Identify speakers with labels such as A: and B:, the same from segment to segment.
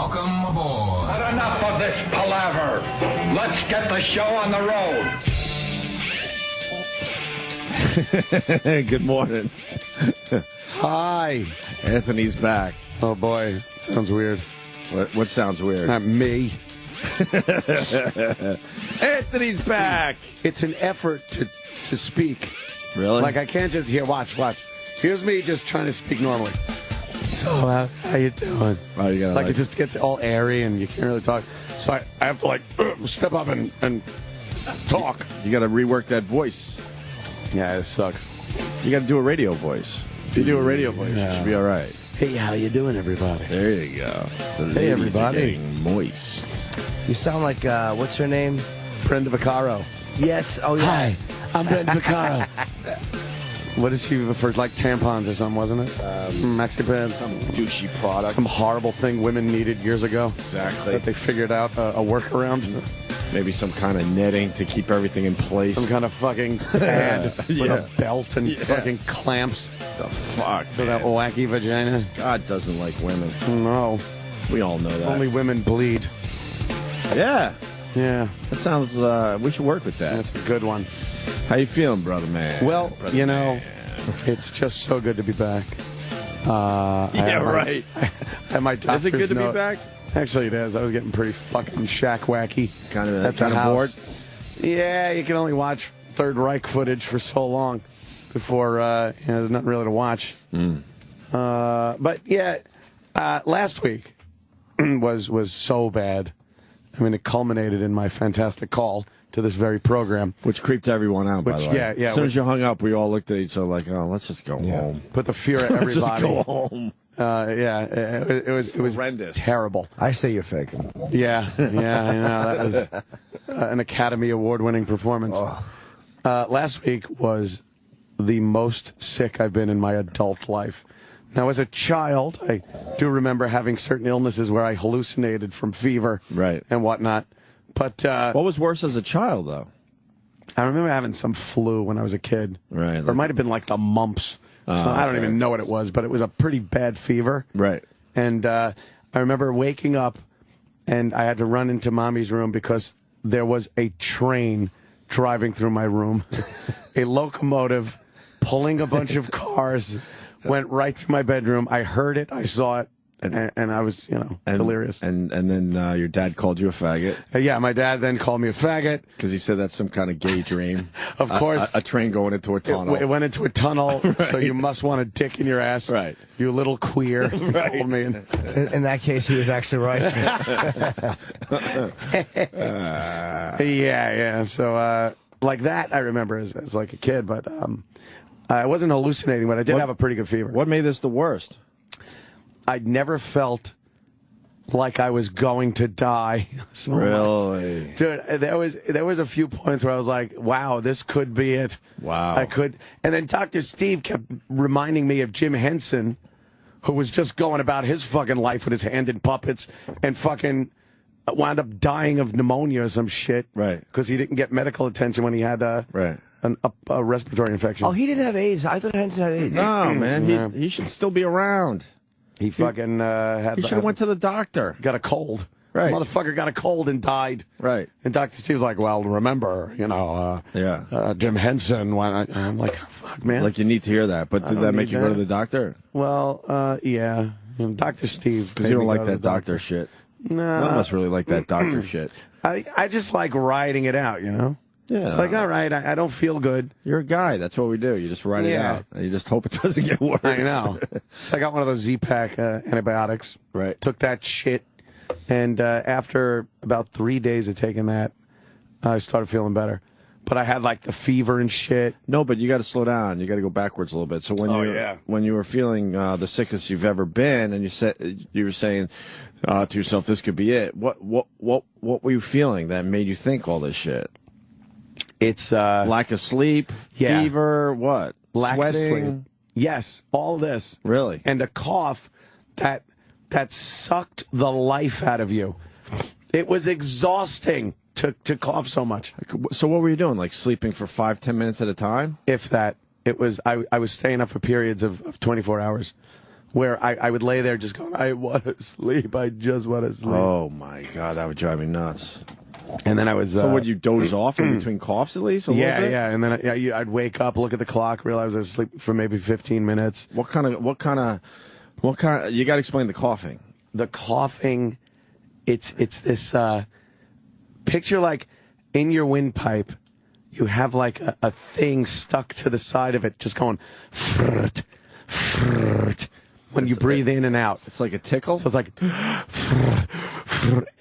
A: Welcome aboard.
B: But enough of this palaver. Let's get the show on the road.
C: Good morning.
D: Hi.
C: Anthony's back.
D: Oh, boy. Sounds weird.
C: What sounds weird?
D: Not me.
C: Anthony's back.
D: It's an effort to speak.
C: Really?
D: Like, I can't just hear, watch. Here's me just trying to speak normally. So, how you doing?
C: Oh, you gotta
D: like, it just gets all airy and you can't really talk. So I have to, step up and talk.
C: You got to rework that voice.
D: Yeah, it sucks.
C: You got to do a radio voice. If you do a radio voice, you should be all right.
D: Hey, how you doing, everybody?
C: There you go. The
D: Hey,
C: ladies are
D: everybody.
C: getting moist.
E: You sound like, what's her name?
D: Brenda Vaccaro.
E: Yes, oh yeah.
D: Hi, I'm Brenda Vaccaro. What did she for, like tampons or something, wasn't it? Maxi pads.
C: Some douchey product.
D: Some horrible thing women needed years ago.
C: Exactly.
D: That they figured out a workaround.
C: Maybe some kind of netting to keep everything in place.
D: Some kind of fucking pad with a belt and fucking clamps
C: The fuck,
D: for that wacky vagina.
C: God doesn't like women.
D: No.
C: We all know that.
D: Only women bleed.
C: Yeah.
D: Yeah.
C: That sounds, we should work with that.
D: That's a good one.
C: How you feeling, brother man?
D: Well,
C: brother
D: you know,
C: man.
D: it's just so good to be back.
C: Right.
D: And my
C: Is
D: doctor's
C: it good to
D: note-
C: be back?
D: Actually, it is. I was getting pretty fucking shack wacky.
C: Kind
D: at
C: of
D: the house.
C: bored?
D: Yeah, you can only watch Third Reich footage for so long before there's nothing really to watch. But yeah, last week was so bad. I mean, it culminated in my fantastic call to this very program.
C: Which creeped everyone out, by the way.
D: Yeah.
C: As soon as you hung up, we all looked at each other like, oh, let's just go home.
D: Put the fear at
C: Let's
D: everybody.
C: just go home.
D: It was
C: Horrendous.
D: terrible.
E: I say you're faking.
D: Yeah, I know. That was an Academy Award-winning performance. Last week was the most sick I've been in my adult life. Now, as a child, I do remember having certain illnesses where I hallucinated from fever and whatnot. But
C: What was worse as a child, though?
D: I remember having some flu when I was a kid.
C: Right.
D: Or it might have been like the mumps. So I don't even know what it was, but it was a pretty bad fever.
C: Right.
D: And I remember waking up, and I had to run into Mommy's room because there was a train driving through my room. A locomotive pulling a bunch of cars went right through my bedroom. I heard it. I saw it. And I was, delirious.
C: And then your dad called you a faggot?
D: Yeah, my dad then called me a faggot.
C: Because he said that's some kind of gay dream.
D: Of course.
C: A train going into a tunnel.
D: It went into a tunnel, so you must want a dick in your ass.
C: Right.
D: You little queer. He told me.
E: In that case, he was actually right.
D: Yeah. So, like that, I remember as like a kid, but I wasn't hallucinating, but I did have a pretty good fever.
C: What made this the worst?
D: I'd never felt like I was going to die. So
C: Really?
D: much. Dude, there was a few points where I was like, wow, this could be it.
C: Wow.
D: I could. And then Dr. Steve kept reminding me of Jim Henson, who was just going about his fucking life with his hand in puppets and fucking wound up dying of pneumonia or some shit.
C: Right.
D: Because he didn't get medical attention when he had a respiratory infection.
E: Oh, he didn't have AIDS. I thought Henson had AIDS.
C: No, man.
D: Yeah.
C: He should still be around.
D: He fucking
C: He should have went to the doctor.
D: got a cold.
C: Right.
D: Motherfucker got a cold and died.
C: Right.
D: And Dr. Steve's like, well, remember, Jim Henson. I'm like, oh, fuck, man.
C: Like, you need to hear that. But did that make you go to the doctor?
D: Well, yeah. Dr. Steve.
C: Because you don't like that doctor shit.
D: No.
C: None of us really like that doctor shit.
D: I just like riding it out,
C: Yeah.
D: It's like, all right, I don't feel good.
C: You're a guy. That's what we do. You just ride it
D: Yeah.
C: out. And you just hope it doesn't get worse.
D: I know. So I got one of those Z-Pack antibiotics.
C: Right.
D: Took that shit. And after about 3 days of taking that, I started feeling better. But I had like the fever and shit.
C: No, but you got to slow down. You got to go backwards a little bit. So when you were feeling the sickest you've ever been, and you were saying to yourself, "This could be it." What were you feeling that made you think all this shit?
D: It's
C: Lack of sleep, fever, what?
D: Lack of
C: Sweating.
D: sleep. Yes, all this.
C: Really?
D: And a cough that sucked the life out of you. It was exhausting to cough so much.
C: So what were you doing? Like sleeping for 5-10 minutes at a time?
D: If that. It was I was staying up for periods of 24 hours. where I would lay there just going, I want to sleep. I just want to sleep.
C: Oh, my God. That would drive me nuts.
D: And then I was...
C: So would you doze off in between coughs at least?
D: Yeah. And then I'd wake up, look at the clock, realize I was asleep for maybe 15 minutes.
C: What kind of, you got to explain the coughing.
D: The coughing, it's this, picture like in your windpipe, you have like a thing stuck to the side of it, just going, frrt, frrt, when you breathe in and out.
C: It's like a tickle?
D: So it's like,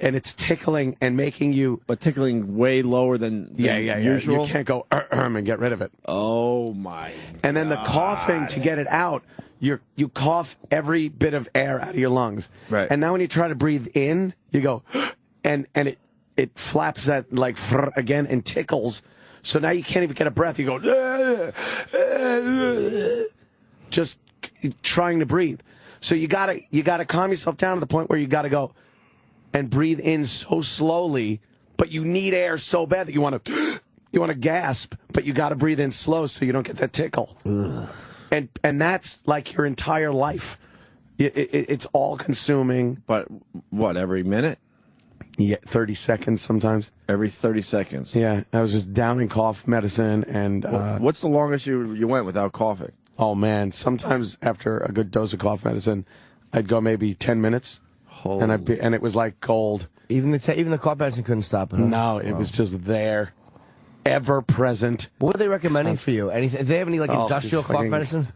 D: and it's tickling and making you...
C: But tickling way lower than usual?
D: You can't go and get rid of it.
C: Oh, my
D: And then the coughing, to get it out, you cough every bit of air out of your lungs.
C: Right.
D: And now when you try to breathe in, you go, and it flaps that like again and tickles. So now you can't even get a breath. You go, just trying to breathe. So you gotta calm yourself down to the point where you gotta go and breathe in so slowly, but you need air so bad that you want to gasp, but you gotta breathe in slow so you don't get that tickle. Ugh. And that's like your entire life. It's all consuming.
C: But what, every minute?
D: Yeah, 30 seconds sometimes.
C: Every 30 seconds?
D: Yeah, I was just downing cough medicine and...
C: what's the longest you went without coughing?
D: Oh, man. Sometimes after a good dose of cough medicine, I'd go maybe 10 minutes, and it was like gold.
E: Even the cough medicine couldn't stop it? Huh?
D: No, it was just there. Ever present.
E: What are they recommending for you? Anything? Do they have any like industrial cough medicine?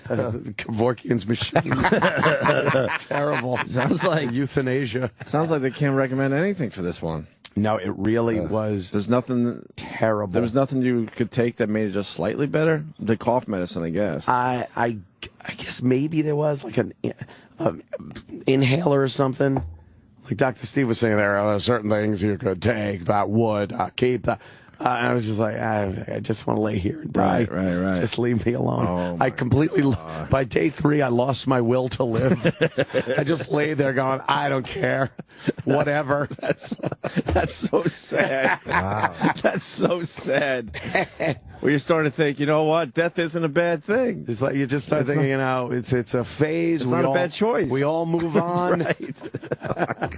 D: Kevorkian's machine. It's terrible.
C: Sounds like
D: euthanasia.
C: Sounds like they can't recommend anything for this one.
D: No, it really was.
C: There's nothing
D: terrible.
C: There was nothing you could take that made it just slightly better. The cough medicine, I guess.
D: I guess maybe there was like an inhaler or something. Like Dr. Steve was saying, there are certain things you could take that would keep that. I was just like, I just want to lay here and die.
C: Right.
D: Just leave me alone.
C: Oh,
D: I completely, by day 3, I lost my will to live. I just lay there going, I don't care. Whatever.
C: That's so sad. Wow. That's so sad. Well, you're starting to think, you know what? Death isn't a bad thing.
D: It's like you just start thinking, you know, it's a phase.
C: It's not a bad choice.
D: We all move on.
C: Right. Oh, my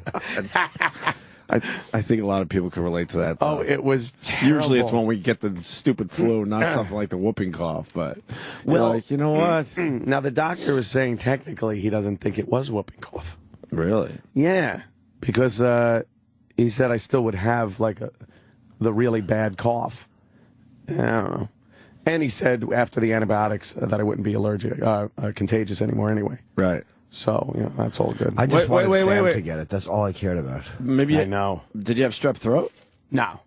C: God. I think a lot of people can relate to that, though.
D: Oh, it was terrible.
C: Usually it's when we get the stupid flu, not something like the whooping cough. But
D: well,
C: like, you know what?
D: Now, the doctor was saying technically he doesn't think it was whooping cough.
C: Really?
D: Yeah, because he said I still would have like the really bad cough. I don't know. And he said after the antibiotics that I wouldn't be contagious anymore anyway.
C: Right.
D: So, you know, that's all good.
E: I just wanted Sam to get it. That's all I cared about.
C: Maybe
D: I know.
C: Did you have strep throat?
D: No.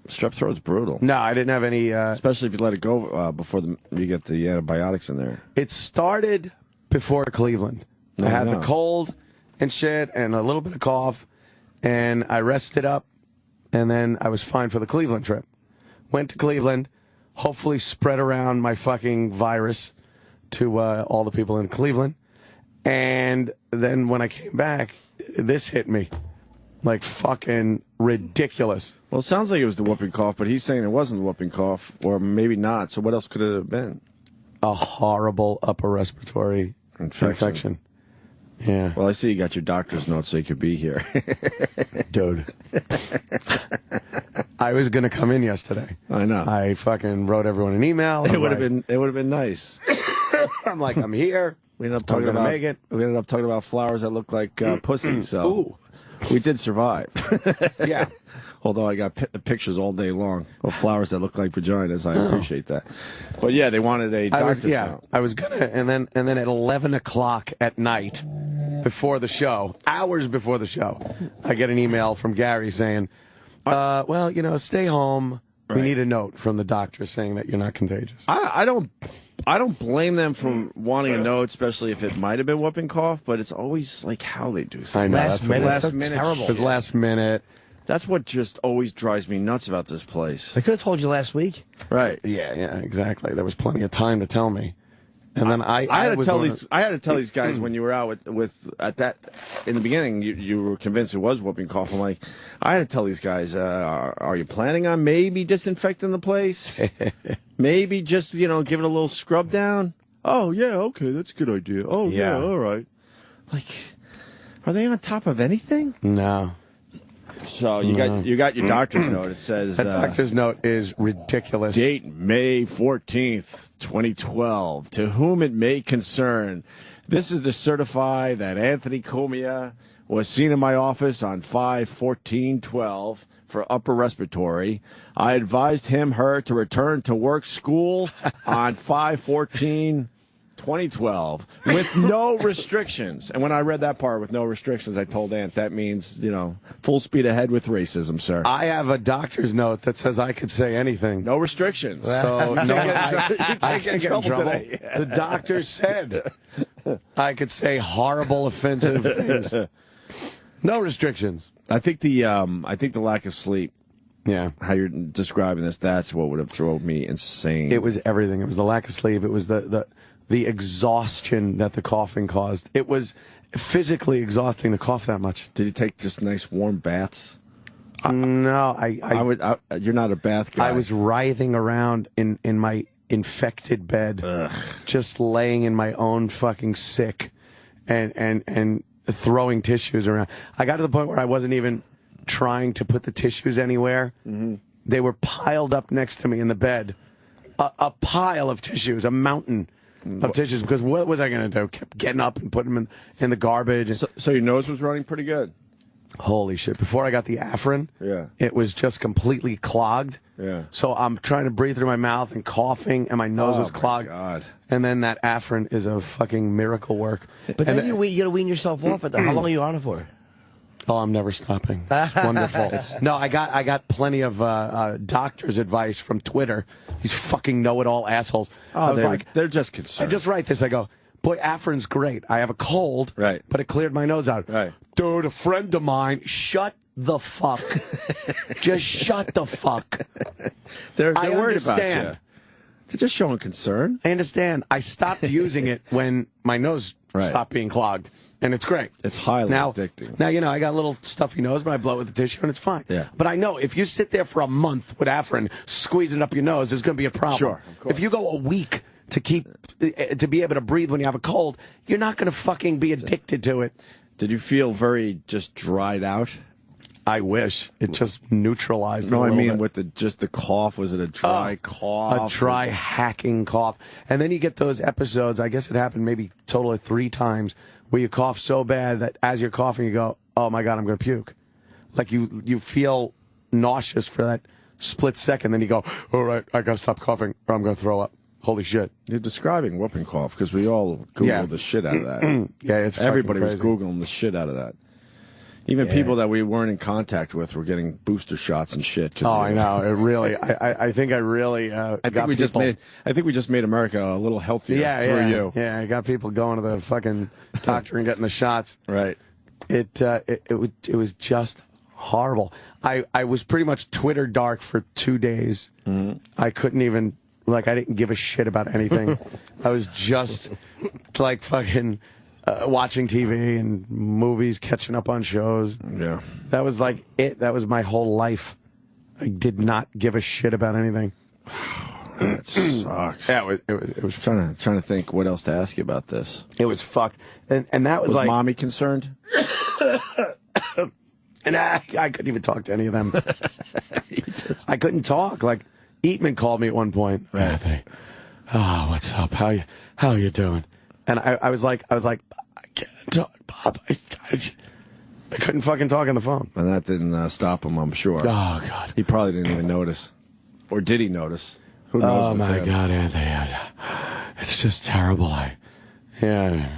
C: Strep throat's brutal.
D: No, I didn't have any...
C: especially if you let it go before you get the antibiotics in there.
D: It started before Cleveland. I had the cold and shit and a little bit of cough, and I rested up, and then I was fine for the Cleveland trip. Went to Cleveland, hopefully spread around my fucking virus to all the people in Cleveland. And then when I came back, this hit me like fucking ridiculous.
C: Well, it sounds like it was the whooping cough, but he's saying it wasn't the whooping cough, or maybe not. So what else could it have been?
D: A horrible upper respiratory infection. Yeah.
C: Well, I see you got your doctor's notes so you could be here.
D: Dude. I was going to come in yesterday.
C: I know.
D: I fucking wrote everyone an email.
C: It would have been nice.
D: I'm like, I'm here.
C: We ended up talking about flowers that look like pussy. So
D: ooh.
C: We did survive.
D: Yeah.
C: Although I got pictures all day long of flowers that look like vaginas. I appreciate that. But yeah, they wanted a doctor's note.
D: I was gonna, and then at 11 o'clock at night, before the show, hours before the show, I get an email from Gary saying, "Well, you know, stay home. Right. We need a note from the doctor saying that you're not contagious."
C: I don't blame them for wanting a note, especially if it might have been whooping cough. But it's always like how they do things.
D: I know,
E: last minute, terrible.
D: Because last minute.
C: That's what just always drives me nuts about this place.
E: I could have told you last week.
C: Right.
D: Yeah, exactly. There was plenty of time to tell me. And then I had to tell these guys when you were out with at that in the beginning you were convinced it was whooping cough. I'm like, I had to tell these guys, are you planning on maybe disinfecting the place? Maybe just, give it a little scrub down?
C: Oh, yeah, okay, that's a good idea. Oh, yeah, all right. Like, are they on top of anything?
D: No.
C: So you got your doctor's note. It says...
D: That doctor's note is ridiculous.
C: Date May 14th, 2012. To whom it may concern, this is to certify that Anthony Comia was seen in my office on 5/14/12 for upper respiratory. I advised her to return to work school on 5/14/2012 with no restrictions. And when I read that part with no restrictions, I told Ant that means, full speed ahead with racism, sir.
D: I have a doctor's note that says I could say anything.
C: No restrictions.
D: So
C: you can't get in trouble
D: today. The doctor said I could say horrible, offensive things. No restrictions.
C: I think the lack of sleep.
D: Yeah.
C: How you're describing this, that's what would have drove me insane.
D: It was everything. It was the lack of sleep. It was the exhaustion that the coughing caused. It was physically exhausting to cough that much.
C: Did you take just nice warm baths?
D: No,
C: you're not a bath guy.
D: I was writhing around in my infected bed, just laying in my own fucking sick, and throwing tissues around. I got to the point where I wasn't even trying to put the tissues anywhere. Mm-hmm. They were piled up next to me in the bed. A pile of tissues, a mountain of tissues, because what was I going to do? Kept getting up and putting them in the garbage.
C: So your nose was running pretty good?
D: Holy shit. Before I got the Afrin, it was just completely clogged.
C: Yeah.
D: So I'm trying to breathe through my mouth and coughing, and my nose was clogged.
C: God.
D: And then that Afrin is a fucking miracle work.
E: But then you got to wean yourself off it. How long are you on it for?
D: Oh, I'm never stopping. It's wonderful. No, I got plenty of doctor's advice from Twitter. These fucking know-it-all assholes.
C: Oh, they're just concerned.
D: I just write this. I go, boy, Afrin's great. I have a cold,
C: right?
D: But it cleared my nose out.
C: Right.
D: Dude, a friend of mine, shut the fuck. Just shut the fuck.
C: They're worried about you. They're just showing concern.
D: I understand. I stopped using it when my nose stopped being clogged. And it's great.
C: It's highly addicting.
D: Now, I got a little stuffy nose, but I blow it with the tissue, and it's fine.
C: Yeah.
D: But I know if you sit there for a month with Afrin, squeezing it up your nose, there's going to be a problem.
C: Sure, of course.
D: If you go a week to be able to breathe when you have a cold, you're not going to fucking be addicted to it.
C: Did you feel very just dried out?
D: I wish. It just neutralized
C: No,
D: a
C: I mean
D: bit.
C: with the cough. Was it a dry cough?
D: A dry, hacking cough. And then you get those episodes, I guess it happened maybe total of 3 times, where you cough so bad that as you're coughing, you go, oh, my God, I'm going to puke. Like you feel nauseous for that split second. Then you go, all right, I got to stop coughing or I'm going to throw up. Holy shit.
C: You're describing whooping cough because we all Googled the shit out of that.
D: Yeah, it's
C: everybody was
D: crazy.
C: Googling the shit out of that. Even people that we weren't in contact with were getting booster shots and shit.
D: Oh, I know. It really. I think I really.
C: I think we just made America a little healthier through you.
D: Yeah, I got people going to the fucking doctor and getting the shots.
C: Right.
D: It was just horrible. I was pretty much Twitter dark for 2 days. Mm-hmm. I couldn't even I didn't give a shit about anything. I was just like fucking. Watching TV and movies, catching up on shows.
C: Yeah.
D: That was like it. That was my whole life. I did not give a shit about anything.
C: That sucks.
D: Yeah, it was
C: trying to think what else to ask you about this.
D: It was fucked. And that was like...
C: Mommy concerned?
D: And I couldn't even talk to any of them. I couldn't talk. Like, Eatman called me at one point.
C: Right.
D: Oh, what's up? How you doing? And I was like, I can't talk, Bob. I couldn't fucking talk on the phone.
C: And that didn't stop him, I'm sure.
D: Oh, God.
C: He probably didn't even notice. Or did he notice? Who knows?
D: Oh, my God, Anthony. It's just terrible. Yeah,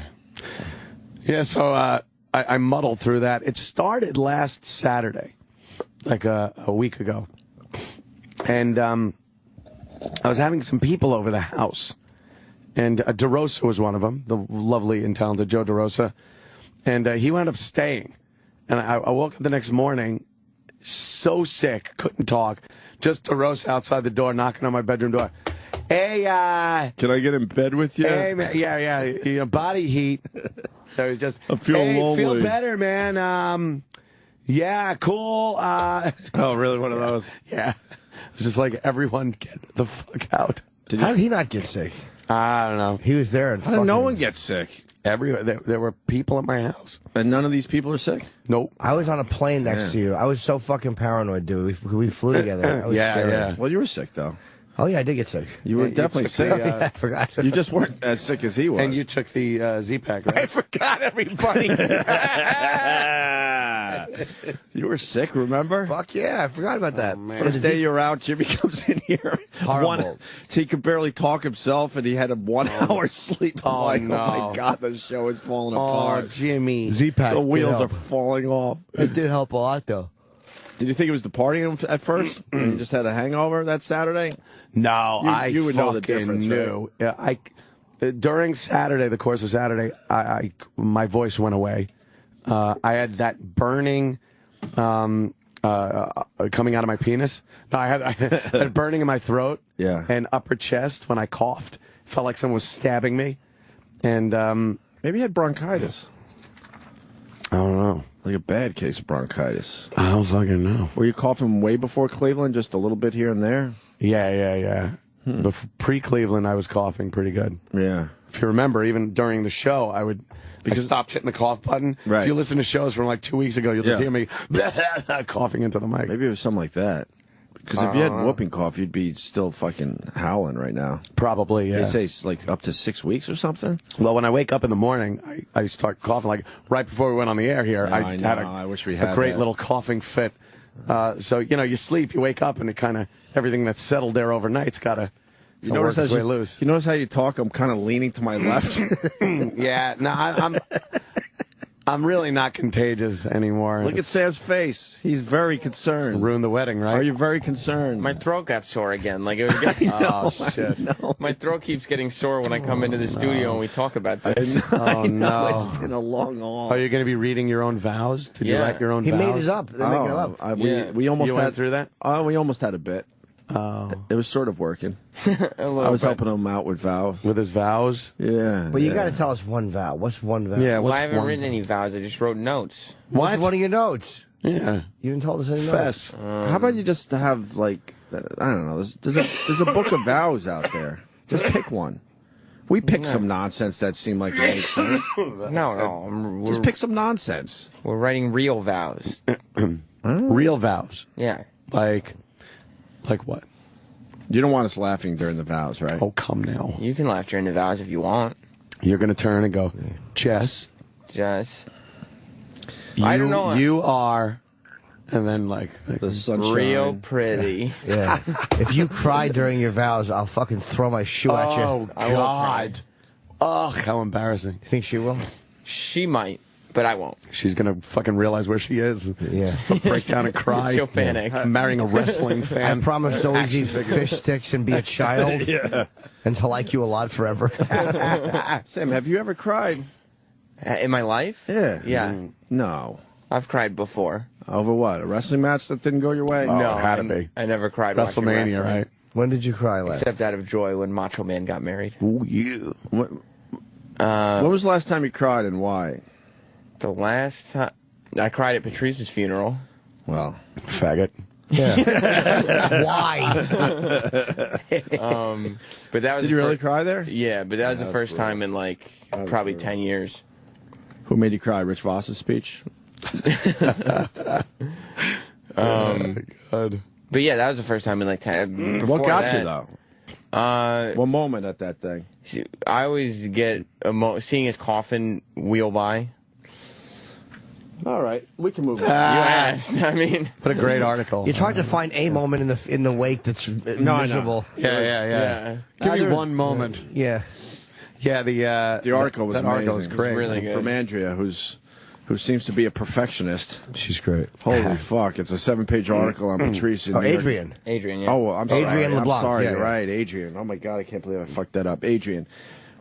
D: so I muddled through that. It started last Saturday, like a week ago. And I was having some people over the house. And DeRosa was one of them, the lovely and talented Joe DeRosa. And he wound up staying. And I woke up the next morning so sick, couldn't talk. Just DeRosa outside the door, knocking on my bedroom door. Hey,
C: can I get in bed with you?
D: Hey, man. Yeah. Body heat. So it was just,
C: I feel lonely.
D: Feel better, man. Yeah, cool.
C: Oh, really? One of those?
D: Yeah. It's just like, everyone get the fuck out.
E: How did he not get sick?
D: I don't know.
E: He was there. And
C: How did no one get sick?
D: Everywhere. There were people at my house.
C: And none of these people are sick?
D: Nope.
E: I was on a plane next to you. I was so fucking paranoid, dude. We flew together. I was scared.
D: Yeah.
C: Well, you were sick, though.
E: Oh, yeah, I did get sick.
C: You were definitely sick.
E: I forgot.
C: You just weren't as sick as he was.
D: And you took the Z-Pack, right?
E: I forgot everybody.
C: You were sick, remember?
E: Fuck yeah, I forgot about that.
C: First day you're out, Jimmy comes in here.
E: Horrible.
C: He could barely talk himself, and he had a 1 hour sleep.
D: Oh,
C: like,
D: no.
C: oh my God, the show is falling
D: Oh,
C: apart.
D: Jimmy.
E: Z-Pack.
C: The wheels are falling off.
E: It did help a lot, though.
C: Did you think it was the partying at first? You just had a hangover that Saturday?
D: No,
C: You would know the
D: fucking
C: difference,
D: knew. Yeah, during Saturday, the course of Saturday, my voice went away. I had that burning coming out of my penis. No, I had burning in my throat and upper chest when I coughed. Felt like someone was stabbing me. And
C: maybe you had bronchitis.
D: I don't know.
C: Like a bad case of bronchitis.
D: I don't fucking know.
C: Were you coughing way before Cleveland, just a little bit here and there?
D: Yeah. Pre-Cleveland, I was coughing pretty good.
C: Yeah.
D: If you remember, even during the show, I stopped hitting the cough button.
C: Right.
D: If you listen to shows from like 2 weeks ago, you'll just hear me coughing into the mic.
C: Maybe it was something like that. Because if you had whooping cough, you'd be still fucking howling right now.
D: Probably, yeah.
C: They say it's like up to 6 weeks or something.
D: Well, when I wake up in the morning, I start coughing. Like right before we went on the air here,
C: I
D: had
C: I wish we had
D: a great
C: that.
D: little coughing fit. So, you sleep, you wake up, and it kind of, everything that's settled there overnight's got to work its way loose.
C: You notice how you talk? I'm kind of leaning to my left.
D: Yeah, no, I'm really not contagious anymore.
C: Look at Sam's face. He's very concerned.
D: Ruined the wedding, right?
C: Are you very concerned?
A: My throat got sore again. Like it was getting.
D: Oh, shit.
A: My throat keeps getting sore when I come into the studio and we talk about this.
C: I know.
D: no.
C: It's been a long haul.
D: Are you going to be reading your own vows? Did you write your own
E: He
D: vows?
E: made his up. They make it up.
C: We almost
D: You
C: had
D: went through that?
C: We almost had a bit.
D: Oh.
C: It was sort of working. I was helping him out with vows.
D: With his vows?
C: Yeah.
E: But you got to tell us one vow. What's one vow?
D: Yeah,
A: Well, I haven't written any vows. I just wrote notes.
E: What's one of your notes?
D: Yeah.
E: You didn't tell us any
D: Fess.
E: notes.
C: How about you just have, like, I don't know, there's a book of vows out there. Just pick one. We pick some nonsense that seemed like it made sense.
A: No.
C: Just pick some nonsense.
A: We're writing real vows.
D: Real vows.
A: Yeah.
D: Like what?
C: You don't want us laughing during the vows, right?
D: Oh, come now.
A: You can laugh during the vows if you want.
D: You're going to turn and go, Jess.
A: Just. I don't know.
D: You are, and then like
C: The sunshine.
A: real pretty.
E: Yeah. If you cry during your vows, I'll fucking throw my shoe at you.
D: Oh, God. Oh, how embarrassing.
E: You think she will?
A: She might, but I won't.
D: She's going to fucking realize where she is.
E: Yeah.
D: Break down and cry.
A: She'll panic.
D: I'm marrying a wrestling
E: I
D: fan.
E: promise to always eat fish sticks and be a child. And to like you a lot forever.
C: Sam, have you ever cried?
A: In my life?
C: Yeah.
A: Yeah.
C: No.
A: I've cried before.
C: Over what? A wrestling match that didn't go your way?
D: Oh,
A: No,
D: it had to be.
A: I never cried watching
D: WrestleMania,
A: wrestling.
D: right?
E: When did you cry last?
A: Except out of joy when Macho Man got married.
D: Oh, yeah.
C: When was the last time you cried and why?
A: The last time I cried at Patrice's funeral.
C: Well,
D: Faggot.
E: Yeah. Why?
A: But that was
C: did you really cry there?
A: Yeah, but that was the first time in like probably 10 years.
C: Who made you cry? Rich Voss's speech?
D: God.
A: But yeah, that was the first time in like 10.
C: What got
A: that,
C: you, though? What moment at that thing?
A: I always get seeing his coffin wheel by.
C: All right, we can move on.
A: You asked. I mean,
D: What a great article.
E: It's hard to find a moment in the wake that's miserable.
D: Yeah. Give me one moment.
E: Yeah.
D: Yeah,
C: The article was
D: that
C: amazing.
D: article was great.
A: really good.
C: From Andrea, who seems to be a perfectionist.
E: She's great.
C: Holy fuck! It's a 7-page article on Patrice. in
E: Oh,
C: New York.
E: Adrian.
A: Adrian. Yeah.
C: Oh, I'm sorry.
E: Adrian
C: I'm
E: LeBlanc.
C: sorry.
E: Yeah,
C: You're
E: yeah.
C: right, Adrian. Oh my god, I can't believe I fucked that up. Adrian,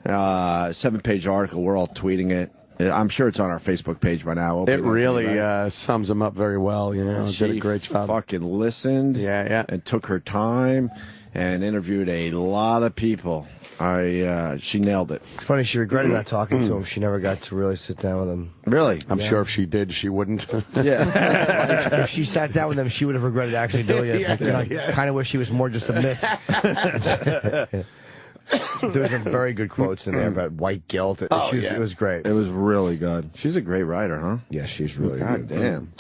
C: 7-page article. We're all tweeting it. I'm sure it's on our Facebook page by now.
D: It really sums him up very well. You know,
C: She
D: did a great job.
C: Fucking listened.
D: Yeah.
C: And took her time and interviewed a lot of people. She nailed it.
E: It's funny, she regretted not talking to him. She never got to really sit down with him.
C: Really?
D: I'm sure if she did, she wouldn't.
C: Yeah.
E: If she sat down with him, she would have regretted actually doing it.
D: Yes,
E: I kind of wish he was more just a myth. There were some very good quotes in there about white guilt. It was great.
C: It was really good. She's a great writer, huh?
E: Yeah, she's really
C: God
E: good.
C: damn.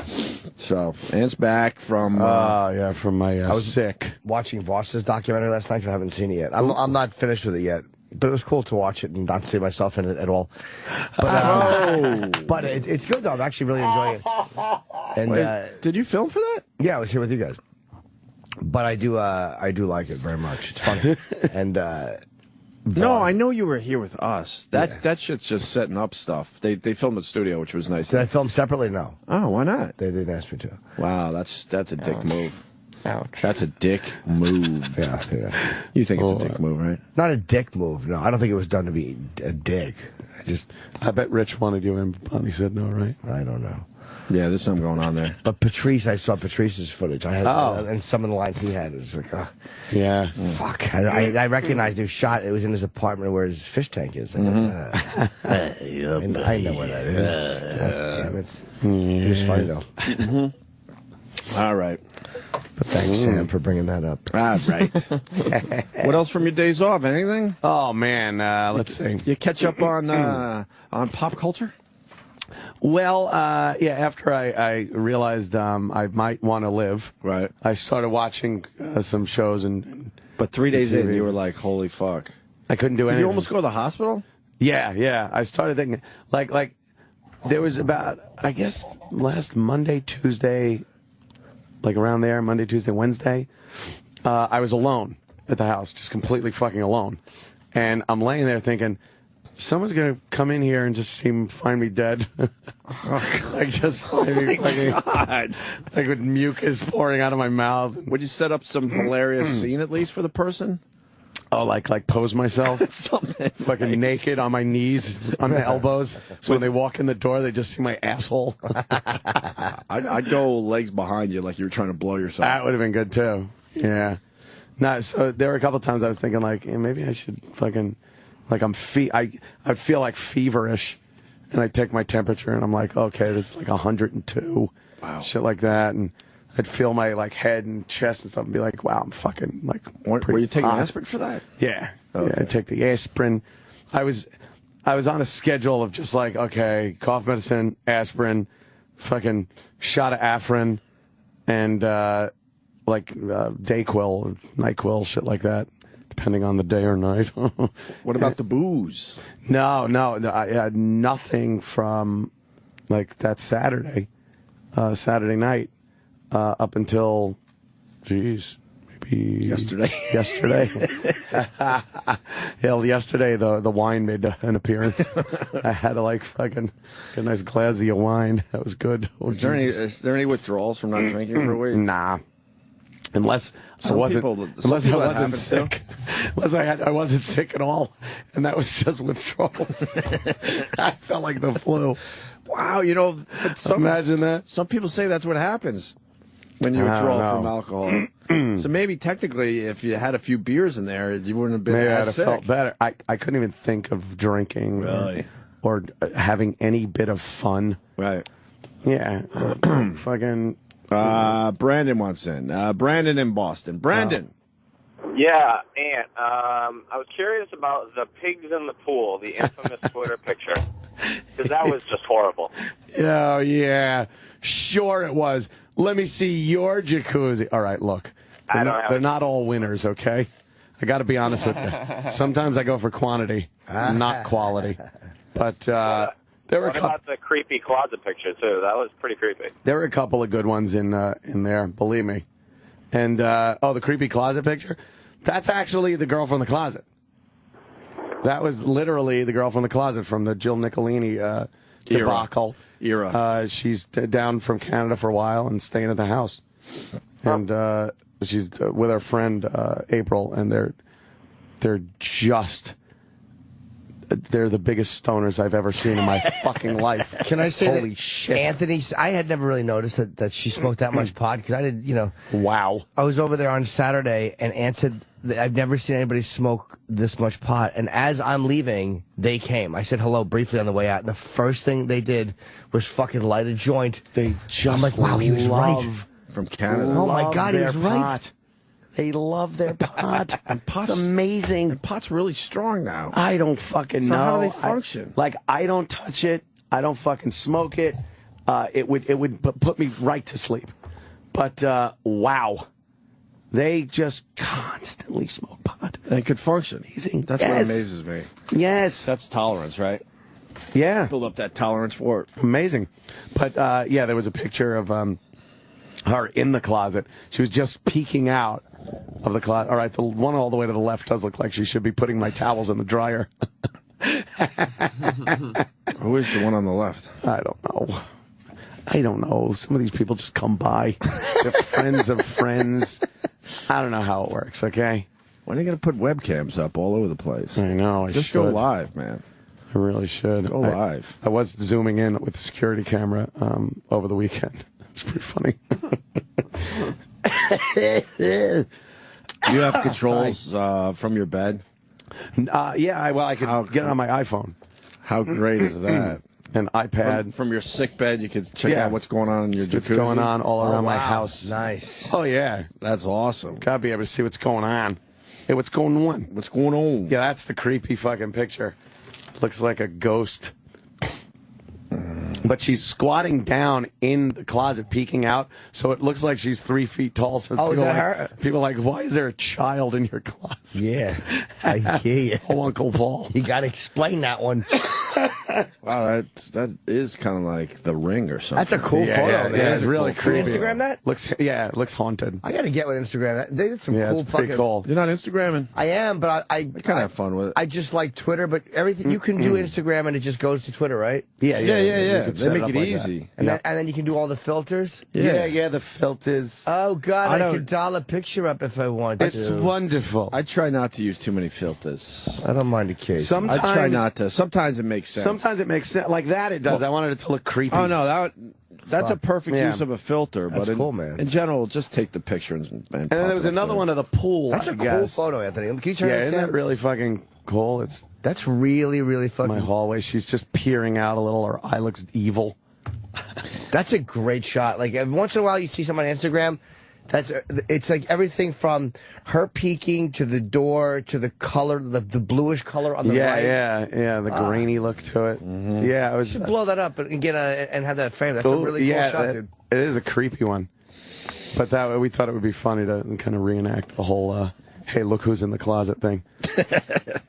C: So, Ant's back from...
D: from my I was sick.
E: Watching Voss's documentary last night, so I haven't seen it yet. I'm not finished with it yet. But it was cool to watch it and not see myself in it at all. But, but it's good, though. I'm actually really enjoying it. And
C: Wait, did you film for that?
E: Yeah, I was here with you guys. But I do like it very much. It's fun. And
C: no, I know you were here with us. That shit's just setting up stuff. They filmed at the studio, which was nice.
E: Did I film separately? No.
C: Oh, why not?
E: They didn't ask me to.
C: Wow, that's a dick move.
A: Ouch.
C: That's a dick move.
E: Yeah.
C: You think it's a dick move, right?
E: Not a dick move. No, I don't think it was done to be a dick.
D: I bet Rich wanted you in, but he said no, right?
E: I don't know.
C: Yeah, there's something going on there.
E: But Patrice, I saw Patrice's footage. I had, and some of the lines he had. It was like,
D: yeah,
E: fuck. I recognized he was shot. It was in his apartment where his fish tank is. Like, and I know where that is. Damn it. It was funny though.
C: All right.
E: But thanks, Sam, for bringing that up.
C: All right. What else from your days off? Anything?
D: Oh man, let's see.
C: You catch up on pop culture?
D: Well, yeah. After I realized I might want to live,
C: right,
D: I started watching some shows
C: But 3 days in, you were like, "Holy fuck!"
D: I couldn't do anything.
C: Did you almost go to the hospital?
D: Yeah. I started thinking like there was about, I guess, last Monday, Tuesday, like around there, Monday, Tuesday, Wednesday, I was alone at the house, just completely fucking alone, and I'm laying there thinking, someone's gonna come in here and just find me dead. Like just maybe like with mucus pouring out of my mouth.
C: Would you set up some hilarious scene at least for the person?
D: Oh, like pose myself,
C: something
D: fucking naked on my knees, on my elbows. So when they walk in the door, they just see my asshole.
C: I'd go legs behind you like you were trying to blow yourself.
D: That would have been good too. Yeah. No, so there were a couple times I was thinking like, maybe I should fucking. Like I feel like feverish, and I take my temperature, and I'm like, okay, this is like 102, shit like that, and I'd feel my like head and chest and stuff, and be like, wow, I'm fucking like.
C: Were you taking aspirin for that?
D: Yeah,
C: okay.
D: Yeah, I take the aspirin. I was on a schedule of just like, okay, cough medicine, aspirin, fucking shot of Afrin, and like Dayquil, NyQuil, shit like that. Depending on the day or night.
C: What about the booze?
D: No, I had nothing from like that Saturday night up until, geez, maybe
C: yesterday.
D: Hell, yesterday the wine made an appearance. I had to like fucking get a nice glassy of wine. That was good.
C: Is there any withdrawals from not drinking for a week?
D: Nah. Unless I wasn't sick. Unless I wasn't sick at all, and that was just withdrawals. I felt like the flu.
C: Wow,
D: imagine that.
C: Some people say that's what happens when you withdraw from alcohol. So maybe technically, if you had a few beers in there, you wouldn't have been
D: maybe
C: as
D: I'd have
C: sick.
D: felt better. I couldn't even think of drinking,
C: really,
D: or having any bit of fun.
C: Right?
D: Yeah, fucking.
C: Brandon wants in. Brandon in Boston. Brandon.
F: Yeah, Ant. I was curious about the pigs in the pool, the infamous Twitter picture, because that was just horrible.
D: Oh, yeah. Sure it was. Let me see your jacuzzi. All right, look. They're not all winners, okay? I got to be honest with you. Sometimes I go for quantity, not quality. But...
F: What about the creepy closet picture, too? That was pretty creepy.
D: There were a couple of good ones in there, believe me. And, the creepy closet picture? That's actually the girl from the closet. That was literally the girl from the closet from the Jill Nicolini debacle.
C: Era.
D: She's down from Canada for a while and staying at the house. And she's with her friend, April, and they're the biggest stoners I've ever seen in my fucking life.
E: Can I say
D: holy shit,
E: Anthony? I had never really noticed that she smoked that much pot because I did,
D: Wow.
E: I was over there on Saturday, and Ant said I've never seen anybody smoke this much pot. And as I'm leaving, they came. I said hello briefly on the way out. And the first thing they did was fucking light a joint.
D: They just
E: I'm like, wow, he was right.
C: From Canada.
E: Oh my God, he was right.
D: They love their pot.
C: And pot's
D: it's amazing.
C: And pot's really strong now.
D: I don't fucking know.
C: How do they function?
D: I don't touch it. I don't fucking smoke it. It would put me right to sleep. But wow, they just constantly smoke pot.
C: And it could function.
D: Amazing.
C: That's what amazes me.
D: Yes.
C: That's tolerance, right?
D: Yeah.
C: Build up that tolerance for it.
D: Amazing. But yeah, there was a picture of her in the closet. She was just peeking out of the closet. All right, the one all the way to the left does look like she should be putting my towels in the dryer.
C: Who is the one on the left?
D: I don't know. Some of these people just come by. They're friends of friends. I don't know how it works, okay?
C: When are you going to put webcams up all over the place?
D: I know. I
C: Just
D: should.
C: go live, man.
D: I really should.
C: Go live.
D: I was zooming in with the security camera over the weekend. It's pretty funny.
C: Do you have controls from your bed?
D: Yeah, I could get it on my iPhone.
C: How great is that?
D: An iPad.
C: From your sick bed, you could check out what's going on in your jacuzzi?
D: What's going on all around my house.
E: Nice.
D: Oh, yeah.
C: That's awesome.
D: Gotta be able to see what's going on. Hey, what's going on?
C: What's going on?
D: Yeah, that's the creepy fucking picture. Looks like a ghost. But she's squatting down in the closet, peeking out, so it looks like she's 3 feet tall. So
E: is that her?
D: People are like, why is there a child in your closet?
E: Yeah, I hear you.
D: Oh, Uncle Paul.
E: You got to explain that one.
C: Wow, that is kind of like The Ring or something.
E: That's a cool photo, man.
D: Yeah, it's really
E: Can
D: creepy.
E: you Instagram that?
D: It looks haunted.
E: I got to get with Instagram. They did some cool
D: it's
E: fucking...
D: pretty cool.
C: You're not Instagramming?
E: I am, but I
C: kind of have fun with it.
E: I just like Twitter, but everything you can do Instagram and it just goes to Twitter, right?
C: Yeah.
D: You could
C: They
D: set
C: make
D: up
C: it
D: like
C: easy.
E: And then you can do all the filters.
D: Yeah, the filters.
E: Oh God, I
C: don't-
E: could doll a picture up if I want
D: It's
E: to.
D: wonderful.
C: I try not to use too many filters.
E: I don't mind the case.
D: Sometimes,
C: I try not to. Sometimes it makes sense.
D: Sometimes it makes sense. Like that, it does. I wanted it to look creepy.
C: Oh, no, that's a perfect
D: Yeah.
C: use of a filter.
E: That's
C: but
E: cool, man.
C: In general, just take the picture and
D: And then there was another one of the pool.
E: That's
D: I
E: a cool
D: guess.
E: photo, Anthony. Can you turn
D: Yeah,
E: it
D: isn't that really fucking cool? It's
E: That's really, really fucking.
D: my hallway. She's just peering out a little. Her eye looks evil.
E: That's a great shot. Like every once in a while, you see someone on Instagram. It's like everything from her peeking to the door to the color, the bluish color on the right.
D: Yeah. The grainy look to it.
C: Mm-hmm.
D: Yeah, I was.
E: You should blow that up and get and have that frame. That's a really cool shot, dude.
D: It is a creepy one. But that we thought it would be funny to kind of reenact the whole. Hey, look who's in the closet thing.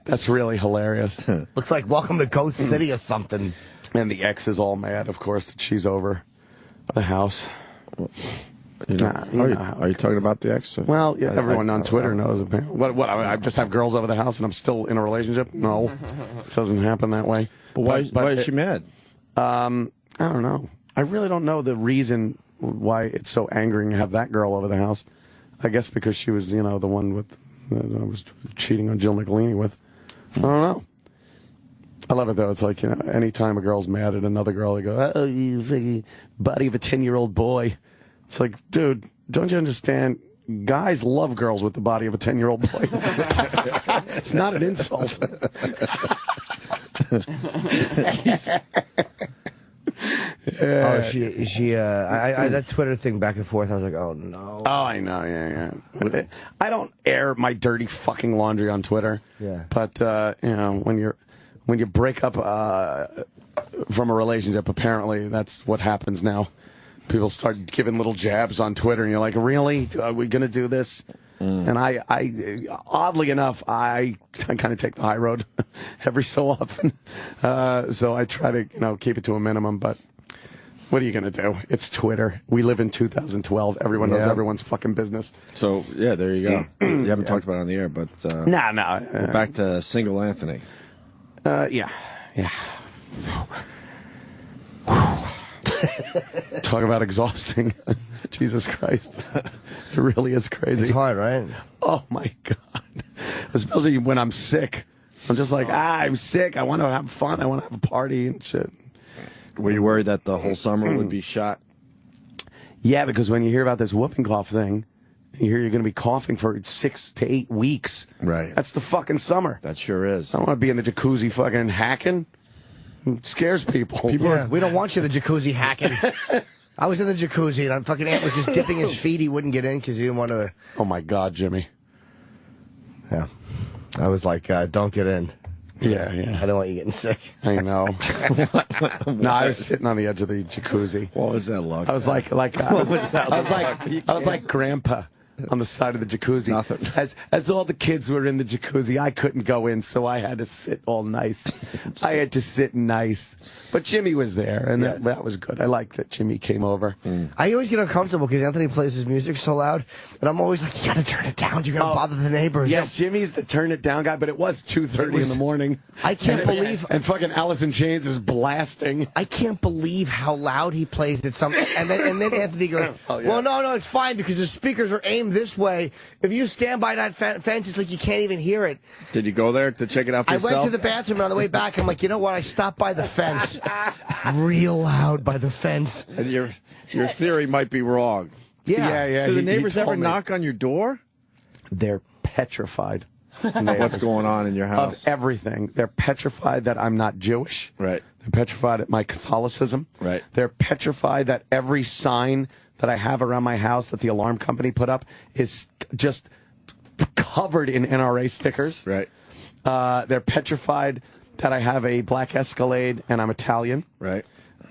D: That's really hilarious.
E: Looks like Welcome to Ghost City or something.
D: And the ex is all mad, of course, that she's over the house.
C: Are you talking about the ex?
D: Well, yeah, everyone on Twitter knows. What? I just have girls over the house and I'm still in a relationship? No, it doesn't happen that way.
C: But why is she mad?
D: I don't know. I really don't know the reason why it's so angering to have that girl over the house. I guess because she was, the one with that I was cheating on Jill McElhaney with. I don't know. I love it though. It's like anytime a girl's mad at another girl, they go, "Oh, you fucking body of a 10-year-old boy." It's like, dude, don't you understand? Guys love girls with the body of a 10-year-old boy. It's not an insult.
E: Yeah. Oh, she that Twitter thing back and forth, I was like, oh no.
D: Oh, I know, yeah. I don't air my dirty fucking laundry on Twitter.
E: Yeah.
D: But when you break up from a relationship, apparently that's what happens now. People start giving little jabs on Twitter, and you're like, really? Are we gonna do this? And I oddly enough, I kind of take the high road every so often. So I try to, keep it to a minimum. But what are you going to do? It's Twitter. We live in 2012. Everyone knows everyone's fucking business.
C: So, yeah, there you go. You haven't talked about it on the air, but...
D: No.
C: We're back to single Anthony.
D: Yeah. Talk about exhausting. Jesus Christ. It really is crazy.
E: It's hard, right?
D: Oh, my God. Especially when I'm sick. I'm just like, I'm sick. I want to have fun. I want to have a party and shit.
C: Were you worried that the whole summer would be shot?
D: Yeah, because when you hear about this whooping cough thing, you hear you're going to be coughing for 6 to 8 weeks.
C: Right.
D: That's the fucking summer.
C: That sure is.
D: I don't want to be in the jacuzzi fucking hacking. It scares people.
E: We don't want you in the jacuzzi hacking. I was in the jacuzzi, and fucking Ant was just dipping his feet. He wouldn't get in because he didn't want to.
D: Oh, my God, Jimmy.
E: Yeah. I was like, don't get in.
D: Yeah, yeah.
E: I don't want you getting sick.
D: I know. No, I was sitting on the edge of the jacuzzi.
C: What was that look?
D: I was like I was like Grandpa on the side of the jacuzzi.
C: Nothing.
D: As all the kids were in the jacuzzi, I couldn't go in, so I had to sit all nice. I had to sit nice. But Jimmy was there, and that was good. I like that Jimmy came over.
E: I always get uncomfortable because Anthony plays his music so loud, and I'm always like, you gotta turn it down. You're gonna bother the neighbors.
D: Yes, Jimmy's the turn it down guy, but it was 2:30 in the morning.
E: I can't believe.
D: And fucking Alice in Chains is blasting.
E: I can't believe how loud he plays it. And then Anthony goes, well, no, it's fine because the speakers are aimed this way. If you stand by that fence, it's like you can't even hear it.
C: Did you go there to check it out for yourself?
E: I went to the bathroom, and on the way back, I'm like, you know what? I stopped by the fence. Real loud by the fence.
C: And your theory might be wrong.
E: Yeah.
C: Do the neighbors ever knock on your door?
D: They're petrified.
C: What's going on in your house?
D: Of everything. They're petrified that I'm not Jewish.
C: Right.
D: They're petrified at my Catholicism.
C: Right.
D: They're petrified that every sign that I have around my house that the alarm company put up is just covered in NRA stickers.
C: Right.
D: They're petrified that I have a black Escalade and I'm Italian.
C: Right.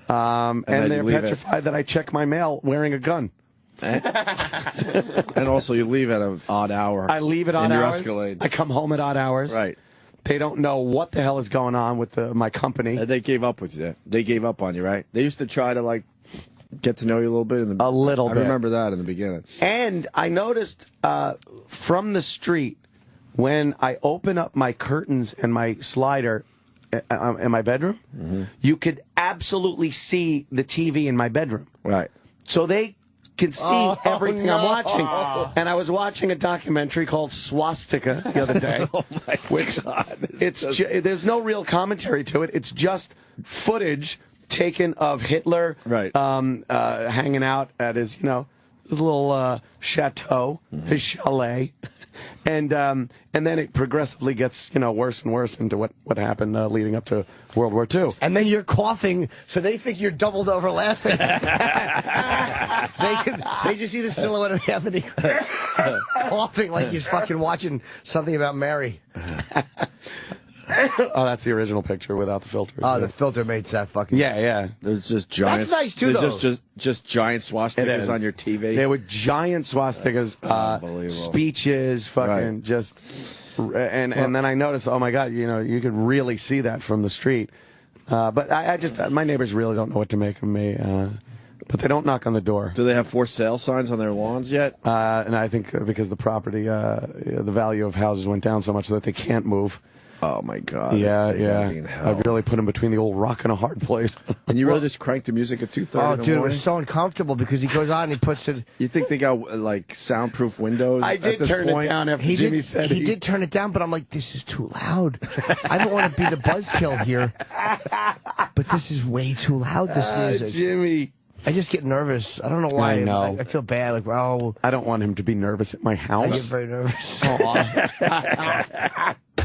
D: And they're petrified that I check my mail wearing a gun.
C: And also you leave at an odd hour.
D: I leave at odd hours.
C: Escalade.
D: I come home at odd hours.
C: Right.
D: They don't know what the hell is going on with my company.
C: They gave up with you. They gave up on you, right? They used to try to, like, get to know you a little bit.
D: A little bit.
C: I remember that in the beginning.
D: And I noticed from the street, when I open up my curtains and my slider in my bedroom, you could absolutely see the TV in my bedroom.
C: Right.
D: So they can see everything I'm watching. And I was watching a documentary called Swastika the other day.
C: Oh, my God.
D: There's no real commentary to it. It's just footage taken of Hitler hanging out at his, his little chateau, his chalet. And then it progressively gets, worse and worse into what happened leading up to World War II.
E: And then you're coughing, so they think you're doubled over laughing. They just see the silhouette of Anthony coughing like he's fucking watching something about Mary.
D: Oh, that's the original picture without the filter.
E: Oh, the filter makes that fucking...
D: Yeah.
C: There's just giant...
E: That's nice, too,
C: though. Just giant swastikas on your TV.
D: There were giant swastikas, speeches, fucking just... And then I noticed, oh, my God, you could really see that from the street. But I just... my neighbors really don't know what to make of me. But they don't knock on the door.
C: Do they have for sale signs on their lawns yet?
D: And I think because the property, the value of houses went down so much that they can't move.
C: Oh, my God.
D: Yeah. I've really put him between the old rock and a hard place.
C: And you really just cranked the music at 2:30 in the morning?
E: Dude, it was so uncomfortable because he goes on and he puts it...
C: You think they got, like, soundproof windows
D: I did turn it down after Jimmy said
E: he did turn it down, but I'm like, this is too loud. I don't want to be the buzzkill here. But this is way too loud, this music.
D: Jimmy...
E: I just get nervous. I don't know why.
D: I know.
E: I feel bad. Like, well,
D: I don't want him to be nervous at my house.
E: I get very nervous.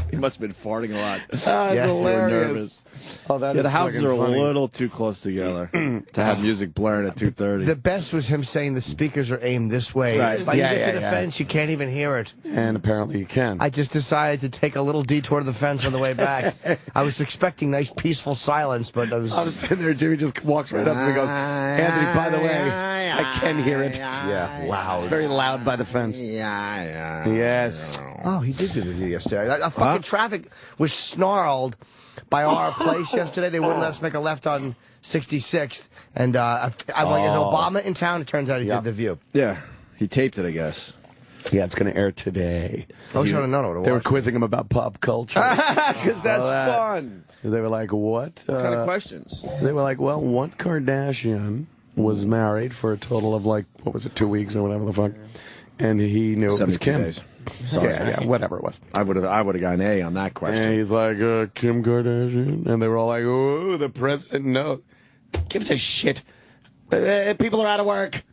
C: He must have been farting a lot.
D: That's hilarious.
C: Oh, the houses are funny. A little too close together to have music blaring at 2:30.
E: The best was him saying the speakers are aimed this way.
C: Right.
E: By you get to the fence, you can't even hear it.
D: And apparently you can.
E: I just decided to take a little detour to the fence on the way back. I was expecting nice, peaceful silence, but I was
D: sitting there. Jimmy just walks right up to me and goes, Anthony, by the way, I can hear it.
E: Yeah, loud.
D: It's very loud by the fence.
C: Yeah.
D: Yes.
E: Oh, he did do the yesterday. Fucking traffic was snarled by our place yesterday. They wouldn't let us make a left on 66th. And I'm like, is Obama in town? It turns out he did The View.
C: Yeah. He taped it, I guess.
D: Yeah, it's going to air today.
E: I was trying to know.
D: They were quizzing him about pop culture.
C: Because that's fun.
D: They were like, what?
C: What kind of questions?
D: They were like, well, what Kardashian was married for a total of, like, 2 weeks or whatever the fuck? And he knew it was Kim.
C: Days.
D: Yeah, whatever it was.
C: I would have got an A on that question.
D: And he's like, Kim Kardashian? And they were all like, oh, the president knows. Gives a shit. People are out of work.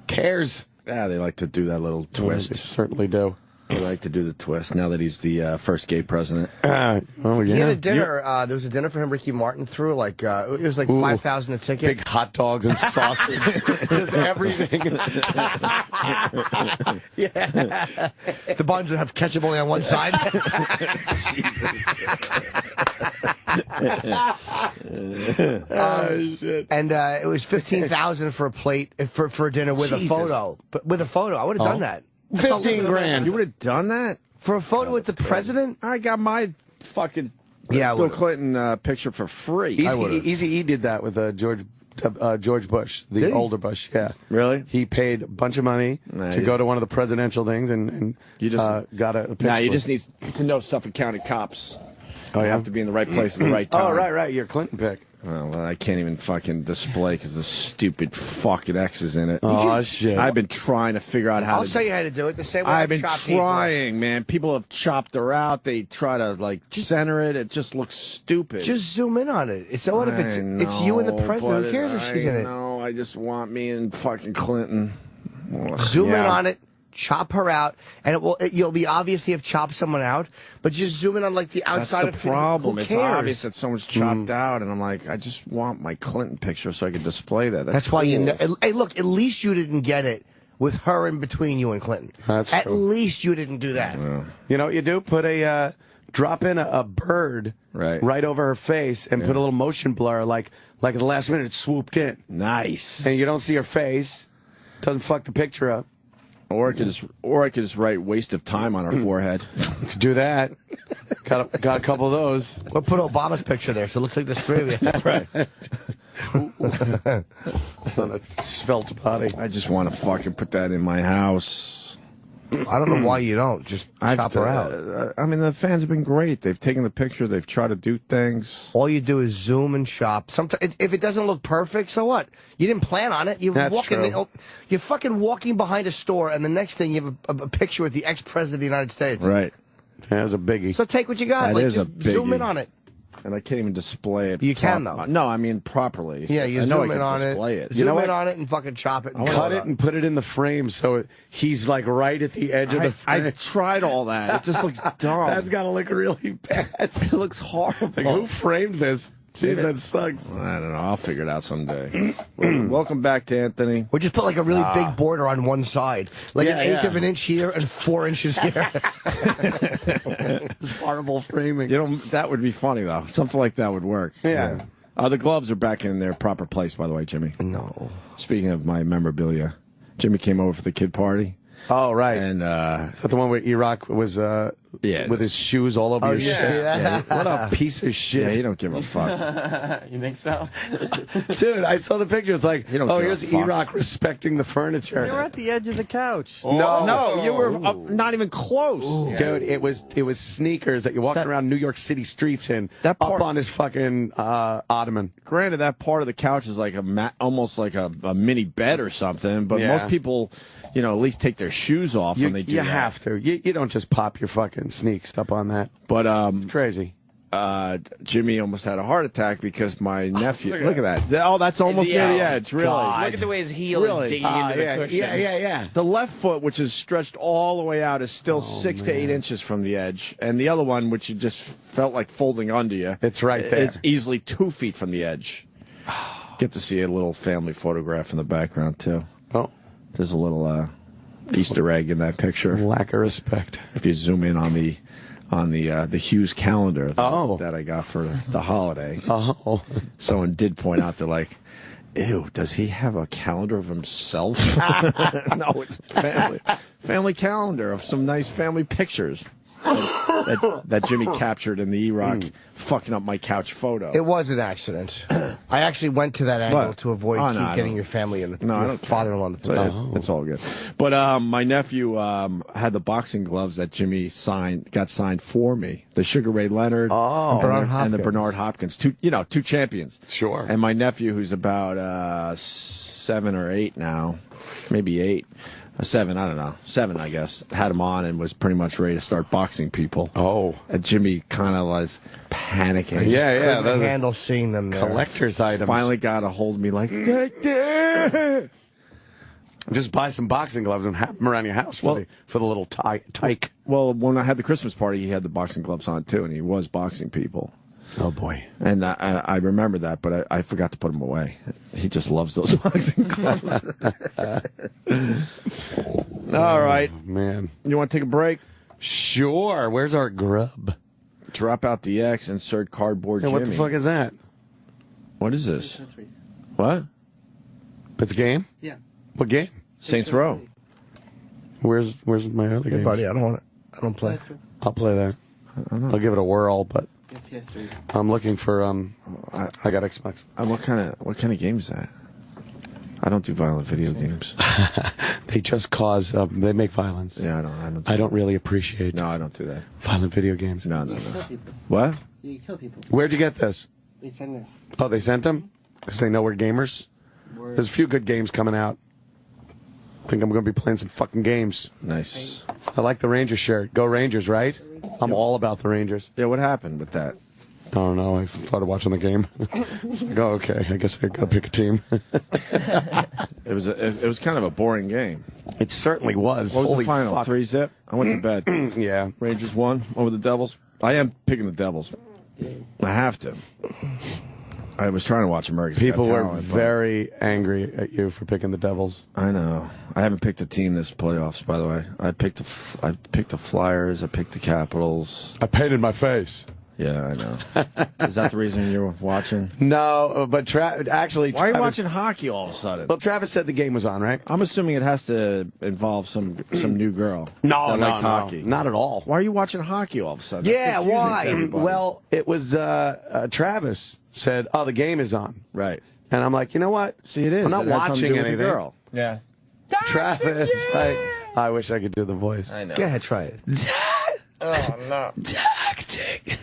D: Cares.
C: Yeah, they like to do that little twist.
D: They certainly do.
C: I like to do the twist now that he's the first gay president.
E: He had a dinner. There was a dinner for him. Ricky Martin threw it was like $5,000 a ticket.
D: Big hot dogs and sausage, just everything.
E: Yeah, the buns would have ketchup only on one side.
D: Shit.
E: And it was $15,000 for a plate for dinner with a photo. But with a photo, I would have done that.
D: 15 grand.
C: You would have done that?
E: For a photo with the president?
C: I got my fucking
E: Yeah,
C: Bill Clinton picture for free.
D: Easy E did that with George Bush, the older Bush. Yeah,
C: really?
D: He paid a bunch of money to go to one of the presidential things, and
C: you just
D: got a picture.
C: Nah, you just need to know Suffolk County cops.
D: Oh, yeah?
C: You have to be in the right place at the right time.
D: Oh, right. Your Clinton pick.
C: Oh, well, I can't even fucking display because the stupid fucking X is in it.
D: Oh, shit.
C: I've been trying to figure out how
E: I'll show you how to do it. The same way
C: I've been
E: chop
C: trying, man. People have chopped her out. They try to, center it. It just looks stupid.
E: Just zoom in on it. It's what if it's you and the president? Who cares if she's in it?
C: No, I just want me and fucking Clinton.
E: Zoom in on it. Chop her out, and you'll be obvious you have chopped someone out, but just zoom in on the outside.
C: That's the problem.
E: It's
C: It's obvious that someone's chopped out, and I'm like, I just want my Clinton picture so I can display that.
E: That's why you know. Hey, look, at least you didn't get it with her in between you and Clinton.
D: That's
E: at
D: true.
E: least you didn't do that.
C: Yeah.
D: You know what you do? Put drop in a bird right over her face and put a little motion blur, like at the last minute it swooped in.
C: Nice.
D: And you don't see her face. Doesn't fuck the picture up.
C: Or I could just write "waste of time" on her forehead.
D: You could do that. Got a couple of those.
E: We'll put Obama's picture there, so it looks like there's three of you.
C: Right.
D: On a svelte body.
C: I just want to fucking put that in my house.
E: I don't know why you don't. Just chop her out.
C: I mean, the fans have been great. They've taken the picture. They've tried to do things.
E: All you do is zoom and chop. Sometimes, if it doesn't look perfect, so what? You didn't plan on it. You're fucking walking behind a store, and the next thing you have a picture with the ex-president of the United States.
C: Right.
D: Yeah, it was a biggie.
E: So take what you got.
C: That is
E: just
C: a biggie.
E: zoom in on it.
C: And I can't even display it.
E: You can, though.
C: No, I mean properly.
E: Yeah, you
C: I know
E: zoom
C: I
E: in
C: can
E: on
C: display
E: it.
C: it.
E: Zoom in on it and fucking chop it. And
D: Cut it and put it in the frame so he's right at the edge of the frame.
C: I tried all that. It just looks dumb.
D: That's got to look really bad.
C: It looks horrible.
D: Who framed this? Jeez, that sucks.
C: I don't know. I'll figure it out someday. Welcome back to Anthony.
E: We just put a really big border on one side. An eighth of an inch here and 4 inches here.
D: It's horrible framing.
C: That would be funny, though. Something like that would work.
D: Yeah.
C: The gloves are back in their proper place, by the way, Jimmy.
E: No.
C: Speaking of my memorabilia, Jimmy came over for the kid party.
D: Oh, right.
C: And
D: is that the one where Iraq was with his shoes all over your
E: you see that?
D: What a piece of shit.
C: Yeah, he don't give a fuck.
A: You think so?
D: Dude, I saw the picture. It's like,
C: You don't give a
D: here's
C: fuck.
D: Iraq respecting the furniture.
A: You were at the edge of the couch.
C: No, you were not even close.
D: Dude, it was sneakers that you're walking around New York City streets in,
C: That part-
D: up on his fucking ottoman.
C: Granted, that part of the couch is like almost like a mini bed or something, but
D: Yeah.
C: most people, at least take their shoes off when they do
D: You
C: that.
D: have to. You don't just pop your fucking sneaks up on that.
C: But
D: Crazy.
C: Jimmy almost had a heart attack because my nephew. Look at that. Oh, that's almost near the edge. Really.
A: Look at the way his heel is digging into the cushion.
D: Yeah.
C: The left foot, which is stretched all the way out, is still 6 to 8 inches from the edge, and the other one, which you just felt like folding under you,
D: It's right there.
C: It's easily 2 feet from the edge. Get to see a little family photograph in the background too.
D: Oh,
C: There's a little Easter egg in that picture.
D: lack of respect.
C: If you zoom in on the Hughes calendar
D: Oh.
C: that I got for the holiday,
D: Oh.
C: someone did point out they're like, ew, does he have a calendar of himself? No, it's family calendar of some nice family pictures that Jimmy captured in the Iraq fucking up my couch photo.
E: It was an accident. I actually went to that angle
C: What?
E: to avoid
C: Oh, no, I
E: getting
C: don't-
E: your family and
C: No, I
E: your
C: don't care.
E: father-in-law.
C: It's all good. But my nephew had the boxing gloves that Jimmy got signed for me. The Sugar Ray Leonard and the Bernard Hopkins. Two champions.
D: Sure.
C: And my nephew, who's about 7 or 8 now, maybe 8. 7, I don't know. 7, I guess. Had him on and was pretty much ready to start boxing people.
D: Oh.
C: And Jimmy kind of was panicking.
D: Yeah.
E: Couldn't handle seeing them there.
D: Collector's items.
C: Finally got a hold of me like,
D: Just buy some boxing gloves and have them around your house for the little tyke.
C: Well, when I had the Christmas party, he had the boxing gloves on too, and he was boxing people.
D: Oh boy!
C: And I remember that, but I forgot to put them away. He just loves those boxing gloves. All right,
D: man.
C: You want to take a break?
D: Sure. Where's our grub?
C: Drop out the X, insert cardboard Jimmy.
D: What the fuck is that?
C: What is this? What?
D: It's a game?
G: Yeah.
D: What game?
C: Saints Row.
D: Where's my other game?
E: Buddy, I don't play.
D: I'll play that. I'll give it a whirl, but
G: PS3.
D: I'm looking for I got Xbox.
C: What kind of game is that? I don't do violent video games.
D: They just cause they make violence.
C: Yeah,
D: I don't really appreciate.
C: No, I don't do that.
D: Violent video games.
C: No.
G: Kill people.
C: What?
G: You kill people.
D: Where'd you get this?
G: They send it.
D: Oh, they sent them? Because they know we're gamers? There's a few good games coming out. I think I'm going to be playing some fucking games.
C: Nice.
D: I like the Rangers shirt. Go Rangers, right? I'm all about the Rangers.
C: Yeah, what happened with that?
D: I don't know. I started watching the game. Like, oh, okay. I guess I got to pick a team.
C: It was kind of a boring game.
D: It certainly was.
C: What was
D: Holy
C: the final?
D: fuck.
C: 3-0? I went to bed.
D: Yeah.
C: Rangers won over the Devils. I am picking the Devils. I have to. I was trying to watch America's
D: People
C: Got
D: were
C: Talent,
D: very angry at you for picking the Devils.
C: I know. I haven't picked a team this playoffs, by the way. I picked the Flyers. I picked the Capitals.
D: I painted my face.
C: Yeah, I know. Is that the reason you're watching?
D: No, but actually...
C: Why are you watching hockey all of a sudden?
D: Well, Travis said the game was on, right?
C: I'm assuming it has to involve some new girl that likes hockey.
D: Not at all.
C: Why are you watching hockey all of a sudden? That's
D: Yeah,
C: confusing to
D: why?
C: everybody.
D: Well, it was Travis said, "Oh, the game is on."
C: Right.
D: And I'm like, you know what?
C: See, it is.
D: I'm not
C: It has something to
D: watching
C: do with the
D: anything.
C: girl.
A: Yeah.
D: Travis, I wish I could do the voice.
A: I know.
E: Go ahead, try it.
A: Oh, no.
D: Tactic.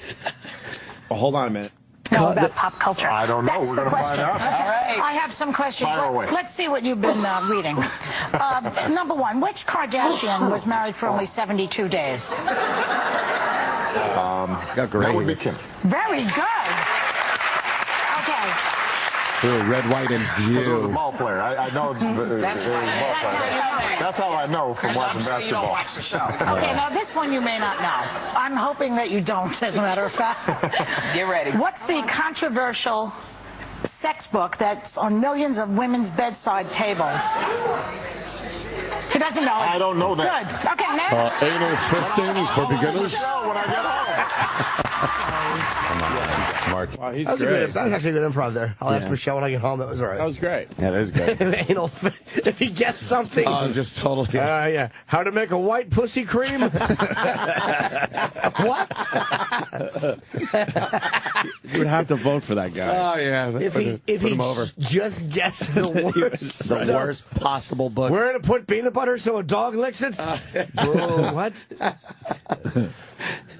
C: Oh, hold on a minute.
H: Know about pop culture?
B: I don't know.
H: That's
B: We're
H: the
B: gonna find
H: question.
B: out.
H: All right. I have some questions.
B: Fire away.
H: Let's see what you've been reading. Number one, which Kardashian was married for only 72 days?
D: Got great.
B: That would be Kim.
H: Very good. Okay.
D: Ooh, red, white, and
B: Because it was a
D: blue.
B: ball player. I know.
H: That's
B: That's how I know from watching basketball.
H: Okay, now this one you may not know. I'm hoping that you don't, as a matter of fact.
I: Get ready.
H: What's the controversial sex book that's on millions of women's bedside tables? He doesn't know it.
B: I don't know that.
H: Good. Okay, next.
D: Anal fisting for beginners.
B: When I get home.
A: Mark.
C: Wow, he's
E: That was,
C: great.
E: that was actually a good improv there. I'll ask Michelle when I get home. That was all right.
C: That was great.
D: Yeah, that is good.
E: Anal if he gets something.
D: Just totally.
E: Yeah. How to make a white pussy cream? What?
C: You would have to vote for that guy.
D: Oh yeah.
E: If he
D: put him over.
E: just gets the worst.
D: The worst possible book.
E: We're going to put peanut butter so a dog licks it? What?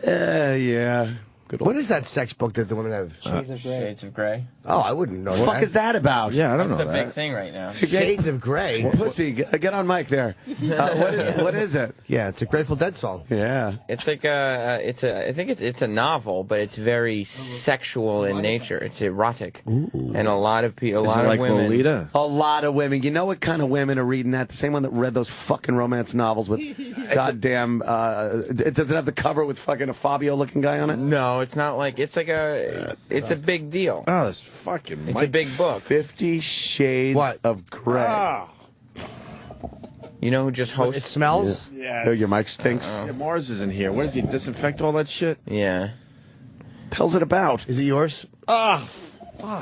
D: Yeah. Good old.
E: What is that sex book that the women have?
A: Shades of Grey.
E: Oh, I wouldn't know
D: What the fuck is that about?
C: Yeah, I don't
A: That's
C: know
A: the
C: that.
A: big thing right now.
E: Shades of Grey.
D: Pussy, get on mic there. What is it?
E: Yeah, it's a Grateful Dead song.
D: Yeah.
A: It's like I think it's a novel, but it's very sexual in nature. It's erotic, and a lot of people, a
C: Is
A: lot
C: it
A: of
C: like
A: women.
C: Lolita?
D: A lot of women. You know what kind of women are reading that? The same one that read those fucking romance novels with goddamn. Does it have the cover with fucking a Fabio-looking guy on it?
A: No, it's not like it's like it's a big deal.
C: Oh, this fucking.
A: It's a big book.
D: 50 Shades of Grey.
C: Ah,
A: You know who just
E: It
A: hosts?
E: smells?
C: yes.
D: Oh, your mic stinks.
C: Yeah, Mars is in here. What does he disinfect all that shit?
A: Yeah.
D: Hell's it about?
E: Is it yours?
C: Ah,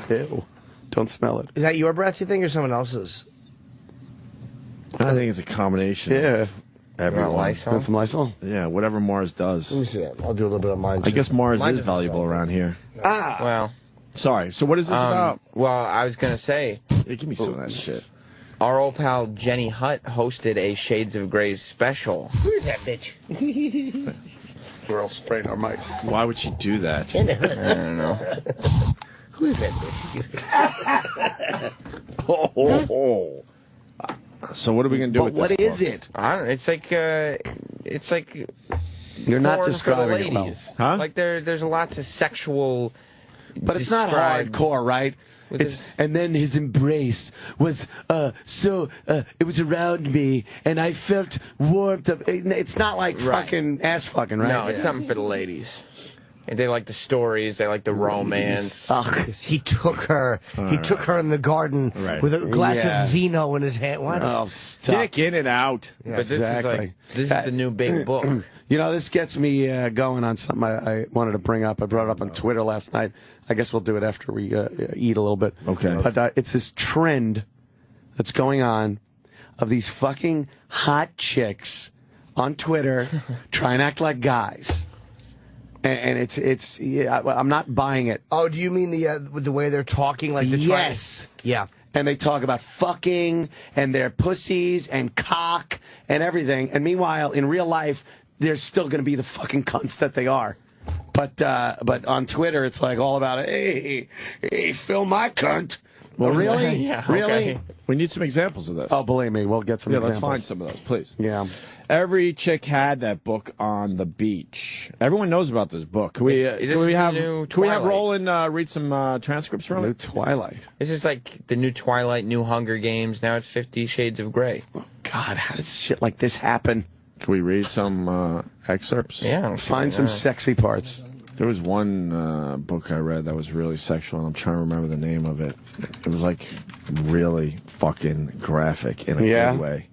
D: Ew. Don't smell it.
E: Is that your breath, you think, or someone else's?
C: I think it's a combination.
D: Yeah.
C: Of everyone.
A: Lysol?
D: Want some Lysol?
C: Yeah, whatever Mars
E: Let me
C: does.
E: see that. I'll do a little bit of mine.
C: I guess Mars
E: Mine
C: is
E: doesn't
C: valuable
E: smell.
C: around here.
A: Well,
C: Sorry. So what is this about?
A: well, I was gonna say
C: Yeah, give me some of that shit.
A: our old pal Jenny Hutt hosted a Shades of Grey special.
E: Who's that bitch?
D: We're all spraying our mics.
C: Why would she do that?
A: I don't know.
E: Who is that bitch?
C: Oh. So what are we gonna do
D: But
C: with this?
D: what is
C: book?
D: it?
A: I don't. It's like
D: You're not
A: porn for the
D: describing it well.
A: ladies.
C: Huh?
A: Like there's lots of sexual.
D: But it's not
A: described-
D: hardcore, right? And then his embrace was it was around me, and I felt warmth. It's not like fucking ass fucking, right?
A: No, it's something for the ladies. And they like the stories. They like the romance.
E: He took her. He took her in the garden with a glass of vino in his hand. What?
D: Oh, stop.
C: Dick in and out.
A: But this is the new big book.
D: You know, this gets me going on something I wanted to bring up. I brought it up on Twitter last night. I guess we'll do it after we eat a little bit.
C: Okay.
D: But it's this trend that's going on of these fucking hot chicks on Twitter trying to act like guys. And it's I'm not buying it.
E: Oh, do you mean the way they're talking, like the
D: yes,
E: yeah.
D: And they talk about fucking and their pussies and cock and everything. And meanwhile, in real life, they're still going to be the fucking cunts that they are. But on Twitter, it's like all about hey, fill my cunt. Well, really?
A: Yeah,
D: really?
A: okay.
C: We need some examples of this.
D: Oh, believe me, we'll get some examples.
C: Let's find some of those, please.
D: Yeah.
C: Every chick had that book on the beach. Everyone knows about this book. Can we have Roland read some transcripts from
D: New
C: it?
D: Twilight.
A: This is like the new Twilight, new Hunger Games. Now it's 50 Shades of Grey.
D: Oh, God, how does shit like this happen?
C: Can we read some excerpts?
A: Yeah.
D: Find some sexy parts.
C: There was one book I read that was really sexual, and I'm trying to remember the name of it. It was like really fucking graphic in a good way.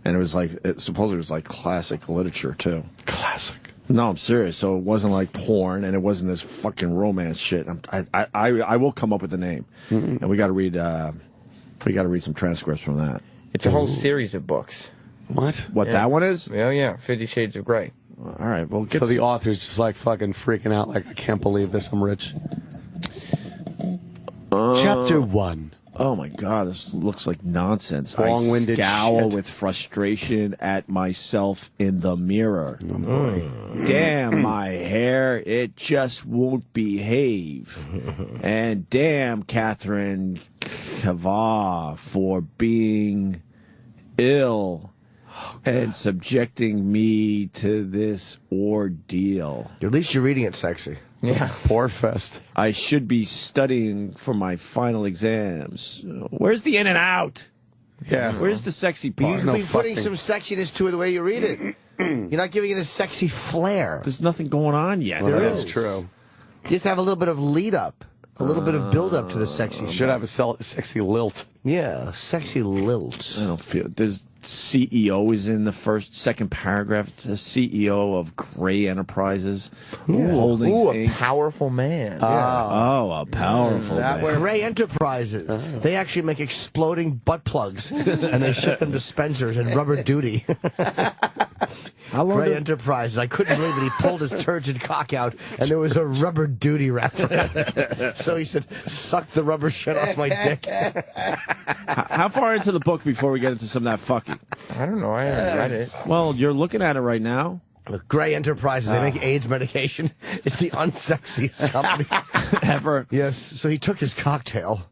C: And it was like, supposedly it was like classic literature, too.
D: Classic.
C: No, I'm serious. So it wasn't like porn, and it wasn't this fucking romance shit. I will come up with the name. And we got to read some transcripts from that.
A: It's a whole series of books.
D: What?
C: What, that one is?
A: Oh, yeah, 50 Shades of Grey.
C: All right, well,
D: So the author's just like fucking freaking out, like, I can't believe this, I'm rich. Chapter 1.
C: Oh my God, this looks like nonsense.
D: Long-winded
C: I scowl
D: shit.
C: with frustration at myself in the mirror. Damn my hair, it just won't behave. And damn Catherine Kavah for being ill and subjecting me to this ordeal.
E: At least you're reading it sexy.
A: Yeah.
D: Porfest.
C: I should be studying for my final exams. Where's the in and out?
D: Yeah.
C: Where's the sexy part?
E: You've been putting some sexiness to it the way you read it. You're not giving it a sexy flair.
C: There's nothing going on yet.
D: Well, that is true.
E: You have to have a little bit of lead up, a little bit of build up to the sexy
D: Should
E: shit.
D: have a sexy lilt.
E: Yeah, a sexy lilt.
C: I don't feel there's CEO is in the second paragraph. The CEO of Gray Enterprises Holdings
A: Ooh, a
C: Inc.
A: powerful man.
C: Oh, a powerful man.
E: Gray Enterprises. They actually make exploding butt plugs, and they ship them to Spencer's and Rubber Duty.
C: How long
E: Gray
C: did-
E: Enterprises. I couldn't believe it. He pulled his turgid cock out, and there was a Rubber Duty wrapper. So he said, "Suck the rubber shit off my dick."
C: How far into the book before we get into some of that fucking?
A: I don't know. I haven't read it.
C: Well, you're looking at it right now.
E: Gray Enterprises. They make AIDS medication. It's the unsexiest company
C: Ever.
E: Yes. So he took his cocktail.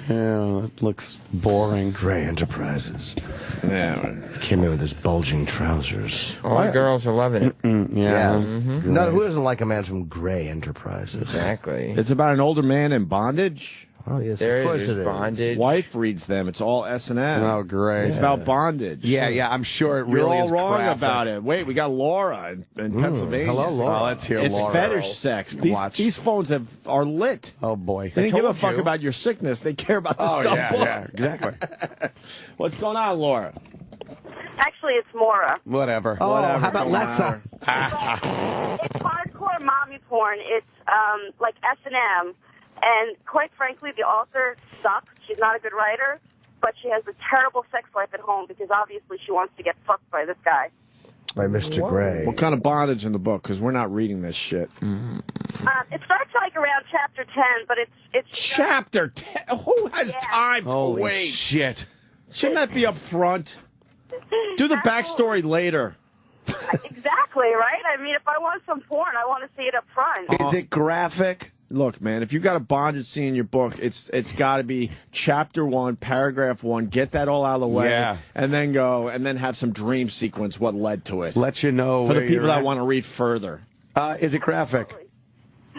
D: Yeah, that looks boring.
E: Gray Enterprises.
C: Yeah.
E: Came in with his bulging trousers.
A: All the girls are loving it.
E: Yeah. No, who doesn't like a man from Gray Enterprises?
A: Exactly.
C: It's about an older man in bondage.
E: Oh, yes,
A: There
E: of course
A: is
E: it is.
A: bondage.
C: His wife reads them. It's all S&M.
D: Oh, great.
C: It's about bondage.
D: Yeah, I'm sure it
C: You're
D: really
C: all
D: is
C: wrong
D: graphic.
C: about it. Wait, we got Laura in Pennsylvania.
E: Hello, Laura.
D: Oh, let's hear
C: It's
D: Laura.
C: fetish sex. These phones are lit.
D: Oh, boy.
C: They didn't give a
A: told
C: fuck
A: you.
C: about your sickness. They care about the
D: Oh,
C: stuff.
D: yeah, exactly.
C: What's going on, Laura?
I: Actually, it's Mora.
D: Whatever.
E: Oh,
C: Whatever,
E: how about
C: don't
E: Lessa?
I: It's hardcore mommy porn. It's like S&M. And quite frankly, the author sucks. She's not a good writer, but she has a terrible sex life at home because obviously she wants to get fucked by this guy.
E: By Mr. Gray.
C: What kind of bondage in the book? Because we're not reading this shit.
I: It starts like around chapter 10, but it's
C: Chapter 10? Who has time to
D: Holy
C: wait?
D: shit.
C: Shouldn't that be up front? Do the backstory later.
I: Exactly, right? I mean, if I want some porn, I want to see it up front.
D: Is it graphic?
C: Look, man, if you got a bondage scene in your book, it's got to be chapter 1, paragraph 1. Get that all out of the way,
D: Yeah.
C: and then have some dream sequence what led to it.
D: Let you know
C: for the
D: where
C: people
D: you're
C: that
D: at.
C: want to read further.
D: Is it graphic?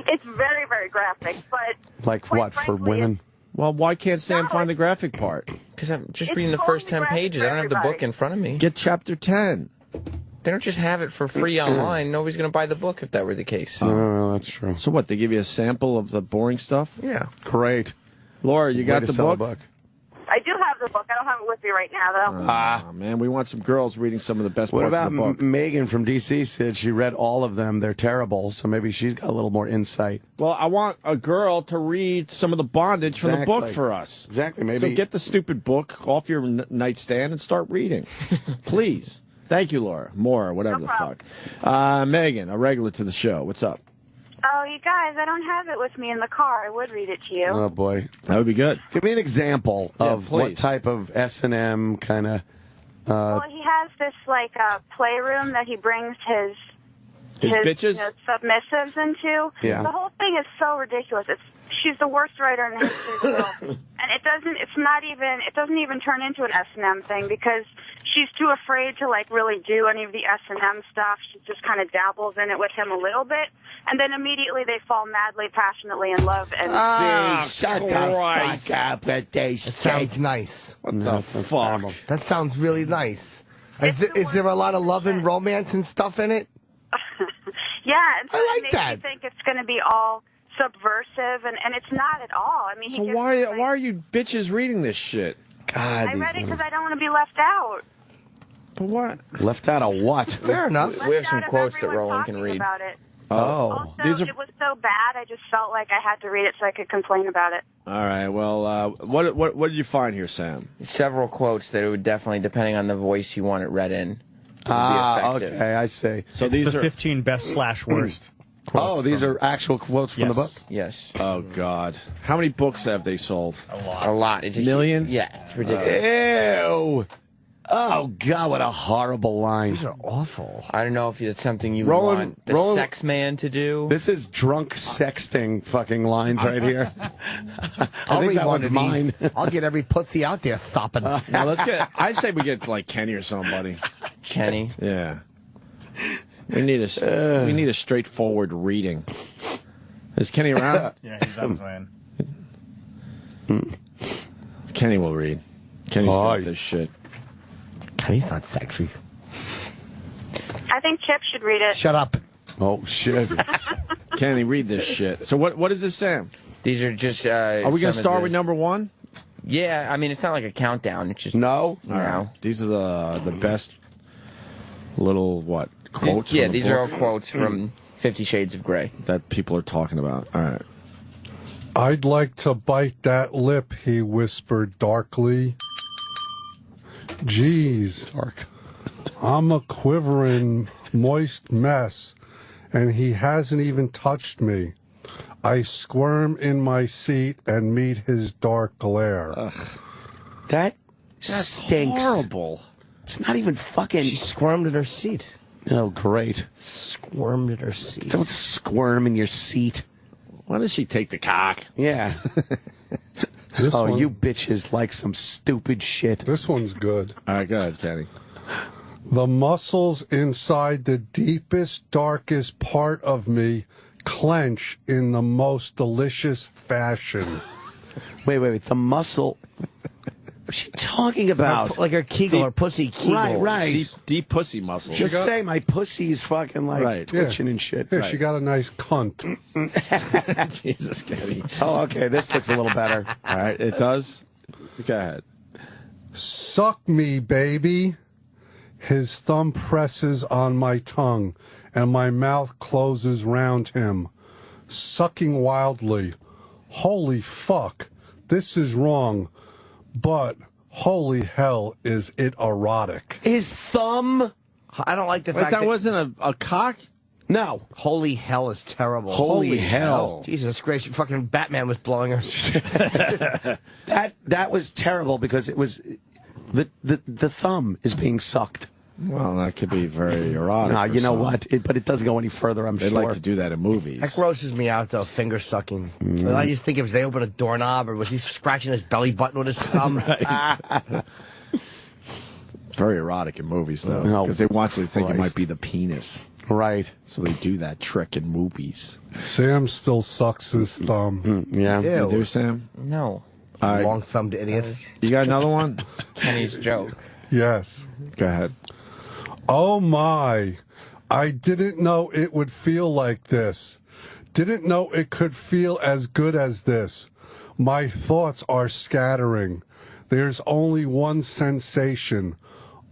I: It's very, very graphic, but
D: Like
I: quite
D: what, for
I: frankly,
D: women?
C: Well, why can't Sam find the graphic part?
A: Because I'm just
I: It's
A: reading the
I: totally
A: first 10
I: graphic
A: pages.
I: for
A: I don't have the book
I: everybody.
A: in front of me.
C: Get chapter 10.
A: They don't just have it for free online. Nobody's going to buy the book if that were the case.
D: No, that's true.
C: So what, they give you a sample of the boring stuff?
E: Yeah.
D: Great.
C: Laura, you
D: Way
C: got
D: to
C: the
D: sell a
C: book?
I: I do have the book. I don't have it with me right now, though.
C: Oh, man, we want some girls reading some of the best
D: What
C: parts
D: about
C: of the book.
D: Megan from D.C. said she read all of them. They're terrible, so maybe she's got a little more insight.
C: Well, I want a girl to read some of the bondage from the book
D: Exactly.
C: for us.
D: Exactly, maybe.
C: So get the stupid book off your nightstand and start reading. Please. Thank you, Laura. More, whatever the fuck. Megan, a regular to the show. What's up?
I: Oh, you guys, I don't have it with me in the car. I would read it to you.
D: Oh, boy.
C: That would be good.
D: Give me an example of what
C: please.
D: type of S&M kind of...
I: Well, he has this, like, playroom that he brings his
C: bitches?
I: You know, submissives into.
D: Yeah.
I: The whole thing is so ridiculous. She's the worst writer in the history of the world. And it doesn't even turn into an S&M thing because she's too afraid to, like, really do any of the S&M stuff. She just kind of dabbles in it with him a little bit. And then immediately they fall madly, passionately in love. And
E: Shut the fuck up with this. It sounds nice.
C: What the fuck?
E: That sounds really nice. Is there a lot of love and romance and stuff in it?
I: yeah, and so
E: I
I: it
E: like
I: makes
E: that.
I: you think it's going to be all subversive, and it's not at all. I mean,
C: So why are you bitches reading this shit?
D: God,
I: I read it because I don't want to be left out.
C: But what?
D: Left out of what?
E: Fair enough.
A: We have some
I: Left out of
A: quotes that
I: everyone
A: Roland can
I: talking
A: read.
I: about it.
D: Oh.
I: Also,
C: These are-
I: it was so bad, I just felt like I had to read it so I could complain about it.
C: All right. Well, what did you find here, Sam?
A: Several quotes that it would definitely, depending on the voice you want it read in, would be effective.
D: Okay, I see.
C: So
J: It's the 15 best / worst.
D: Oh, these are actual quotes from the book?
A: Yes.
C: Oh God. How many books have they sold?
A: A lot. It's just,
C: Millions?
A: Yeah, it's ridiculous.
D: Ew. Oh, God, what a horrible line.
E: These are awful.
A: I don't know if it's something you
C: Roland-
A: want the sex man to do.
D: This is drunk sexting fucking lines right here. I
E: I'll
D: think
E: read
D: that
E: one
D: one's
E: of
D: mine.
E: these. I'll get every pussy out there sopping.
C: Well, I say we get like Kenny or somebody.
A: Kenny.
C: Yeah. We need a straightforward reading. Is Kenny around?
J: Yeah, he's on his way in.
C: Kenny will read. Kenny's good
D: Hi.
C: at this shit.
E: He's not sexy.
I: I think Chip should read it.
E: Shut up.
D: Oh, shit.
C: Kenny, read this shit. So what is this, Sam?
A: These are just.
C: Are we going to start with number one?
A: Yeah, I mean, it's not like a countdown. It's just.
D: No?
C: All right. These are the best little, quotes?
A: Yeah,
C: from the
A: these are all
C: book
A: quotes from 50 Shades of Grey.
C: that people are talking about. All right.
K: I'd like to bite that lip, he whispered darkly. Geez,
D: Dark.
K: I'm a quivering, moist mess, and he hasn't even touched me. I squirm in my seat and meet his dark glare.
D: That's
C: Stinks. Horrible.
D: It's not even fucking...
E: She squirmed in her seat.
D: Oh, great.
E: Squirmed in her seat.
D: Don't squirm in your seat.
C: Why does she take the cock?
D: Yeah.
K: One-
D: you bitches like some stupid shit.
K: This one's good.
C: All right, go ahead, Kenny.
K: The muscles inside the deepest, darkest part of me clench in the most delicious fashion.
D: Wait. The muscle... What's she talking about?
E: Like her Kegel, her pussy Kegel.
D: Right.
C: Deep pussy muscles.
D: Just say my pussy's fucking like twitching and shit.
K: Yeah, she got a nice cunt.
C: Jesus, Kenny.
D: Oh, okay. This looks a little better.
C: All right, it does. Go ahead.
K: Suck me, baby. His thumb presses on my tongue, and my mouth closes round him, sucking wildly. Holy fuck, this is wrong, but holy hell, is it erotic.
D: His thumb?
E: I don't like the
C: Wait,
E: fact
C: that wasn't a cock?
D: No.
E: Holy hell is terrible.
D: Holy hell.
E: Jesus Christ, fucking Batman was blowing her.
D: That was terrible because it was the thumb is being sucked.
C: Well, that could be very erotic.
D: No,
C: or
D: you know
C: something.
D: what? But it doesn't go any further, I'm
C: They'd
D: sure.
C: like to do that in movies.
E: That grosses me out, though, finger sucking. I just think if they open a doorknob, or was he scratching his belly button with his thumb?
C: Very erotic in movies, though,
D: Oh,
C: because they want you to think it
D: Christ.
C: might be the penis.
D: Right.
C: So they do that trick in movies.
K: Sam still sucks his thumb.
D: Yeah.
C: You do, Sam?
A: No.
E: Long-thumbed idiot.
C: You got another one?
A: Kenny's joke.
K: Yes.
C: Go ahead.
K: Oh my, I didn't know it would feel like this. Didn't know it could feel as good as this. My thoughts are scattering. There's only one sensation.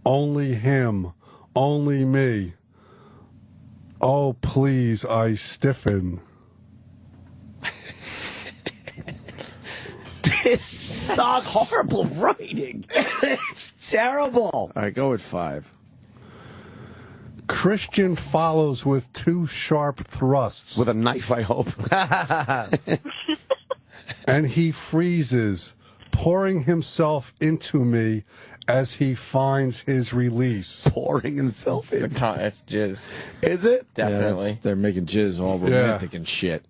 K: Only him. Only me. Oh, please, I stiffen.
E: This sucks. Horrible writing. It's terrible.
C: All right, go with 5.
K: Christian follows with 2 sharp thrusts.
D: With a knife, I hope.
K: And he freezes, pouring himself into me as he finds his release.
D: Pouring himself in.
A: It's jizz.
D: Is it?
A: Definitely.
C: Yeah, they're making jizz all romantic and shit.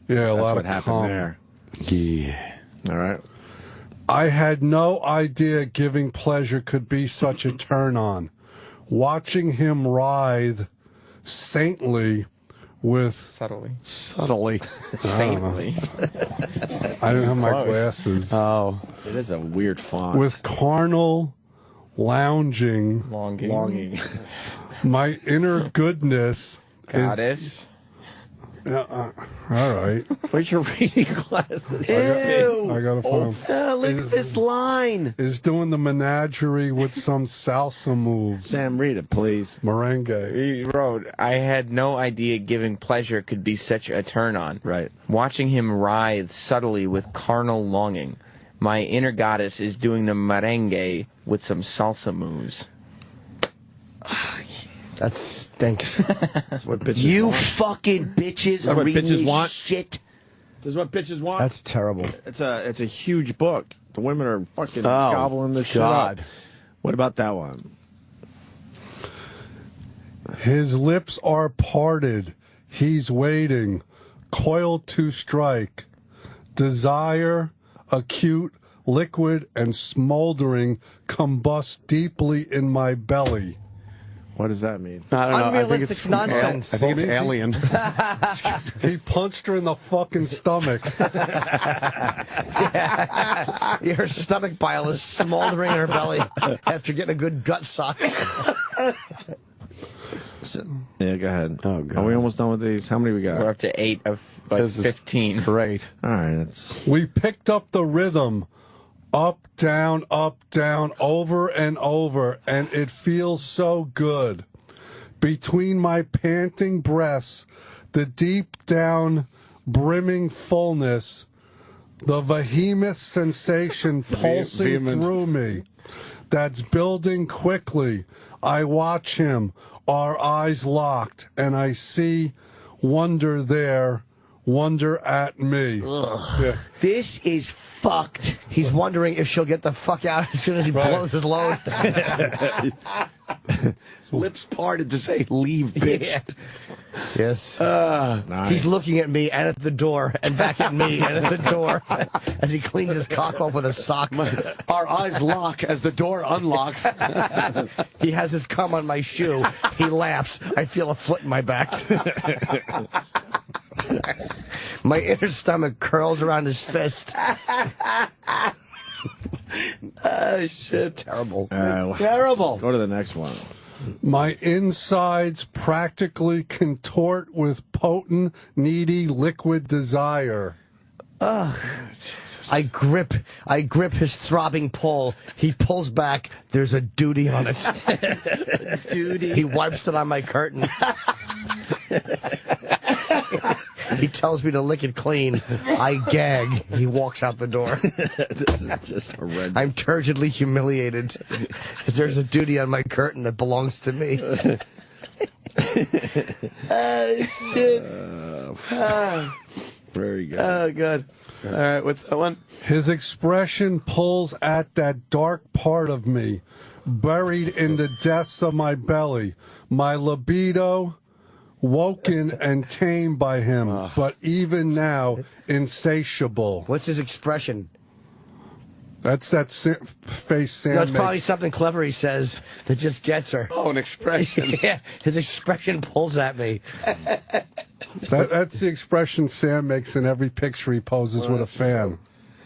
K: Yeah, a
C: That's
K: lot
C: what
K: of
C: happened
K: cum.
C: there.
D: Yeah.
C: All right.
K: I had no idea giving pleasure could be such a turn on. Watching him writhe saintly with...
A: Subtly.
D: Saintly.
K: I didn't have my
C: Close.
K: glasses.
D: Oh.
C: It is a weird font.
K: With carnal lounging,
A: Longing.
K: my inner goodness...
A: Goddess.
K: All right.
C: Where's your reading glasses?
D: Ew.
K: I gotta find...
D: Look at this line.
K: Is doing the menagerie with some salsa moves.
C: Sam, read it, please.
K: Merengue.
A: He wrote, I had no idea giving pleasure could be such a turn-on.
C: Right.
A: Watching him writhe subtly with carnal longing. My inner goddess is doing the merengue with some salsa moves.
E: That stinks.
C: That's what bitches
E: You
C: want.
E: fucking bitches
C: That's
E: are
C: what
E: reading
C: bitches
E: this
C: want.
E: shit.
C: This is what bitches want.
E: That's terrible.
C: It's a huge book. The women are fucking gobbling this
D: God.
C: shit up. What about that one?
K: His lips are parted. He's waiting, coiled to strike. Desire, acute, liquid, and smoldering, combust deeply in my belly.
C: What does that mean?
D: I don't know.
E: Unrealistic
D: I
E: nonsense.
D: think it's Alien.
K: He punched her in the fucking stomach.
E: Her stomach bile is smoldering in her belly after getting a good gut suck.
C: Yeah, go ahead.
D: Oh, God.
C: Are we almost done with these? How many we got?
A: We're up to 8 of like
D: This is
A: 15.
D: Great.
C: All right. It's
K: We picked up the rhythm. Up, down, over and over, and it feels so good. Between my panting breaths, the deep down, brimming fullness, the behemoth sensation pulsing through me, that's building quickly. I watch him, our eyes locked, and I see wonder there, wonder at me. Yeah.
E: This is fucked. He's wondering if she'll get the fuck out as soon as he blows his load.
D: Lips parted to say, leave, bitch.
E: Yeah. Yes.
C: nice.
E: He's looking at me and at the door and back at me and at the door as he cleans his cock off with a sock.
D: Our eyes lock as the door unlocks.
E: He has his cum on my shoe. He laughs. I feel a foot in my back. My inner stomach curls around his fist.
D: Oh, shit.
E: It's terrible.
D: It's terrible.
C: Go to the next one.
K: My insides practically contort with potent, needy, liquid desire.
E: Ugh. I grip his throbbing pull. He pulls back. There's a duty on it. Duty. He wipes it on my curtain. He tells me to lick it clean. I gag. He walks out the door.
C: This is just horrendous.
E: I'm turgidly humiliated. There's a duty on my curtain that belongs to me. Shit.
C: Very good.
D: Oh, good. All right, what's that one?
K: His expression pulls at that dark part of me, buried in the depths of my belly. My libido, woken and tamed by him, but even now insatiable.
E: What's his expression?
K: That's that face Sam
E: No, it's
K: makes.
E: probably something clever he says that just gets her.
D: Oh, an expression.
E: Yeah, his expression pulls at me.
K: That's the expression Sam makes in every picture he poses with a fan.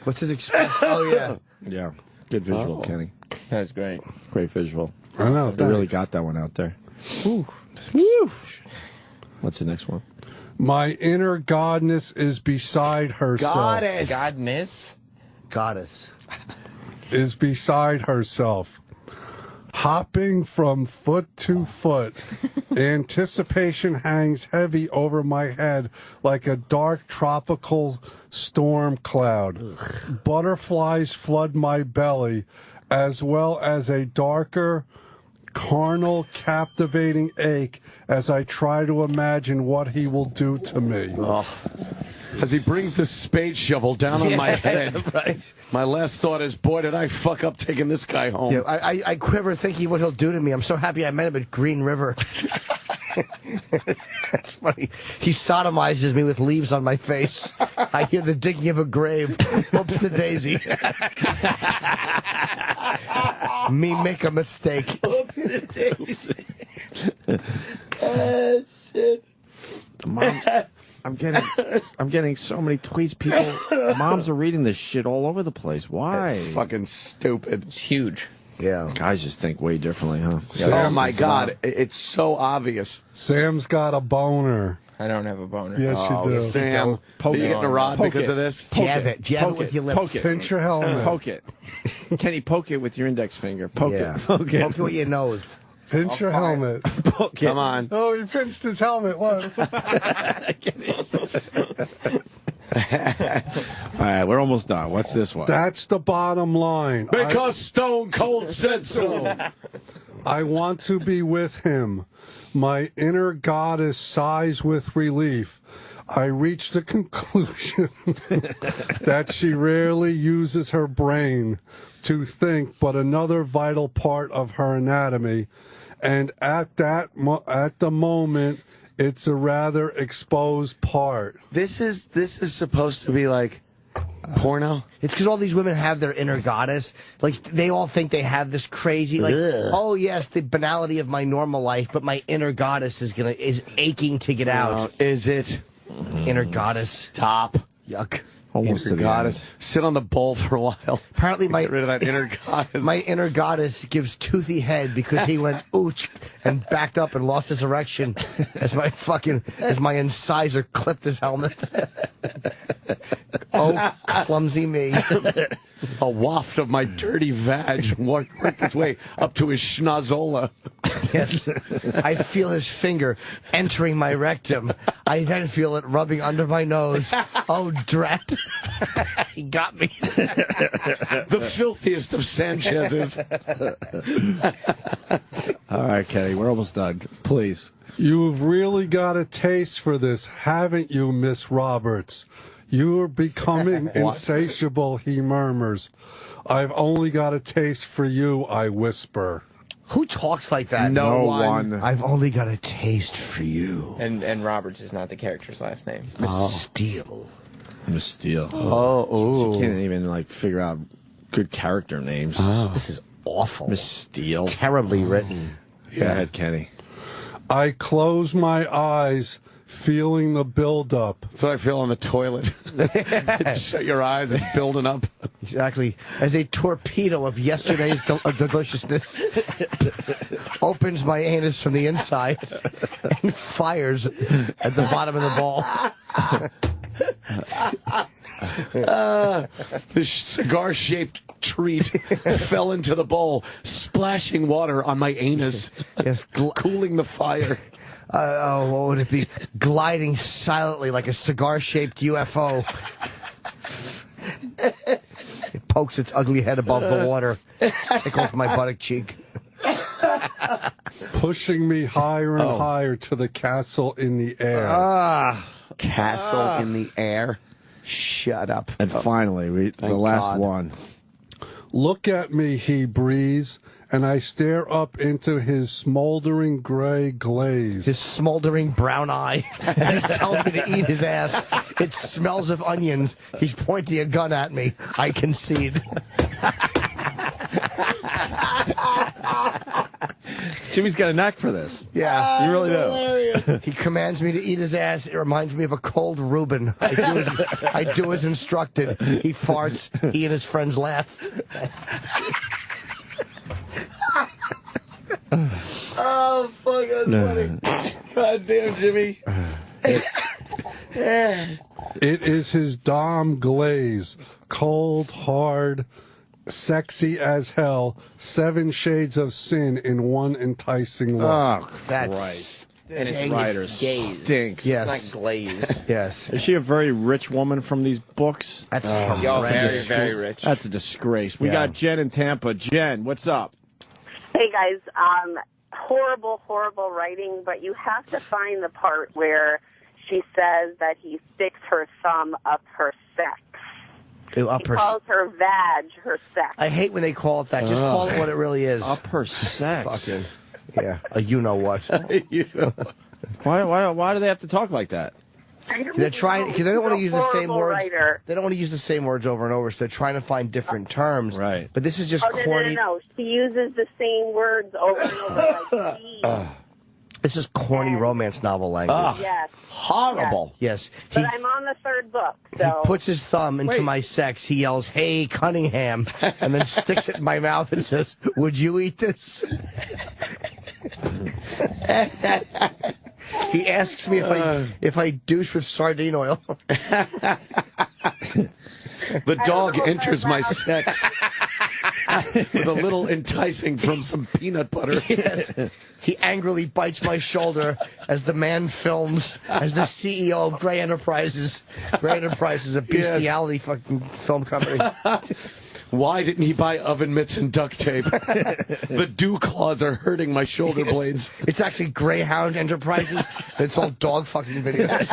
E: What's his expression? Oh, yeah.
C: Yeah. Good visual, Kenny.
A: That was great.
C: Great visual.
K: I know.
C: They really got that one out there.
E: Woo.
C: What's the next one?
K: My inner godness is beside herself.
E: Goddess.
K: Is beside herself. Hopping from foot to foot. Anticipation hangs heavy over my head like a dark tropical storm cloud. Butterflies flood my belly, as well as a darker, carnal, captivating ache as I try to imagine what he will do to me.
D: Oh. As he brings the spade shovel down on my head,
E: right.
D: My last thought is, boy, did I fuck up taking this guy home.
E: Yeah, I quiver thinking what he'll do to me. I'm so happy I met him at Green River. That's funny. He sodomizes me with leaves on my face. I hear the digging of a grave. Whoops a daisy. Me make a mistake. Whoops a daisy.
C: Shit. Mom, I'm getting so many tweets. People, moms are reading this shit all over the place. Why?
D: That's fucking stupid.
A: It's huge.
E: Yeah.
C: Guys just think way differently, huh?
D: Oh my God, it's so obvious.
K: Sam's got a boner.
A: I don't have a boner.
K: Yes, you do.
D: Sam, are you getting a rod because of this?
E: Jab it. Jab it with your lips.
C: Poke it.
K: Pinch your helmet.
C: Poke it. Kenny, poke it with your index finger. Poke
E: Yeah.
C: it. Poke it.
E: Poke it with your nose.
K: Pinch your helmet.
C: Poke it.
D: Come on.
K: Oh, he pinched his helmet. Look.
C: All right, we're almost done. What's this one?
K: That's the bottom line.
D: Because Stone Cold said so.
K: I want to be with him. My inner goddess sighs with relief. I reach the conclusion that she rarely uses her brain to think, but another vital part of her anatomy. And at the moment, it's a rather exposed part.
D: This is supposed to be like porno.
E: It's because all these women have their inner goddess. Like, they all think they have this crazy, like, oh, yes, the banality of my normal life, but my inner goddess is aching to get out.
D: Is it?
E: Inner goddess.
D: Stop.
E: Yuck.
C: Almost
D: Inner
C: to the
D: goddess.
C: end.
D: Sit on the bowl for a while.
E: Apparently,
D: Get rid of that inner goddess.
E: my inner goddess gives toothy head because he went ooch and backed up and lost his erection as my incisor clipped his helmet. Oh, clumsy me.
D: A waft of my dirty vag worked its way up to his schnozola.
E: Yes. I feel his finger entering my rectum. I then feel it rubbing under my nose. Oh, drat. He got me.
D: The filthiest of Sanchez's.
C: All right, Kenny, we're almost done. Please.
K: You've really got a taste for this, haven't you, Miss Roberts? You're becoming insatiable, he murmurs. I've only got a taste for you, I whisper.
E: Who talks like that?
C: No one.
E: I've only got a taste for you.
A: And Roberts is not the character's last name.
E: Miss Steele.
C: Miss Steele.
D: Oh,
C: She can't even figure out good character names.
E: This is awful.
C: Miss Steele.
E: Terribly written.
C: Go ahead, Kenny.
K: I close my eyes, feeling the buildup.
D: That's what I feel on the toilet. Shut your eyes, it's building up.
E: Exactly. As a torpedo of yesterday's deliciousness opens my anus from the inside and fires at the bottom of the ball.
D: This cigar-shaped treat fell into the bowl, splashing water on my anus.
E: Yes,
D: cooling the fire.
E: What would it be? Gliding silently like a cigar-shaped UFO. It pokes its ugly head above the water, tickles my buttock cheek.
K: Pushing me higher and higher to the castle in the air.
D: Castle in the air. Shut up.
C: And finally, the last one.
K: Look at me, he breathes, and I stare up into his smoldering gray glaze.
E: His smoldering brown eye as he tells me to eat his ass. It smells of onions. He's pointing a gun at me. I concede.
C: Jimmy's got a knack for this.
E: Yeah,
C: you really do.
E: He commands me to eat his ass. It reminds me of a cold Reuben. I do as instructed. He farts. He and his friends laugh.
D: Oh, fuck, that's funny. God damn, Jimmy.
K: It is his Dom glaze. Cold, hard, sexy as hell. 7 shades of sin in one enticing look.
C: Oh,
E: That's
C: and its writer stinks.
E: Yes.
A: It's not glazed.
E: Yes.
C: Is she a very rich woman from these books?
E: That's
A: Y'all very, very rich.
C: That's a disgrace. We got Jen in Tampa. Jen, what's up?
I: Hey guys, horrible, horrible writing, but you have to find the part where she says that he sticks her thumb up her sex. He calls her vag her sex.
E: I hate when they call it that. Just call it what it really is.
C: Up her sex.
E: Fucking, yeah. You know what?
D: You know.
C: Why do they have to talk like that?
E: They're trying because they don't want to use the same words.
I: Writer.
E: They don't want to use the same words over and over, so they're trying to find different terms.
C: Right.
E: But this is just corny.
I: No. She uses the same words over and over. Like,
E: this is corny romance novel language.
I: yes.
D: Horrible.
E: Yes.
I: But I'm on the 3rd book, so.
E: He puts his thumb into my sex. He yells, "Hey, Cunningham," and then sticks it in my mouth and says, "Would you eat this?" He asks me if I douche with sardine oil.
D: The dog enters my sex with a little enticing from some peanut butter.
E: Yes. He angrily bites my shoulder as the man films as the CEO of Gray Enterprises. Gray Enterprises, a bestiality fucking film company.
D: Why didn't he buy oven mitts and duct tape? The dew claws are hurting my shoulder blades.
E: It's actually Greyhound Enterprises, and it's all dog fucking videos.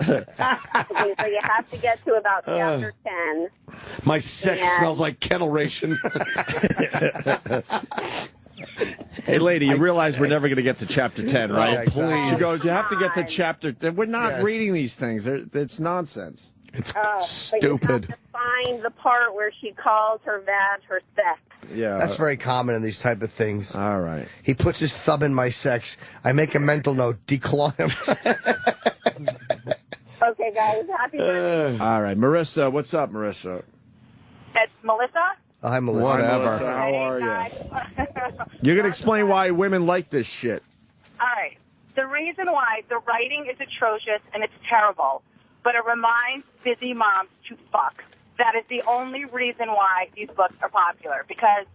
I: Okay, so you have to get to about chapter 10.
D: My sex smells like kennel ration.
C: Hey, lady, you realize we're never going to get to chapter 10, right?
E: Oh, please.
C: She goes, you have to get to chapter... We're not reading these things. It's nonsense.
D: It's
I: stupid. But you have to find the part where she calls her vag her sex.
C: Yeah.
E: That's very common in these type of things.
C: All right.
E: He puts his thumb in my sex. I make a mental note, declaw him.
I: Okay, guys, happy birthday.
C: All right. Marissa, what's up, Marissa?
I: It's Melissa.
E: Hi, Melissa.
C: Whatever. Melissa, how are you? You're going to explain why women like this shit.
L: All right. The reason why the writing is atrocious and it's terrible, but it reminds busy moms to fuck. That is the only reason why these books are popular. Because,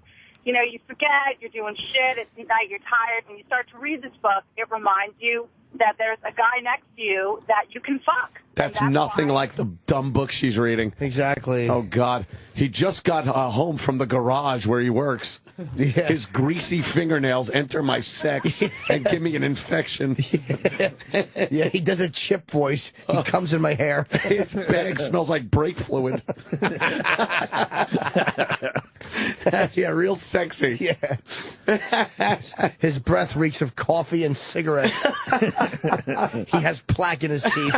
L: you know, you forget, you're doing shit, it's night, you're tired, and you start to read this book, it reminds you that there's a guy next to you that you can fuck.
D: That's nothing like the dumb book she's reading.
E: Exactly.
D: Oh, God. He just got home from the garage where he works.
E: Yeah.
D: His greasy fingernails enter my sex and give me an infection.
E: Yeah, he does a Chip voice. He comes in my hair.
D: His bag smells like brake fluid. Yeah, real sexy.
E: Yeah. His breath reeks of coffee and cigarettes. He has plaque in his teeth.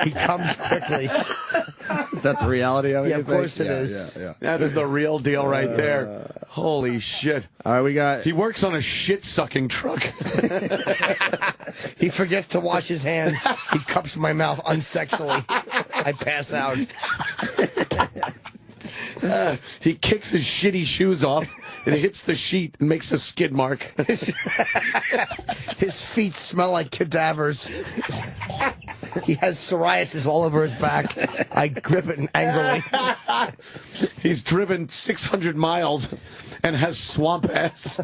E: He comes quickly.
C: Is that the reality of it?
E: Yeah, of course it is.
C: Yeah.
D: That's the real deal right there. Holy shit.
C: All right, we got...
D: He works on a shit-sucking truck.
E: He forgets to wash his hands. He cups my mouth unsexily. I pass out.
D: He kicks his shitty shoes off and hits the sheet and makes a skid mark.
E: His feet smell like cadavers. He has psoriasis all over his back. I grip it angrily.
D: He's driven 600 miles and has swamp ass.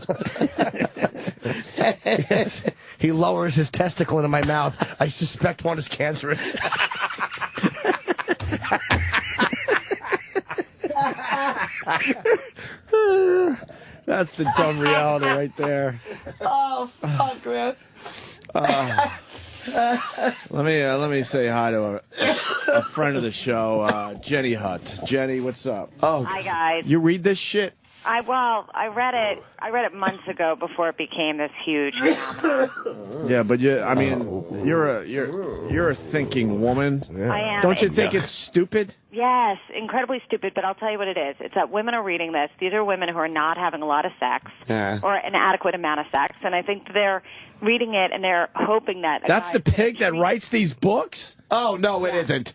E: Yes. He lowers his testicle into my mouth. I suspect one is cancerous.
C: That's the dumb reality right there.
E: Oh, fuck, man.
C: Let me say hi to a friend of the show, Jenny Hutt. Jenny, what's up?
D: Oh,
L: Hi, guys.
C: You read this shit?
M: I read it months ago before it became this huge phenomenon.
C: Yeah, but you're a thinking woman.
M: I am.
C: Don't you think it's stupid?
M: Yes, incredibly stupid, but I'll tell you what it is. It's that women are reading this. These are women who are not having a lot of sex or an adequate amount of sex, and I think they're reading it and they're hoping that...
C: That's the pig that writes these books?
D: Oh, no, it isn't.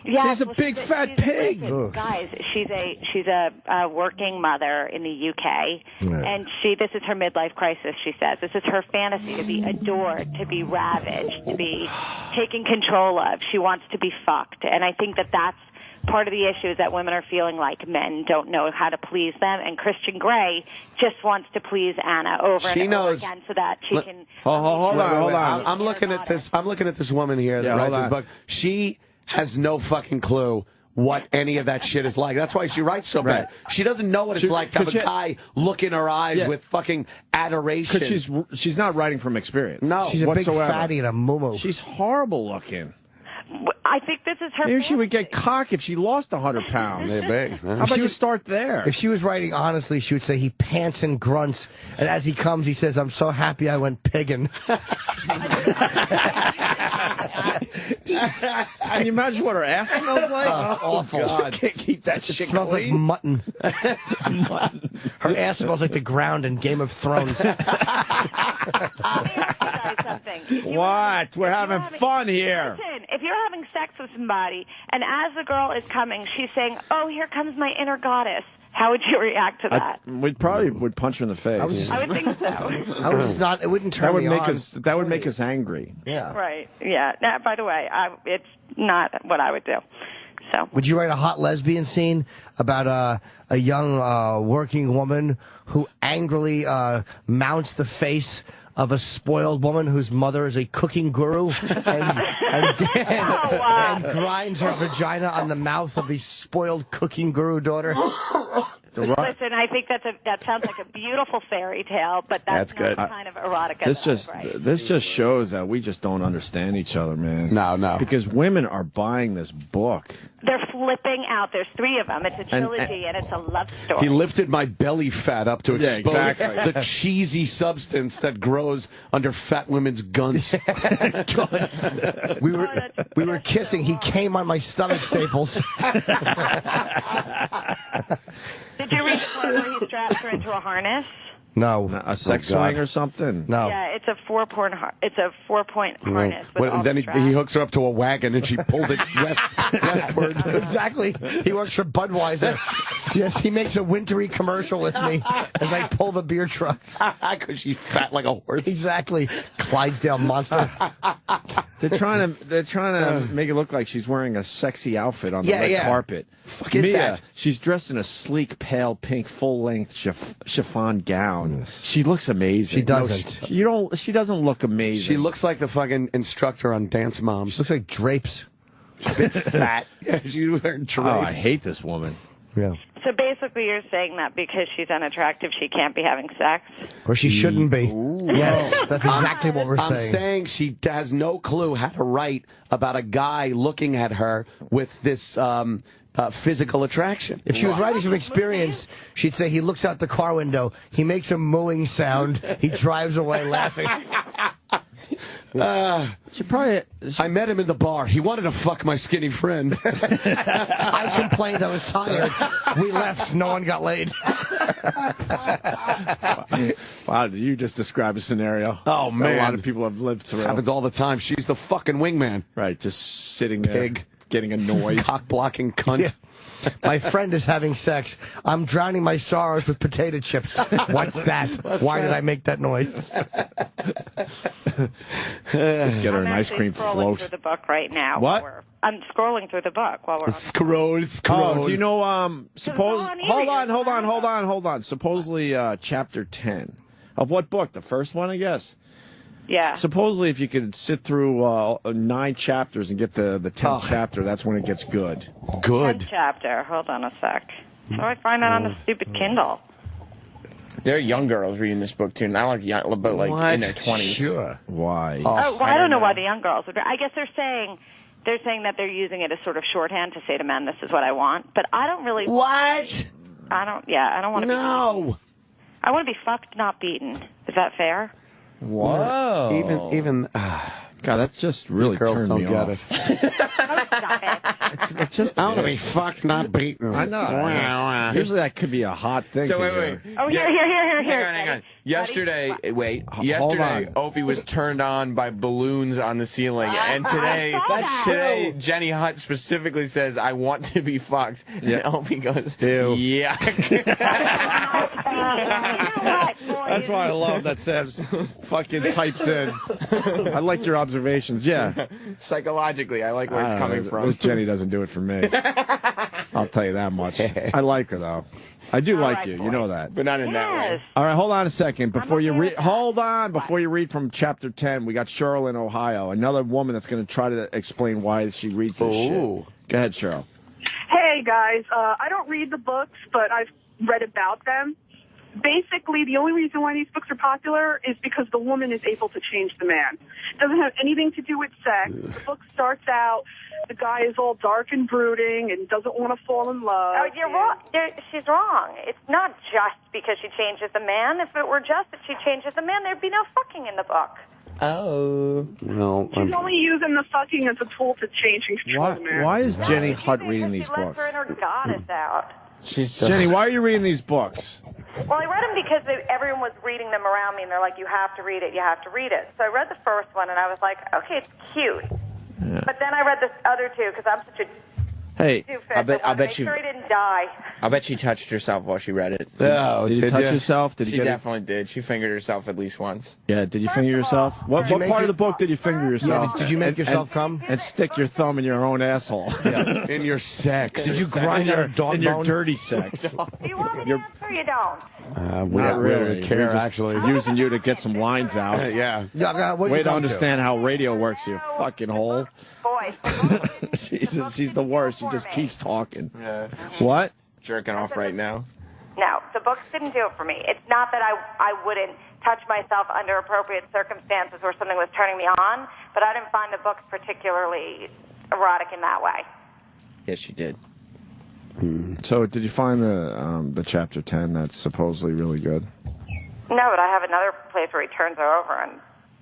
C: She's a big fat pig.
M: Guys, she's a working mother in the UK, and this is her midlife crisis. She says this is her fantasy to be adored, to be ravaged, to be taken control of. She wants to be fucked, and I think that's part of the issue is that women are feeling like men don't know how to please them, and Christian Grey just wants to please Anna over and over again so that she can.
C: Hold on.
D: I'm looking at this. I'm looking at this woman here that writes this book. She has no fucking clue what any of that shit is like. That's why she writes so bad. She doesn't know what it's like to have a guy look in her eyes with fucking adoration.
C: Because she's not writing from experience.
E: No, she's a big fatty and a muumuu.
C: She's horrible looking.
M: I think this is her.
C: Maybe she would get cock if she lost 100 pounds.
D: Maybe.
C: How about you start there?
E: If she was writing honestly, she would say he pants and grunts, and as he comes, he says, "I'm so happy I went pigging."
C: Can you imagine what her ass smells like?
E: Oh, it's awful.
C: God. She can't keep that shit
E: It smells
C: clean.
E: like mutton. Her ass smells like the ground in Game of Thrones.
C: What? We're having fun here.
M: Listen, if you're having sex with somebody, and as the girl is coming, she's saying, "Oh, here comes my inner goddess." How would you react to that?
C: We probably would punch her in the face.
M: I would think so.
E: I was not. It wouldn't turn me on.
C: That would make us angry.
E: Yeah.
M: Right. Yeah. Now, by the way, it's not what I would do. So.
E: Would you write a hot lesbian scene about a young working woman who angrily mounts the face of a spoiled woman whose mother is a cooking guru and grinds her vagina on the mouth of the spoiled cooking guru daughter?
M: Listen, I think that sounds like a beautiful fairy tale, but that's not
C: good.
M: Kind of erotica.
C: This just shows that we just don't understand each other, man.
D: No.
C: Because women are buying this book.
M: They're flipping out. There's 3 of them. It's a trilogy, and it's a love story.
D: He lifted my belly fat up to expose
C: exactly.
D: the cheesy substance that grows under fat women's guns.
E: We were kissing. He came on my stomach staples.
M: Did you read the part where he straps her into a harness?
E: No.
C: A sex swing or something?
E: No.
M: Yeah, it's a 4-point harness. With all
D: then
M: the
D: he hooks her up to a wagon and she pulls it westward.
E: Exactly. He works for Budweiser. Yes, he makes a wintry commercial with me as I pull the beer truck.
D: Because she's fat like a horse.
E: Exactly. Clydesdale monster.
C: They're trying to make it look like she's wearing a sexy outfit on the red carpet.
D: Fuck is
C: Mia,
D: that?
C: she's dressed in a sleek, pale pink, full-length chiffon gown. She looks amazing.
E: She doesn't.
C: She doesn't look amazing.
D: She looks like the fucking instructor on Dance Moms.
E: She looks like drapes.
D: She's a bit fat. Yeah, she's wearing drapes.
C: Oh, I hate this woman.
E: Yeah.
M: So basically, you're saying that because she's unattractive, she can't be having sex?
E: Or she shouldn't be. Yes, that's exactly what we're saying.
D: I'm saying she has no clue how to write about a guy looking at her with this physical attraction.
E: If she was writing from experience, she'd say he looks out the car window, he makes a mooing sound, he drives away laughing.
D: I met him in the bar. He wanted to fuck my skinny friend.
E: I complained I was tired. We left. No one got laid.
C: Wow, you just described a scenario.
D: Oh, man.
C: A lot of people have lived through.
D: Happens all the time. She's the fucking wingman.
C: Right, just sitting there.
D: Pig.
C: Getting annoyed.
D: Cock-blocking cunt.
E: Yeah. My friend is having sex. I'm drowning my sorrows with potato chips. What's that? Why did I make that noise?
C: Just get her an ice cream
M: scrolling
C: float.
M: through the book right now.
C: What?
M: I'm scrolling through the book while we're
D: Scroll.
C: Oh, do you know, hold on. Supposedly, chapter 10. Of what book? The first one, I guess?
M: Yeah.
C: Supposedly, if you could sit through 9 chapters and get the 10th chapter, that's when it gets good.
D: Good.
M: 10th chapter. Hold on a sec. How do I find that on the stupid Kindle?
A: There are young girls reading this book too, not like young, but like in their 20s.
C: Sure. Why?
M: I don't know why the young girls would. I guess they're saying that they're using it as sort of shorthand to say to men, "This is what I want." But I don't really.
E: What?
M: I don't want to
D: No.
M: I want to be fucked, not beaten. Is that fair?
A: Whoa.
D: Even
C: God, that's just really
D: girls
C: turned
D: don't
C: me
D: get
C: off.
D: it. I want to be fucked, not beaten.
C: I know. Usually that could be a hot thing.
A: So
C: to
A: wait.
C: hear.
M: Oh, here.
A: Hang on. Yesterday,
C: Hold on.
A: Opie was turned on by balloons on the ceiling, and today, Jenny Hutt specifically says, "I want to be fucked."
C: Yeah.
A: And Opie goes,
D: Ew.
A: "Yeah."
C: That's why I love that Seb's fucking pipes in. I like your observations. Yeah.
A: Psychologically, I like where it's coming from.
C: This Jenny doesn't do it for me. I'll tell you that much. I like her though. I do like you. You know that.
A: But not in that way.
C: All right, hold on a second. Before you read, before you read from chapter 10, we got Cheryl in Ohio, another woman that's going to try to explain why she reads this shit. Go ahead, Cheryl.
N: Hey, guys. I don't read the books, but I've read about them. Basically, the only reason why these books are popular is because the woman is able to change the man. It doesn't have anything to do with sex. The book starts out, the guy is all dark and brooding and doesn't want to fall in love.
M: Oh, you're wrong. She's wrong. It's not just because she changes the man. If it were just that she changes the man, there'd be no fucking in the book.
A: Oh.
D: No.
N: She's only using the fucking as a tool to change and control the man.
C: Why is Jenny Hutt reading these books?
M: She lets her inner goddess out.
C: Jenny, why are you reading these books?
M: Well, I read them because everyone was reading them around me, and they're like, you have to read it, you have to read it. So I read the first one, and I was like, okay, it's cute.
C: Yeah.
M: But then I read the other two because I'm such a
C: Hey,
M: doofus.
A: I'll bet
M: make
A: you.
M: sure he didn't die.
A: I bet she touched herself while she read it.
C: Did you touch yourself? Did
A: she
C: you get
A: definitely did. She fingered herself at least once.
C: Yeah, did you finger yourself? What part of the book did you finger yourself?
E: Yeah, did you make yourself come?
C: And stick your thumb in your own asshole.
D: Yeah. In your sex.
E: Did you grind your dog
C: in
E: bone?
C: your dirty sex.
M: Do you want me to answer or you don't?
D: We
C: Not
D: don't
C: really.
D: care,
C: We're just
D: actually.
C: using you to get some lines out.
D: Yeah.
C: Way to understand how radio works, you fucking hole.
M: Boy.
C: She's the worst. She just keeps talking.
A: Yeah.
C: What?
A: Jerking off right now.
M: No, the books didn't do it for me. It's not that I wouldn't touch myself under appropriate circumstances where something was turning me on, but I didn't find the books particularly erotic in that way.
A: Yes, she did.
C: So, did you find the chapter 10 that's supposedly really good?
M: No, but I have another place where he turns her over and.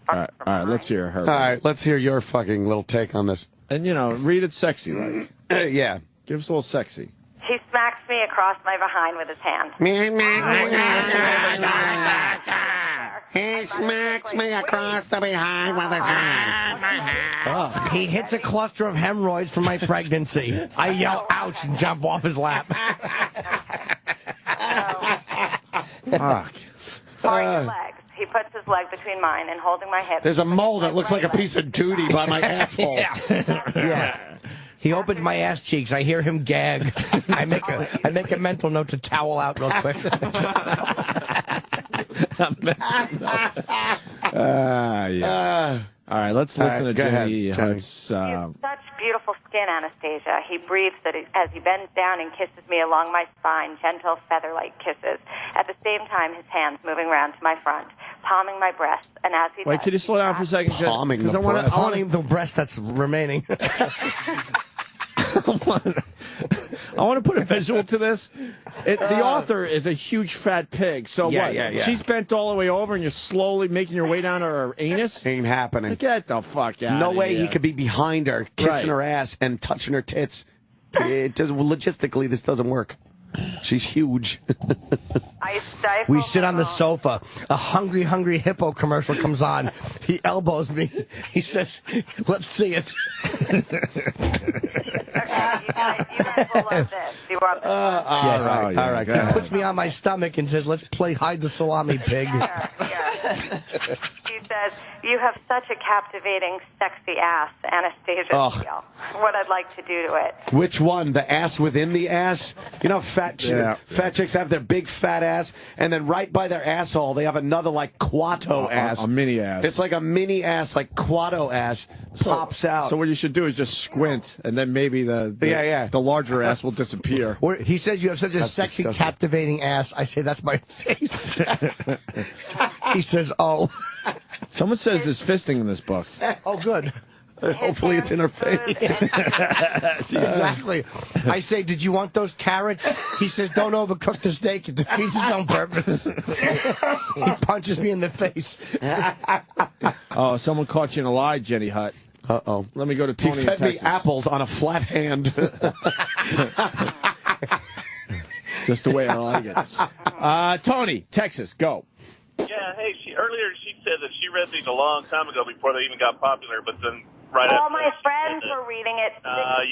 C: All right, let's hear her.
D: All right, let's hear your fucking little take on this.
C: And, read it sexy like.
D: Yeah.
C: Give us a little sexy.
M: He smacks me across my behind with his hand.
D: He smacks me across the behind with his hand.
E: He hits a cluster of hemorrhoids from my pregnancy. I yell, ouch, and jump off his lap.
C: Fuck.
M: Your legs. He puts his leg between mine and holding my hips.
D: There's a mole that looks like a piece of duty by my asshole.
E: Yeah. He opens my ass cheeks. I hear him gag. I make a mental note to towel out real quick.
C: Yeah. All right, let's listen to Jenny Hutt's.
M: Such beautiful skin, Anastasia. He breathes as he bends down and kisses me along my spine, gentle feather-like kisses. At the same time, his hands moving around to my front, palming my breasts, and as he
C: Wait, could you slow down for a second?
D: Palming
C: Because
D: the breast.
E: Palming the breast that's remaining.
C: I want to put a visual to this. The author is a huge fat pig. So
D: Yeah,
C: what?
D: yeah.
C: She's bent all the way over, and you're slowly making your way down to her anus.
D: Ain't happening.
C: Get the fuck out.
D: No
C: of
D: way
C: here.
D: he could be behind her, kissing her ass and touching her tits. It does, logistically, this doesn't work. She's huge.
E: We sit on the sofa. A Hungry Hungry Hippo commercial comes on. He elbows me. He says, let's see it.
M: You guys will love this. You want this?
E: Yes,
C: all right.
E: He puts me on my stomach and says, let's play hide the salami, pig.
M: He says, you have such a captivating, sexy ass, Anastasia.
D: Ugh.
M: What I'd like to do to it.
D: Which one? The ass within the ass? You know, fat chicks have their big fat ass, and then right by their asshole, they have another, like, Quato ass.
C: A mini ass.
D: It's like a mini ass, like Quato ass, pops out.
C: So what you should do is just squint, and then maybe the larger ass will disappear.
E: Or he says you have such a sexy,
D: disgusting.
E: captivating ass. I say, that's my face. He says, oh.
C: Someone says there's fisting in this book.
E: Oh, good.
D: Hopefully it's in her face.
E: Exactly. I say, did you want those carrots? He says, don't overcook the steak. It defeats its own purpose. He punches me in the face.
C: Oh, someone caught you in a lie, Jenny Hutt.
D: Uh-oh.
C: Let me go to
D: He
C: Tony in
D: fed me
C: Texas.
D: apples on a flat hand.
C: Just the way I like it. Tony, Texas, go.
O: Yeah, hey, earlier she said that she read these a long time ago before they even got popular, but then right after...
M: All my friends were reading it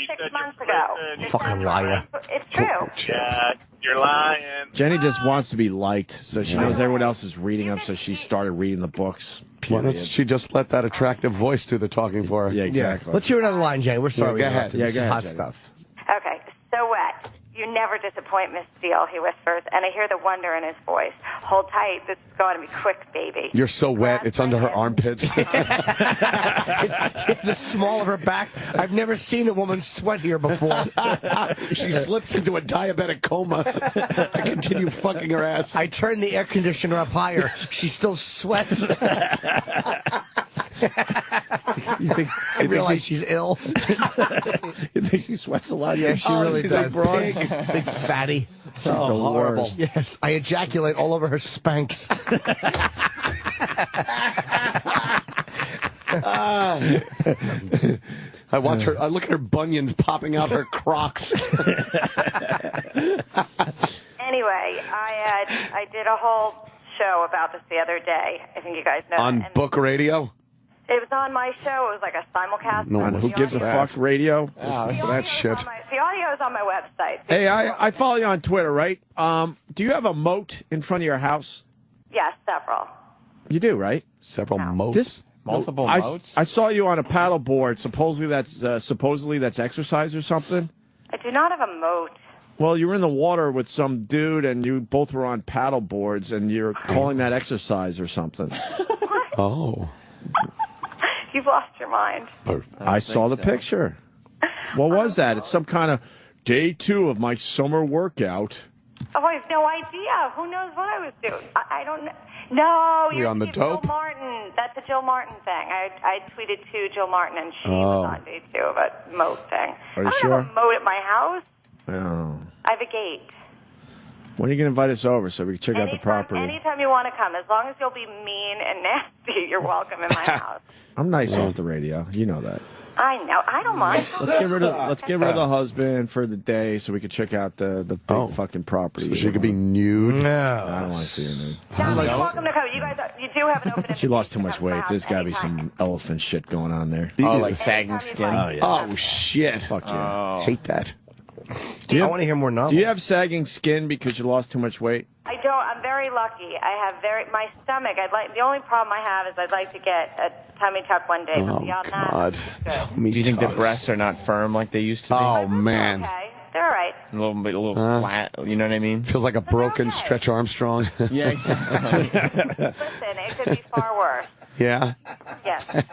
M: six months ago.
E: Fucking liar.
M: It's true.
O: Yeah, you're lying.
C: Jenny just wants to be liked, so she knows everyone else is reading them, so she started reading the books.
D: Why don't she just let that attractive voice do the talking for her?
C: Yeah, exactly.
E: Let's hear another line, Jenny. We're sorry.
D: Yeah, go ahead.
E: This is hot
C: Jenny.
E: stuff.
M: Okay, so wet. You never disappoint, Miss Steele, he whispers, and I hear the wonder in his voice. Hold tight. This is going to be quick, baby.
D: You're so wet, it's under her armpits.
E: The small of her back. I've never seen a woman sweat here before.
D: She slips into a diabetic coma. I continue fucking her ass.
E: I turn the air conditioner up higher. She still sweats. I realize she's ill.
C: You think she sweats a lot?
E: Yeah, she really
C: she's
E: does.
C: Like
E: Big fatty.
C: She's the worst.
E: Yes, I ejaculate all over her Spanx.
D: I watch her. I look at her bunions popping out her Crocs.
M: Anyway, I did a whole show about this the other day. I think you guys know.
D: On
M: that. And
D: book radio?
M: it was on my show. It was like a simulcast.
D: No,
C: On Who Gives a Fuck Radio?
D: That shit.
M: The audio is on my website.
C: Hey, I follow you on Twitter, right? Do you have a moat in front of your house?
M: Yes, several.
C: You do, right?
D: Several moats.
A: Multiple moats?
C: I saw you on a paddle board. Supposedly that's exercise or something.
M: I do not have a moat.
C: Well, you were in the water with some dude, and you both were on paddle boards, and you're calling that exercise or something.
D: Oh.
M: You've lost your mind.
C: I saw the picture. What was that? It's some kind of day 2 of my summer workout.
M: Oh, I have no idea. Who knows what I was doing? I don't know. No,
D: You're on the
M: Jill
D: dope?
M: Martin. That's a Jill Martin thing. I tweeted to Jill Martin, and she was on day 2 of a moat thing.
C: Are you
M: I don't
C: sure?
M: have a moat at my house.
C: Oh.
M: I have a gate.
C: When are you going to invite us over so we can check out the property?
M: Anytime you want to come, as long as you'll be mean and nasty, you're welcome in my house.
C: I'm nice off the radio. You know that.
M: I know. I don't mind.
C: Let's get rid of the husband for the day so we can check out the big fucking property.
D: So she could be nude?
C: No. I don't want to see her nude.
M: No, you're welcome to come. You guys, you do have an open.
C: She lost too much weight. There's got to be some elephant shit going on there.
A: Oh, like sagging skin.
C: Oh, yeah.
D: Oh, shit.
C: Fuck yeah.
D: Hate that.
E: I want to hear more novels.
C: Do you have sagging skin because you lost too much weight?
M: I don't. I'm very lucky. I have my stomach. The only problem I have is I'd like to get a tummy tuck one day. But beyond
D: God.
M: that,
A: Do you think the breasts are not firm like they used to be?
D: Oh, man.
M: okay, they're all right.
A: A little flat. You know what I mean?
D: Feels like a broken Stretch Armstrong.
A: Yeah, exactly.
M: Listen, it could be far worse.
D: Yeah?
M: Yes.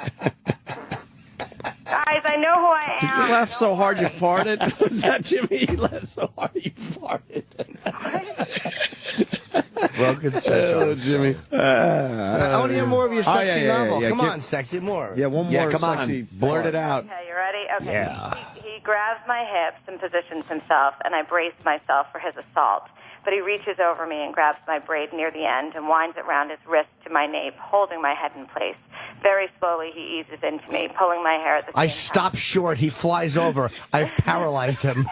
M: Guys, I know who I am.
C: Did you laugh so hard you farted? Was that Jimmy? You laughed so hard you farted.
E: Broken Stretch
D: Oh, Jimmy.
E: I want to hear more of your sexy novel.
C: yeah.
E: Come on, sexy, more.
C: Yeah, one more.
D: Yeah, come
C: sexy
D: on. Blurt it out.
M: Okay, you ready? Okay.
D: Yeah.
M: He grabs my hips and positions himself, and I brace myself for his assault. But he reaches over me and grabs my braid near the end and winds it round his wrist to my nape, holding my head in place. Very slowly, he eases into me, pulling my hair at the same
E: I
M: time.
E: stop short. He flies over. I've paralyzed him.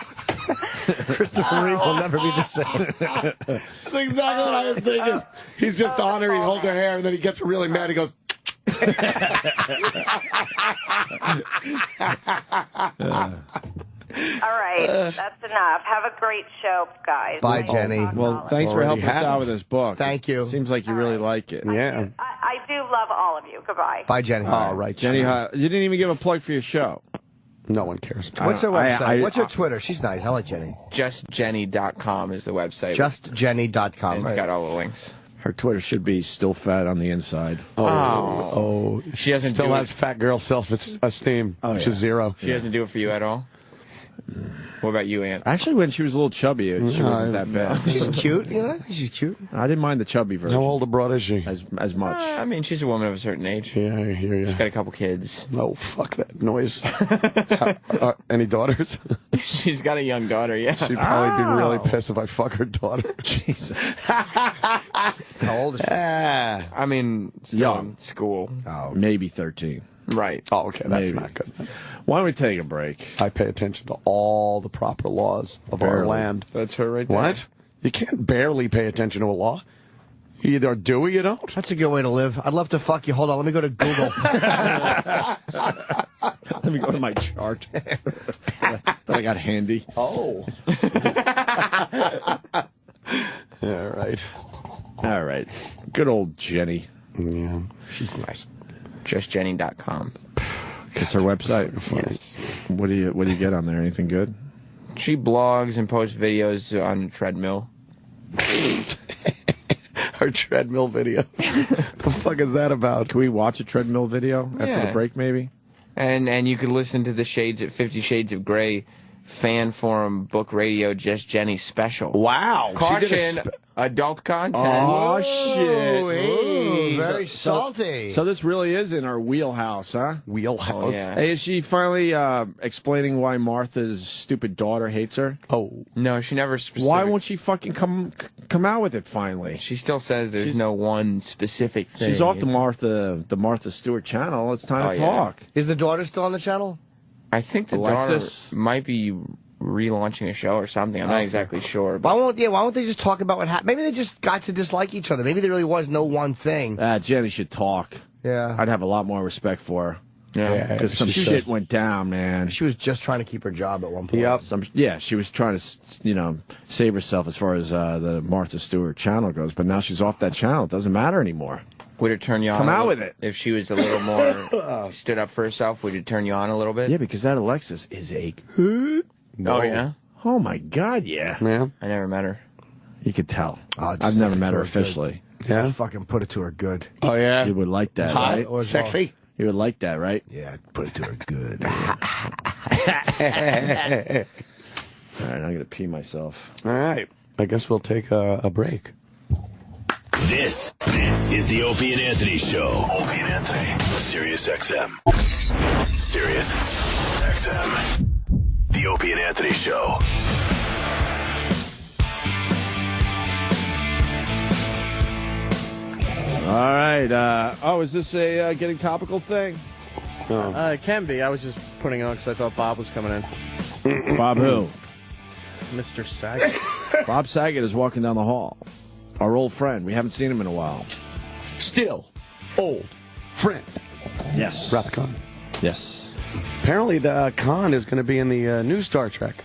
E: Christopher Reeve will never be the same.
D: That's exactly what I was thinking. He's just on her. He holds her hair, and then he gets really mad. He goes...
M: All right, that's enough. Have a great show, guys.
E: Bye, Jenny.
C: Well, thanks for helping us out with this book.
E: Thank you.
C: Seems like you really like it.
D: Yeah.
M: I do love all of you. Goodbye.
E: Bye, Jenny.
D: All right,
C: Jenny, you didn't even give a plug for your show.
D: No one cares.
E: What's her website? What's her Twitter? She's nice. I like Jenny.
A: JustJenny.com is the website.
E: JustJenny.com.
A: And it's got all the links.
C: Her Twitter should be still fat on the inside.
D: Oh.
A: She doesn't
D: still
A: do
D: has fat girl self-esteem, which is 0.
A: She doesn't do it for you at all? What about you, Aunt?
C: Actually, when she was a little chubby, she wasn't that bad.
E: She's cute, you know? She's cute.
C: I didn't mind the chubby version.
D: How old abroad is she?
C: As much.
A: I mean, she's a woman of a certain age.
D: Yeah, I hear you.
A: She's got a couple kids.
D: Oh, fuck that noise. Any daughters?
A: She's got a young daughter, yeah.
D: She'd probably be really pissed if I fuck her daughter.
C: Jesus.
E: How old is she?
A: I mean, still
C: Young.
A: in school.
E: Oh.
C: Maybe 13.
A: Right.
D: Oh, okay, that's
C: Maybe.
D: not good.
C: Why don't we take a break?
D: I pay attention to all the proper laws of our
C: Barely.
D: land.
A: That's her right there.
D: What? You can't barely pay attention to a law. You either do or you don't.
E: That's a good way to live. I'd love to fuck you. Hold on, let me go to Google.
C: Let me go to my chart that I got handy.
D: Oh. All right.
C: All right. Good old Jenny.
D: Yeah, she's nice.
A: JustJenny.com.
C: It's her website.
A: Yes.
C: What do you get on there? Anything good?
A: She blogs and posts videos on the treadmill.
D: Her treadmill video. The fuck is that about?
C: Can we watch a treadmill video after the break, maybe?
A: And you could listen to the 50 Shades of Grey fan forum book radio Just Jenny special.
D: Wow.
A: Caution, adult content.
C: Oh, shit.
E: Hey, very salty.
C: So this really is in our wheelhouse, huh?
D: Wheelhouse.
A: Oh, yeah.
C: Hey, is she finally explaining why Martha's stupid daughter hates her?
D: Oh.
A: No, she never specific.
C: Why won't she fucking come out with it finally?
A: She still says there's no one specific thing.
C: She's off the Martha Stewart channel. It's time to talk.
E: Is the daughter still on the channel?
A: I think the
C: Alexis?
A: daughter might be relaunching a show or something. I'm not exactly sure.
E: Why won't they just talk about what happened? Maybe they just got to dislike each other. Maybe there really was no one thing.
C: Jenny should talk.
E: Yeah.
C: I'd have a lot more respect for her.
A: Yeah.
C: Because some shit went down, man.
E: She was just trying to keep her job at one point.
C: Yep. She was trying to, save herself as far as the Martha Stewart channel goes. But now she's off that channel. It doesn't matter anymore.
A: Would it turn you on?
C: Come out with it.
A: If she was a little more stood up for herself, would it turn you on a little bit?
C: Yeah, because that Alexis is a...
A: Oh, yeah?
C: Oh, my God, yeah.
D: Yeah.
A: I never met her.
C: You could tell.
E: Oh,
C: I've never met her officially.
D: Yeah?
E: Fucking put it to her good.
D: Oh, yeah?
C: You would like that,
D: Hot.
C: right?
E: Or
D: Sexy.
C: You would like that, right?
E: Yeah, put it to her good.
C: All right, I'm going to pee myself.
D: All right. I guess we'll take a break.
P: This is the Opie and Anthony Show. Opie and Anthony, Sirius XM. Sirius XM. The Opie and Anthony Show.
C: All right. Is this a getting topical thing?
Q: It can be. I was just putting it on because I thought Bob was coming in.
C: Bob who?
Q: Mr. Saget.
C: Bob Saget is walking down the hall. Our old friend. We haven't seen him in a while.
D: Still old friend.
C: Yes.
D: Rathcon.
C: Yes.
D: Apparently the Khan is going to be in the new Star Trek.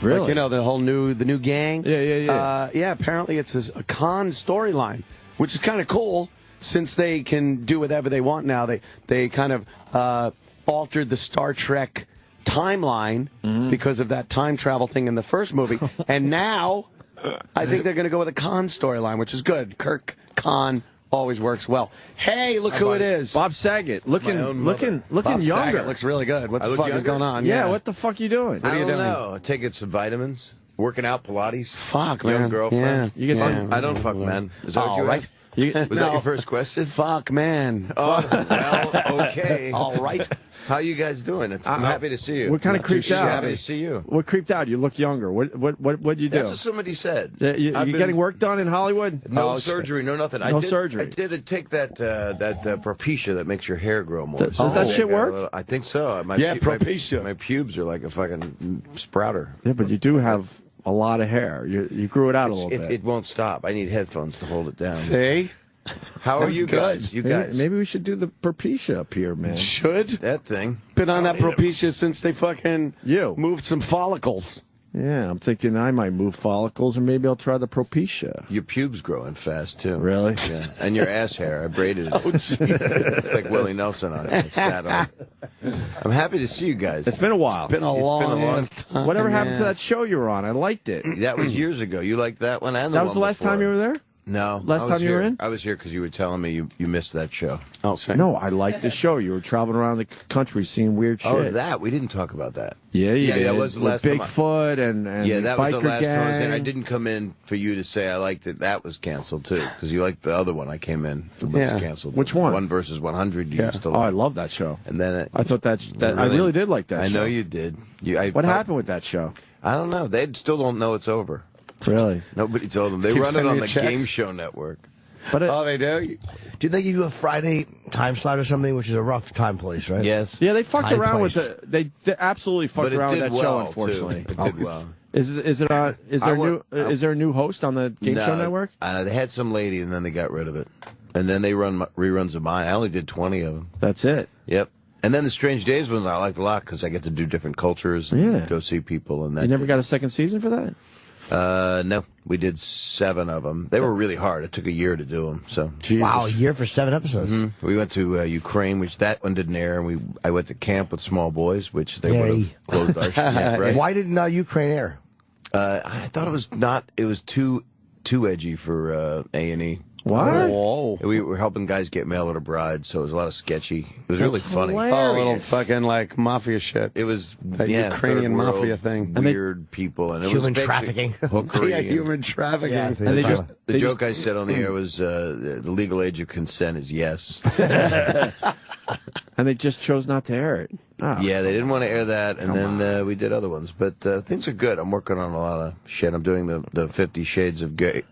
C: Really?
D: Like, the new gang.
C: Yeah.
D: Yeah, apparently it's a Khan storyline, which is kind of cool since they can do whatever they want now. They kind of altered the Star Trek timeline because of that time travel thing in the first movie. And now I think they're going to go with a Khan storyline, which is good. Kirk Khan always works well. Hey, look who it is.
C: Bob Saget. Looking
D: Bob
C: younger.
D: Saget looks really good. What the fuck is going on?
C: Yeah, what the fuck are you doing?
D: What are you doing?
R: know. Taking some vitamins, working out, Pilates.
D: Fuck,
R: young
D: man.
R: girlfriend.
D: Yeah. You get some-
R: I don't fuck men. Is that what you
D: All right.
R: asked? Was that your first question?
D: Fuck, man.
R: Oh, well, okay.
D: All right.
R: How you guys doing? I'm happy to see you.
C: We're kind of creeped out.
R: Happy to see you.
C: We're creeped out. You look younger. What do you do?
R: That's what somebody said.
C: You getting work done in Hollywood?
R: No surgery, no nothing.
C: No surgery.
R: I did take that Propecia that makes your hair grow more.
C: Does that shit work?
R: I think so.
D: Propecia.
R: My pubes are like a fucking sprouter.
C: Yeah, but you do have a lot of hair. You grew it out a little bit.
R: It won't stop. I need headphones to hold it down.
D: See?
R: How are you guys? You guys.
C: Maybe we should do the Propecia up here, man.
D: Should?
R: That thing.
D: Been on that Propecia since they fucking moved some follicles.
C: Yeah, I'm thinking I might move follicles, or maybe I'll try the Propecia.
R: Your pubes growing fast, too.
C: Really?
R: Yeah. And your ass hair. I braided it.
D: Oh, Jesus.
R: It's like Willie Nelson on it. I sat on it. I'm happy to see you guys.
C: It's been a while.
D: Been a long time.
C: Whatever happened to that show you were on? I liked it.
R: That was years ago. You liked that one and the
C: That was
R: one
C: the last
R: before.
C: time you were there?
R: No.
C: last time you were in?
R: I was here because you were telling me you missed that show.
D: Oh, sorry.
C: No, I liked the show. You were traveling around the country seeing weird shit.
R: Oh, that we didn't talk about that.
C: Yeah, you did.
R: that was the last
C: With
R: time.
C: Bigfoot and
R: Yeah, that was the
C: biker
R: last time I was in.
C: gang.
R: I didn't come in for you to say I liked it. That was canceled too because you liked the other one. I came in. It was canceled.
C: Which one?
R: 1 versus 100. You used to
C: Oh, I
R: like.
C: love that show.
R: And then
C: I thought that I really did like that.
R: I
C: show.
R: know you did.
C: What happened with that show?
R: I don't know. They still don't know it's over.
C: Really?
R: Nobody told them. They
D: Keep
R: run it
D: sending
R: on
D: you
R: the
D: checks?
R: Game Show Network.
C: But
D: they do.
E: Did they give you a Friday time slot or something, which is a rough time place, right?
R: Yes.
C: Yeah, they fucked
E: Time
C: around
E: place.
C: with the. They absolutely fucked
R: But it
C: around with
R: did
C: that show.
R: well,
C: Unfortunately,
R: too. It did well.
C: Is it on? Is there a new host on the Game Show Network?
R: They had some lady, and then they got rid of it. And then they run reruns of mine. I only did 20 of them.
C: That's it.
R: Yep. And then the Strange Days one I liked a lot because I get to do different cultures and go see people. And that
C: You never got a second season for that?
R: No, we did 7 of them. They were really hard. It took a year to do them. So
E: Wow, a year for 7 episodes.
R: we went to Ukraine, which that one didn't air, and I went to camp with small boys, which they would have closed our shit. Yeah, right?
E: Why didn't Ukraine air?
R: I thought it was not. It was too edgy for A&E.
C: What?
D: Whoa.
R: We were helping guys get mail order brides, so it was a lot of sketchy. It was really funny.
D: Oh, little fucking like mafia shit.
R: It was
D: That
R: third
D: Ukrainian
R: world,
D: mafia thing.
R: Weird people and it
E: Human
R: was
E: trafficking.
R: hookery.
D: Yeah,
R: and-
D: human trafficking.
E: Yeah,
C: And they just
R: the joke I said on the air was the legal age of consent is yes.
C: and they just chose not to air it. Oh.
R: Yeah, they didn't want to air that, and then we did other ones. But things are good. I'm working on a lot of shit. I'm doing the 50 Shades of Grey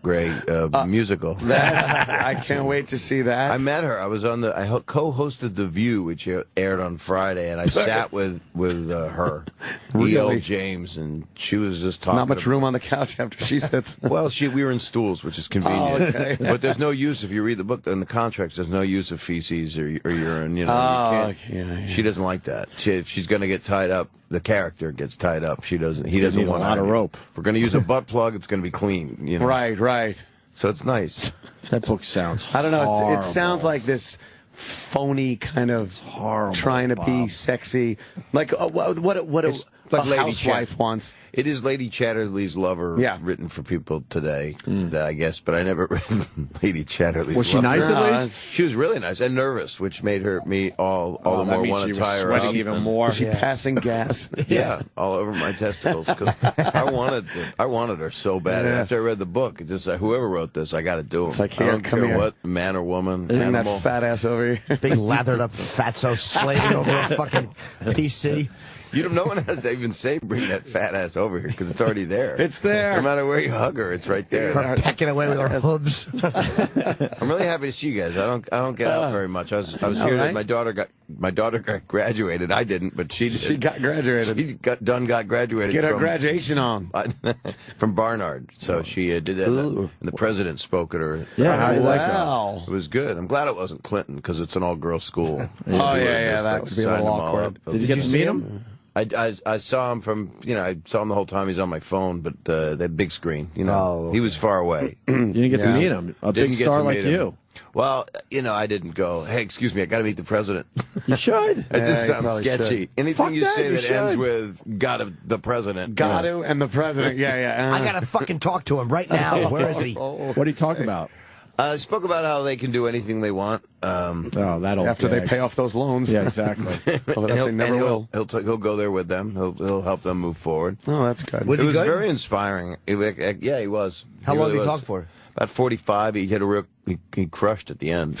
R: musical.
D: I can't wait to see that.
R: I met her. I was on I co-hosted The View, which aired on Friday, and I sat with her,
D: Really?
R: E.L. James, and she was just talking.
D: Not much room on the couch after she sits.
R: Well, we were in stools, which is convenient.
D: Oh, okay.
R: But there's no use, if you read the book in the contracts, there's no use of feces or urine. You know, you can't.
D: Yeah.
R: She doesn't like that. If she's going to get tied up, the character gets tied up. He doesn't want
C: a lot of rope.
R: If we're going to use a butt plug, it's going to be clean. You know?
D: Right.
R: So it's nice.
C: That book sounds
D: I don't know.
C: horrible.
D: It sounds like this phony kind of
C: horrible,
D: trying to be sexy, like what
R: It's like
D: a
R: Lady
D: housewife wants.
R: It is Lady Chatterley's Lover, written for people today, I guess. But I never read Lady Chatterley's
C: Was she
R: Lover.
C: nice at least?
R: She was really nice and nervous, which made me all the more want to tie her
C: sweating
R: up.
C: even more.
D: Was she passing gas?
R: Yeah, all over my testicles. 'Cause I wanted her so bad. And after I read the book, it just whoever wrote this, I got to do them.
D: It's like,
R: I
D: here,
R: don't
D: come
R: care
D: here.
R: what man or woman,
D: Bring
R: animal.
D: that fat ass over here.
E: Big lathered up fatso slaving over a fucking PC.
R: No one has to even say bring that fat ass over here because it's already there.
D: It's there.
R: No matter where you hug her, it's right there.
E: Her pecking away with her hooves.
R: I'm really happy to see you guys. I don't get out very much. I was here.
D: right.
R: My daughter got graduated. I didn't, but she did.
D: She got graduated.
R: She got graduated.
D: Get her
R: from,
D: graduation on.
R: from Barnard. So she did that, and the president spoke at her.
C: Yeah, how do you like
D: Wow.
R: It was good. I'm glad it wasn't Clinton because it's an all-girls school.
D: Oh yeah, that would be a little awkward.
C: Did you get to meet him?
R: I saw him from, I saw him the whole time. He's on my phone, but that big screen, he was far away.
C: You didn't get to meet him. A big
R: Didn't get
C: star
R: to
C: like
R: meet him.
C: you.
R: Well, I didn't go, hey, excuse me, I got to meet the president.
C: You should.
R: It just
D: you
R: sounds
D: probably
R: sketchy.
D: should.
R: Anything
C: Fuck
R: you
C: that,
R: say
C: you
R: that ends
C: should.
R: with the president.
D: Got to and the president. Yeah.
E: I gotta fucking talk to him right now. Where is he?
C: What do you talk about?
R: Spoke about how they can do anything they want.
C: That'll
D: After they pay off those loans.
C: Yeah, exactly.
D: Well, they never will.
R: He'll go there with them. He'll help them move forward.
D: Oh, that's good.
R: It was very inspiring. Yeah, he was.
E: How long
R: really
E: did he
R: was.
E: talk for?
R: About 45. He had a real. He crushed at the end.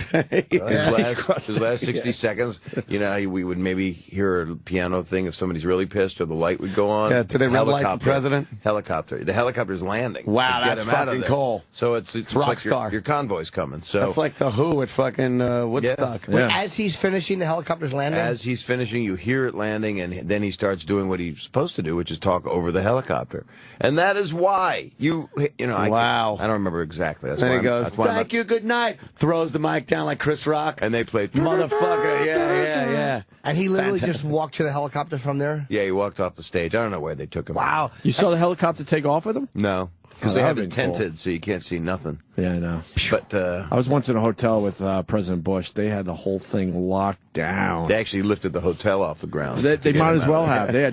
R: His last 60 seconds. We would maybe hear a piano thing if somebody's really pissed, or the light would go on.
D: Yeah, did they red light the president?
R: Helicopter. The helicopter's landing.
D: Wow,
R: to get
D: that's
R: him out of
D: fucking
R: there.
D: cool.
R: So it's
D: rock
R: like
D: star.
R: your convoy's coming. So
D: That's like the Who at fucking Woodstock.
E: Wait, as he's finishing, the helicopter's landing?
R: As he's finishing, you hear it landing, and then he starts doing what he's supposed to do, which is talk over the helicopter. And that is why
D: Wow.
R: I don't remember exactly. That's
D: Then
R: why
D: he goes, thank you, good night. Throws the mic down like Chris Rock.
R: And they played
D: Motherfucker, yeah.
E: And he literally
D: Fantastic.
E: just walked to the helicopter from there?
R: Yeah, he walked off the stage. I don't know where they took him.
E: Wow.
C: You saw the helicopter take off with him?
R: No. Because they have it tinted, so you can't see nothing.
C: Yeah, I know.
R: But
C: I was once in a hotel with President Bush. They had the whole thing locked down.
R: They actually lifted the hotel off the ground.
C: They might as well have. They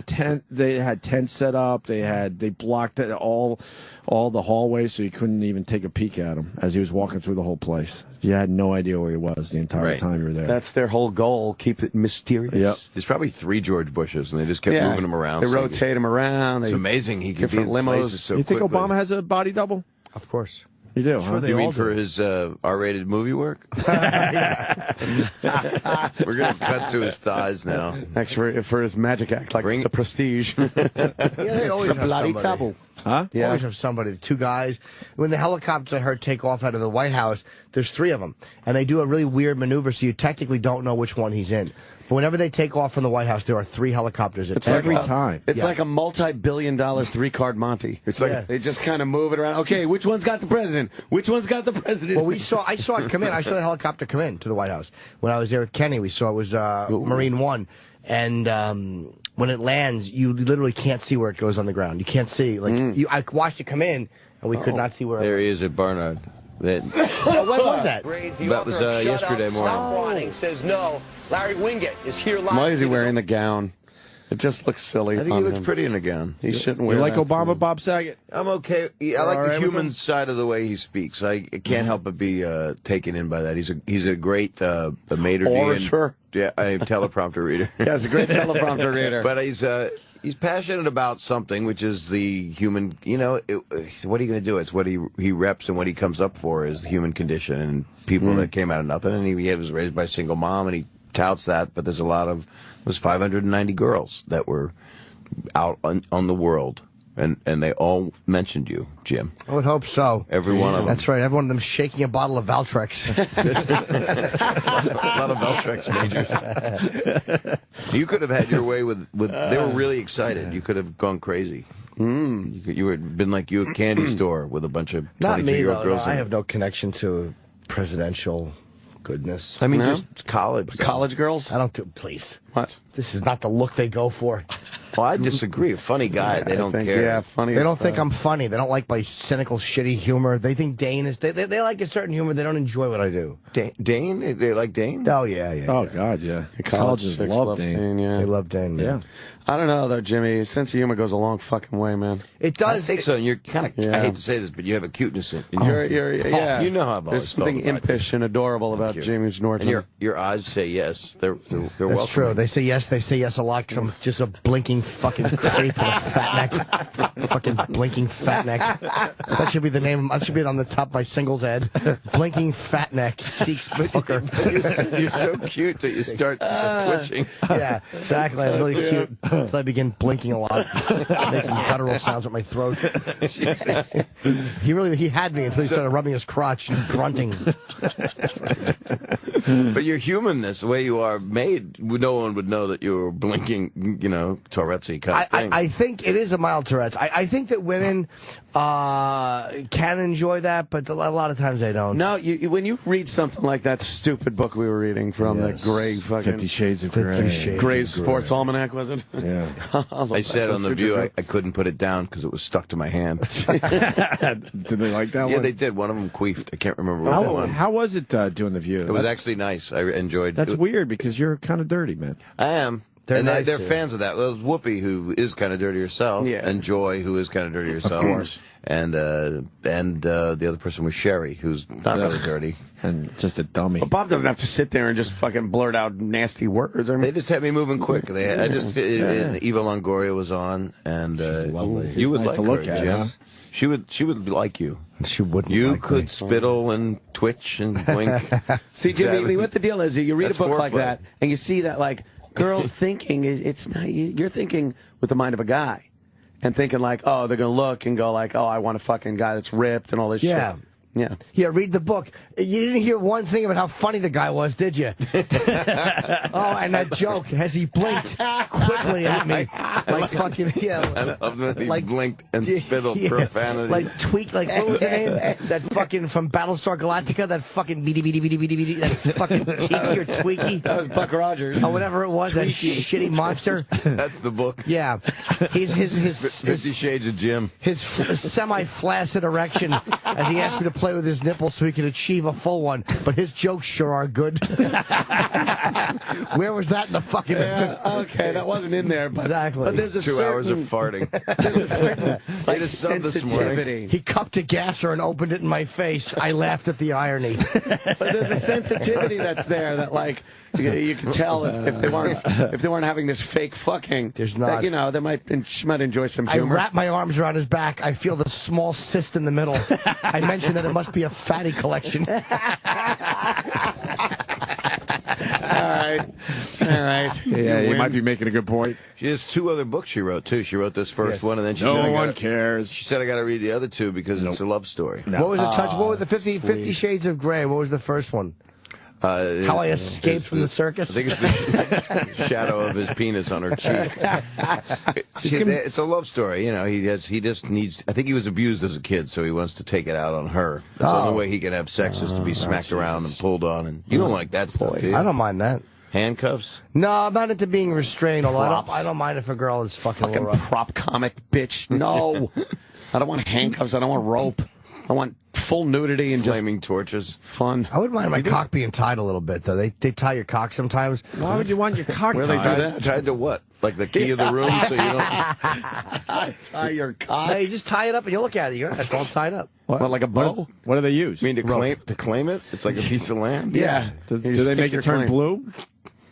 C: had tents set up. They blocked all the hallways, so you couldn't even take a peek at him as he was walking through the whole place. You had no idea where he was the entire time you were there.
D: That's their whole goal. Keep it mysterious.
C: Yep.
R: There's probably 3 George Bushes, and they just kept moving them around.
D: They rotate him around.
R: It's amazing. He can be in
D: limos.
R: places so
C: You think
R: quickly.
C: Obama has a body double?
E: Of course.
C: You do,
E: Sure
C: huh?
E: they
R: You
E: all
R: mean
E: do.
R: for his R-rated movie work? We're going to cut to his thighs now.
D: Actually, for his magic act, like The Prestige.
E: They always
D: It's a
E: have
D: bloody
E: somebody.
D: double.
C: Huh?
E: Yeah. Always have somebody. 2 guys. When the helicopters I heard take off out of the White House, there's 3 of them. And they do a really weird maneuver, so you technically don't know which one he's in. But whenever they take off from the White House, there are 3 helicopters.
C: Every time.
D: It's like a multi-billion-dollar 3-card Monty.
R: It's like
D: they just kind of move it around. Okay, which one's got the president? Which one's got the president?
E: Well, I saw it come in. I saw the helicopter come in to the White House. When I was there with Kenny, we saw it was Marine One. And when it lands, you literally can't see where it goes on the ground. You can't see. I watched it come in, and we could not see where it
R: There he is at Barnard.
E: When was that?
R: That was yesterday morning.
S: Stop Ronning says no. Larry Winget is here live.
D: Why is he wearing the gown? It just looks silly.
R: I think he looks pretty in a gown.
D: He shouldn't
C: You
D: wear
C: like
D: that.
C: Obama, Bob Saget?
R: I'm okay. I like
C: all
R: the
C: right with
R: human
C: him?
R: side of the way he speaks. I can't help but be taken in by that. He's a great maitre d'.
D: Orator.
R: Yeah, a teleprompter reader.
D: Yeah, he's a great teleprompter reader.
R: But he's passionate about something, which is the human. What are you going to do? It's what he reps and what he comes up for is the human condition and people that came out of nothing. And he was raised by a single mom, and he touts that. But there's a lot of 590 girls that were out on the world. And they all mentioned you, Jim.
E: I would hope so.
R: Every one of them.
E: That's right. Every one of them shaking a bottle of Valtrex.
R: A lot of Valtrex majors. You could have had your way with. They were really excited. You could have gone crazy. You would have been like you at candy store with a bunch of
E: Not me,
R: 22-year-old
E: though.
R: girls.
E: I have no connection to presidential goodness.
R: I mean, just college.
D: College girls?
E: I don't do. Please.
D: What?
E: This is not the look they go for.
R: Well, I disagree. A funny guy. They don't care.
D: Yeah, funny.
E: They don't think I'm funny. They don't like my cynical, shitty humor. They think Dane is. They like a certain humor. They don't enjoy what I do.
R: Dane? They like Dane?
E: Oh yeah.
C: Oh God, yeah. Colleges
D: chicks
C: love Dane.
D: Yeah.
E: They love Dane. Man.
C: Yeah.
D: I don't know though, Jimmy. Sense of humor goes a long fucking way, man.
E: It does.
R: I think so. And you're kind of.
D: Yeah.
R: I hate to say this, but you have a cuteness in you.
D: Yeah.
R: You know how I've
D: There's
R: always felt
D: something
R: about
D: impish and adorable about
R: you.
D: Jimmy Norton.
R: And your eyes say yes. They're
E: That's
R: welcome.
E: true. They say yes. They say yes a lot. Cause I'm just a blinking fucking creep with a fat neck. Fucking blinking fat neck. That should be the name. That should be on the top of my singles ad. Blinking fat neck seeks hooker.
R: You're so cute that you start twitching.
E: Yeah, exactly. I'm really cute. So I begin blinking a lot, making guttural sounds with my throat. He had me until he started rubbing his crotch and grunting.
R: But your humanness, the way you are made, no one would know that you were blinking, Tourette's kind of thing.
E: I think it is a mild Tourette's. I think that women can enjoy that, but a lot of times they don't.
D: No, when you read something like that stupid book we were reading from the Grey fucking
C: 50 Shades of Grey.
D: Gray's Sports Almanac, was it?
C: Yeah.
R: I said on The View I couldn't put it down because it was stuck to my hand.
C: Did they like that one?
R: Yeah, they did. One of them queefed. I can't remember what one.
C: How was it doing The View?
R: It was actually nice. I enjoyed it.
C: That's weird because you're kind of dirty, man.
R: I am.
E: They're
R: and
E: nice,
R: they're
E: yeah.
R: fans of that. Well, it was Whoopi, who is kind of dirty herself, and Joy, who is kind of dirty herself.
C: Of course.
R: And the other person was Sherry, who's not really dirty.
C: And just a dummy.
D: Well, Bob doesn't have to sit there and just fucking blurt out nasty words. I mean,
R: They just had me moving quick. Eva Longoria was on, and you would
C: nice
R: like
C: to look
R: her,
C: at,
R: Jim.
C: huh?
R: She would like you.
E: She wouldn't.
R: You
E: like
R: could
E: me.
R: spittle and twitch and blink.
D: see, Jimmy, what the deal is? You read
R: That's
D: a book like
R: foreplay.
D: that, and you see that like girls thinking it's not. You're thinking with the mind of a guy, and thinking like, oh, they're gonna look and go like, oh, I want a fucking guy that's ripped and all this
E: Yeah.
D: shit. Yeah.
E: Yeah, read the book. You didn't hear one thing about how funny the guy was, did you? Oh, and that joke, as he blinked quickly at me. Like fucking, yeah.
R: I love that he blinked and spittled profanity.
E: Like what was the name? That fucking, from Battlestar Galactica, that fucking beady, that fucking Tiki or Tweaky.
D: That was Buck Rogers.
E: Or whatever it was, that shitty monster.
R: That's the book.
E: Yeah. His
R: 50 Shades of Jim.
E: His semi-flaccid erection as he asked me to play with his nipples so he could achieve a full one. But his jokes sure are good. Where was that in the fucking...
D: Okay, that wasn't in there. But,
E: exactly.
D: But there's a
R: 2 hours of farting.
D: There's a certain, like,
E: sensitivity. He cupped a gasser and opened it in my face. I laughed at the irony.
D: But there's a sensitivity that's there that, like, you can tell if they weren't having this fake fucking.
E: There's not.
D: That, you know, they might enjoy some humor.
E: I wrap my arms around his back. I feel the small cyst in the middle. I mentioned that it must be a fatty collection.
D: All right.
C: Yeah, you might be making a good point.
R: She has 2 other books she wrote, too. She wrote this first one, and then she said,
C: No one cares.
R: She said, I got to read the other 2 because it's a love story.
E: No. What was the touch? What was the 50 Shades of Grey? What was the first one? How I escaped from the circus?
R: I think it's the shadow of his penis on her cheek. It's a love story, you know. He just needs. I think he was abused as a kid, so he wants to take it out on her. The only way he can have sex is to be smacked around and pulled on. And you don't like that stuff, do you?
E: I don't mind that.
R: Handcuffs?
E: No, I'm not into being restrained. Although I don't mind if a girl is fucking
D: prop comic bitch. No, I don't want handcuffs. I don't want rope. I want full nudity and
R: flaming torches.
D: Fun.
E: I wouldn't mind my cock being tied a little bit, though. They tie your cock sometimes.
C: Why would you want your cock
R: Where
C: tied?
R: they do that? Tied to what? Like the key of the room, so you don't
E: tie your cock. Hey, you just tie it up and you look at it. That's all tied up.
D: What, like a bow?
C: What do they use?
R: You mean to claim it? It's like a piece of land?
E: Yeah.
C: Do they make it turn blue?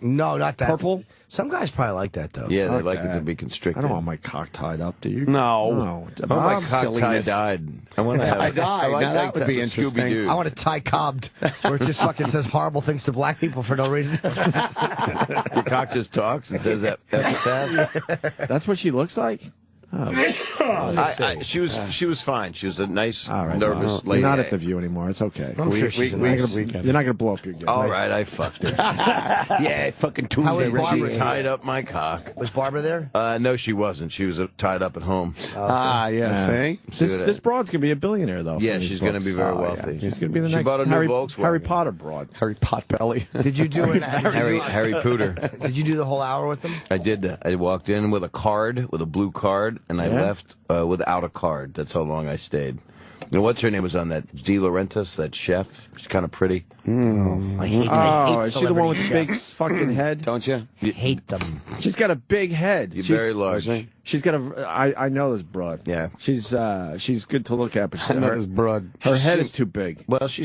E: No, not that.
C: Purple?
E: Some guys probably like that, though.
R: Yeah, they like it to be constricted.
C: I don't want my cock tied up, do you?
D: No.
R: I want my cock tie-dyed. I want to have
D: tie-dyed.
R: I like
D: Now that would be interesting.
R: Scooby-Doo.
E: I want to tie cobbed, where it just fucking says horrible things to black people for no reason.
R: Your cock just talks and says that.
C: That's what she looks like?
R: She was fine. She was a nice, nervous lady.
C: You're not at the View anymore. It's okay.
E: I'm sure she's a nice weekend.
C: You're not going to blow up your guy.
R: All right, I fucked her.
D: Yeah, fucking Tuesday.
E: How was Barbara?
R: She tied up my cock.
E: Was Barbara there?
R: No, she wasn't. She was tied up at home.
D: See?
C: This broad's going to be a billionaire, though.
R: Yeah, she's going to be very wealthy.
C: She's going to be the
R: She
C: next
R: bought a new Volkswagen.
C: Harry Potter broad.
D: Harry Potbelly.
E: Did you do an
R: Harry Pooter.
E: Did you do the whole hour with them?
R: I did. I walked in with a card, with a blue card, and I left without a card. That's how long I stayed. You know, what's her name was on that? De Laurentiis, that chef. She's kind of pretty.
E: I hate
C: is she the one with the big fucking head?
D: Don't you?
E: I hate them.
C: She's got a big head.
R: She's very large.
C: She's got a. I know this broad.
R: Yeah.
C: She's good to look at, but
D: I know this broad.
C: Her head is too big.
R: Well, she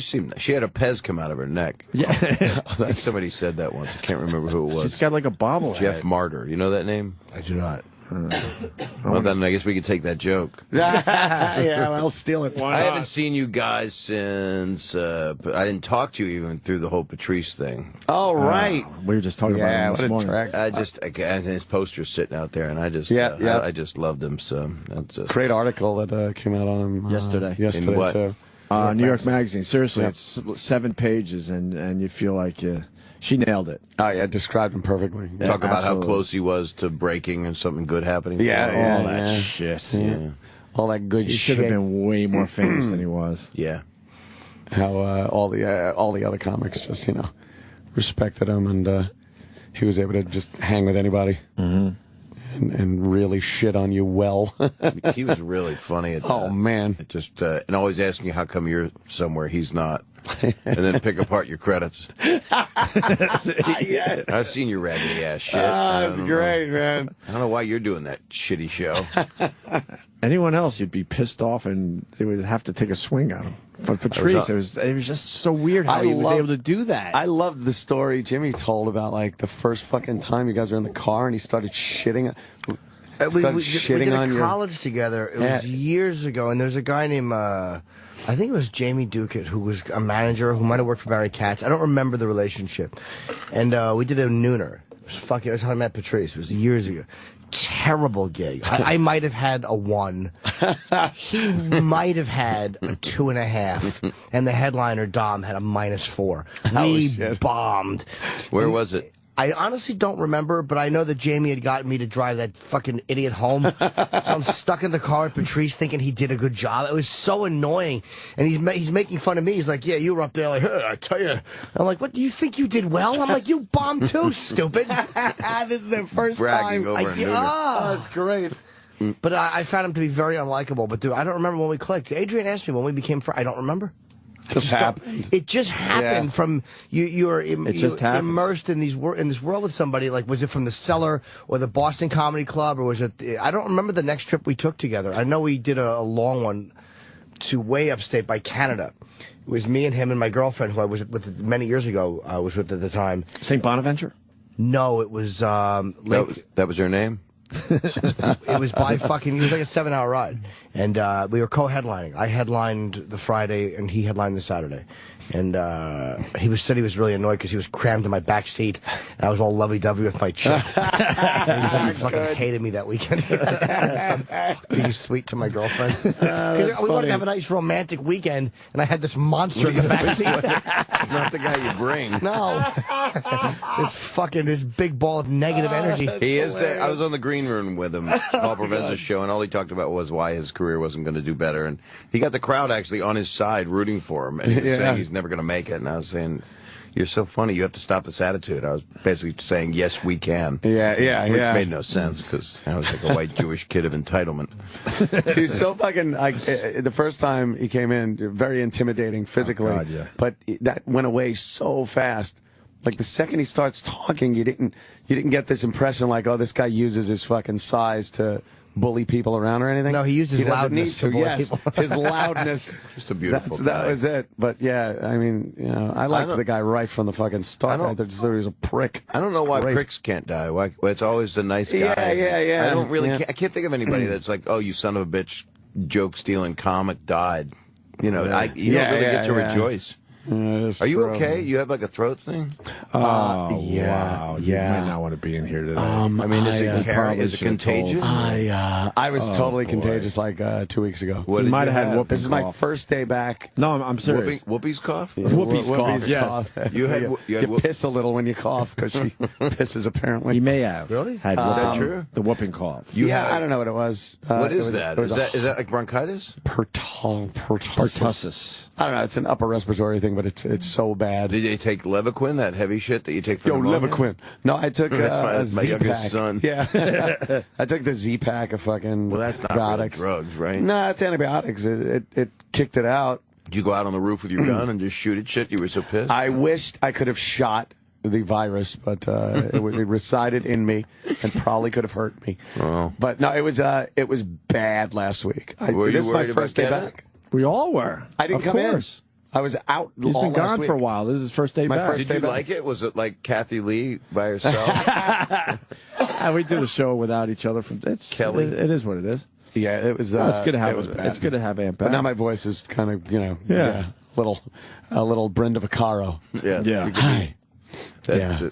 R: had a Pez come out of her neck.
C: Yeah.
R: I think somebody said that once. I can't remember who it was.
C: She's got like a bobblehead.
R: Jeff Martyr. You know that name?
E: I do not.
R: Well, then I guess we could take that joke.
D: Yeah, I'll steal it.
R: I haven't seen you guys since. I didn't talk to you even through the whole Patrice thing.
D: Oh, right.
C: We were just talking about it this morning.
R: And his poster's sitting out there, and I just, I just loved him. So that's just
D: great article that came out on him
C: yesterday.
R: In what?
D: So.
C: New York Magazine. Seriously, it's 7 pages, and you feel like she nailed it.
D: Oh yeah, described him perfectly.
R: Yeah, Talk about how close he was to breaking and something good happening.
D: Yeah,
C: all that shit.
D: Yeah. All that good
C: He
D: shit.
C: should have been way more famous than he was.
R: Yeah.
D: How all the other comics just respected him, and he was able to just hang with anybody. And really shit on you well.
R: He was really funny at that.
D: Oh, man.
R: Just and always asking you how come you're somewhere he's not. And then pick apart your credits.
D: Yes.
R: I've seen your raggedy ass shit.
D: That's great, man.
R: I don't know why you're doing that shitty show.
C: Anyone else, you'd be pissed off, and they would have to take a swing at him. But Patrice, it was just so weird how he was able to do that.
D: I loved the story Jimmy told about like the first fucking time you guys were in the car and he started shitting.
E: We did a college together. It was years ago, and there's a guy named I think it was Jamie Duckett, who was a manager who might have worked for Barry Katz. I don't remember the relationship. And we did a nooner. It was how I met Patrice. It was years ago. terrible gig. I might have had a 1. He might have had a 2.5, and the headliner Dom had a -4. We bombed.
R: Where was it?
E: I honestly don't remember, but I know that Jamie had gotten me to drive that fucking idiot home. So I'm stuck in the car with Patrice thinking he did a good job. It was so annoying. And he's making fun of me. He's like, yeah, you were up there like, I tell you. I'm like, what, do you think you did well? I'm like, you bombed too, stupid. This is the first
R: Bragging
E: time.
R: over and over.
D: That's great.
E: But I found him to be very unlikable. But dude, I don't remember when we clicked. Adrian asked me when we became friends. I don't remember.
D: Just happened.
E: It just happened from you're immersed in this world with somebody. Like, was it from the Cellar or the Boston Comedy Club, or was it? I don't remember the next trip we took together. I know we did a long one to way upstate by Canada. It was me and him and my girlfriend, who I was with many years ago. I was with at the time.
C: St. Bonaventure?
E: No, it was
R: that was her name.
E: It was by fucking. It was like a 7-hour ride, and we were co-headlining. I headlined the Friday, and he headlined the Saturday. And he said he was really annoyed because he was crammed in my back seat, and I was all lovey-dovey with my chick. And he said he fucking hated me that weekend. Being sweet to my girlfriend. We wanted to have a nice romantic weekend, and I had this monster in the back seat.
R: It's not the guy you bring.
E: No, this big ball of negative energy.
R: He is there. I was on the green room with him, Paul Provenza's show, and all he talked about was why his career wasn't going to do better, and he got the crowd actually on his side rooting for him, and he was saying he's never going to make it. And I was saying, you're so funny, you have to stop this attitude. I was basically saying, yes, we can. Which made no sense because I was like a white Jewish kid of entitlement.
D: He's so fucking the first time he came in, very intimidating physically.
C: Oh, God, yeah.
D: But that went away so fast. Like the second he starts talking, you didn't get this impression like, oh, this guy uses his fucking size to bully people around or anything.
E: No, he used his loudness to bully people.
D: His loudness.
R: Just a beautiful guy.
D: That was it. But yeah, I mean, I liked the guy right from the fucking start. I just thought he was a prick.
R: I don't know why pricks can't die. Why it's always the nice guy.
D: Yeah.
R: I don't really. I can't think of anybody that's like, oh, you son of a bitch, joke stealing comic died. You don't really get to rejoice. Are you okay? You have like a throat thing?
C: Wow. You might not want to be in here today.
R: I mean, is it contagious?
D: I was totally contagious like 2 weeks ago.
C: You might have had whooping
D: This is my first day back.
C: No, I'm serious.
R: Whoopi's cough?
C: Yeah. Whoopi's cough, yes.
D: You piss a little when you cough because she pisses apparently.
C: You may have.
E: Really?
C: Had
R: Is that true?
C: The whooping cough.
D: I don't know what it was.
R: What is that? Is that like bronchitis?
C: Pertussis.
D: I don't know. It's an upper respiratory thing, but it's so bad.
R: Did they take Levaquin, that heavy shit that you take for pneumonia?
D: Levaquin. No, I took
R: that's my youngest
D: Z-Pack.
R: son.
D: Yeah. I took the Z-Pack of fucking
R: that's not
D: antibiotics.
R: Really drugs, right?
D: No, it's antibiotics. It kicked it out.
R: Did you go out on the roof with your gun and just shoot at shit? You were so pissed?
D: I wished I could have shot the virus, but it resided in me and probably could have hurt me.
R: Oh.
D: But no, it was bad last week.
R: Were you
D: this is my
R: worried
D: first
R: about
D: day
R: getting
D: back.
C: We all were.
D: I didn't
C: of
D: come
C: course.
D: in. I was out.
C: He's
D: all
C: been
D: last
C: gone
D: week.
C: for a while. This is his first day back.
R: Did you like it? Was it like Kathy Lee by herself?
C: We do the show without each other.
R: Kelly?
C: It is what it is.
D: Yeah, it was.
C: It's good to have.
D: It
C: It's good to have Aunt
D: But
C: back.
D: now my voice is kind of, a little Brenda Vaccaro.
R: Yeah.
D: Hi.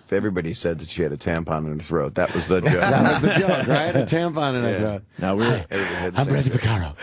R: Everybody said that she had a tampon in her throat. That was the joke.
D: That was the joke, right? A tampon in her throat.
C: Now
D: I'm Brenda Vaccaro.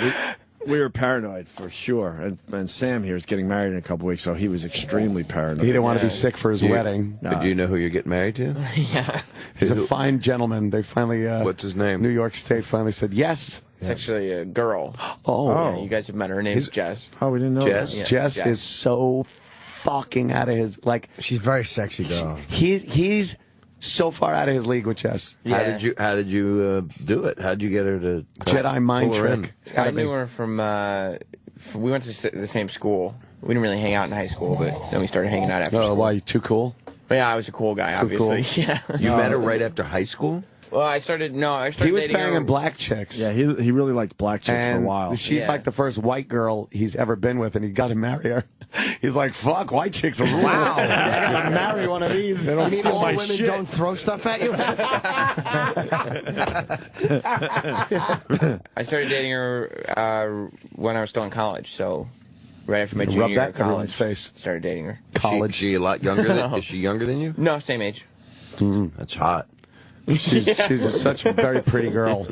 C: We were paranoid for sure, and Sam here is getting married in a couple weeks, so he was extremely paranoid.
D: He didn't want to be sick for his wedding.
R: Do you know who you're getting married to?
A: Yeah.
D: He's a fine gentleman. They finally.
R: What's his name?
D: New York State finally said yes.
A: It's actually a girl.
D: Oh.
A: Yeah, you guys have met her. Her name's Jess.
C: Oh, we didn't know.
R: Jess?
C: That.
A: Yeah,
D: Jess is so fucking out of his
E: She's very sexy, girl.
D: He's so far out of his league with Jess.
R: Yeah. How did you do it? How did you get her to
D: Jedi mind
R: pull her in?
D: trick?
A: I knew her from we went to the same school. We didn't really hang out in high school, but then we started hanging out after school.
D: Why? You too cool?
A: But yeah, I was a cool guy, obviously.
D: Cool.
A: Yeah.
R: You met her right after high school?
A: Well, I started
D: He was
A: dating
D: banging
A: her.
D: black chicks.
C: Yeah, he really liked black chicks for a while.
D: She's like the first white girl he's ever been with, and he got to marry her. He's like, fuck, white chicks are wow. I gotta marry one of these. They don't steal
E: all
D: my
E: women
D: shit.
E: don't throw stuff at you?
A: I started dating her when I was still in college, so right after my junior year of college,
D: face.
A: started dating her.
R: College? Is she a lot younger than? Is she younger than you?
A: No, same age.
R: That's hot.
D: She's such a very pretty girl.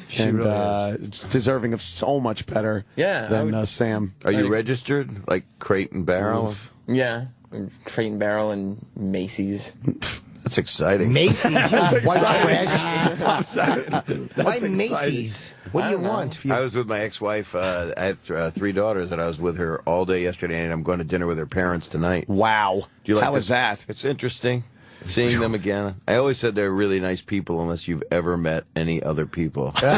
C: She
D: and
C: really
D: it's deserving of so much better than Sam.
R: Are you registered, like Crate and Barrel?
A: Yeah, Crate and Barrel and Macy's.
R: That's exciting.
E: Macy's, you white trash. Why
R: That's
E: Macy's? What do you want?
R: I was with my ex-wife. I had 3 daughters, and I was with her all day yesterday, and I'm going to dinner with her parents tonight.
D: Wow.
R: Do you like
D: How was that?
R: It's interesting seeing them again. I always said they're really nice people unless you've ever met any other people.
E: Your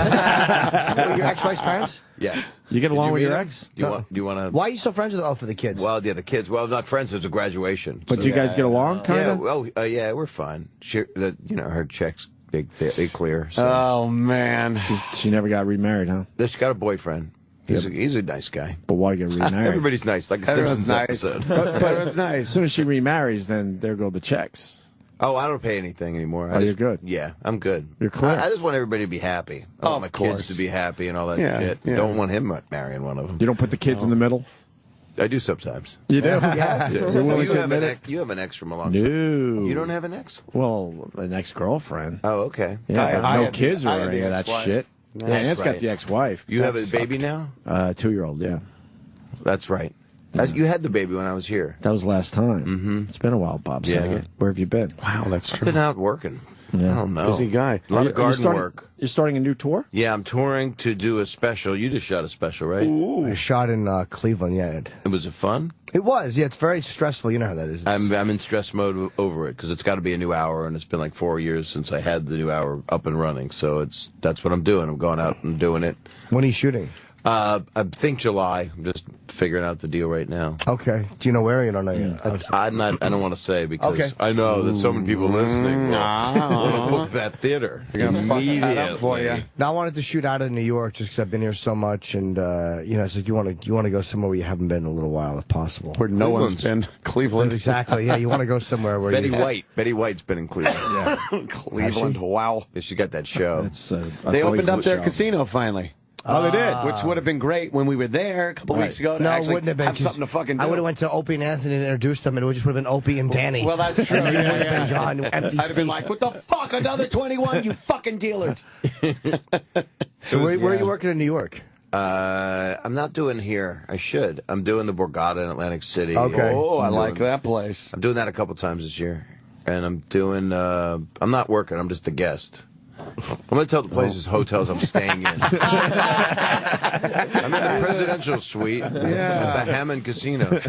E: ex-wife's parents?
R: Yeah.
C: You get along with
R: meet
C: your
R: them?
C: ex?
R: Do you want to?
E: Why are you so friends with all for the kids?
R: Well, yeah, the kids. Well, not friends. It's a graduation.
C: But do you guys get along, kind
R: Yeah.
C: of?
R: Well, yeah, we're fine. Her checks they clear. So.
D: Oh man,
C: she never got remarried, huh?
R: She's got a boyfriend. He's a nice guy.
C: But why get remarried?
R: Everybody's nice, like a Simpsons episode.
C: But it's nice. As soon as she remarries, then there go the checks.
R: Oh, I don't pay anything anymore.
C: You're good.
R: Yeah, I'm good.
C: You're clear.
R: I just want everybody to be happy. I want my kids to be happy and all that shit.
C: yeah.
R: Don't want him marrying one of them.
C: You don't put the kids in the middle?
R: I do sometimes.
C: You do?
R: Yeah.
C: You're willing to admit it?
R: You have an ex from a long
C: No.
R: time. You don't have an ex?
C: Well, an ex-girlfriend.
R: Oh, okay.
C: Yeah,
R: I
C: no
R: had-
C: kids or
R: I had
C: any
R: the
C: of that
R: ex-wife.
C: shit.
R: That's
C: Yeah, Ant's
R: right.
C: got the ex-wife.
R: You have
C: That
R: a baby
C: sucked.
R: now?
C: 2-year-old, yeah.
R: That's right. You had the baby when I was here.
C: That was last time. Mm-hmm. It's been a while, Bob
R: Yeah.
C: Saget. Where have you been?
D: Wow, that's
R: I've been out working.
C: Yeah.
R: I don't know.
D: Busy guy.
R: A lot of garden
C: starting,
R: work.
C: You're starting a new tour?
R: Yeah, I'm touring to do a special. You just shot a special, right?
E: I shot in Cleveland, yeah.
R: Was it fun?
E: It was, yeah. It's very stressful. You know how that is.
R: I'm in stress mode over it because it's got to be a new hour, and it's been like 4 years since I had the new hour up and running. So that's what I'm doing. I'm going out and doing it.
E: When are you shooting?
R: I think July. I'm just figuring out the deal right now.
E: Okay. Do you know where? You don't know yet.
R: I don't want to say because
E: Okay.
R: I know that so many people listening will book that theater
D: They're gonna fuck that up for
R: immediately.
D: you.
E: Now I wanted to shoot out of New York just because I've been here so much, and it's like you want to go somewhere where you haven't been in a little while, if possible.
D: Where no one's been. Cleveland.
E: Exactly. Yeah, you want to go somewhere where
R: Betty White's been in Cleveland. Yeah.
D: Cleveland. Wow.
R: Yeah, she got that show.
C: It's,
D: They opened up their casino finally.
C: Oh, they did?
D: Which would have been great when we were there a couple weeks ago to
E: No, it
D: actually
E: wouldn't have been. 'cause
D: something to fucking do.
E: I would have went to Opie and Anthony and introduced them, and it just would have been Opie and Danny.
D: Well, that's true.
E: And then it would have been gone, empty
D: I'd have been like, what the fuck? Another 21, you fucking dealers.
E: So where are you working in New York?
R: I'm not doing here. I should. I'm doing the Borgata in Atlantic City.
E: Okay.
D: Oh, I like that place.
R: I'm doing that a couple times this year. And I'm doing, I'm not working, I'm just a guest. I'm going to tell the places, hotels I'm staying in. I'm in the presidential suite at the Hammond Casino.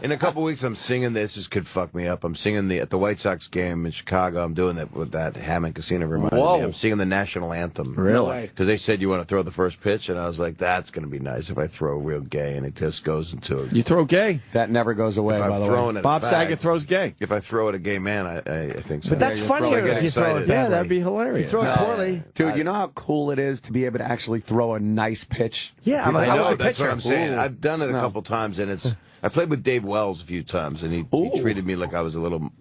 R: In a couple weeks, I'm singing this could fuck me up. I'm singing at the White Sox game in Chicago. I'm doing that with that Hammond Casino. Reminded me. I'm singing the national anthem.
C: Really?
R: Because they said you want to throw the first pitch, and I was like, that's going to be nice if I throw real gay, and it just goes into it.
C: You throw gay?
D: That never goes away,
R: If
D: by
R: I'm
D: the
R: throwing
D: way.
R: at
C: Bob
R: a fag,
C: Saget throws gay.
R: If I throw at a gay man, I think so.
E: But that's funnier if you throw it badly.
C: Yeah, that'd be hilarious.
E: You throw it poorly.
D: Dude, you know how cool it is to be able to actually throw a nice pitch?
E: Yeah,
R: I
E: was
R: know,
E: a
R: that's
E: pitcher.
R: what I'm saying.
D: Ooh.
R: I've done it a couple times, and it's. I played with Dave Wells a few times, and he treated me like I was a little,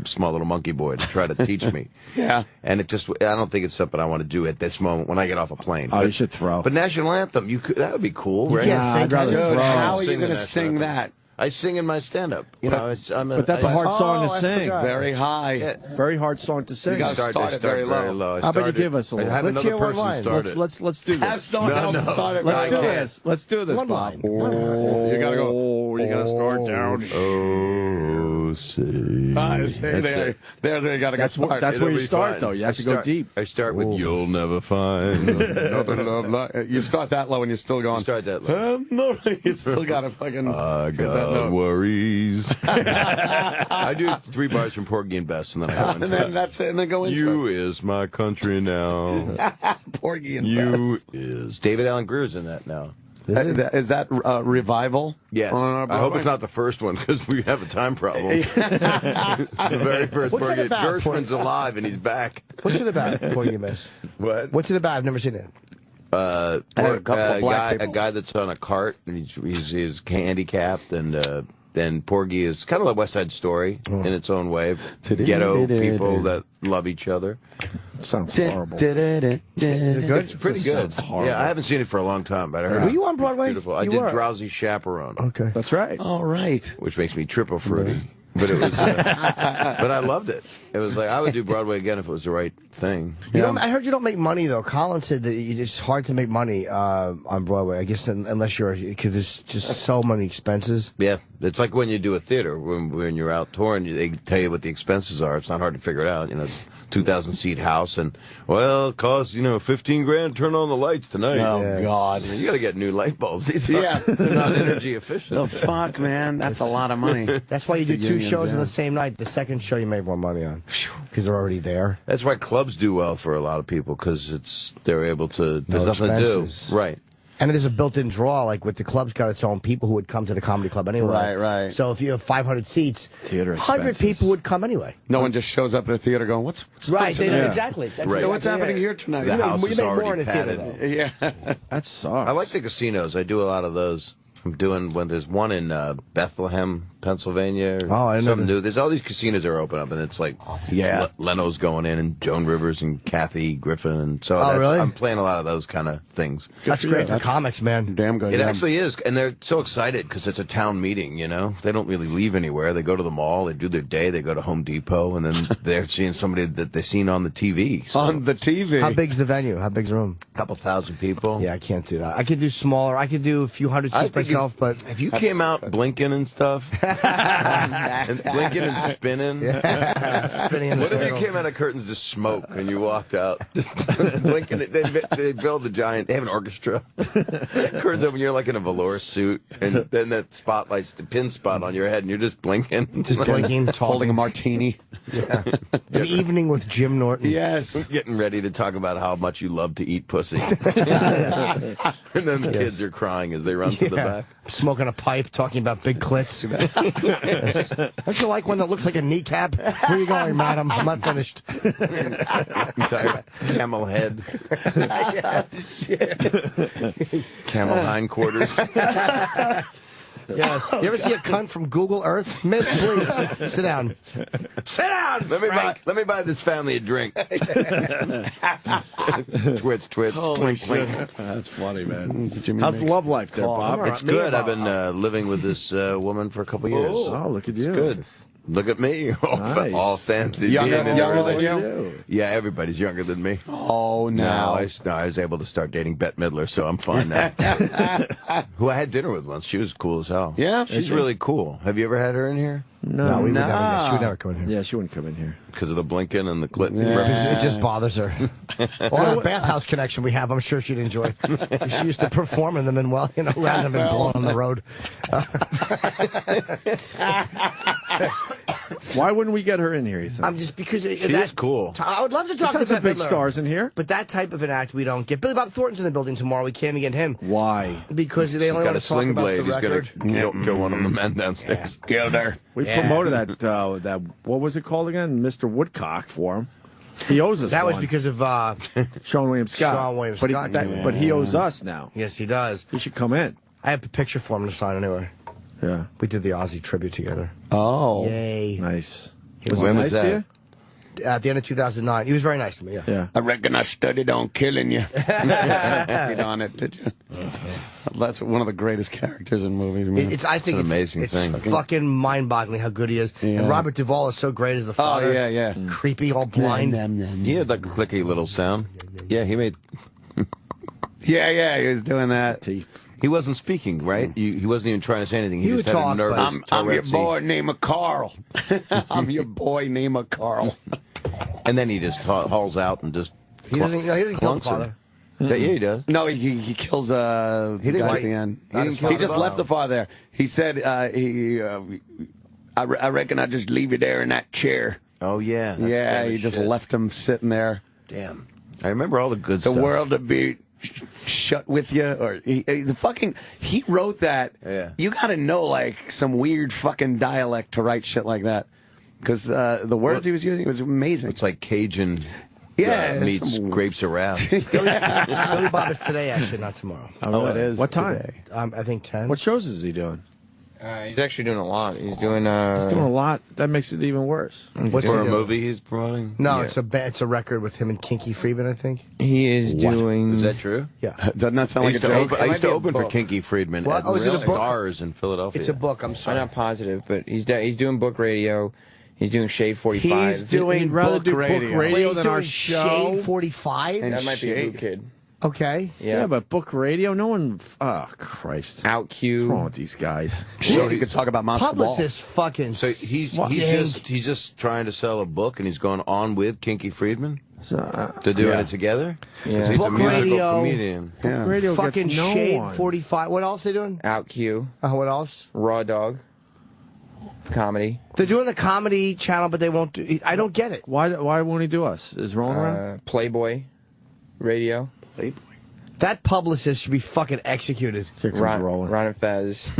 R: small little monkey boy to try to teach me.
D: Yeah.
R: And I don't think it's something I want to do at this moment when I get off a plane.
C: Oh,
R: but,
C: you should throw.
R: But national anthem, that would be cool, right?
E: can't sing
C: I'd rather
E: that.
C: throw.
D: Dude, how are
R: Sing
D: you
R: the
D: going to
R: national
D: sing
R: anthem.
D: that?
R: I sing in my stand-up.
C: But that's a hard song to sing.
D: Very high.
R: Yeah.
C: Very hard song to sing.
D: You gotta start it very low.
C: How about you give us a little?
R: Have
E: Let's
R: another
E: hear one
R: person
E: line.
R: start it.
C: Let's do
D: Have
C: this.
D: someone else start it.
C: Let's
D: right
C: do
D: now.
C: this. Let's do this,
E: One
C: Bob.
E: line.
D: You gotta go.
C: Oh, you gotta start down.
R: Oh, say.
D: There you gotta get started.
C: That's where you
R: It'll be
C: start,
R: fine.
C: though. You have to go deep.
R: I start with "You'll never find."
D: You start that low and you're still going.
R: Start that low.
D: No, you still gotta fucking.
R: I got worries. I do 3 bars from Porgy and Bess, and then I go into
D: And then that's it, and then go into
R: You is my country now.
D: Porgy and
R: You
D: Bess.
R: is. David Allen Greer's in that now.
D: Is that Revival?
R: Yes.
D: On our
R: I hope it's not the first one because we have a time problem. The very first
E: What's it
R: Porgy.
E: about,
R: Gershwin's alive and he's back.
E: What's it about, Porgy and Bess?
R: What?
E: What's it about? I've never seen it.
D: I heard a couple of black
R: a
D: people.
R: guy that's on a cart and he's handicapped and then Porgy is kind of like West Side Story in its own way. Ghetto people that love each other.
C: Sounds horrible.
E: Is it good?
R: It's pretty good.
C: Sounds horrible.
R: Yeah, I haven't seen it for a long time, but I heard
E: Were
R: it's
E: you on Broadway?
R: beautiful. I
E: You
R: did
E: were.
R: Drowsy Chaperone,
E: Okay.
C: That's right.
D: All right.
R: which makes me triple fruity. But it was, but I loved it. It was like I would do Broadway again if it was the right thing.
E: You know, I heard you don't make money though. Colin said that it's hard to make money on Broadway. I guess unless you're because there's just so many expenses.
R: Yeah, it's like when you do a theater when you're out touring, they tell you what the expenses are. It's not hard to figure it out. You know, 2,000-seat house, and well, it costs $15,000 to turn on the lights tonight.
D: Oh God,
R: you got to get new light bulbs. These
D: Yeah.
R: they're not energy efficient.
D: Oh fuck, man, that's a lot of money.
E: That's why you do two shows on the same night. The second show you make more money on because they're already there.
R: That's why clubs do well for a lot of people because they're able to. There's nothing
E: expenses.
R: to do, right?
E: And there's a built-in draw, like with the club's got its own people who would come to the comedy club anyway.
D: Right.
E: So if you have 500 seats,
C: Theater
E: 100
C: expenses.
E: people would come anyway.
D: No one just shows up at a theater going, "What's
E: Right, they,
D: tonight?"
E: exactly. That's
R: Right.
D: What's happening here tonight?
R: The house is
E: make more
R: already
E: in a theater,
R: padded.
E: though.
D: Yeah.
C: That sucks.
R: I like the casinos. I do a lot of those. I'm doing when there's one in Bethlehem, Pennsylvania. Or
E: Oh, I know
R: something
E: that.
R: new. There's all these casinos that are open up, and it's like
D: Yeah.
R: Leno's going in, and Joan Rivers and Kathy Griffin, and so
E: Oh, really?
R: I'm playing a lot of those kind of things.
E: That's great for comics, man.
D: Damn good.
R: It
D: yeah.
R: actually is, and they're so excited because it's a town meeting. You know, they don't really leave anywhere. They go to the mall, they do their day, they go to Home Depot, and then they're seeing somebody that they've seen on the TV. So,
D: on the TV.
E: How big's the venue? How big's the room?
R: a couple thousand people.
E: Yeah, I can't do that. I could do smaller. I could do a few hundred
R: I
E: seats
R: think
E: myself, but
R: if you came out blinking and stuff, and blinking and spinning,
E: spinning in the
R: what if you
E: circle.
R: came out of curtains to smoke and you walked out just blinking? They build the giant. They have an orchestra. Curtains open. You're like in a velour suit, and then that spotlight's the pin spot on your head, and you're just blinking,
E: Just blinking,
D: holding a martini.
E: Yeah. An evening with Jim Norton.
D: Yes.
R: getting ready to talk about how much you love to eat pussy, and then the kids are crying as they run to the back.
E: Smoking a pipe, talking about big clits. Don't you like one that looks like a kneecap? Where are you going, madam? I'm not finished.
R: Sorry, camel head, camel hindquarters.
E: Yes. You ever see a cunt from Google Earth? Miss, please. Sit down. Sit down,
R: Let me buy this family a drink. Twitch, clink, clink.
C: That's funny, man.
D: Jimmy
C: How's the
D: makes
C: love life there, Bob?
R: It's good. I've been living with this woman for a couple years.
C: Oh, look at you.
R: It's good. Look at me,
C: Nice.
R: all fancy.
D: Younger
R: being in a
D: than you?
R: relationship. Yeah, everybody's younger than me.
D: Oh,
R: No,
D: no.
R: I was able to start dating Bette Midler, so I'm fine now. Who I had dinner with once. She was cool as hell.
D: Yeah?
R: She's really cool. Have you ever had her in here?
E: No, we would never. She would never come in here.
C: Yeah, she wouldn't come in here.
R: Because of the blinking and the clit.
E: It just bothers her. Well, the bathhouse connection we have, I'm sure she'd enjoy. She used to perform in them, and rather than been blown on the road.
C: Why wouldn't we get her in here, you think?
E: I'm just because
R: She's cool.
E: I would love to talk
C: There's
E: to
C: some big
E: Midler,
C: stars in here.
E: but that type of an act we don't get. Billy Bob Thornton's in the building tomorrow. We can't even get him
C: Why?
E: because they only
R: Got
E: want
R: a
E: to talk
R: sling
E: about
R: blade.
E: the
R: He's
E: record.
R: going to kill one of the men downstairs.
D: Killed her.
C: We promoted that, what was it called again? Mr. Woodcock for him. He owes us
E: That was
C: one.
E: because of
C: Sean William Scott.
E: Sean William
C: but
E: Scott.
C: But he owes us now.
E: Yes, he does.
C: He should come in.
E: I have a picture for him to sign anyway.
C: Yeah.
E: We did the Aussie tribute together.
D: Oh.
E: Yay.
C: Nice.
R: When was
C: nice
R: that?
C: to you?
E: At the end of 2009. He was very nice to me, yeah.
C: Yeah.
D: I reckon I studied on killing you. Studied on it, did you? That's one of the greatest characters in movies, man.
E: I think
R: It's an amazing
E: it's
R: thing.
E: fucking mind-boggling how good he is.
D: Yeah.
E: And Robert Duvall is so great as the
D: Oh,
E: father.
D: yeah.
E: Creepy, all blind.
R: He had that clicky little sound. Yeah, he made.
D: Yeah, he was doing that.
R: He wasn't speaking, right? He wasn't even trying to say anything. He
E: He
R: just
E: would
R: had
E: talk,
R: a nervous.
D: I'm your
R: Tourette's.
D: boy, name of Carl. I'm your boy, name of Carl.
R: And then he just hauls out and just.
E: He doesn't kill the
R: clunks him.
E: father.
R: Yeah, he does.
D: No, he kills the
R: didn't
D: guy
R: like-
D: at the end.
R: not his father.
D: He just left the father there. He said, I reckon I'll just leave you there in that chair.
R: Oh, yeah. that's
D: Yeah,
R: famous
D: he just
R: shit.
D: left him sitting there.
R: Damn. I remember all the good
D: The
R: stuff.
D: world would be shut with you, or he wrote that.
R: Yeah.
D: You got to know like some weird fucking dialect to write shit like that, because the words he was using, it was amazing.
R: It's like Cajun.
D: Yeah,
R: meets
D: some-
R: grapes of wrath.
E: Billy Bob is today, actually, not tomorrow.
D: Oh, it is.
C: What time?
D: today.
E: I think 10.
C: What shows is he doing?
A: He's actually doing a lot. He's doing
C: a lot. That makes it even worse.
R: What's for a movie he's promoting?
E: No, it's a record with him and Kinky Friedman, I think.
A: He is doing.
R: Is that true?
E: Yeah.
D: Doesn't that sound like a joke?
R: I used to open for Kinky Friedman at cigars in Philadelphia.
E: It's a book. I'm sorry.
A: I'm not positive, but he's doing book radio. He's doing Shade 45.
E: He's doing
C: book radio than our show.
E: Shade 45.
A: That might be a new kid.
E: Okay.
C: Yeah, but book radio, no one. Oh Christ!
A: Out Q.
C: What's wrong with these guys?
D: So he could talk about monster balls.
E: Publicist fucking.
R: So he's just trying to sell a book, and he's going on with Kinky Friedman to do it together.
A: Yeah.
R: 'Cause he's
E: Book
R: a musical
E: radio.
R: comedian.
C: Book radio
E: fucking
C: gets no
E: Shade
C: one.
E: 45. What else are they doing?
A: Out Q.
E: What else?
A: Raw Dog. Comedy.
E: They're doing the comedy channel, but they won't do. I don't get it.
C: Why won't he do us? Is Roland around?
A: Playboy. Radio.
D: Playboy.
E: That publicist should be fucking executed.
C: Here comes Roland.
A: Ron and Fez.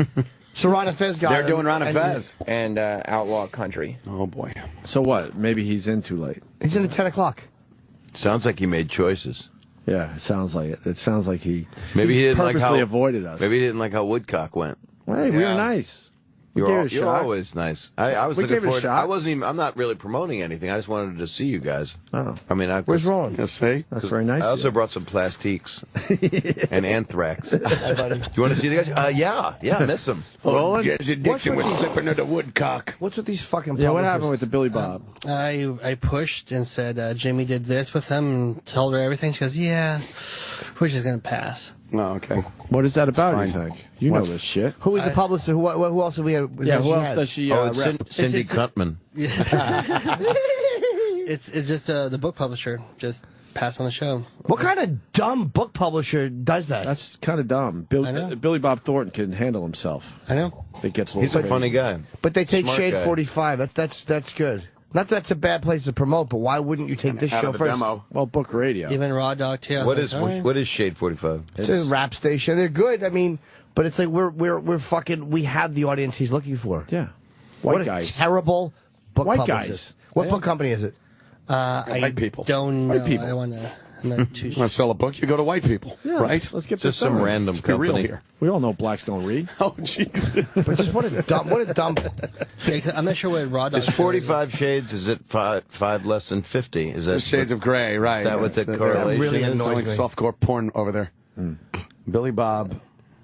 E: So Ron and Fez got
D: They're doing Ron and Fez.
A: And Outlaw Country.
D: Oh, boy.
C: So what? Maybe he's in too late.
E: He's in at 10 o'clock.
R: Sounds like he made choices.
C: Yeah, it sounds like it. It sounds like he
R: Maybe he didn't like
C: purposely
R: how
C: avoided us.
R: Maybe he didn't like how Woodcock went.
C: Hey, we were nice.
R: You're always nice. I was
C: We
R: looking
C: gave it a
R: forward.
C: shot.
R: I wasn't even. I'm not really promoting anything. I just wanted to see you guys.
C: Oh.
R: I mean,
E: Where's Roland?
D: Let's see.
C: That's very nice.
R: I also brought some plastiques and anthrax. You want to see the guys? Yeah, I miss them.
C: Roland?
D: Jesse Dixon was slipping to the Woodcock.
E: What's with these fucking
C: Yeah, what
E: publicists?
C: happened with the Billy Bob?
G: I pushed and said Jamie did this with him and told her everything. She goes, yeah, we're just going to pass.
D: Oh, okay.
C: What is that about,
D: It's
C: you
D: fine.
C: think? You know this shit.
E: Who was the publicist? Who else did we have?
C: Yeah, who else does she
R: Oh, it's
C: rep?
R: Cindy Kuntman.
G: It's just the book publisher just passed on the show.
E: What kind of dumb book publisher does that?
C: That's kind of dumb.
G: I know.
C: Billy Bob Thornton can handle himself.
G: I know.
C: It gets a
R: He's
C: little
R: a funny
C: crazy.
R: guy.
E: But they take
R: Smart
E: Shade
R: guy.
E: 45. That's good. Not that that's a bad place to promote, but why wouldn't you take this
D: Out
E: show
D: of the
E: first?
D: demo.
C: Well, book radio.
G: Even Raw Dog too. I was like, all right.
R: What is Shade 45?
E: It's a rap station. They're good. I mean, but it's like we're fucking. We have the audience he's looking for.
C: Yeah.
E: What
C: White
E: a
C: guys.
E: terrible book
C: White
E: publicist.
C: guys.
E: What
G: Yeah.
E: book company is it?
D: White people.
G: Don't know.
C: White people.
G: I want to. I'm not too
D: You want to sell a book? You go to white people,
C: Yeah,
D: right?
C: Let's get
R: Just
C: this
R: some
C: done.
R: random
D: Let's be real
R: company.
D: here.
C: We all know blacks don't read.
D: Oh, Jesus.
E: But just what a dumb.
G: Yeah, 'cause I'm not sure what Raw Dog.
R: Is 45 shades? Is it five less than 50? Is that
D: The shades of gray, right?
R: Is that what the
D: That's
R: correlation
E: really
R: is?
E: annoys
D: Like
E: me.
D: softcore porn over there. Billy Bob.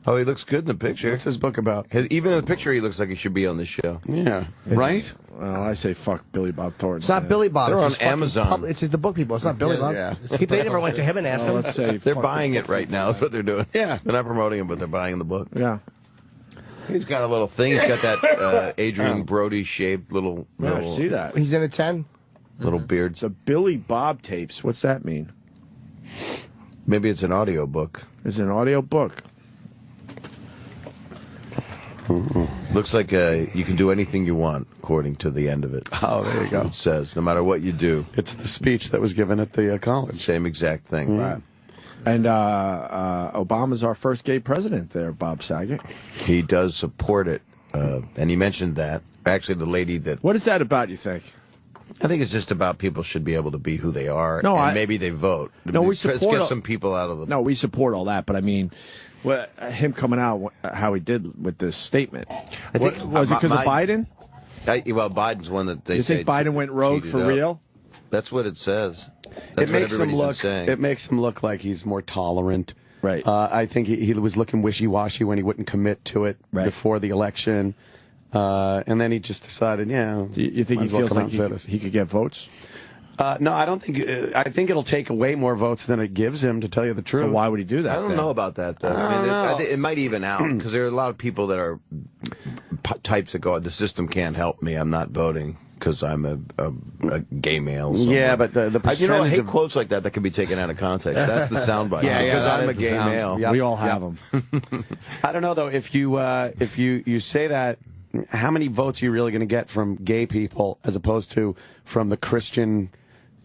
R: Oh, he looks good in the picture.
D: What's his book about?
R: Even in the picture, he looks like he should be on the show.
D: Yeah, right?
C: Well, I say fuck Billy Bob Thornton.
E: It's not Billy Bob.
R: They're
E: it's
R: on
E: his fucking
R: Amazon.
E: It's the book people. It's not Billy Bob.
D: Yeah.
E: They never went to him and asked
C: Well,
E: him.
C: let's say
R: They're
C: fuck
R: buying it right now. Is what they're doing.
D: Yeah.
R: They're not promoting him, but they're buying the book.
C: Yeah.
R: He's got a little thing. He's got that Adrian Brody shaped little
C: Yeah, I see that.
E: He's in a 10.
R: little beard.
C: It's a Billy Bob tapes. What's that mean?
R: Maybe it's an audio book.
C: It's an audio book.
R: Looks like you can do anything you want, according to the end of it.
D: Oh, there you go.
R: It says, no matter what you do,
D: It's the speech that was given at the college.
R: same exact thing.
C: Right. And Obama's our first gay president there, Bob Saget.
R: He does support it, and he mentioned that. Actually, the lady that
C: What is that about, you think?
R: I think it's just about people should be able to be who they are,
C: No,
R: and maybe they vote.
C: No, we
R: Let's
C: support
R: get some people out of the.
C: No, we support all that, but I mean, him coming out, how he did with this statement.
R: I think,
C: Was it because of Biden?
R: Well, Biden's one that they
C: You
R: say
C: think Biden went rogue
R: cheated
C: for
R: up.
C: real?
R: That's what it says. That's
D: It
R: what
D: makes him
R: everybody's been
D: look.
R: saying.
D: It makes him look like he's more tolerant.
C: Right.
D: I think he was looking wishy-washy when he wouldn't commit to it before the election, and then he just decided, yeah.
C: Do you think he feels like he could get votes?
D: No, I don't think. I think it'll take away more votes than it gives him. To tell you the truth.
C: So why would he do that?
R: I don't know about that, though. I think it might even out because there are a lot of people that are types that go, the system can't help me. I'm not voting because I'm a gay male.
D: Yeah, but the percentage
R: I hate
D: of
R: quotes like that can be taken out of context. That's the soundbite.
D: Yeah,
R: because
D: that
R: I'm a
D: is the
R: gay
D: sound.
R: male.
D: Yep,
C: We all have
D: yep.
C: them.
D: I don't know though. If you say that, how many votes are you really going to get from gay people as opposed to from the Christian?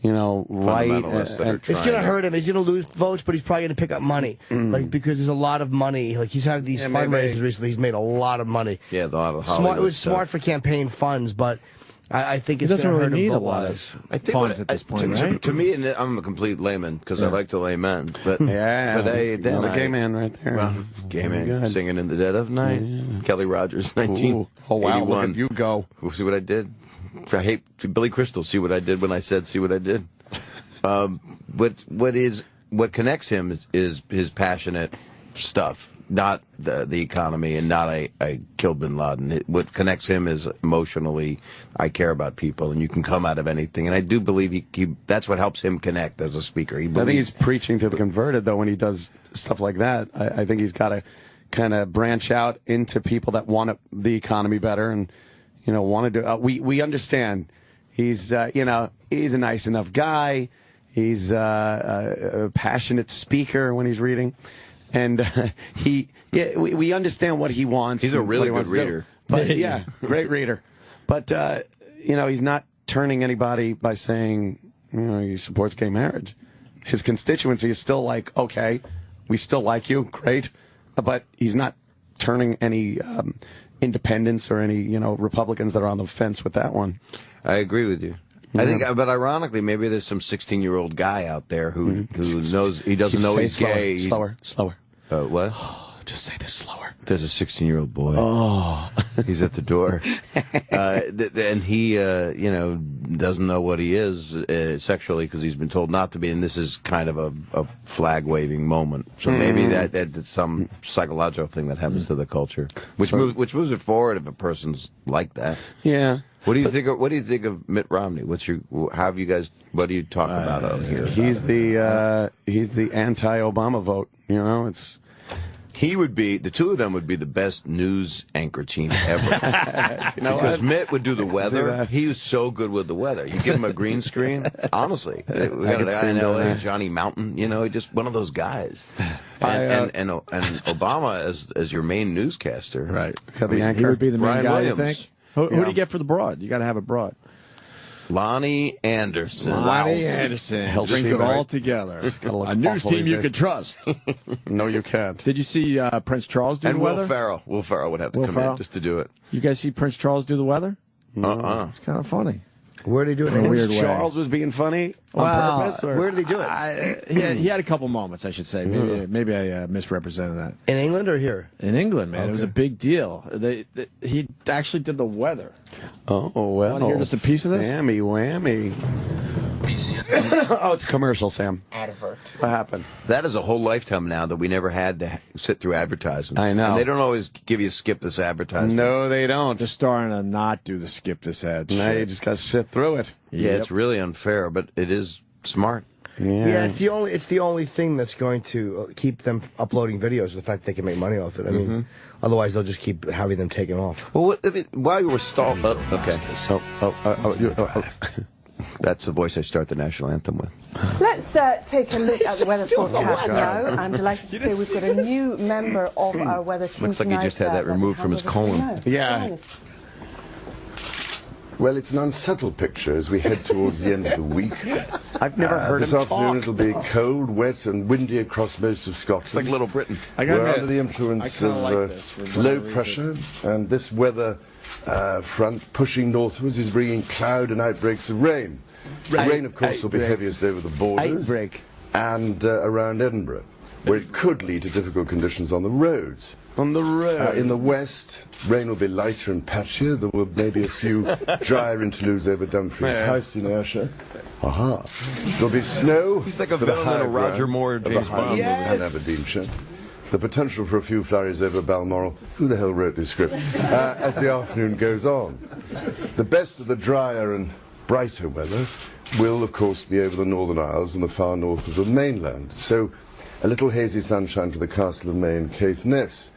D: Right.
R: Fundamentalists that are
E: It's going to
R: trying
E: hurt him. He's going to lose votes, but he's probably going to pick up money. Like, because there's a lot of money. Like, he's had these
D: Yeah,
E: fundraisers
D: maybe.
E: recently. He's made a lot of money.
R: Yeah, a lot of
E: Smart,
R: Hollywood
E: it was
R: stuff.
E: smart for campaign funds, but I think
C: He
E: it's
C: doesn't
E: going to
C: really
E: hurt him
C: need a
E: vote
C: lot
E: wise.
C: of funds at this point, right?
R: To me, and I'm a complete layman because I like to lay men. But
D: Yeah,
R: but then
D: another gay man right there.
R: Well, gay man
D: Good.
R: singing in the dead of night. Kelly Rogers,
D: Oh, wow, look at you go.
R: We'll see what I did. I hate Billy Crystal. See what I did when I said, see what I did. What connects him is his passionate stuff, not the economy, and not I killed bin Laden. What connects him is emotionally, I care about people, and you can come out of anything. And I do believe that's what helps him connect as a speaker. I think
D: he's preaching to the converted, though, when he does stuff like that. I think he's got to kind of branch out into people that want the economy better and, want to do. We understand he's, he's a nice enough guy. He's a passionate speaker when he's reading. And we understand what he wants.
R: He's a really good reader.
D: But yeah, great reader. But he's not turning anybody by saying he supports gay marriage. His constituency is still like, okay, we still like you, great, but he's not turning any independents or any Republicans that are on the fence with that one.
R: I agree with you. I think, but ironically, maybe there's some 16-year-old guy out there who knows he doesn't know he's gay.
D: Slower.
R: What?
D: Just say this slower.
R: There's a 16-year-old boy.
D: Oh,
R: he's at the door, and he, doesn't know what he is sexually because he's been told not to be. And this is kind of a flag-waving moment. So maybe that's some psychological thing that happens to the culture, which moves it forward if a person's like that.
D: Yeah.
R: What do you think? What do you think of Mitt Romney? What do you talk about out here?
D: He's the anti-Obama vote.
R: The two of them would be the best news anchor team ever. Because Mitt would do the weather. He was so good with the weather. You give him a green screen, honestly. We got a guy in L.A., Johnny Mountain. Just one of those guys. And Obama as your main newscaster,
C: right?
D: He
C: would be the main
R: Brian
C: guy.
R: Williams.
C: You think? Who do you get for the broad? You got to have a broad.
R: Lonnie Anderson.
C: Lonnie Anderson. Brings it all together. A news team you can trust.
D: No, you can't.
C: Did you see Prince Charles do the weather?
R: Will Ferrell. Will Ferrell would have to come in just to do it.
C: You guys see Prince Charles do the weather?
R: It's
C: kind of funny.
E: Where did he do it?
C: In a weird way.
D: Charles was being funny on purpose? Or?
E: Where did he do it?
C: He had a couple moments, I should say. Maybe I misrepresented that.
E: In England or here?
C: In England, man. Okay. It was a big deal. He actually did the weather.
D: Oh, well.
C: Want to hear just a piece of this?
D: Sammy whammy. Oh, it's commercial, Sam.
A: Advert.
D: What happened?
R: That is a whole lifetime now that we never had to sit through advertisements.
D: I know.
R: And they don't always give you skip this advertisement.
D: No, they don't.
C: They're starting to not do the skip this ad.
D: Now you just got to sit through it.
R: Yeah, it's really unfair, but it is smart.
E: Yeah, it's the only thing that's going to keep them uploading videos. The fact they can make money off it. I mean, otherwise they'll just keep having them taken off.
R: Well, while you were stalled up, okay. That's the voice I start the national anthem with.
T: Let's take a look at the weather forecast now. I'm delighted to say we've got a new member of our weather team.
R: Looks like he just had that removed from his colon.
D: Yeah.
U: Well, it's an unsettled picture as we head towards the end of the week.
D: I've never heard
U: this
D: him
U: afternoon
D: talk.
U: it'll be cold, wet, and windy across most of Scotland.
R: It's like Little Britain.
U: We're under the influence of low pressure, and this weather front pushing northwards is bringing cloud and outbreaks of rain. The rain, of course, will be heaviest over the borders and around Edinburgh, where it could lead to difficult conditions on the roads.
D: On the road.
U: In the west, rain will be lighter and patchier. There will maybe a few drier interludes over Dumfries House in Ayrshire. Aha. There'll be snow.
R: He's like a villain in a Roger Moore James Bond.
U: And Aberdeenshire. The potential for a few flurries over Balmoral. Who the hell wrote this script? As the afternoon goes on. The best of the drier and brighter weather will, of course, be over the Northern Isles and the far north of the mainland. So, a little hazy sunshine to the Castle of May and Caithness.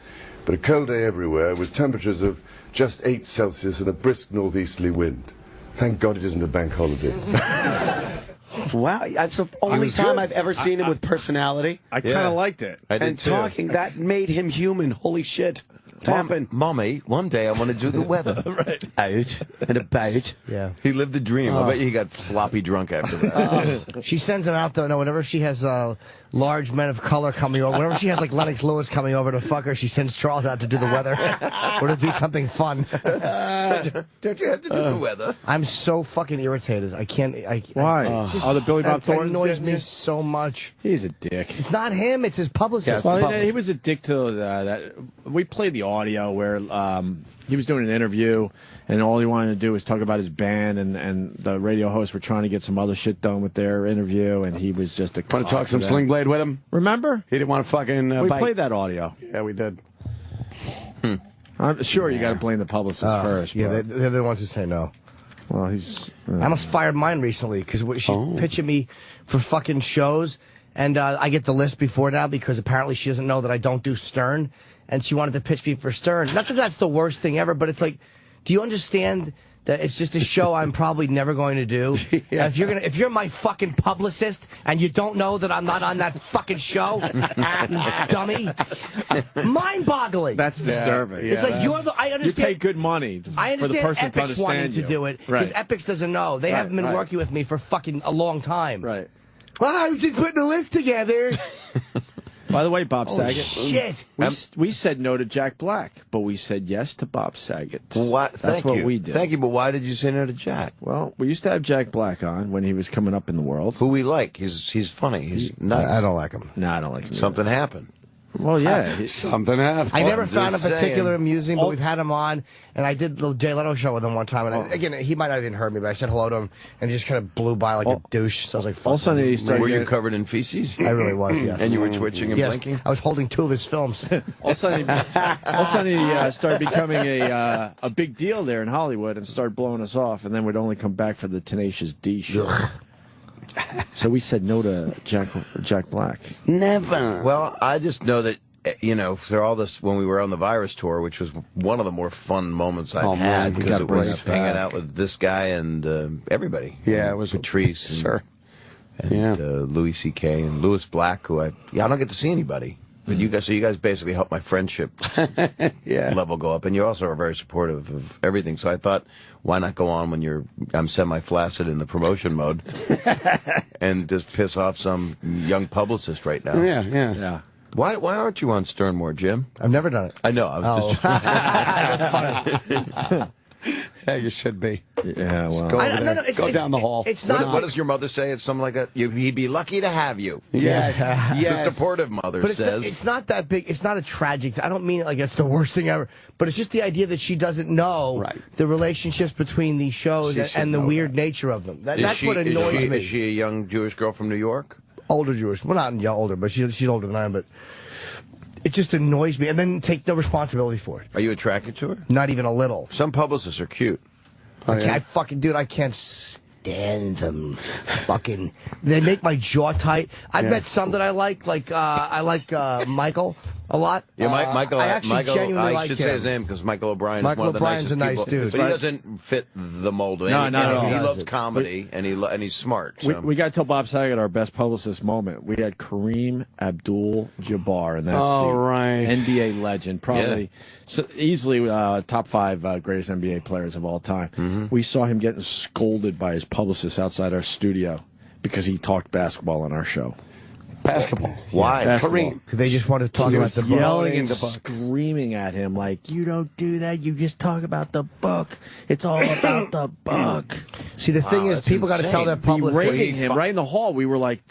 U: But a cold day everywhere with temperatures of just 8 Celsius and a brisk northeasterly wind. Thank God it isn't a bank holiday.
D: Wow, that's the only time I've ever seen him with personality.
C: I kind of liked it.
R: I did
D: and
R: too.
D: talking, that made him human. Holy shit. What happened?
R: Mommy, one day I want to do the weather.
C: Right.
D: Out and about.
E: Yeah.
R: He lived a dream. I bet you he got sloppy drunk after that.
E: She sends him out, though. No, whenever she has large men of color coming over, whenever she has like Lennox Lewis coming over to fuck her, she sends Charles out to do the weather or to do something fun.
R: Don't you have to do the weather?
E: I'm so fucking irritated. I can't.
C: Why? The Billy Bob
E: that
C: Thornton's
E: annoys
C: getting
E: me
C: you?
E: so much.
C: He's a dick.
E: It's not him. It's his publicist.
C: Well, he was a dick to that. We played the audio where he was doing an interview, and all he wanted to do was talk about his band, and the radio hosts were trying to get some other shit done with their interview, and he was just a.
D: Want to talk some Sling Blade with him?
C: Remember?
D: He didn't want to fucking.
C: We
D: bite.
C: played that audio.
D: Yeah, we did.
C: I'm sure you got to blame the publicist first.
E: Yeah, they're the ones who say no.
C: Well, he's.
E: I almost fired mine recently because she's pitching me for fucking shows, and I get the list before now because apparently she doesn't know that I don't do Stern, and she wanted to pitch me for Stern. Not that that's the worst thing ever, but it's like, do you understand that it's just a show I'm probably never going to do? Yeah. If you're my fucking publicist and you don't know that I'm not on that fucking show, you dummy, mind-boggling.
C: That's disturbing.
E: It's like I understand.
C: You pay good money for the person to
E: Epix
C: understand
E: wanting
C: you.
E: to do it because Epix doesn't know. They haven't been working with me for fucking a long time.
C: Right.
E: Well, I was just putting the list together.
C: By the way, Bob
E: Holy
C: Saget.
E: shit.
C: We said no to Jack Black, but we said yes to Bob Saget.
R: Well,
C: That's what we did.
R: Thank you, but why did you say no to Jack?
C: Well, we used to have Jack Black on when he was coming up in the world.
R: Who we like. He's funny. He's nice.
E: I don't like him.
C: No, I don't like him.
R: Something happened.
C: Well, yeah.
D: Something happened.
E: I never found him
R: just
E: particularly
R: saying.
E: amusing, but we've had him on, and I did the Jay Leno show with him one time, and again, he might not have even heard me, but I said hello to him, and he just kind of blew by like a douche, so I was like, fuck.
C: All of a sudden he started
R: Were you covered in feces?
E: I really was, yes.
R: And you were twitching and blinking?
E: I was holding 2 of his films.
C: All of a sudden he started becoming a big deal there in Hollywood and started blowing us off, and then would only come back for the Tenacious D show. So we said no to Jack Black.
D: Never.
R: Well, I just know that, you know, through all this, when we were on the virus tour, which was one of the more fun moments I've had, because it was hanging out with this guy and everybody.
D: Yeah, it was
R: Patrice and Louis C.K. and Louis Black, who I don't get to see anybody. But you guys basically helped my friendship level go up, and you also are very supportive of everything. So I thought, why not go on when I'm semi-flaccid in the promotion mode, and just piss off some young publicist right now?
C: Yeah.
R: Why aren't you on Stern more, Jim?
E: I've never done it.
R: I know. I was just.
E: That's funny.
D: Yeah, you should be.
C: Yeah, well.
D: Go down the hall.
E: It's not.
R: What does your mother say? It's something like that. He'd be lucky to have you.
D: Yes. Yes.
R: The supportive mother
E: But
R: says.
E: it's not that big. It's not a tragic. I don't mean it like it's the worst thing ever. But it's just the idea that she doesn't know the relationships between these shows and the weird nature of them. That's what annoys me.
R: Is she a young Jewish girl from New York?
E: Older Jewish. Well, not older, but she's older than I am. But it just annoys me. And then take no responsibility for it.
R: Are you attracted to her?
E: Not even a little.
R: Some publicists are cute.
E: I fucking, dude, I can't stand them. Fucking, they make my jaw tight. I met some that I like Michael a lot.
R: Yeah, Michael.
E: I actually genuinely
R: I
E: like
R: should
E: him.
R: say his name because Michael O'Brien
E: Michael
R: is one of the
E: O'Brien's
R: nicest
E: a nice
R: people.
E: dude,
R: But
E: right?
R: he doesn't fit the mold of
C: No,
R: anything.
C: not at all.
R: He loves comedy and he's smart. So.
C: We got to tell Bob Saget our best publicist moment. We had Kareem Abdul-Jabbar in that seat.
D: Right.
C: NBA legend, probably easily top 5 greatest NBA players of all time.
R: Mm-hmm.
C: We saw him getting scolded by his publicist outside our studio because he talked basketball on our show.
D: Basketball.
R: Why?
E: Kareem. They just wanted to talk about the book.
C: Yelling and screaming at him like, you don't do that. You just talk about the book. It's all about the book.
E: See, the thing is, people got to tell their publicist.
C: Berating him right in the hall. We were like,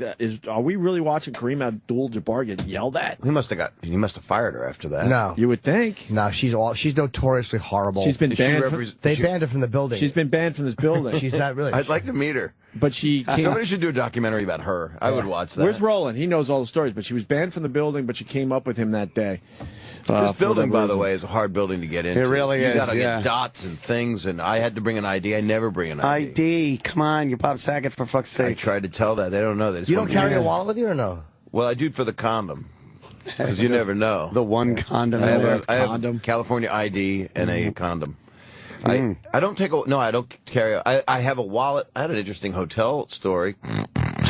C: are we really watching Kareem Abdul-Jabbar get yelled at?
R: He must have fired her after that.
E: No.
C: You would think.
E: No, she's notoriously horrible.
C: She's been banned.
E: They banned her from the building.
C: She's been banned from this building.
E: She's not really.
R: I'd like to meet her.
C: But she came.
R: Somebody should do a documentary about her. I would watch that.
C: Where's Roland? He knows all the stories, but she was banned from the building, but she came up with him that day.
R: This building, by the way, is a hard building to get into.
D: It really is.
R: You got to get dots and things, and I had to bring an ID. I never bring an ID.
D: ID. Come on, you're Bob Saget, for fuck's sake.
R: I tried to tell that. They don't know that.
E: You don't carry a wallet with you or no?
R: Well, I do for the condom. Because you never know.
D: The one condom.
R: I have California ID and a condom. I don't take a... No, I don't carry... I have a wallet. I had an interesting hotel story.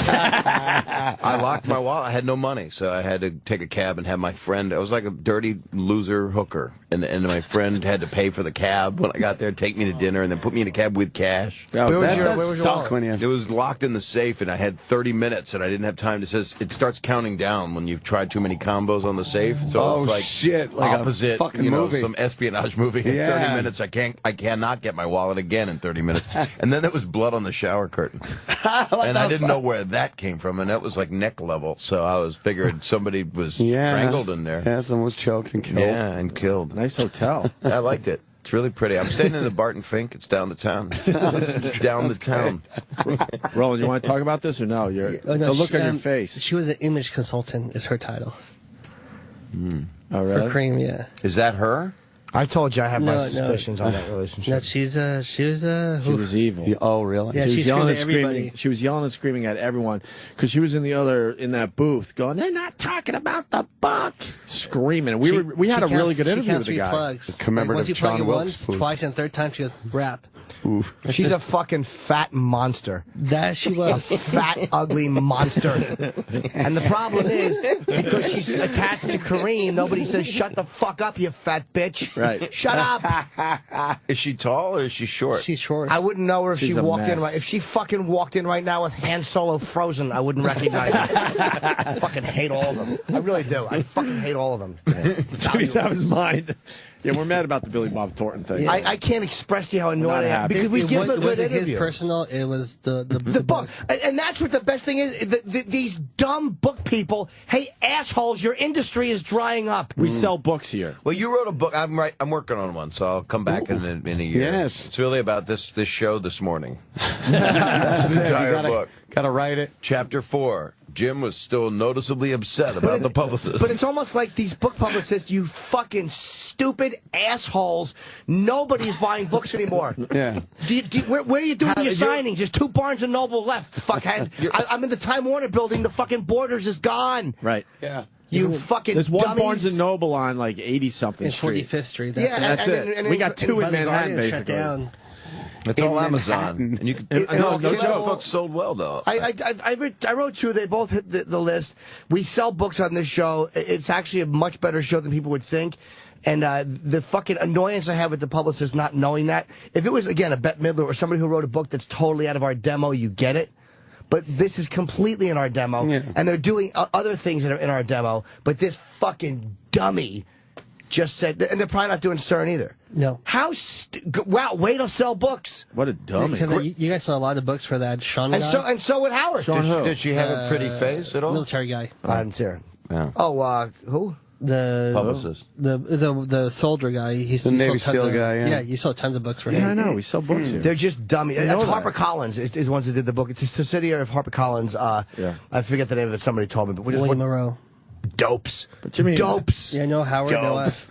R: I locked my wallet. I had no money, so I had to take a cab and have my friend... I was like a dirty loser hooker. And my friend had to pay for the cab when I got there, take me to dinner, and then put me in a cab with cash.
E: Where was your wallet?
R: It was locked in the safe, and I had 30 minutes, and I didn't have time. It says it starts counting down when you've tried too many combos on the safe. So it's like
D: shit, like
R: opposite,
D: a fucking movie.
R: Some espionage movie. In 30 minutes, I cannot get my wallet again in 30 minutes. And then there was blood on the shower curtain, and I didn't know where that came from, and that was like neck level. So I figured somebody was strangled in there.
D: Yeah, someone was choked and killed.
R: Yeah, and killed.
C: Nice hotel.
R: I liked it. It's really pretty. I'm staying in the Barton Fink. It's down the town. It's down the town.
C: Roland, you want to talk about this or no? The look on your face.
G: She was an image consultant, is her title.
C: Oh, really?
G: For Cream, yeah.
R: Is that her?
E: I told you I have my suspicions on that relationship.
G: No, she
C: was evil.
D: Oh, really?
G: Yeah, she's
C: yelling
G: screaming
C: and
G: at everybody.
C: She was yelling and screaming at everyone because she was in that booth going, "They're not talking about the book," screaming. We had a really good interview with the guy.
G: Plugs.
D: Commemorative
G: Once you plug
D: John
G: it
D: Wilkes
G: once, twice, and third time, she goes, rap.
D: Oof.
E: She's a fucking fat monster.
G: That she was.
E: A fat, ugly monster. And the problem is, because she's attached to Kareem, nobody says, shut the fuck up, you fat bitch.
C: Right.
E: Shut up.
R: Is she tall or is she short?
G: She's short.
E: I wouldn't know her if
C: She's
E: she
C: a
E: walked in.
C: mess.
E: If she fucking walked in right now with Han Solo frozen, I wouldn't recognize her. I fucking hate all of them. I really do. I fucking hate all of them.
C: Jimmy's out of his mind. Yeah, we're mad about the Billy Bob Thornton thing.
E: Yeah. I can't express to you how annoyed I am. Because we give him a good
G: wasn't
E: interview.
G: his personal, it was the
E: book. And that's what the best thing is. These dumb book people, hey, assholes, your industry is drying up.
C: We sell books here.
R: Well, you wrote a book. I'm working on one, so I'll come back in a year.
D: Yes.
R: It's really about this show this morning. The entire book.
D: Gotta write it.
R: Chapter 4. Jim was still noticeably upset about the Publicist.
E: But it's almost like these book publicists, you fucking stupid assholes. Nobody's buying books anymore.
D: Yeah.
E: Where are you doing your signings? There's 2 Barnes & Noble left, fuckhead. I'm in the Time Warner building. The fucking Borders is gone.
C: Right.
D: Yeah.
E: You fucking
C: There's one
E: dummies.
C: Barnes & Noble on like 80-something
G: in
C: Street.
G: 45th Street.
C: That's it.
E: And
C: we got 2 in Manhattan,
G: Shut
C: basically.
G: down.
R: It's all Amazon. And you can,
C: no
R: those
C: joke.
R: books sold well, though.
E: I wrote 2. They both hit the list. We sell books on this show. It's actually a much better show than people would think. And the fucking annoyance I have with the Publicist not knowing that. If it was, again, a Bette Midler or somebody who wrote a book that's totally out of our demo, you get it. But this is completely in our demo. Yeah. And they're doing other things that are in our demo. But this fucking dummy just said, and they're probably not doing Stern either.
G: No.
E: Wow, way to sell books.
C: What a dummy.
G: You guys saw a lot of books for that Sean
E: And
G: guy.
E: so would Howard.
R: Did she have a pretty face at all?
G: Military guy.
E: I didn't see her.
R: Yeah.
E: Oh, who?
G: The
R: Publicist.
G: The soldier guy. He's
D: the Navy SEAL guy. Yeah,
G: you saw tons of books for him.
C: Yeah, I know. We sell books here.
E: They're just dummies. That's HarperCollins is the ones that did the book. It's a subsidiary of HarperCollins. I forget the name of it. Somebody told me. But
G: William Moreau.
E: Dopes.
C: But Jimmy,
E: dopes.
G: Yeah, I know Howard.
E: Dopes.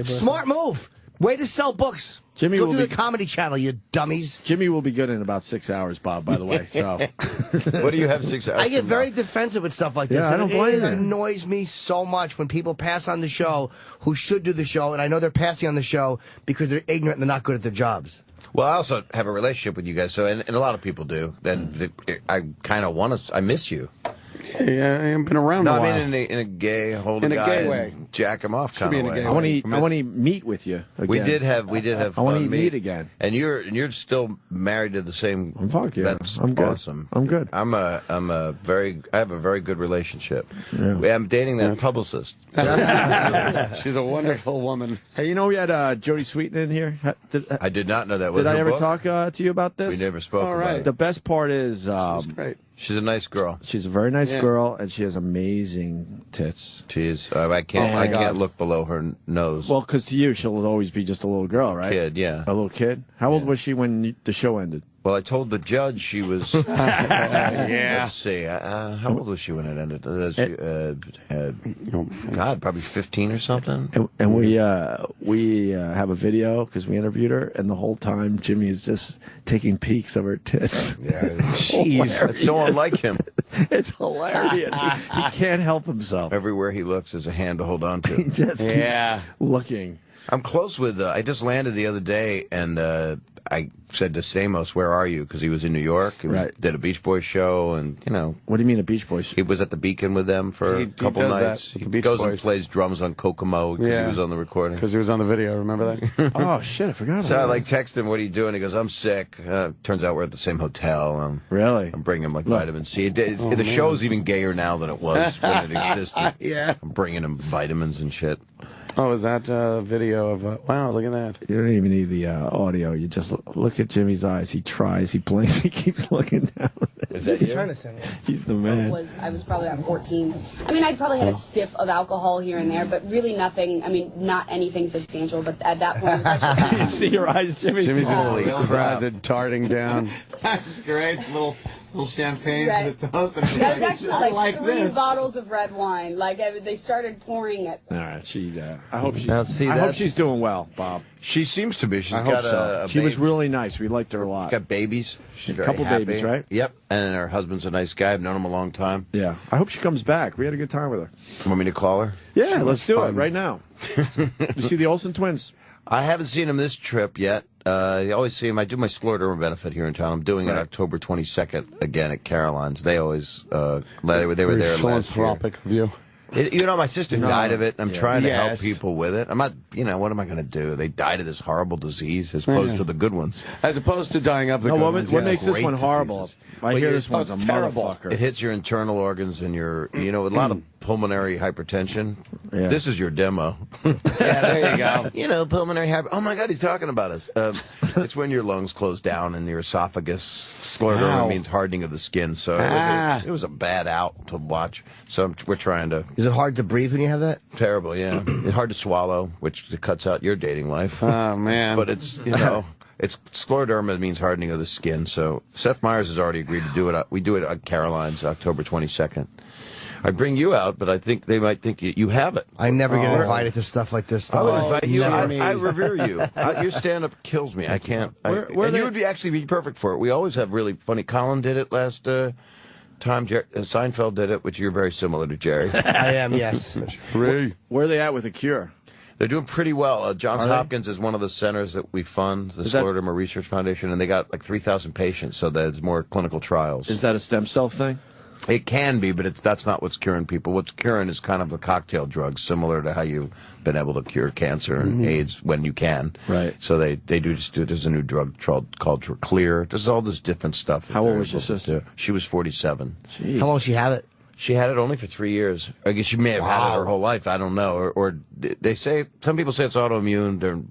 E: Smart move. Way to sell books.
C: Jimmy
E: Go
C: will
E: to
C: be
E: the Comedy Channel, you dummies.
C: Jimmy will be good in about 6 hours, Bob, by the way. So
R: what do you have 6 hours?
E: I get very defensive with stuff like this.
C: Yeah, I don't blame
E: It
C: you.
E: annoys me so much when people pass on the show who should do the show, and I know they're passing on the show because they're ignorant and they're not good at their jobs.
R: Well, I also have a relationship with you guys, so and a lot of people do. Then I kind of want to. I miss you.
D: Yeah, I haven't been around.
R: No,
D: a while.
R: I mean in a gay, hold a guy,
D: gay way.
R: and jack him off kind of way.
C: I want to meet with you. Again.
R: We did have
C: I want to meet again.
R: And you're still married to the same.
C: Fuck yeah,
R: That's
C: I'm good.
R: awesome.
C: I'm good.
R: I have a very good relationship. Yeah. I'm dating that publicist.
D: She's a wonderful woman.
C: Hey, you know we had Jodie Sweetin in here.
R: I did not know that.
C: Did I ever talk to you about this?
R: We never spoke
C: All
R: about
C: right.
R: it.
C: The best part is
D: great.
R: She's a nice girl.
C: She's a very nice girl, and she has amazing tits.
R: She is. I can't look below her nose.
C: Well, because to you, she'll always be just a little girl, right?
R: Kid, yeah.
C: A little kid. How old was she when the show ended?
R: Well, I told the judge she was. Let's see. How old was she when it ended? God, probably 15 or something.
C: And we have a video because we interviewed her, and the whole time Jimmy is just taking peeks of her tits.
R: Jeez, that's so unlike him.
C: It's hilarious. He can't help himself.
R: Everywhere he looks, there's a hand to hold on to.
C: He just keeps looking.
R: I'm close with. I just landed the other day, and I said to Samos, "Where are you?" Because he was in New York. He did a Beach Boys show, and
C: What do you mean a Beach Boys show?
R: He was at the Beacon with them for a couple nights. He goes and plays drums on Kokomo because he was on the recording.
D: Because he was on the video. Remember that?
C: Oh shit, I forgot.
R: So I text him, "What are you doing?" He goes, "I'm sick." Turns out we're at the same hotel.
C: Really?
R: I'm bringing him vitamin C. The show's even gayer now than it was when it existed.
E: Yeah.
R: I'm bringing him vitamins and shit.
D: Oh, is that a video of... wow, look at that.
C: You don't even need the audio. You just look at Jimmy's eyes. He tries. He blinks. He keeps looking down.
R: Is that
E: He's trying to sing it.
C: He's the man.
F: I was probably about 14. I mean, I'd probably had a sip of alcohol here and there, but really nothing. I mean, not anything substantial. But at that point, it was actually
C: You see your eyes, Jimmy?
D: Jimmy's just crowded, darting down.
A: That's great. Little champagne
F: Right.
A: for the toast.
F: That was actually like 3
A: this.
F: bottles of red wine. Like they started pouring it.
C: All right, I hope she.
R: Now, see,
C: I hope she's doing well, Bob.
R: She seems to be. She's
C: I
R: got
C: hope so.
R: a
C: She was
R: baby.
C: really nice. We liked her a lot.
R: Got babies. She's
C: A
R: very
C: couple
R: happy.
C: babies, right?
R: Yep. And her husband's a nice guy. I've known him a long time.
C: Yeah. I hope she comes back. We had a good time with her.
R: Want me to call her?
C: Yeah,
R: She
C: let's
R: looks
C: do
R: fun.
C: it right now. You see the Olsen twins?
R: I haven't seen him this trip yet. I always see him. I do my scleroderma benefit here in town. I'm doing it October 22nd again at Caroline's. They always they were there last year.
D: Philanthropic of you.
R: You know, my sister died of it. I'm trying to help
D: Yes.
R: people with it. I'm not, what am I going to do? They died of this horrible disease as opposed to the good ones.
D: As opposed to dying of the
C: No,
D: good
C: what
D: ones,
C: what
D: yeah.
C: makes this
R: Great
C: one horrible?
R: diseases.
C: I hear this one's
D: it's
C: a
D: terrible.
C: motherfucker.
R: It hits your internal organs and your, a lot of pulmonary hypertension.
C: Yeah.
R: This is your demo.
D: Yeah, there you go.
R: Pulmonary hyper. Oh my God, he's talking about us. It's when your lungs close down and your esophagus. Scleroderma
D: Ow.
R: means hardening of the skin. So it was a bad out to watch. So we're trying to.
E: Is it hard to breathe when you have that?
R: Terrible, yeah. It's hard to swallow, which cuts out your dating life.
D: Oh, man.
R: But it's, it's scleroderma means hardening of the skin. So Seth Meyers has already agreed to do it. We do it at Caroline's October 22nd. I bring you out, but I think they might think you have it.
E: I never get invited to stuff like this.
R: I would invite you.
E: Never.
R: I revere you. Your stand-up kills me. I can't.
C: Where
R: and you would actually be perfect for it. We always have really funny. Colin did it last time. Seinfeld did it, which you're very similar to Jerry.
E: I am, yes.
C: Where are they at with the cure?
R: They're doing pretty well. Johns Hopkins is one of the centers that we fund, the Scleroderma Research Foundation, and they got like 3,000 patients, so there's more clinical trials.
C: Is that a stem cell thing?
R: It can be, but that's not what's curing people. What's curing is kind of the cocktail drugs, similar to how you've been able to cure cancer and AIDS when you can.
C: Right.
R: So they do just do it. There's a new drug called Clear. There's all this different stuff.
C: How old was your sister?
R: She was 47.
C: Jeez.
E: How long did she have it?
R: She had it only for 3 years. I guess she may have had it her whole life. I don't know. Or they say, some people say it's autoimmune.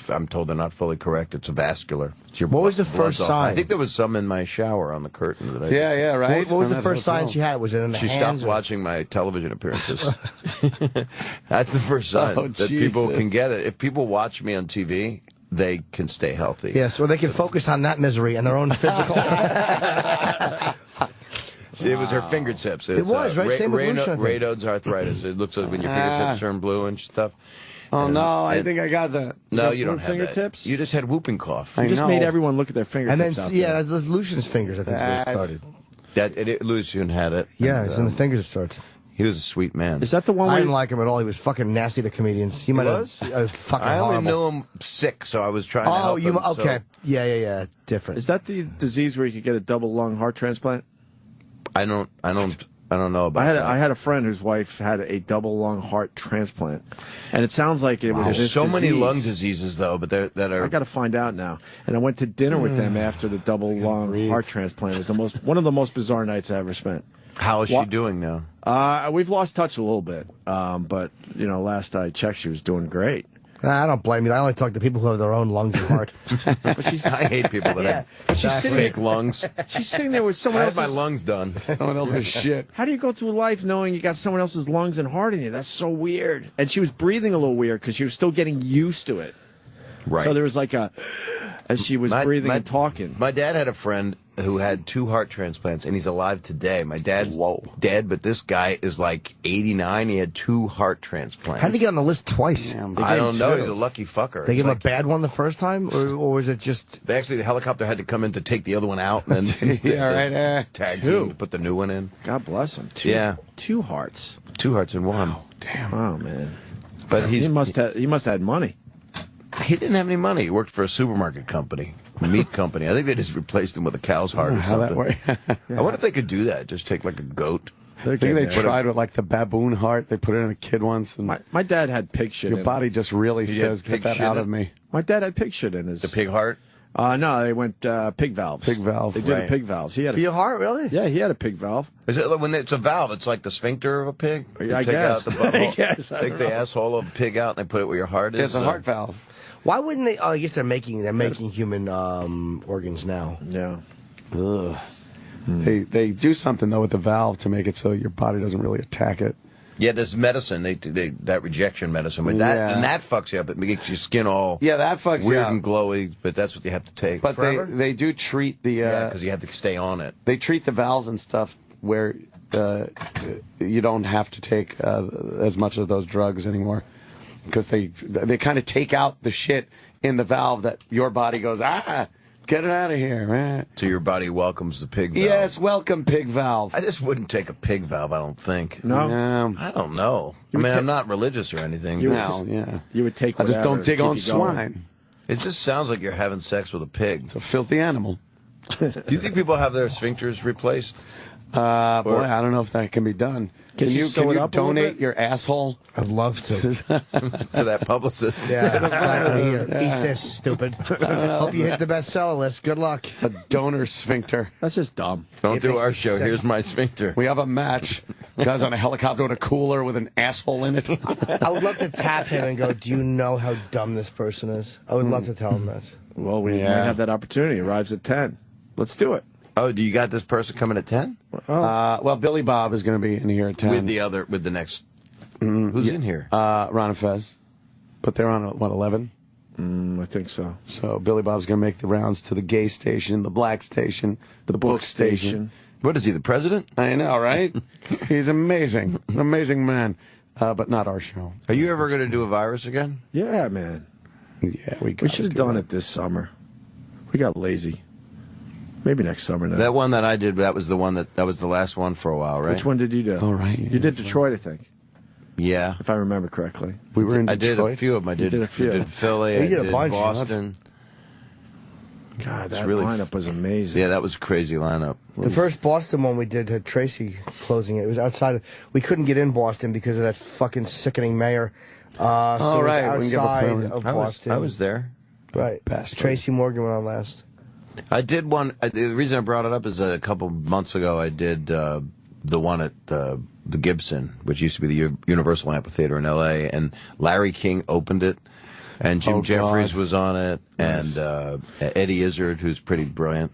R: I'm told they're not fully correct. It's vascular. It's your
E: What was the
R: blood's
E: first
R: off.
E: sign?
R: I think there was some in my shower on the curtain. That I
D: Yeah, yeah, right.
E: What was the first sign she had? Was it in the
R: She
E: hands?
R: stopped watching my television appearances. That's the first sign that people can get it. If people watch me on TV, they can stay healthy.
E: Yes, or they can focus on that misery and their own physical.
R: It was her fingertips.
E: It was, right? Same with Lucia, I think.
R: Raynaud's arthritis. It looks like when your fingertips turn blue and stuff.
D: Oh, no, I think I got that.
R: No, you don't have
C: fingertips?
R: that. You just had whooping cough.
C: You just made everyone look at their
E: And
C: fingertips
E: then,
C: out
E: yeah,
C: there.
E: that was Lucian's fingers, I think, is where it started.
R: Lucian had it.
E: Yeah,
R: and,
E: it's in the fingers it starts.
R: He was a sweet man.
C: Is that the one
E: I
C: where
E: didn't like him at all. He was fucking nasty to comedians. He might have fucking
R: I only
E: horrible.
R: knew him sick, so I was trying to help him.
E: Okay. Yeah. Different.
C: Is that the disease where you could get a double lung heart transplant?
R: I don't know about that.
C: I had a friend whose wife had a double lung heart transplant, and it sounds like it was
R: There's
C: this
R: so many
C: disease.
R: lung diseases, though, but that are.
C: I got to find out now. And I went to dinner with them after the double lung heart transplant. It was one of the most bizarre nights I ever spent.
R: How is she doing now?
C: We've lost touch a little bit, but last I checked, she was doing great.
E: I don't blame you. I only talk to people who have their own lungs and heart.
R: But I hate people that have
C: she's sitting
R: fake lungs.
C: She's sitting there with someone
R: I
C: else's
R: had my lungs done.
D: Someone else's shit.
C: How do you go through life knowing you got someone else's lungs and heart in you? That's so weird. And she was breathing a little weird because she was still getting used to it.
R: Right.
C: So there was like as she was breathing and talking.
R: My dad had a friend who had 2 heart transplants, and he's alive today. My dad's dead, but this guy is like 89. He had 2 heart transplants.
E: How did he get on the list twice?
R: I don't know. He's a lucky fucker.
E: They gave him a bad one the first time, or was it just?
R: The helicopter had to come in to take the other one out, and then tag team to put the new one in.
C: God bless him. 2 hearts.
R: 2 hearts in one.
C: Damn. Oh man.
R: But
C: he must have had money.
R: He didn't have any money. He worked for a supermarket company, a meat company. I think they just replaced him with a cow's heart or
D: How that
R: something.
D: works.
R: I wonder if they could do that. Just take like a goat.
D: I think they tried with like the baboon heart. They put it in a kid once. And
C: my dad had pig shit
D: your
C: in
D: body just really
R: He had
D: says,
R: pig
D: get that
R: shit
D: out
R: in
D: of me.
C: My dad had pig shit in his.
R: The pig heart?
C: No, they went pig valves.
D: Pig valve.
C: They did
R: Right.
C: a pig valves. He had
E: For your heart, really?
C: Yeah, he had a pig valve.
R: Is it when it's a valve? It's like the sphincter of a pig. You
C: I
R: take
C: guess.
R: out the bubble,
C: I guess. I
R: take
C: don't
R: the
C: know.
R: asshole of a pig out, and they put it where your heart is.
D: It's a heart valve.
E: Why wouldn't they? Oh, I guess they're making human organs now.
C: Yeah.
D: Ugh. They do something though with the valve to make it so your body doesn't really attack it.
R: Yeah, there's medicine. They that rejection medicine, but that fucks you up. It makes your skin all
D: that fucks you
R: weird
D: up.
R: and glowy. But that's what you have to take.
D: But they do treat the
R: because you have to stay on it.
D: They treat the valves and stuff where you don't have to take as much of those drugs anymore because they kind of take out the shit in the valve that your body goes get it out of here, man.
R: So your body welcomes the pig valve.
D: Yes, welcome pig valve.
R: I just wouldn't take a pig valve. I don't think.
C: No.
R: I don't know. I mean, I'm not religious or anything.
C: You
R: but
C: would you would take.
D: I just
C: whatever
D: don't dig
C: to keep
D: on
C: you going.
D: swine.
R: It just sounds like you're having sex with a pig.
D: It's a filthy animal.
R: Do you think people have their sphincters replaced?
D: Boy, I don't know if that can be done.
C: Can you sew it up a little
D: donate
C: bit?
D: your asshole?
E: I'd love to.
R: To that publicist.
E: Yeah, exactly. Here, eat this, stupid. Hope you hit the bestseller list. Good luck.
D: A donor sphincter.
C: That's just dumb.
R: Don't
E: It
R: do
E: makes
R: our
E: me
R: show.
E: sick.
R: Here's my sphincter.
D: We have a match. Guys on a helicopter with a cooler with an asshole in it.
E: I would love to tap him and go, do you know how dumb this person is? I would love to tell him that.
C: Well, we might have that opportunity. Arrives at 10. Let's do it.
R: Oh, do you got this person coming at 10?
D: Well, Billy Bob is going to be in here at 10.
R: With the next. Who's in here?
D: Ron and Fez. But they're on, 11?
C: I think so.
D: So Billy Bob's going to make the rounds to the gay station, the black station, the book station.
R: What is he, the president?
D: I know, right? He's amazing. An amazing man. But not our show.
R: Are you ever going to do a virus again?
C: Yeah, man.
D: Yeah, we
C: should have done it this summer. We got lazy. Maybe next summer now.
R: That one that I did, that was the one that was the last one for a while, right?
C: Which one did you do?
D: Oh, right.
C: You did Detroit, I think.
R: Yeah.
C: If I remember correctly.
D: We were in
R: I did
D: Detroit.
R: a few of them. I
C: You
R: did
C: did a few.
R: I did Philly,
E: You
R: I
E: did a
R: did
E: bunch,
R: Boston.
C: God, that
R: really
C: lineup was amazing.
R: Yeah, that was a crazy lineup.
E: The first Boston one we did had Tracy closing it. It was outside. We couldn't get in Boston because of that fucking sickening mayor. So
D: right.
E: it was
D: We can give a
E: outside
D: permit.
E: of
R: I
E: Boston.
R: was there.
E: Right.
D: Bastard.
E: Tracy Morgan went on last.
R: I did one. The reason I brought it up is a couple months ago I did the one at the Gibson, which used to be the Universal Amphitheater in L.A., and Larry King opened it, and Jim Jeffries was on it, and Eddie Izzard, who's pretty brilliant.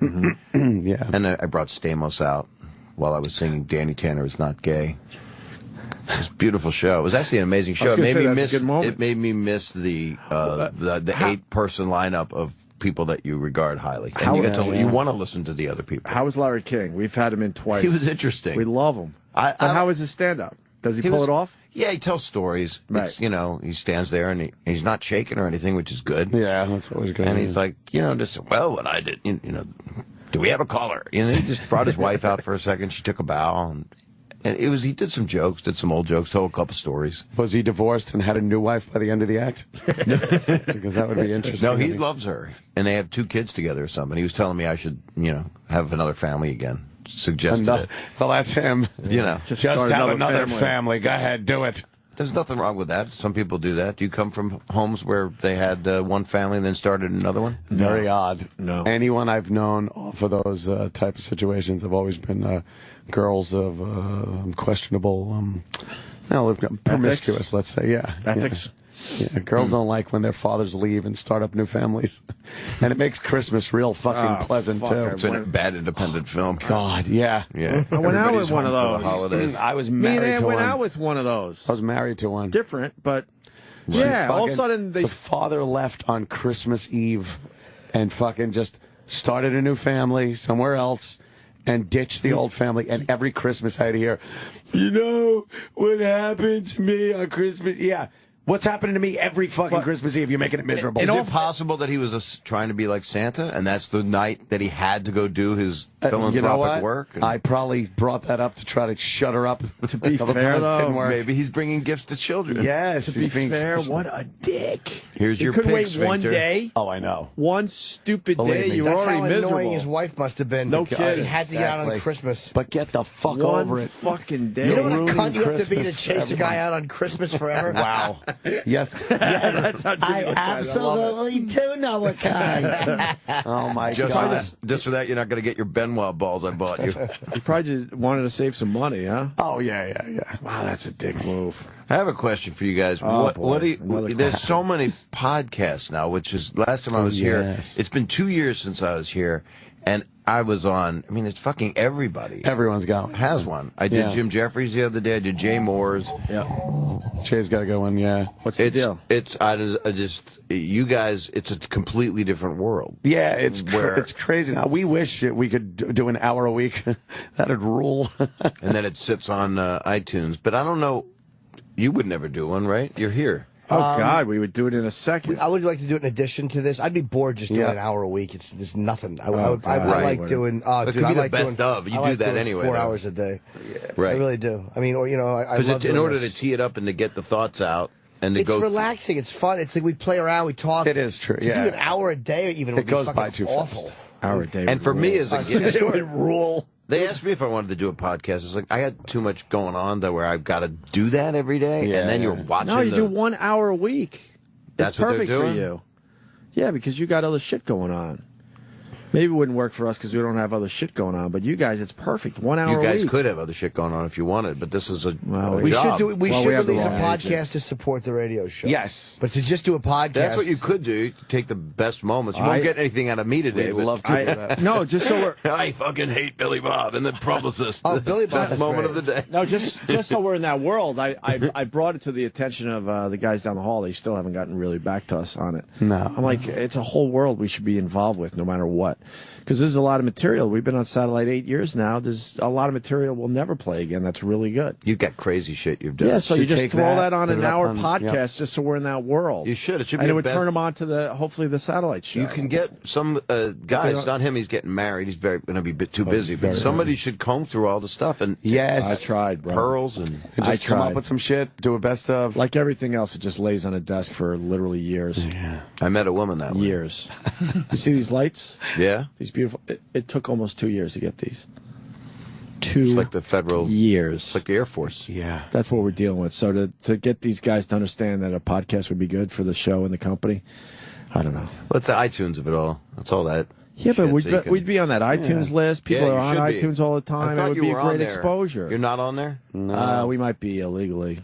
D: Yeah.
R: And I brought Stamos out while I was singing Danny Tanner Is Not Gay. It was a beautiful show. It was actually an amazing show. It made me miss the 8-person lineup of people that you regard highly. And you want to listen to the other people.
C: How was Larry King? We've had him in twice.
R: He was interesting.
C: We love him. But how is his stand-up? Does he pull it off?
R: Yeah, he tells stories.
C: Right.
R: It's, he stands there and he's not shaking or anything, which is good.
D: Yeah, that's always good.
R: And he's like, what I did, do we have a caller? He just brought his wife out for a second. She took a bow. And he did some jokes, did some old jokes, told a couple stories.
D: Was he divorced and had a new wife by the end of the act? Because that would be interesting.
R: No, he loves her. And they have 2 kids together or something. He was telling me I should, have another family again. Suggested it.
D: Well, that's him.
C: Just
D: have another family. Go ahead, do it.
R: There's nothing wrong with that. Some people do that. Do you come from homes where they had one family and then started another one?
D: Very odd.
C: No.
D: Anyone I've known for those type of situations have always been girls of questionable, promiscuous, let's say. Yeah.
C: Ethics.
D: Yeah, girls don't like when their fathers leave and start up new families. And it makes Christmas real fucking pleasant, too.
R: It's a bad independent film.
D: God, yeah.
R: Yeah.
C: I went out
R: Everybody's
C: with one of
R: home for
C: those.
R: the holidays.
D: I was
C: Me
D: married
C: and Ann
D: to
C: went
D: one.
C: out with one of those.
D: I was married to one.
C: Different, but
D: She
C: yeah, all of a
D: fucking-
C: sudden
D: the father left on Christmas Eve and fucking just started a new family somewhere else and ditched the old family. And every Christmas I had to hear, what happened to me on Christmas? Yeah. What's happening to me every fucking Christmas Eve? You're making it miserable.
R: Is it possible that he was trying to be like Santa, and that's the night that he had to go do his philanthropic work?
D: I probably brought that up to try to shut her up.
C: To be
D: Couple
C: fair,
D: times,
C: though,
D: didn't work.
R: Maybe he's bringing gifts to children.
D: Yes.
C: to be
D: he's being
C: fair,
D: special.
C: what a dick.
R: Here's
C: You
R: your
C: couldn't
R: pig
C: wait one
R: sphincter.
C: day.
D: Oh, I know.
C: One stupid
D: Believe
C: day.
D: me.
C: You were
E: That's
C: already
E: how
C: miserable.
E: annoying his wife must have been.
C: No
E: He
C: kidding.
E: had to get out on
D: Exactly.
E: Christmas.
D: But get the fuck
C: One
D: over it.
C: fucking day.
E: You know what a
D: ruining
E: cunt you have to be to
D: Christmas
E: chase a
D: for
E: guy
D: everyone.
E: out on Christmas forever?
D: Wow. Yes. Yeah, that's how Jimmy
H: I
D: looks.
H: absolutely do know a kind.
D: Oh, my God.
R: Just for that, you're not going to get your Benoit balls I bought you.
C: You probably just wanted to save some money, huh?
D: Oh, yeah.
C: Wow, that's a dick move.
R: I have a question for you guys.
C: Oh,
R: What do you, there's so many podcasts now, which is, last time I was here, it's been 2 years since I was here, and I was on, I mean, it's fucking everybody.
D: Everyone's got
R: has one. I did Jim Jeffries the other day. I did Jay Moore's.
D: Yeah. Jay's got to go in, yeah.
C: What's the deal?
R: I just, you guys, it's a completely different world.
D: Yeah, it's crazy. Now, we wish we could do an hour a week. That'd rule.
R: And then it sits on iTunes. But I don't know, you would never do one, right? You're here.
C: Oh, God, we would do it in a second.
E: I would like to do it in addition to this. I'd be bored just doing an hour a week. There's nothing. I like doing.
R: It could be the best of. You do that anyway.
E: 4 hours a day.
R: Yeah. Right.
E: I really do. I mean, I love
R: in order to tee it up and to get the thoughts out and to
E: it's relaxing. It's fun. It's like we play around, we talk.
D: It is true.
E: To do an hour a day, even
D: it goes by too
E: awful.
D: fast.
C: Hour a day.
R: And for me as a guest,
E: rule.
R: They asked me if I wanted to do a podcast. It's like I had too much going on where I've got to do that every day, and then you're watching.
C: No, you do 1 hour a week.
R: That's
C: what
R: perfect
C: for you. Yeah, because you got other shit going on. Maybe it wouldn't work for us because we don't have other shit going on. But you guys, it's perfect. 1 hour.
R: You guys
C: a week.
R: could have other shit going on if you wanted, but this is a
E: We
R: job.
E: should release a podcast to support the radio show.
D: Yes,
E: but to just do a podcast.
R: That's what you could do. You could take the best moments. You won't get anything out of me today.
D: We'd love to do that.
C: No, just so we're.
R: I fucking hate Billy Bob and the Publicist.
E: Oh, Billy Bob's
R: best moment
E: great.
R: of the day.
C: No, just so we're in that world. I brought it to the attention of the guys down the hall. They still haven't gotten really back to us on it.
D: No,
C: I'm like, it's a whole world we should be involved with, no matter what. Because there's a lot of material. We've been on satellite 8 years now. There's a lot of material we'll never play again. That's really good.
R: You've got crazy shit you've done.
C: Yeah, so you just
D: take
C: throw that on
D: put
C: an
D: it up
C: hour
D: on-
C: podcast just so we're in that world.
R: You should. It should be.
C: And it
R: a
C: would
R: best-
C: turn them on to hopefully the satellite show.
R: You can get some guy. It's not him. He's getting married. He's going to be a bit too busy. But somebody should comb through all the stuff and
C: I tried, bro.
R: pearls and
D: I
C: I
D: come up
C: tried.
D: with some shit, do a best of.
C: Like everything else, it just lays on a desk for literally years.
D: Yeah.
R: I met a woman that way.
C: Years. You see these lights?
R: Yeah.
C: These beautiful. It took almost 2 years to get these.
R: It's
C: 2
R: like the federal
C: years.
R: It's like the Air Force.
D: Yeah.
C: That's what we're dealing with. So to get these guys to understand that a podcast would be good for the show and the company, I don't know.
R: Well, it's the iTunes of it all. That's all that.
C: Yeah, but
R: shit, so
C: we'd be on that iTunes list. People
R: Yeah,
C: are
R: you
C: on
R: should be.
C: iTunes all the
R: I
C: time.
R: thought
C: It would
R: you
C: be a
R: were on
C: great
R: there.
C: exposure.
R: You're not on there?
C: We might be illegally.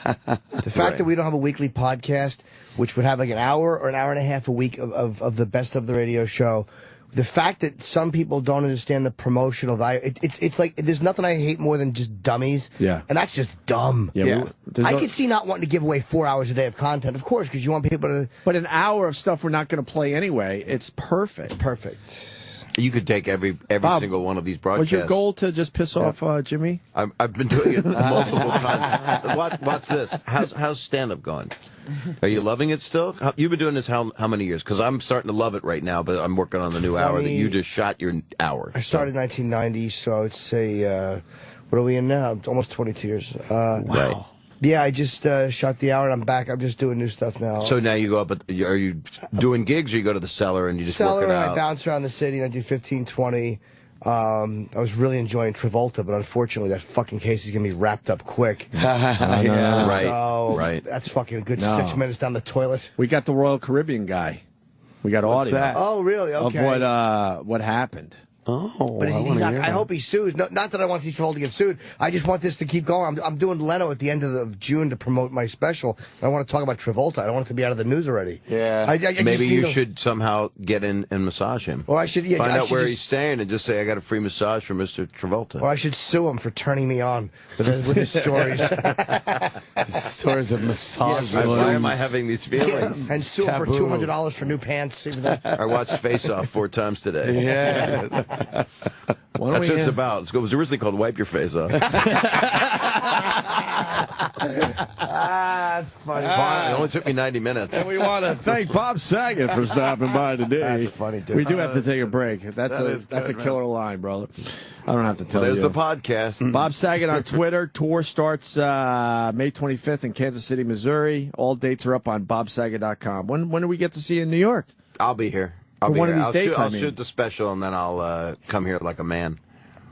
E: The fact that we don't have a weekly podcast, which would have like an hour or an hour and a half a week of the best of the radio show, the fact that some people don't understand the promotional value, it's like there's nothing I hate more than just dummies.
C: Yeah.
E: And that's just dumb.
C: Yeah.
E: I could see not wanting to give away 4 hours a day of content, of course, because you want people to.
C: But an hour of stuff we're not going to play anyway. It's perfect.
E: Perfect.
R: You could take every
C: Bob,
R: single one of these broadcasts.
C: Was your goal to just piss off Jimmy?
R: I've been doing it multiple times. Watch this. How's stand-up going? Are you loving it still? You've been doing this how many years? Because I'm starting to love it right now, but I'm working on the new hour that you just shot your hour.
E: I started in 1990, so I would say, what are we in now? Almost 22 years.
R: Right.
E: Yeah, I just shot the hour and I'm back. I'm just doing new stuff now.
R: So now you go up, are you doing gigs or you go to the cellar and you just
E: Cellar
R: work it
E: and
R: out?
E: I bounce around the city and I do 15, 20. I was really enjoying Travolta, but unfortunately that fucking case is going to be wrapped up quick.
C: Yeah.
E: So
R: Right.
E: that's fucking a good
C: No.
E: 6 minutes down the toilet.
C: We got the Royal Caribbean guy. We got
D: What's
C: audio
D: that?
E: Oh, really? Okay.
C: of what happened.
D: Oh,
E: But I hope he sues. Not that I want Steve Travolta to get sued. I just want this to keep going. I'm doing Leno at the end of June to promote my special. I want to talk about Travolta. I don't want it to be out of the news already.
D: Yeah.
E: I just
R: Maybe you
E: need
R: should somehow get in and massage him.
E: Or I should, yeah,
R: Find
E: I
R: out
E: should
R: where
E: just-
R: he's staying and just say, I got a free massage from Mr. Travolta.
E: Or I should sue him for turning me on with his stories.
D: Stories of massage.
R: Why am I having these feelings?
E: And sue him for
D: Taboo.
E: $200 for new pants. Even though
R: I watched Face Off 4 times today.
D: Yeah.
C: Why don't
R: That's
C: we,
R: what it's about. It was originally called Wipe Your Face Off.
E: That's funny.
R: Fine. It only took me 90 minutes.
C: And we want to thank Bob Saget for stopping by today.
E: That's funny, dude.
C: We do have to take a break. That's
D: That
C: a killer line, brother. I don't have to tell
R: There's
C: you.
R: the podcast.
C: Bob Saget on Twitter. Tour starts May 25th in Kansas City, Missouri. All dates are up on bobsaget.com. When do we get to see you in New York?
R: I'll be here. I'll
C: For
R: be
C: one of
R: here.
C: these dates,
R: I'll
C: I mean.
R: shoot the special and then I'll come here like a man.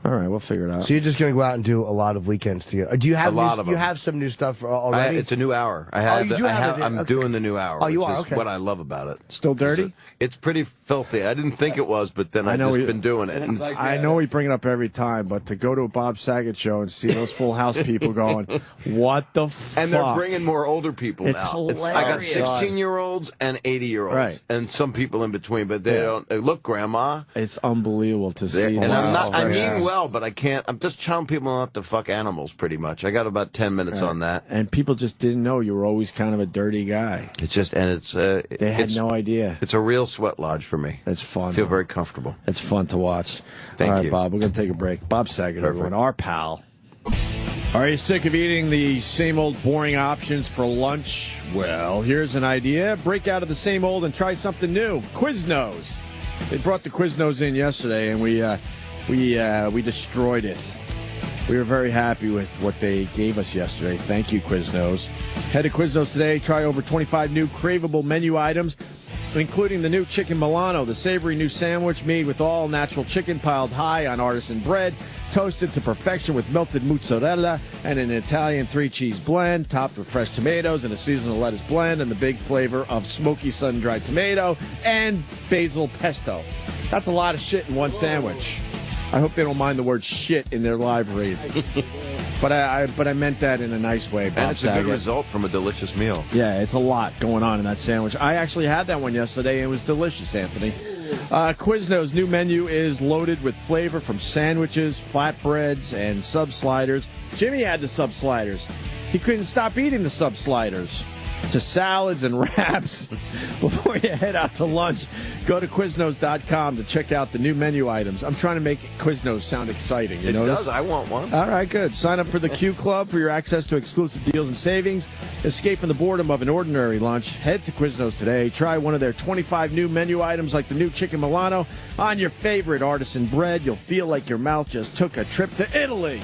C: All right, we'll figure it out.
E: So you're just going to go out and do a lot of weekends together. Do you have
R: A lot of
E: you
R: them.
E: have some new stuff already?
R: It's a new hour. I'm doing the new hour.
E: Oh, you are?
R: Which is
E: Okay.
R: what I love about it.
C: Still dirty?
R: It's pretty filthy. I didn't think it was, but then I've just been doing it. And
C: I know we bring it up every time, but to go to a Bob Saget show and see those Full House people going, what the fuck?
R: And they're bringing more older people
C: It's
R: now.
C: hilarious.
R: I got 16-year-olds and 80-year-olds,
C: Right.
R: and some people in between, but they don't. Look, Grandma.
C: It's unbelievable to see.
R: And I'm not. I mean well, but I can't. I'm just telling people not to fuck animals. Pretty much. I got about 10 minutes on that.
C: And people just didn't know you were always kind of a dirty guy.
R: It's just, and it's.
C: They had no idea.
R: It's a real sweat lodge for me.
C: It's fun.
R: I feel very comfortable.
C: It's fun to watch.
R: Thank
C: All right,
R: you.
C: Bob, we're going to take a break. Bob Saget, everyone, our pal. Are you sick of eating the same old boring options for lunch? Well, here's an idea. Break out of the same old and try something new. Quiznos. They brought the Quiznos in yesterday, and we destroyed it. We were very happy with what they gave us yesterday. Thank you, Quiznos. Head to Quiznos today. Try over 25 new craveable menu items, including the new chicken Milano, the savory new sandwich made with all natural chicken piled high on artisan bread, toasted to perfection with melted mozzarella and an Italian 3-cheese blend, topped with fresh tomatoes and a seasonal lettuce blend, and the big flavor of smoky sun-dried tomato and basil pesto. That's a lot of shit in one sandwich. I hope they don't mind the word shit in their live read. But I meant that in a nice way, Bob
R: And it's
C: Saget.
R: a good result from a delicious meal.
C: Yeah, it's a lot going on in that sandwich. I actually had that one yesterday, and it was delicious, Anthony. Quiznos' new menu is loaded with flavor from sandwiches, flatbreads, and sub-sliders. Jimmy had the sub-sliders. He couldn't stop eating the sub-sliders. To salads and wraps. Before you head out to lunch, go to Quiznos.com to check out the new menu items. I'm trying to make Quiznos sound exciting. You
R: It
C: notice?
R: does. I want one.
C: All right, good. Sign up for the Q Club for your access to exclusive deals and savings. Escape from the boredom of an ordinary lunch. Head to Quiznos today. Try one of their 25 new menu items like the new chicken Milano on your favorite artisan bread. You'll feel like your mouth just took a trip to Italy.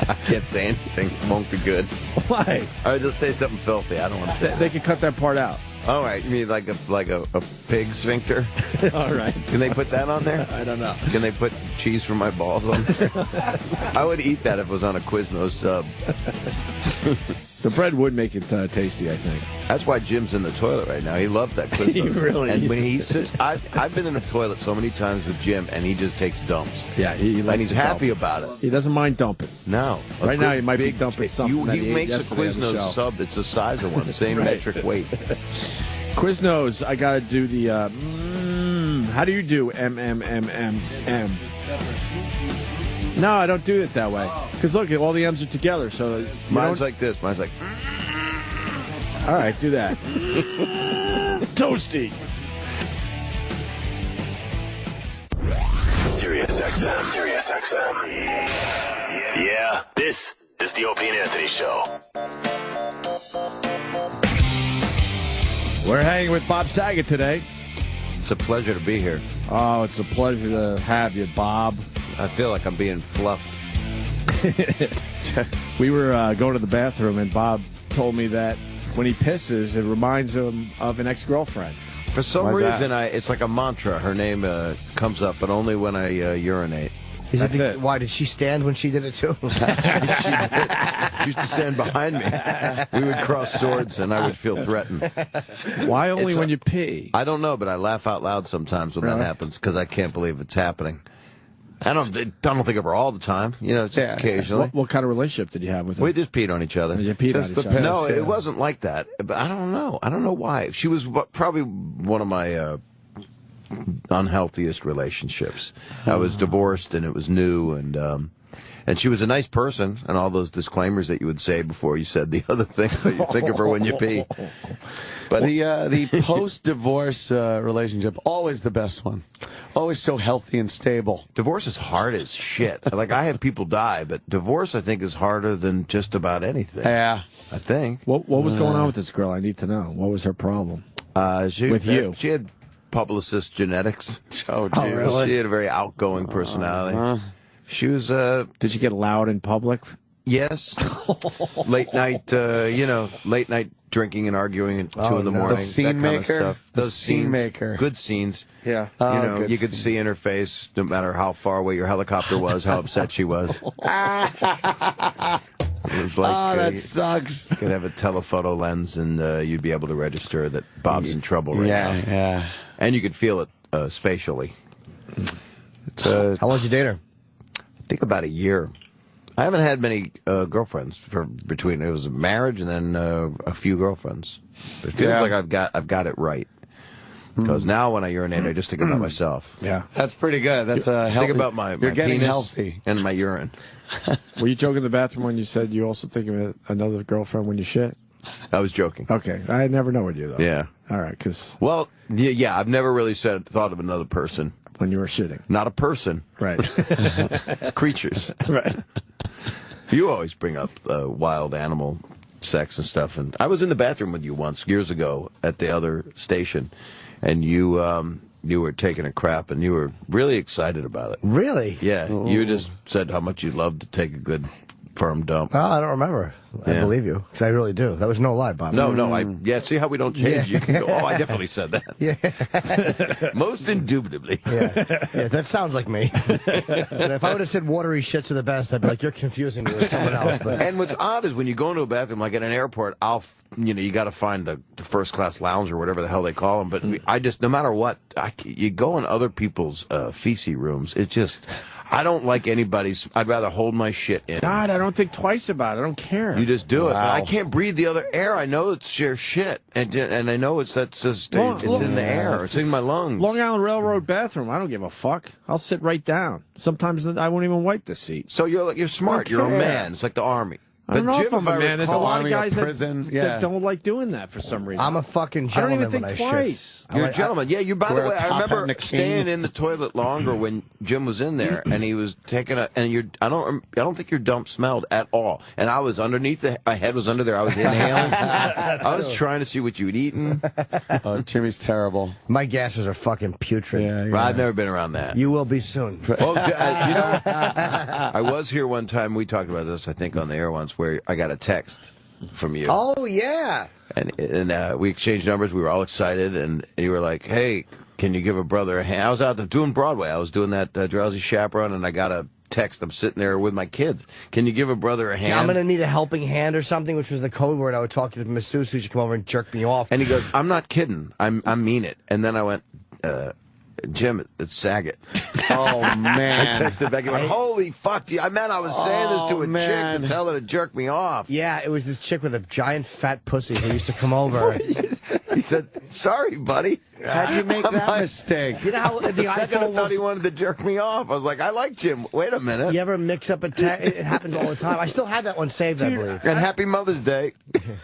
R: I can't say anything. It won't be good.
C: Why?
R: I would just say something filthy. I don't want to say.
C: They can cut that part out.
R: All right, you mean like a pig sphincter?
C: All right.
R: Can they put that on there?
C: I don't know.
R: Can they put cheese from my balls on there? I would eat that if it was on a Quiznos sub.
C: The bread would make it tasty, I think.
R: That's why Jim's in the toilet right now. He loved that Quiznos.
C: He really
R: And
C: is.
R: when he sits, I've been in the toilet so many times with Jim, and he just takes dumps.
C: Yeah, he likes
R: and he's
C: to
R: happy
C: dump.
R: about it.
C: He doesn't mind dumping.
R: No.
C: Right now, he might be dumping something that
R: He
C: he ate
R: makes a
C: yesterday on the show.
R: Quiznos sub that's the size of one, same
C: Right.
R: metric weight.
C: Quiznos, I got to do the, how do you do M? No, I don't do it that way. Because look, all the M's are together. So
R: Mine's like this. Mine's like...
C: All right, do that. Toasty.
P: Sirius XM. Yeah, this is the Opie and Anthony Show.
C: We're hanging with Bob Saget today.
R: It's a pleasure to be here.
C: Oh, it's a pleasure to have you, Bob.
R: I feel like I'm being fluffed.
C: We were going to the bathroom, and Bob told me that when he pisses, it reminds him of an ex-girlfriend.
R: For some
C: Why's
R: reason,
C: that?
R: it's like a mantra. Her name comes up, but only when I urinate.
E: Is it why did she stand when she did it too?
R: She used to stand behind me. We would cross swords, and I would feel threatened.
C: Why only when you pee?
R: I don't know, but I laugh out loud sometimes when that happens because I can't believe it's happening. I don't think of her all the time. You know, just occasionally.
C: What kind of relationship did you have with her?
R: We just peed on each other.
C: You peed on each other?
R: No, it wasn't like that. But I don't know. I don't know why. She was probably one of my unhealthiest relationships. I was divorced, and it was new, and she was a nice person, and all those disclaimers that you would say before you said the other thing that you think of her when you pee.
D: But the post-divorce relationship, always the best one. Always so healthy and stable.
R: Divorce is hard as shit. Like, I have people die, but divorce, I think, is harder than just about anything.
D: Yeah.
R: I think.
C: What was going on with this girl? I need to know. What was her problem?
R: With
C: you?
R: She had publicist genetics.
D: Oh, geez.
C: Really?
R: She had a very outgoing personality. She was...
C: Did she get loud in public?
R: Yes. late night drinking and arguing at 2 in the morning.
D: The scene
R: that kind
D: maker?
R: of stuff.
D: The
R: Those
D: scene
R: scenes,
D: maker.
R: good scenes.
C: Yeah.
R: You could see in her face, no matter how far away your helicopter was, how upset she was. It was like
D: that sucks.
R: You could have a telephoto lens, and you'd be able to register that Bob's in trouble right now.
D: Yeah.
R: And you could feel it spatially.
E: How long did you date her?
R: I think about a year. I haven't had many girlfriends between. It was a marriage and then a few girlfriends. But it feels like I've got it right. Because now when I urinate, I just think about myself.
C: Yeah,
D: that's pretty good. That's a healthy.
R: Think about my
D: You're getting
R: penis
D: healthy.
R: and my urine.
C: Were you joking in the bathroom when you said you also think of another girlfriend when you shit?
R: I was joking.
C: Okay, I never know with you though.
R: Yeah.
C: All right, because
R: well, yeah, I've never really thought of another person
C: when you were shitting.
R: Not a person,
C: right?
R: Creatures,
C: right?
R: You always bring up wild animal sex and stuff, and I was in the bathroom with you once years ago at the other station, and you were taking a crap, and you were really excited about it.
E: Really?
R: Yeah.
E: Ooh.
R: You just said how much you love to take a good firm dump.
E: Oh, I don't remember. I believe you, because I really do. That was no lie, Bob.
R: No, see how we don't change. You can go, oh, I definitely said that.
E: Yeah.
R: Most indubitably.
E: Yeah, that sounds like me. And if I would have said watery shits are the best, I'd be like, you're confusing me with someone else. But
R: And what's odd is when you go into a bathroom, like at an airport, you got to find the first class lounge or whatever the hell they call them. But I just, no matter what, you go in other people's feces rooms. It just, I don't like anybody's. I'd rather hold my shit in.
C: God, I don't think twice about it. I don't care.
R: You just do it.
C: Wow.
R: But I can't breathe the other air. I know it's your shit, and I know it's in the air. It's in my lungs.
C: Long Island Railroad bathroom. I don't give a fuck. I'll sit right down. Sometimes I won't even wipe the seat.
R: So you're smart. You're a man. It's like the army.
C: I don't know
R: Jim,
C: if I'm a man. There's a lot of guys
D: that
C: don't like doing that for some reason.
E: I'm a fucking
C: I
E: gentleman.
C: don't even think
E: when I
C: twice.
R: You're a gentleman. Yeah, you. By the
D: Wear a
R: way, I
D: top hat
R: remember
D: and a cane.
R: staying in the toilet longer when Jim was in there, and he was taking a. And I don't think your dump smelled at all. And I was underneath my head was under there. I was inhaling. I was trying to see what you'd eaten.
D: Oh, Jimmy's terrible.
E: My gases are fucking putrid.
D: Yeah.
R: Well, I've never been around that.
E: You will be soon.
R: Well, I was here one time. We talked about this, I think, on the air once, where I got a text from you.
E: Oh, yeah.
R: And we exchanged numbers. We were all excited, and you were like, "Hey, can you give a brother a hand?" I was out there doing Broadway. I was doing that Drowsy Chaperone, and I got a text. I'm sitting there with my kids. Can you give a brother a hand?
E: Yeah, I'm going to need a helping hand or something, which was the code word. I would talk to the masseuse who should come over and jerk me off.
R: And he goes, "I'm not kidding. I mean it." And then I went, Jim, it's Saget.
D: Oh, man.
R: I texted back. He went, "Holy fuck, I was saying this to a chick to tell her to jerk me off."
E: Yeah, it was this chick with a giant fat pussy who used to come over.
R: He said, "Sorry, buddy.
D: How'd you make that mistake?"
E: You know how the
R: second I
E: iPhone
R: thought he wanted to jerk me off. I was like, "I like Jim. Wait a minute."
E: You ever mix up a text? It happens all the time. I still have that one saved, I believe.
R: And Happy Mother's Day.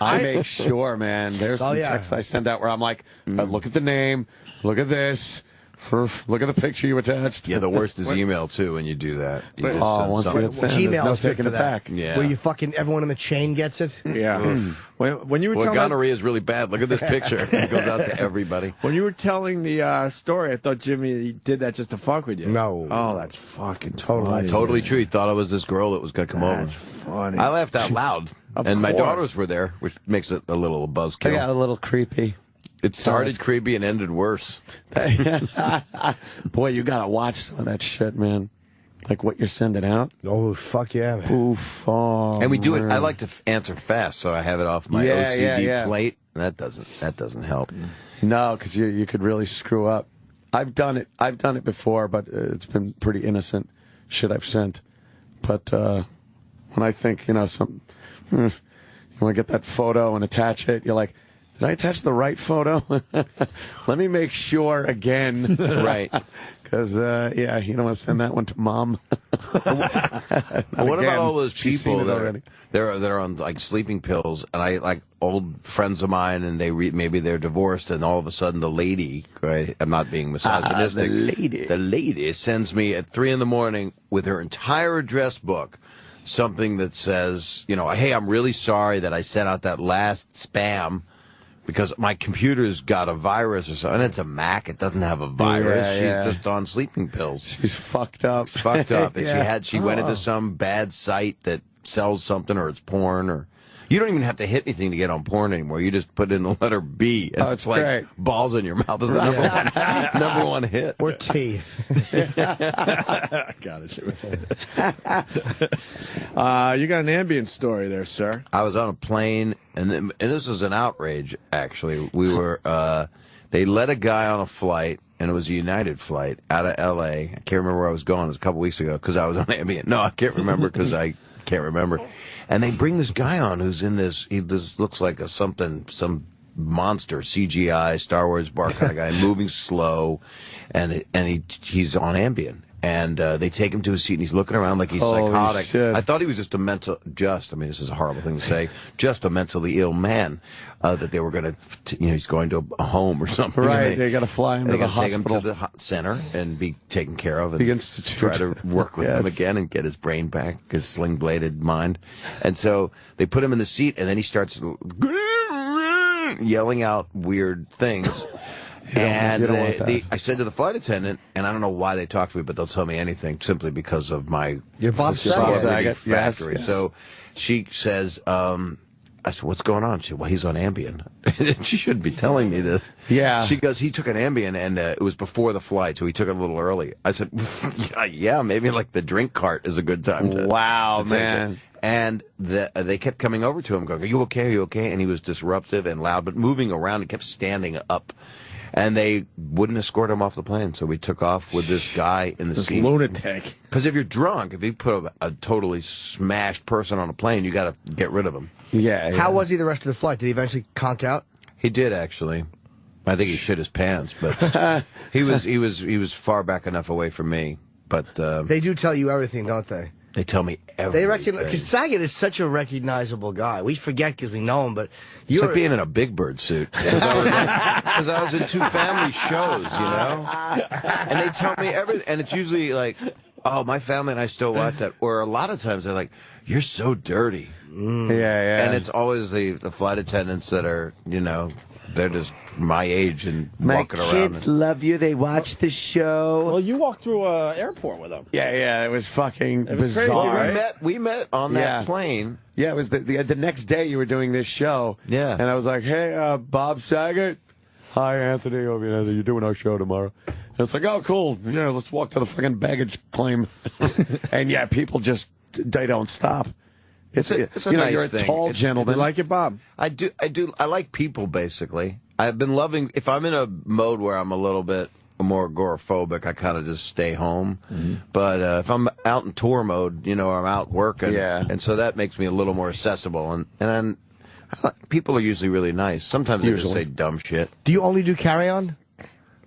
D: I make sure, man. There's some texts I send out where I'm like, look at the name, look at this. Look at the picture you attached.
R: Yeah, the worst is email, too, when you do that. You just
D: once
R: send
D: you hit
R: something.
D: send,
E: Gmail
D: there's no
E: is good
D: taking
E: for
D: it
E: that.
D: back.
R: Yeah.
E: Where you fucking, everyone in the chain gets it.
C: Yeah. When you were
R: Well,
C: telling
R: gonorrhea is really bad. Look at this picture. It goes out to everybody.
C: when you were telling the story, I thought Jimmy did that just to fuck with you.
E: No.
C: Oh, that's fucking
R: Totally true. He thought I was this girl that was going to come over.
C: That's funny.
R: I laughed out loud.
C: Of
R: And my
C: course.
R: daughters were there, which makes it a little
D: I
R: buzzkill.
D: got a little creepy.
R: It started creepy and ended worse.
D: Boy, you got to watch some of that shit, man. Like what you're sending out.
E: Oh, fuck yeah, man.
D: Oof. Oh,
R: And we do it.
D: man.
R: I like to answer fast, so I have it off my
D: Yeah,
R: OCD
D: yeah.
R: plate. That doesn't help.
D: No, because you could really screw up. I've done it before, but it's been pretty innocent shit I've sent. But when I think, you want to get that photo and attach it, you're like, did I attach the right photo? Let me make sure again.
R: Right.
D: Because, you don't want to send that one to mom.
R: What about all those
D: She's
R: people
D: seen it already.
R: that are on like sleeping pills, and I like old friends of mine, and maybe they're divorced, and all of a sudden the lady, right? I'm not being misogynistic. The lady sends me at 3 a.m. with her entire address book, something that says, hey, I'm really sorry that I sent out that last spam. Because my computer's got a virus or something. It's a Mac. It doesn't have a virus.
D: Yeah.
R: She's just on sleeping pills.
D: She's fucked up.
R: And she went into some bad site that sells something, or it's porn, or You don't even have to hit anything to get on porn anymore. You just put in the letter B, and it's like
D: great.
R: balls in your mouth is the number one hit.
E: Or teeth.
C: Got it. You got an ambient story there, sir.
R: I was on a plane, and this was an outrage, actually. We were, they let a guy on a flight, and it was a United flight out of L.A. I can't remember where I was going. It was a couple weeks ago because I was on ambient. No, I can't remember because I can't remember. And they bring this guy on who's in this, this looks like some monster, CGI, Star Wars bar kind of guy, moving slow, and he's on Ambien. And they take him to his seat, and he's looking around like he's psychotic.
D: Shit.
R: I thought he was just I mean, this is a horrible thing to say, just a mentally ill man, that they were going to, he's going to a home or something.
D: Right, they got to fly him to the hospital.
R: Take him to the center and be taken care of. And
D: the institute.
R: Try to work with him again and get his brain back, his sling-bladed mind. And so they put him in the seat, and then he starts yelling out weird things. And I said to the flight attendant, and I don't know why they talk to me, but they'll tell me anything simply because of my celebrity factory. Yes. So she says, I said, what's going on? She said, well, he's on Ambien. She shouldn't be telling me this.
D: Yeah.
R: She goes, he took an Ambien, and it was before the flight, so he took it a little early. I said, yeah, maybe like the drink cart is a good time to.
D: Wow, man.
R: And they kept coming over to him, going, are you okay? Are you okay? And he was disruptive and loud, but moving around. He kept standing up. And they wouldn't escort him off the plane, so we took off with this guy in the seat.
C: This lunatic.
R: Because if you're drunk, if you put a totally smashed person on a plane, you got to get rid of him.
D: Yeah.
E: How was he the rest of the flight? Did he eventually conk out?
R: He did, actually. I think he shit his pants, but he was far back enough away from me. But
E: they do tell you everything, don't they?
R: They tell me everything.
E: They recognize, because Saget is such a recognizable guy. We forget because we know him, but
R: it's like being in a Big Bird suit. Because I was in 2 family shows, And they tell me everything, and it's usually like, oh, my family and I still watch that. Or a lot of times they're like, you're so dirty.
D: Yeah.
R: And it's always the flight attendants that are, they're just my age and walking around.
D: My kids love you. They watch the show.
C: Well, you walked through an airport with them.
D: Yeah. It was fucking bizarre.
R: Well, we met on that plane.
D: Yeah, it was the next day you were doing this show.
R: Yeah.
D: And I was like, hey, Bob Saget. Hi, Anthony. You're doing our show tomorrow. And it's like, oh, cool. Let's walk to the fucking baggage claim. And yeah, people just, they don't stop.
R: It's a nice
D: you're a
R: thing.
D: tall gentleman.
C: You like it, Bob?
R: I do. I like people, basically. I've been loving, if I'm in a mode where I'm a little bit more agoraphobic, I kind of just stay home. Mm-hmm. But if I'm out in tour mode, I'm out working.
D: Yeah.
R: And so that makes me a little more accessible. And then people are usually really nice. Sometimes they just say dumb shit.
E: Do you only do carry-on?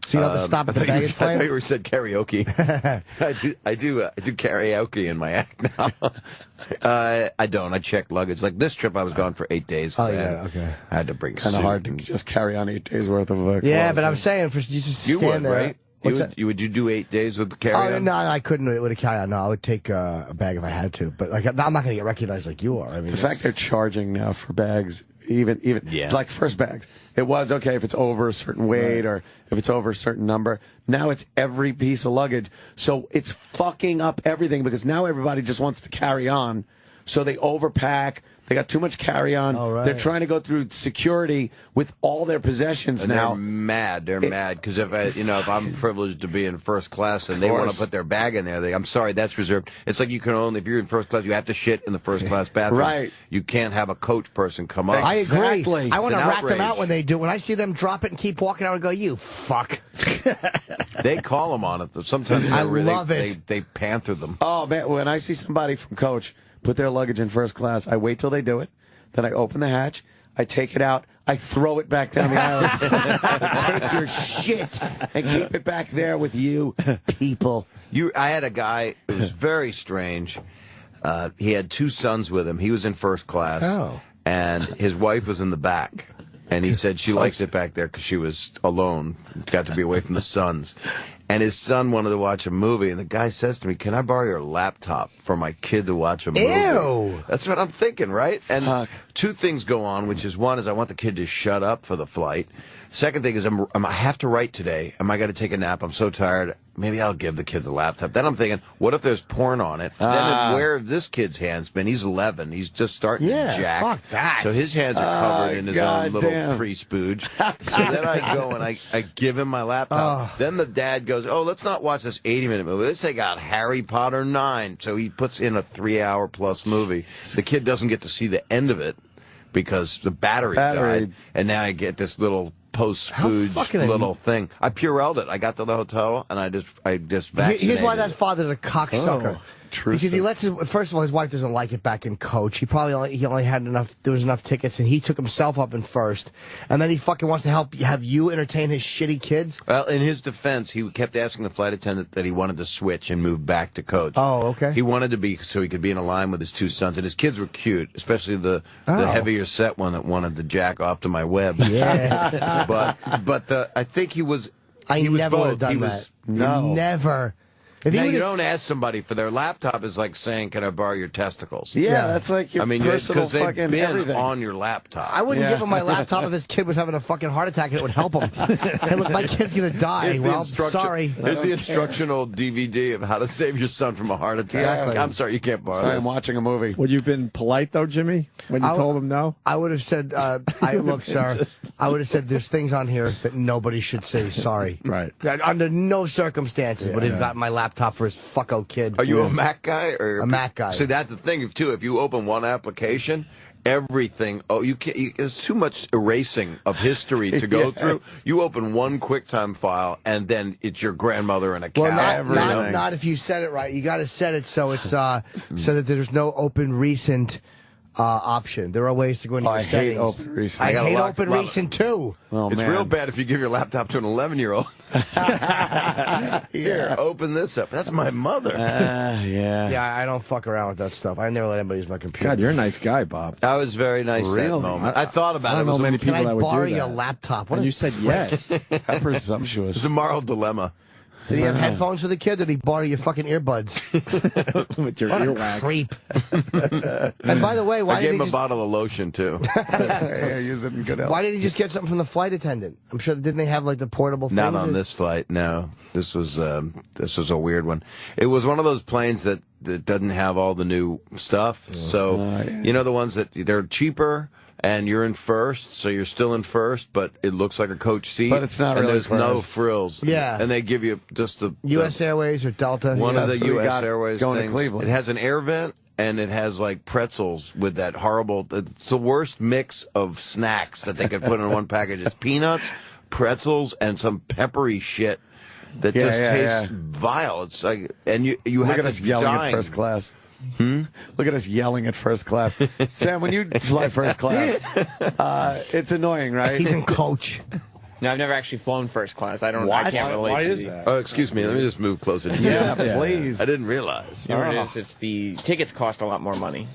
E: So you don't have to stop at the baggage claim?
R: I thought you said karaoke. I do karaoke in my act now. I don't. I check luggage. Like this trip, I was gone for 8 days.
E: Oh, yeah, okay.
R: I had to bring
D: kind of hard to just carry on 8 days worth of clothes.
E: Yeah, but I'm saying, you just stand
R: would,
E: there.
R: Right? Would you do 8 days with the carry-on?
E: Oh, no, I couldn't with a carry-on. No, I would take a bag if I had to. But I'm not going to get recognized like you are. I mean,
D: the fact they're charging now for bags, even like first bags, it was okay if it's over a certain weight or if it's over a certain number. Now it's every piece of luggage. So it's fucking up everything because now everybody just wants to carry on. So they overpack. They got too much carry-on.
E: Right.
D: They're trying to go through security with all their possessions
R: and
D: now.
R: They're mad. They're mad because if I'm privileged to be in first class and they want to put their bag in there, I'm sorry, that's reserved. It's like you can only, if you're in first class, you have to shit in the first class bathroom.
D: Right.
R: You can't have a coach person come up.
E: I agree.
D: Exactly.
E: I want to rat them out when they do. When I see them drop it and keep walking, I would go, you fuck.
R: They call them on it. Sometimes
E: I love it.
R: They panther them.
D: Oh, man, when I see somebody from Coach put their luggage in first class, I wait till they do it. Then I open the hatch, I take it out, I throw it back down the aisle. Take your shit and keep it back there with you people.
R: I had a guy, it was very strange. He had 2 sons with him. He was in first class, and his wife was in the back. And he said she liked it back there because she was alone, got to be away from the sons. And his son wanted to watch a movie, and the guy says to me, can I borrow your laptop for my kid to watch a movie?
E: Ew!
R: That's what I'm thinking, right? And 2 things go on, which is one is I want the kid to shut up for the flight. Second thing is I have to write today. Am I going to take a nap? I'm so tired. maybe I'll give the kid the laptop. Then I'm thinking, what if there's porn on it? Then where have this kid's hands been? He's 11. He's just starting to jack.
E: Fuck that.
R: So his hands are covered in his own little pre-spooge. So then I go and I give him my laptop. Then the dad goes, oh, let's not watch this 80-minute movie. Let's take out Harry Potter 9. So he puts in a 3-hour-plus movie. The kid doesn't get to see the end of it because the battery died. And now I get this little post-spooge little thing. I Purelled it. I got to the hotel and I just vaccinated.
E: Here's why that father's a cocksucker. Because he lets first of all, his wife doesn't like it back in coach. He only had enough. There was enough tickets, and he took himself up in first. And then he fucking wants to have you entertain his shitty kids.
R: Well, in his defense, he kept asking the flight attendant that he wanted to switch and move back to coach.
E: Oh, okay.
R: He wanted to be so he could be in a line with his 2 sons, and his kids were cute, especially the heavier set one that wanted to jack off to my web.
E: Yeah.
R: but I think he was.
E: I
R: he was
E: never would have
R: both.
E: done
R: He
E: that.
R: was,
E: Never. If
R: now, you don't ask somebody for their laptop. Is like saying, "Can I borrow your testicles?"
D: Yeah, that's like your personal
R: because they've
D: fucking
R: been
D: everything.
R: on your laptop.
E: I wouldn't give him my laptop if this kid was having a fucking heart attack and it would help him. Hey, look, my kid's going to die. Well, sorry.
R: Here's the instructional DVD of how to save your son from a heart attack.
E: Exactly.
R: I'm sorry, you can't borrow
D: Sorry,
R: this.
D: I'm watching a movie.
C: Would you have been polite, though, Jimmy, when you told him no?
E: I would have said, look, sir, I would have said there's things on here that nobody should say sorry.
C: Right.
E: Under no circumstances would have got my laptop for his fucko kid.
R: Are you a Mac guy or
E: a Mac guy?
R: See, that's the thing too. If you open one application, everything. Oh, you can't. There's too much erasing of history to go through. You open one QuickTime file, and then it's your grandmother and a cat.
E: Well, not if you set it right. You got to set it so it's so that there's no open recent option. There are ways to go into your settings.
D: I hate open recent.
E: I hate open recent too.
D: Oh,
R: it's real bad if you give your laptop to an 11-year-old. Here, open this up. That's my mother.
E: Yeah, I don't fuck around with that stuff. I never let anybody use my computer.
C: God, you're a nice guy, Bob.
R: I was very nice that moment. I thought about it.
C: I don't know many people that would do that.
E: Can I borrow your laptop?
C: And you said yes.
D: How presumptuous.
R: It's a moral dilemma.
E: Did he have headphones for the kid? Or did he borrow your fucking earbuds?
C: With your
E: what
C: earwax.
E: a creep. And by the way, why
R: I
E: did
R: gave
E: he
R: him a
E: just...
R: bottle of lotion too.
D: Use it in good health.
E: Why didn't he just get something from the flight attendant? I'm sure didn't they have like the portable thing?
R: Not on this flight. No, this was a weird one. It was one of those planes that doesn't have all the new stuff. So you know the ones that they're cheaper. And you're in first, so you're still in first, but it looks like a coach seat.
D: But it's not
R: and
D: really
R: there's no
D: first.
R: frills.
E: Yeah.
R: And they give you just the
E: U.S. Airways or Delta.
R: One of the
D: so we
R: U.S.
D: got
R: Airways
D: going to
R: things.
D: Cleveland.
R: It has an air vent, and it has like pretzels with that horrible. It's the worst mix of snacks that they could put in one package. It's peanuts, pretzels, and some peppery shit that just tastes vile. It's like, and you
D: Look
R: have
D: at us
R: to
D: yelling
R: dine.
D: at first class. Look at us yelling at first class. Sam, when you fly first class, it's annoying, right?
E: He's in coach.
A: No, I've never actually flown first class. I can't relate.
C: Why
A: to
C: is
A: the-
C: that?
R: Oh, excuse me. Let me just move closer to you.
D: Yeah, please.
R: I didn't realize.
A: You know what it is? It's the tickets cost a lot more money.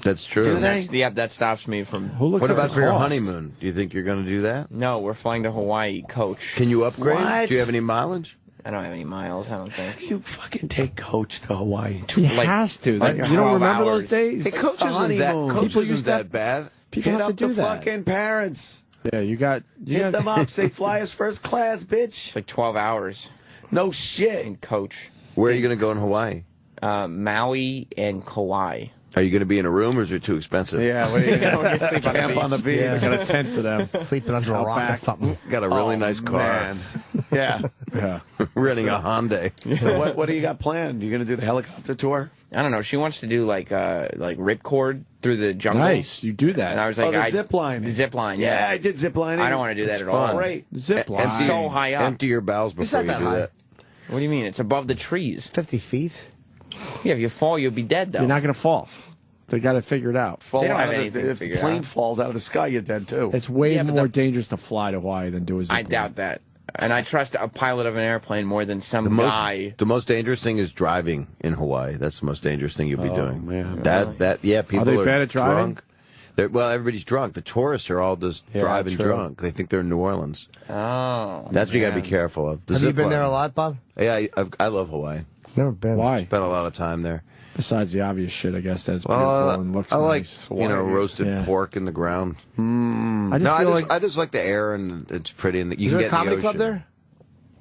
R: That's true.
A: That stops me from.
R: What about for your honeymoon? Do you think you're going to do that?
A: No, we're flying to Hawaii, coach.
R: Can you upgrade?
A: What?
R: Do you have any mileage?
A: I don't have any miles. I don't think.
D: You fucking take coach to Hawaii.
C: He has to.
A: like
C: You don't
A: 12
C: remember
A: hours.
C: those days?
R: Hey, coach
D: the
R: isn't that.
D: honeymoon.
R: Coach
C: People
R: isn't
C: used
R: that bad.
C: People
D: Hit
C: have to
D: up
C: do
D: the
C: that.
D: fucking parents.
C: Yeah, you got
D: Hit them up. Say fly us first class, bitch.
A: It's like 12 hours
D: No shit.
A: in coach.
R: Where are you going to go in Hawaii?
A: Maui and Kauai.
R: Are you going to be in a room, or is it too expensive?
D: Yeah, what are you going to
A: sleep on the
D: camp on the beach?
C: I got a tent for them.
E: Sleeping under a rock or something.
R: Got a really nice car.
D: Man. Yeah.
C: Yeah.
R: Renting a Hyundai.
D: So what do you got planned? You going to do the helicopter tour?
A: I don't know. She wants to do like ripcord through the jungle.
C: Nice. You do that.
A: And I was like,
D: the zip line.
A: The zip line.
D: Yeah,
A: Yeah,
D: I did zip lining.
A: I don't want to do that at all.
D: Great.
C: Zip line.
A: It's so high up.
R: Empty your bowels before you
E: not
R: do
E: that high.
R: that.
A: What do you mean? It's above the trees.
E: 50 feet.
A: Yeah, if you fall, you'll be dead though.
C: You're not going to fall. They got to figure it out.
D: Fall
A: They don't
D: out
A: have
D: of
A: anything
D: if the
A: figured
D: plane
A: out.
D: falls out of the sky, you're dead too.
C: It's way
A: Yeah, but
C: more dangerous to fly to Hawaii than do a zip
A: I
C: line.
A: doubt that. And I trust a pilot of an airplane more than some guy.
R: The most dangerous thing is driving in Hawaii. That's the most dangerous thing you'll be doing.
D: Man.
R: People
C: they
R: are
C: bad at driving?
R: drunk. Well, everybody's drunk. The tourists are all just driving
D: true.
R: drunk. They think they're in New Orleans.
A: Oh,
R: That's what you got to be careful of. The
E: Have you
R: zip
E: been
R: line.
E: there a lot, Bob?
R: Yeah, I love Hawaii.
E: Never been.
C: Why?
R: Spent a lot of time there.
C: Besides the obvious shit, I guess that it's beautiful and looks
R: I like
C: nice.
R: roasted pork in the ground.
C: I just
R: No,
C: feel like
R: I just like the air and it's pretty and you
E: Is
R: can
E: there
R: get
E: a
R: in the
E: comedy club
R: ocean.
E: there?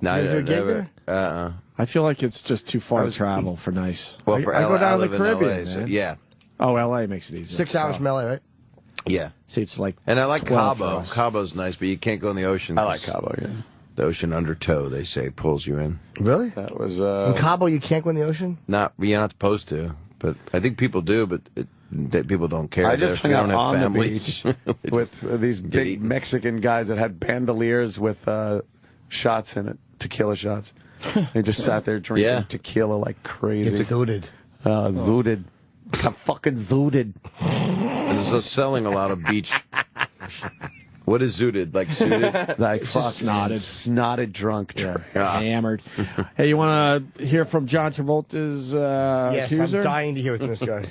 R: No,
C: You ever gig
R: never.
C: there? I feel like it's just too far to travel for nice.
R: Well,
C: I
R: for
C: go
R: LA,
C: down
R: I
C: to
R: live
C: the
R: in
C: Caribbean,
R: LA, so
C: man.
R: yeah.
C: Oh, L.A. makes it easier.
E: 6 hours from LA, right?
R: Yeah.
C: See, it's like
R: And I like
C: 12 for
R: Cabo.
C: us.
R: Cabo's nice, but you can't go in the ocean.
D: I like Cabo, yeah.
R: The ocean undertow, they say, pulls you in.
E: Really?
D: That was
E: In Cabo, you can't go in the ocean?
R: You're not supposed to, but I think people do, but that people don't care.
D: I just
R: They
D: hung out
R: don't have
D: on
R: families.
D: the beach with these big Mexican guys that had bandoliers with shots in it, tequila shots. They just sat there drinking tequila like crazy.
E: It's zooted.
D: Zooted. Got fucking zooted.
R: So selling a lot of beach. What is zooted? Like suited?
D: Like fucking snotted drunk.
C: Hammered. Hey, you want to hear from John Travolta's
E: Yes,
C: accuser?
E: I'm dying to hear from this guy.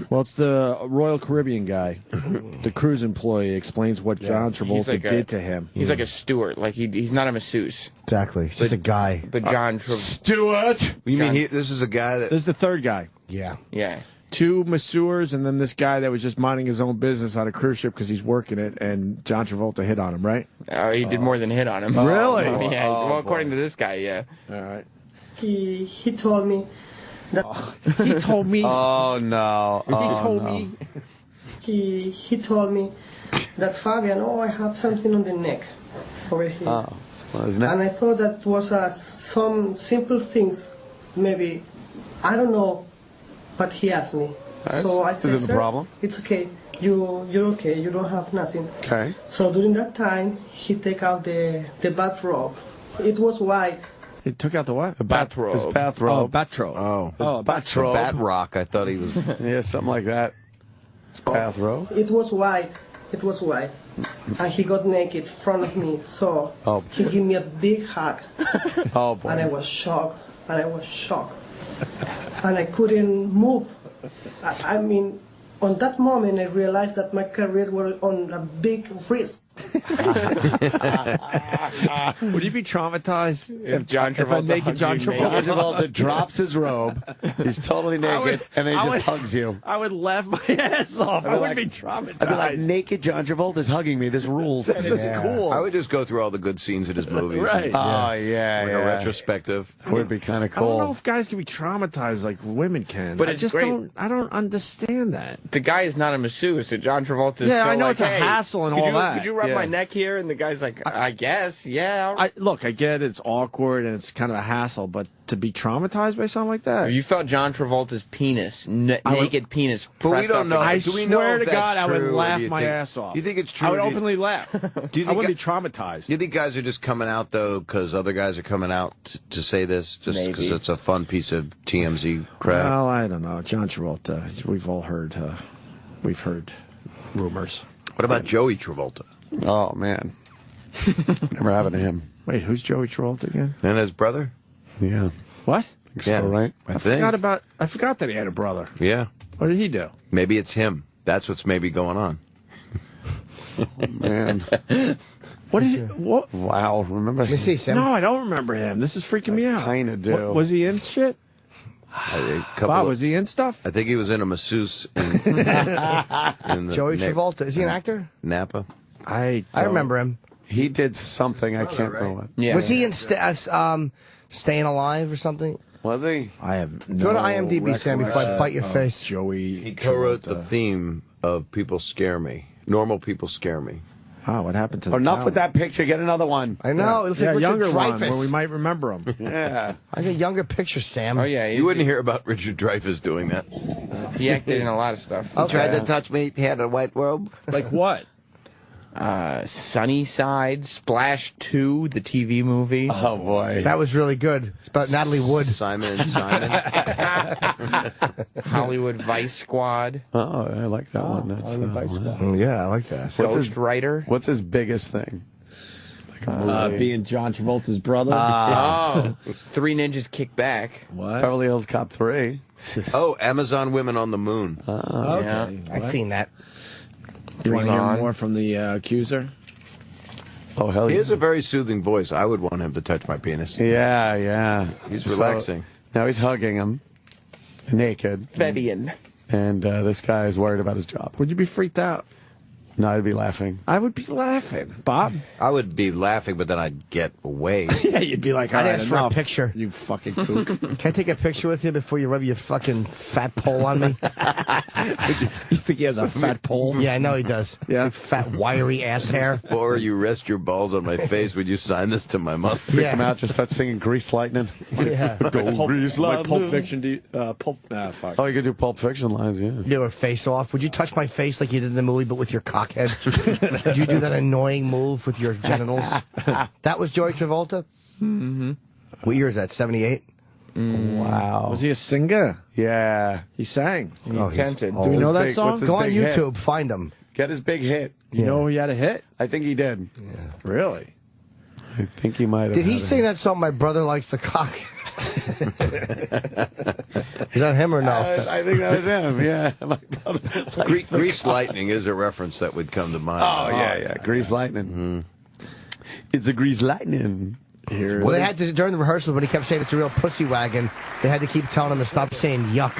C: Well, it's the Royal Caribbean guy. The cruise employee explains what John Travolta did to him.
A: He's like a steward. Like he's not a masseuse.
E: Exactly. He's just a guy.
A: But John Travolta.
D: Steward.
R: You mean this is a guy that...
C: This is the third guy.
E: Yeah.
A: Yeah.
C: 2 masseurs, and then this guy that was just minding his own business on a cruise ship because he's working it, and John Travolta hit on him, right?
A: He did more than hit on him.
C: Really?
A: Yeah. Well, according to this guy, yeah.
C: All right.
H: He told me that
C: he told me.
D: Oh no!
C: He told me.
H: he told me that Fabian, I have something on the neck over here.
D: Oh, isn't it?
H: And I thought that was some simple things, maybe, I don't know, but he asked me. So I said,
D: Is it the problem?
H: It's okay. You're okay. You don't have nothing.
D: Okay.
H: So during that time, he take out the bathrobe. It was white.
C: He took out the what?
D: The bathrobe. His bathrobe.
C: Oh, bathrobe.
R: Oh,
D: bathrobe.
R: Bat rock. I thought he was...
D: Yeah, something like that. Bathrobe.
H: It was white. It was white. And he got naked in front of me. So he gave me a big hug.
D: Oh, boy.
H: And I was shocked. And I couldn't move. I mean, on that moment, I realized that my career was on a big risk.
C: Would you be traumatized
A: if John Travolta
C: naked John
D: Travolta drops his robe, he's totally naked, and then he just hugs you?
C: I would laugh my ass off. I would be traumatized.
D: I'd be like, naked John Travolta's hugging me. This rules.
C: This is cool.
R: I would just go through all the good scenes in his movies.
C: Right.
D: Oh, yeah,
R: Like a retrospective.
D: Would be kind of
C: I don't know
D: cool.
C: if guys can be traumatized like women can.
A: But
C: I
A: it's
C: just
A: great.
C: I don't understand that.
A: The guy is not a masseuse, so John Travolta is
C: Yeah,
A: still
C: I know
A: like,
C: it's a
A: hey,
C: hassle and
A: could
C: all
A: you,
C: that.
A: Could you rub
C: Yeah.
A: my neck here? And the guy's like, I guess, yeah.
C: Look, I get it's awkward and it's kind of a hassle, but to be traumatized by something like that,
A: You thought John Travolta's penis, naked penis,
R: But we
A: pressed
R: don't
A: up
R: know.
C: I
A: against-
R: Do we know
C: swear
R: if
C: to
R: that's
C: God, I would
R: true, or
C: laugh
R: do you
C: my
R: think-
C: ass off.
R: Do you think it's true?
C: I would
R: Do you-
C: openly laugh.
R: Do you
C: I
R: think
C: wouldn't be traumatized.
R: Do you think guys are just coming out, though, because other guys are coming out to say this, just because
A: Maybe.
R: it's a fun piece of TMZ crap?
C: Well, I don't know. John Travolta. We've all heard. We've heard rumors.
R: What about Joey Travolta?
D: Oh, man. Never happened to him.
C: Wait, who's Joey Travolta again?
R: And his brother?
D: Yeah.
C: What?
D: So, right?
R: I
C: I
R: think.
C: forgot that he had a brother.
R: Yeah.
C: What did he do?
R: Maybe it's him. That's what's maybe going on.
D: Man.
C: What is it? What?
D: Wow. Remember?
E: Let me see, Sam.
C: No, I don't remember him. This is freaking me out.
D: Kind of do.
C: What, was he in shit? Bob, was he in stuff?
R: I think he was in a masseuse in the
E: Joey Travolta. Is he an actor?
R: Napa.
C: I
E: remember him.
D: He did something. I can't remember what.
A: Yeah.
E: Was he in Staying Alive or something?
D: Was he?
C: I have no
E: Go to IMDb, Sam, before I bite your face.
C: Joey.
R: He co-wrote the
C: Travolta.
R: theme of People Scare Me. Normal People Scare Me.
C: Oh, what happened to the
D: Enough
C: town?
D: with that picture. Get another one.
E: I know. It looks
C: Yeah,
E: like Richard
C: younger one
E: Dreyfuss.
C: where we might remember him.
D: Yeah.
E: I got younger pictures, Sam.
A: Oh, yeah.
R: You wouldn't hear about Richard Dreyfuss doing that.
A: He acted in a lot of stuff.
R: He tried to touch me. He had a white robe.
C: Like what?
A: Sunnyside, Splash 2, the TV movie.
D: Oh, boy.
E: That was really good. It's about Natalie Wood.
R: Simon and Simon.
A: Hollywood Vice Squad.
D: Oh, I like that one. That's
E: Oh, yeah, I like that.
A: Ghost Rider.
D: What's his biggest thing? Like a movie.
C: Being John Travolta's brother.
A: Oh, Three Ninjas Kick Back.
C: What?
D: Beverly Hills Cop 3.
R: Oh, Amazon Women on the Moon.
C: Okay.
E: I've seen that.
C: You want to hear
A: Dream On.
C: more from the accuser?
D: Oh, hell
R: He
D: yeah.
R: has a very soothing voice. I would want him to touch my penis.
D: Yeah, yeah.
R: He's
D: So,
R: relaxing.
D: now he's hugging him, naked.
A: Fabian.
D: And this guy is worried about his job.
C: Would you be freaked out?
D: No, I'd be laughing.
C: I would be laughing. Bob?
R: I would be laughing, but then I'd get away.
C: Yeah, you'd be like,
E: I'd
C: all right,
E: ask for a picture.
C: You fucking kook.
E: Can I take a picture with you before you rub your fucking fat pole on me?
C: You think he has a fat pole?
E: Yeah, I know he does.
C: Yeah.
E: Big fat, wiry ass hair.
R: Or you rest your balls on my face. Would you sign this to my mother?
D: Freak him out, just start singing Grease Lightning.
E: Yeah.
D: Go Grease
C: Like
D: Lightning.
C: Pulp Fiction. Fuck.
D: Oh, you could do Pulp Fiction lines, yeah.
E: You ever face off? Would you touch my face like you did in the movie, but with your cockhead? Did you do that annoying move with your genitals? That was Joey Travolta?
C: Mm-hmm.
E: What year is that, 78?
D: Wow.
C: Was he a singer?
D: Yeah.
C: He sang.
D: He
E: Oh, he's
D: attempted.
E: old.
C: Do we know that
D: Big-
C: song?
D: what's his
E: Go on
D: big hit?
E: YouTube, find him.
D: Get his big hit.
C: You know he had a hit?
D: I think he did.
C: Really?
D: I think he might have.
E: Did he
D: had
E: sing that song, My Brother Likes the Cock? Is that him or no?
D: I think that was him, yeah. My brother likes the
R: Grease
D: cock.
R: Lightning is a reference that would come to mind.
D: Oh, yeah. Grease Lightning. It's a Grease Lightning.
C: Here.
E: Well, they had to, during the rehearsals, when he kept saying it's a real pussy wagon, they had to keep telling him to stop saying yuck.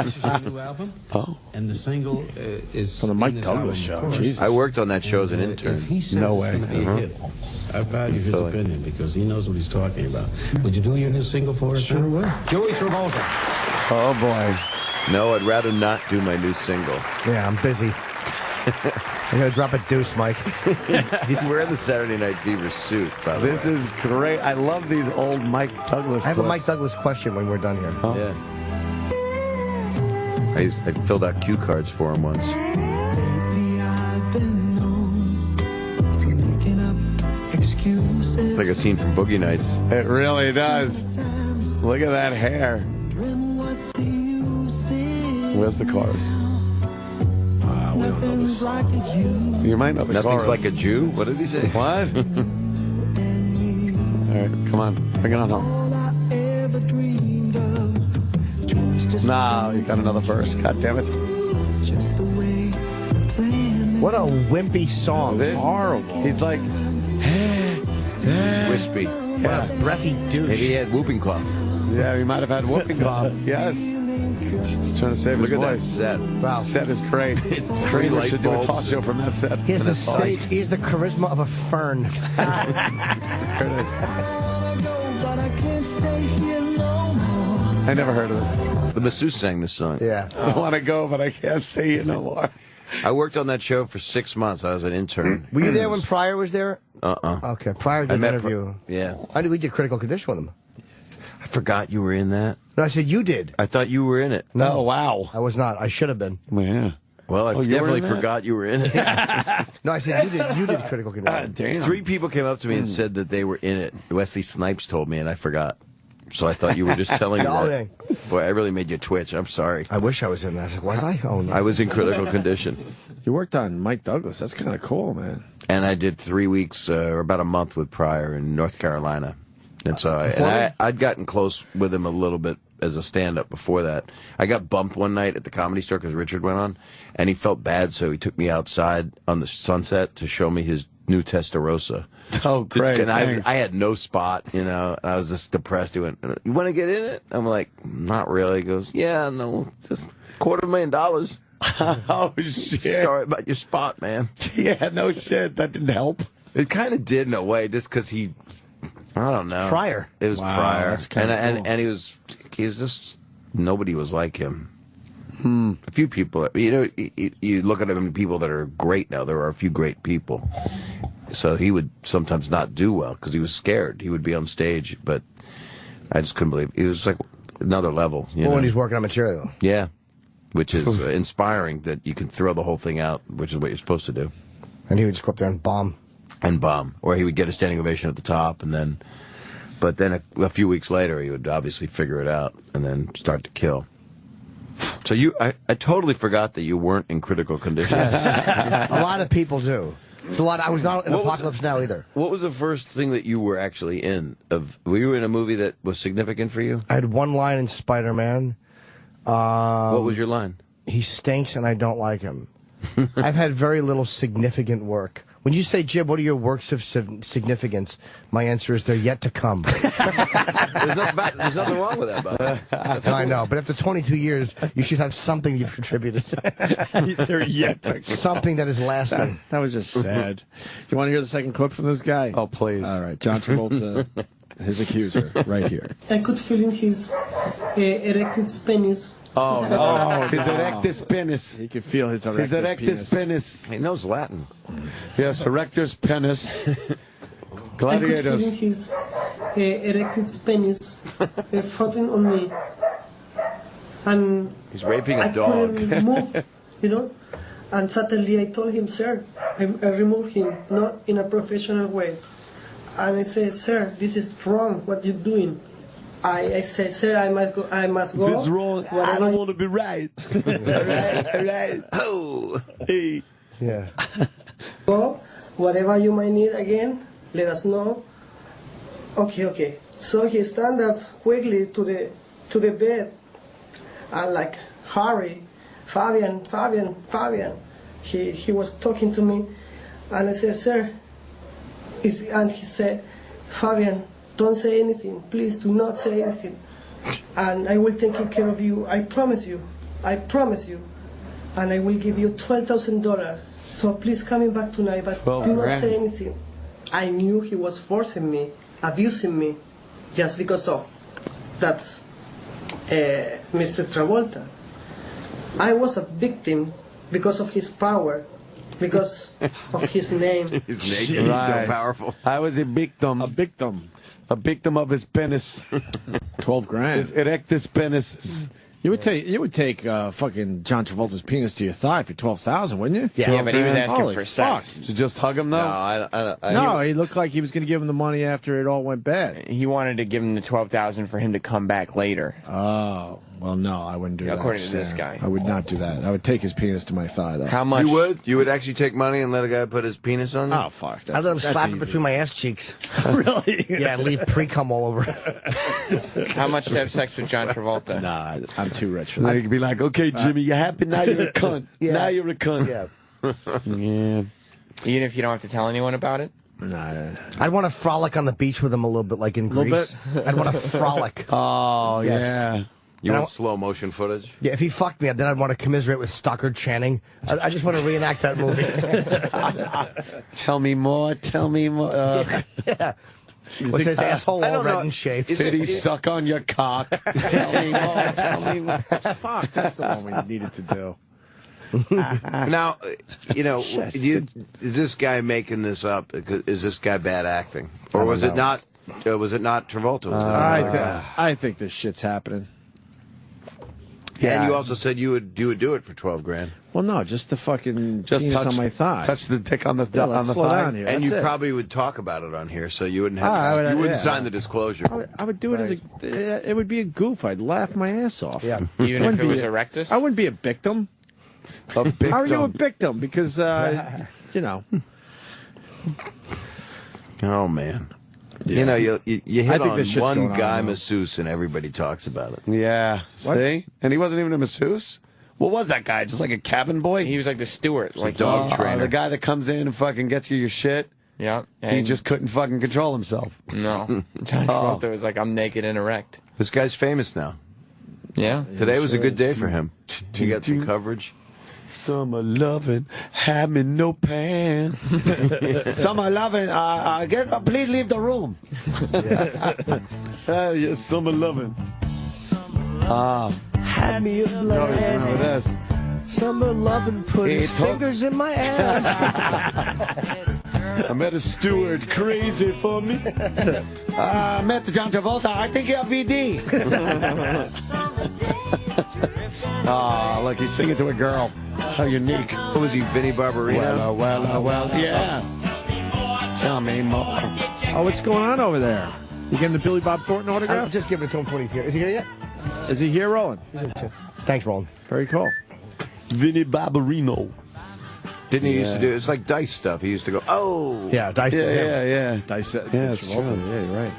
B: This is a new album.
D: Oh.
B: And the single is
C: From the Mike
B: in this
C: Douglas
B: album,
C: show.
B: of course.
R: I worked on that show as an
B: If
R: intern.
B: he says
D: No
B: it's
D: way.
B: gonna be a hit, I value his opinion because he knows what he's talking about. Would you do your new single for us? Sure would. Joey Travolta.
D: Oh, boy.
R: No, I'd rather not do my new single.
E: Yeah, I'm busy. I'm going to drop a deuce, Mike.
R: He's wearing the Saturday Night Fever suit, by the
D: This
R: way.
D: is great. I love these old Mike Douglas
E: I have a
D: clips.
E: Mike Douglas question when we're done here.
D: Oh.
R: Yeah. I filled out cue cards for him once. It's like a scene from Boogie Nights.
D: It really does. Look at that hair. Where's the chorus?
C: We don't know this song.
D: You might know the
R: Nothing's
D: chorus.
R: like a Jew? What did he say?
D: What? All right, come on. Bring it on home. Nah, you got another verse. God damn it.
E: What a wimpy song.
D: This
C: horrible.
D: He's like,
R: Wispy.
E: What a breathy douche.
R: Maybe he had whooping cough.
D: yeah, he might have had whooping cough. Yes. He's trying to save
R: Look
D: his
R: at that
D: voice.
R: set.
E: Wow.
D: Set is great.
R: It's three
D: Kramer
R: light
D: should do a talk
R: bulbs.
D: show from that set.
E: He has
R: And
E: the
R: that's all.
E: stage. He has the charisma of a fern.
D: There it is. I never heard of it.
R: The masseuse sang this song.
E: Yeah.
D: I want to go, but I can't stay here no more.
R: I worked on that show for 6 months. I was an intern.
E: Were you there when Pryor was there?
R: Uh-uh.
E: Okay, Pryor
R: I
E: did an
R: met
E: interview.
R: Yeah.
E: I knew we did Critical Condition with him.
R: I forgot you were in that.
E: No, I said you did.
R: I thought you were in it.
D: No, wow.
E: I was not. I should have been.
D: Yeah.
R: Well, I
D: Oh, you were
R: definitely
D: in that?
R: forgot you were in it.
E: No, I said you did. You did Critical Condition.
D: Damn.
R: 3 people came up to me and said that they were in it. Wesley Snipes told me, and I forgot. So I thought you were just telling me
E: No,
R: that. Boy, I really made you twitch. I'm sorry.
E: I wish I was in that. I was like, was I? Oh, no.
R: I was in critical condition.
C: You worked on Mike Douglas. That's kind of cool, man.
R: And I did 3 weeks, or about a month with Pryor in North Carolina. And so I'd gotten close with him a little bit as a stand-up before that. I got bumped one night at the Comedy Store because Richard went on, and he felt bad, so he took me outside on the Sunset to show me his new Testarossa.
D: Oh, great.
R: And
D: Thanks.
R: I had no spot, you know. I was just depressed. He went, "You want to get in it?" I'm like, "Not really." He goes, "Yeah, no, just $250,000.
D: Oh, shit.
R: Sorry about your spot, man."
D: Yeah, no shit. That didn't help.
R: It kind of did in a way, just because he, I don't know.
E: Pryor.
R: It was
C: Wow,
R: Pryor.
C: that's kinda
R: and,
C: cool.
R: and he was just, nobody was like him. A few people, you know, you look at him, people that are great now. There are a few great people. So he would sometimes not do well because he was scared. He would be on stage, but I just couldn't believe it. He was like another level. You
E: Well,
R: know?
E: when he's working on material.
R: Yeah, which is inspiring that you can throw the whole thing out, which is what you're supposed to do.
E: And he would just go up there and bomb.
R: And bomb, or he would get a standing ovation at the top, and then, but then a few weeks later, he would obviously figure it out and then start to kill. So I totally forgot that you weren't in critical condition.
E: A lot of people do. It's a lot. I was not in Apocalypse Now either.
R: What was the first thing that you were actually in? Were you in a movie that was significant for you?
E: I had one line in Spider-Man.
R: What was your line?
E: He stinks and I don't like him. I've had very little significant work. When you say, Jib, what are your works of significance? My answer is they're yet to come.
R: There's nothing wrong with that, bud.
E: I know, but after 22 years, you should have something you've contributed.
C: They're yet to come.
E: Something that is lasting.
C: That was just sad. You want to hear the second clip from this guy?
D: Oh, please.
C: All right, John Travolta, his accuser, right here.
H: I could feel in his erected penis.
D: Oh, no. His erectus penis.
C: He could feel his erectus
D: penis.
R: He knows Latin.
D: Yes, erectus penis. Gladiators.
H: I could feel his erected penis floating on me. And
R: he's raping a
H: I
R: dog.
H: couldn't move, you know. And suddenly I told him, sir, I removed him, not in a professional way. And I said, sir, this is wrong, what you're doing. I said, sir, I must go.
D: This is wrong. I don't want to be right.
H: all right.
R: Oh.
D: Hey.
E: Yeah.
H: Go, whatever you might need again, let us know. Okay. So he stand up quickly to the bed, and like, hurry, Fabian. He was talking to me, and I said, sir, and he said, Fabian, don't say anything. Please do not say anything. And I will take care of you. I promise you. And I will give you $12,000. So please coming back tonight, but do not say anything. I knew he was forcing me, abusing me, just because of that's Mr. Travolta. I was a victim because of his power, because of his name.
R: His name is so powerful.
D: I was a victim. A victim of his penis.
C: 12 grand.
D: His erectus penis.
C: You would take fucking John Travolta's penis to your thigh for $12,000, wouldn't you?
A: Yeah, but he was asking
C: Holy
A: for sex.
C: fuck.
D: To just hug him, though?
C: No, he looked like he was going to give him the money after it all went bad.
A: He wanted to give him the $12,000 for him to come back later.
C: Oh, well, no, I wouldn't do that.
A: According to this guy.
C: I would not do that. I would take his penis to my thigh, though.
A: How much?
R: You would? You would actually take money and let a guy put his penis on you?
C: Oh, fuck.
E: I let him slap it between my ass cheeks.
C: Really?
E: Yeah, and leave pre-cum all over.
A: How much to have sex with John Travolta?
C: Nah, I'm too rich for
D: Now
C: that.
D: you could be like, okay, Jimmy, you happy? Now you're a cunt.
E: Yeah.
D: Now you're a cunt.
E: Yeah.
D: Yeah.
A: Even if you don't have to tell anyone about it?
C: Nah.
E: I'd want to frolic on the beach with him a little bit, like in Greece. I'd want to frolic.
D: Oh,
E: Yes.
D: yeah.
R: You want slow motion footage?
E: Yeah, if he fucked me, then I'd want to commiserate with Stockard Channing. I just want to reenact that movie.
D: Tell me more.
E: Yeah. What's his asshole all red and shaved?
D: Did he suck on your cock? Tell me more.
C: Fuck, that's the one we needed to do.
R: Now, you know, is this guy making this up? Is this guy bad acting? Or was it not? Was it not Travolta?
C: I think this shit's happening.
R: Yeah. And you also said you would do it for 12 grand.
C: Well, no, just the fucking
D: Just
C: penis
D: touch
C: on my thigh.
D: Touch the dick on the
C: Yeah, let's
D: on the
C: slow
D: thigh.
C: down here.
R: And
C: That's
R: you
C: it.
R: probably would talk about it on here, so you wouldn't have. You wouldn't sign the disclosure.
C: I would do it as a. It would be a goof. I'd laugh my ass off.
E: Yeah.
A: Even if it was erectus?
C: I wouldn't be a victim.
D: A victim.
C: How are you a victim? Because you know.
R: Oh man.
C: Yeah.
R: You know, you hit
C: think
R: on
C: this shit's
R: one
C: going on,
R: guy
C: though.
R: masseuse and everybody talks about it.
D: Yeah.
C: What?
D: See? And he wasn't even a masseuse? What was that guy? Just like a cabin boy?
A: He was like the steward. Like
R: dog trainer.
D: The guy that comes in and fucking gets you your shit.
A: Yeah.
D: He just couldn't fucking control himself.
A: No. John Travolta was like, I'm naked and erect.
R: This guy's famous now.
A: Yeah.
R: Today was a good day for him. He got some coverage.
D: Summer loving, having no pants. Summer loving, please leave the room. Yes, summer loving.
E: Had me a blood.
D: Remember this.
E: Summer loving, put his fingers in my ass.
D: I met a steward, crazy for me. I met John Travolta, I think you're VD. Look, he's singing to a girl. How unique.
R: What was he, Vinnie Barbarino?
D: Well, yeah. Tell me more.
C: Oh, what's going on over there? You getting the Billy Bob Thornton
E: I'm
C: autograph?
E: just giving it to him when he's here. Is he here yet?
C: Is he here, Roland?
E: Thanks, Roland.
C: Very cool.
D: Vinnie Barbarino.
R: Didn't he used to do it? It's like Dice stuff. He used to go, oh.
E: Yeah, Dice.
D: Yeah.
C: Dice.
D: Yeah, it's
C: Travolta.
D: true.
C: Yeah, you're right.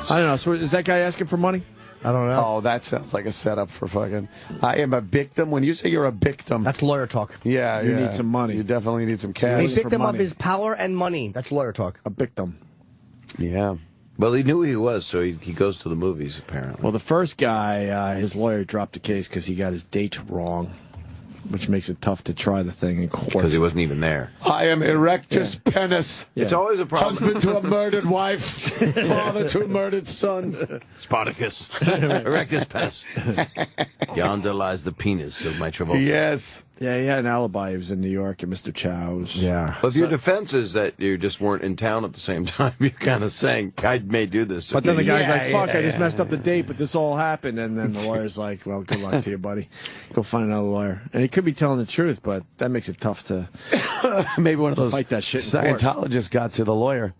C: I don't know. So is that guy asking for money?
E: I don't know.
D: Oh, that sounds like a setup for fucking. I am a victim. When you say you're a victim,
E: that's lawyer talk.
D: Yeah,
C: You need some money.
D: You definitely need some cash.
E: A victim of his power and money. That's lawyer talk.
C: A victim.
D: Yeah.
R: Well, he knew who he was, so he goes to the movies, apparently.
C: Well, the first guy, his lawyer dropped the case because he got his date wrong, which makes it tough to try the thing in court.
R: Because he wasn't even there.
D: I am erectus penis.
R: It's always a problem.
D: Husband to a murdered wife, father to a murdered son.
R: Spartacus. Erectus penis. Yonder lies the penis of my Travolta.
D: Yes.
C: Yeah, he had an alibi. He was in New York at Mr. Chow's.
E: Yeah.
R: But if your defense is that you just weren't in town at the same time, you're kind of saying, I may do this.
C: But then the guy's like, fuck, I just messed up the date, but this all happened. And then the lawyer's like, well, good luck to you, buddy. Go find another lawyer. And he could be telling the truth, but that makes it tough to
D: maybe one of those
C: fight that shit in court.
D: Scientologists got to the lawyer.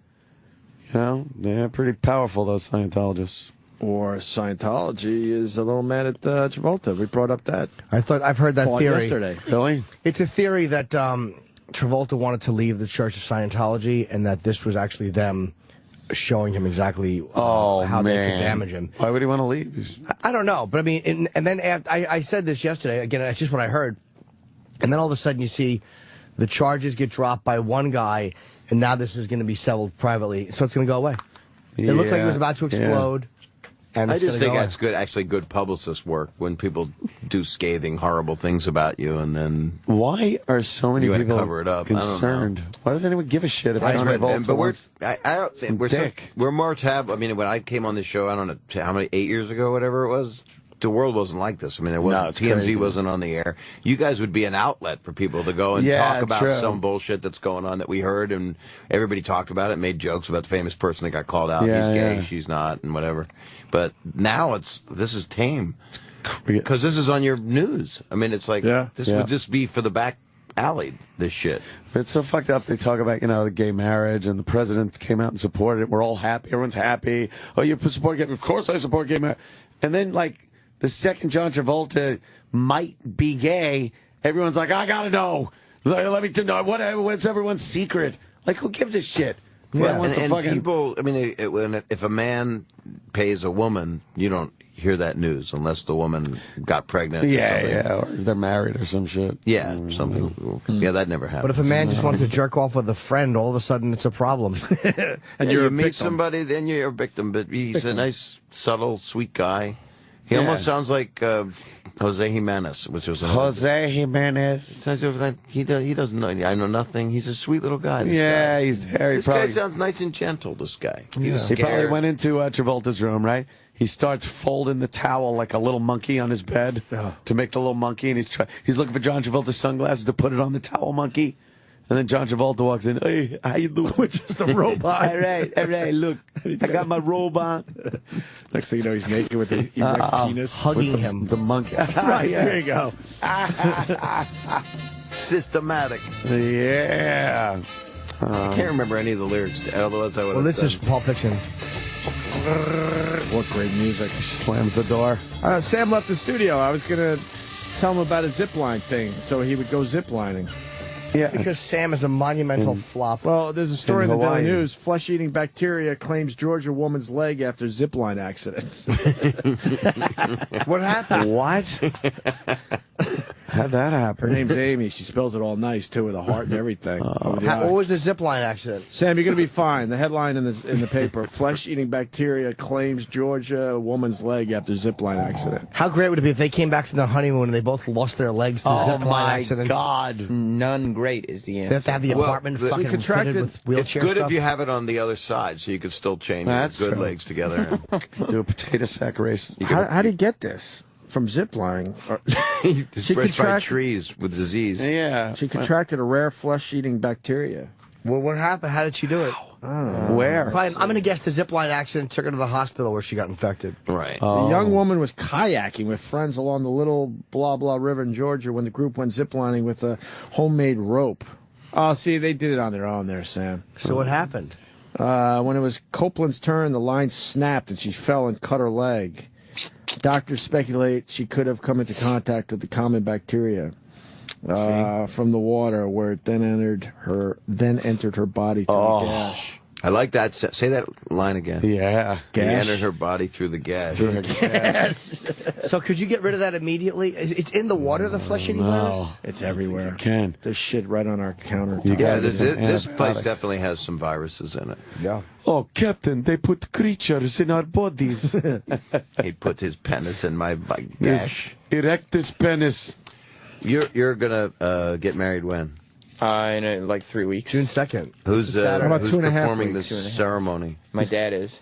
D: You know, they're pretty powerful, those Scientologists.
C: Or Scientology is a little mad at Travolta. We brought up that.
E: I've heard that theory
C: yesterday.
D: Really?
E: It's a theory that Travolta wanted to leave the Church of Scientology, and that this was actually them showing him exactly how they could damage him.
D: Why would he want to leave?
E: I don't know, but I mean, and then I said this yesterday. Again, it's just what I heard. And then all of a sudden, you see the charges get dropped by one guy, and now this is going to be settled privately, so it's going to go away. It looked like it was about to explode.
R: Yeah. And I just think that's good, actually good publicist work when people do scathing, horrible things about you, and then
D: why are so many people
R: cover it up?
D: concerned? Why does anyone give a shit if John Travolta?
R: But we're more tab. I mean, when I came on this show, I don't know how many, 8 years ago, whatever it was. The world wasn't like this. I mean, TMZ
D: crazy.
R: wasn't on the air. You guys would be an outlet for people to go and talk about some bullshit that's going on that we heard, and everybody talked about it, made jokes about the famous person that got called out.
D: Yeah,
R: He's gay, she's not, and whatever. But now this is tame because this is on your news. I mean, it's like this would just be for the back alley. This shit.
D: It's so fucked up. They talk about, the gay marriage, and the president came out and supported it. We're all happy. Everyone's happy. Oh, you support gay? Of course I support gay marriage. And then, the second John Travolta might be gay, everyone's like, I gotta know. Let me know. What's everyone's secret? Like, who gives a shit?
R: Yeah, and people, I mean, if a man pays a woman, you don't hear that news unless the woman got pregnant.
D: Or they're married or some shit.
R: Yeah, something. Yeah, that never happens.
E: But if a man just wants to jerk off with a friend, all of a sudden it's a problem.
R: And you meet somebody, then you're a victim. But he's a nice, subtle, sweet guy. He almost sounds like Jose Jimenez, which was
D: Jose Jimenez.
R: Sounds like he doesn't know. I know nothing. He's a sweet little guy. This guy.
D: He's very.
R: This guy sounds nice and gentle. This guy.
D: He probably went into Travolta's room, right? He starts folding the towel like a little monkey on his bed to make the little monkey, and he's looking for John Travolta's sunglasses to put it on the towel monkey. And then John Travolta walks in. Hey, how you doing?
C: We're just a robot.
D: all right. Look, I got my robot.
C: Next thing you know, he's naked with the penis,
E: hugging him.
D: The monkey.
C: Right, there you go.
R: Systematic.
D: Yeah.
R: I can't remember any of the lyrics. Otherwise, I would.
E: Well, this is Pulp Fiction.
C: What great music.
D: Slams the door.
C: Sam left the studio. I was going to tell him about a zipline thing, so he would go ziplining.
E: Yeah, because Sam is a monumental flop.
C: Well, there's a story in the Daily News. Flesh-eating bacteria claims Georgia woman's leg after zipline accident.
E: What happened?
D: What? How'd that happen?
C: Her name's Amy. She spells it all nice, too, with a heart and everything.
E: What was the zipline accident?
C: Sam, you're going to be fine. The headline in the paper, flesh-eating bacteria claims Georgia woman's leg after zipline accident.
E: How great would it be if they came back from their honeymoon and they both lost their legs to zipline accidents?
A: Oh, my God. None great is the answer.
E: They have to have the apartment fucking fitted with wheelchair
R: It's good
E: stuff.
R: if you have it on the other side, so you could still chain your good legs together.
D: Do a potato sack race.
C: How do you get this? From ziplining.
R: She by trees with disease.
D: Yeah.
C: She contracted a rare flesh-eating bacteria.
E: Well, what happened? How did she do it?
D: Where?
E: I'm going to guess the zipline accident took her to the hospital where she got infected.
R: Right.
C: The young woman was kayaking with friends along the Little Blah Blah River in Georgia when the group went ziplining with a homemade rope. Oh, see, they did it on their own there, Sam.
E: So what happened?
C: When it was Copeland's turn, the line snapped and she fell and cut her leg. Doctors speculate she could have come into contact with the common bacteria from the water, where it then entered her body through a gash.
R: I like that. Say that line again.
D: Yeah.
R: He entered her body through the gash.
E: So could you get rid of that immediately? It's in the water, the flesh eating virus?
C: It's everywhere.
D: Can.
C: There's shit right on our counter.
R: Yeah, this place definitely has some viruses in it.
E: Yeah.
D: Oh, Captain, they put creatures in our bodies.
R: He put his penis in my gash.
D: His erectus penis.
R: You're gonna get married when?
A: In like 3 weeks.
E: June 2nd.
R: Who's
C: about 2.5
R: performing
C: weeks?
R: this ceremony?
A: My dad is.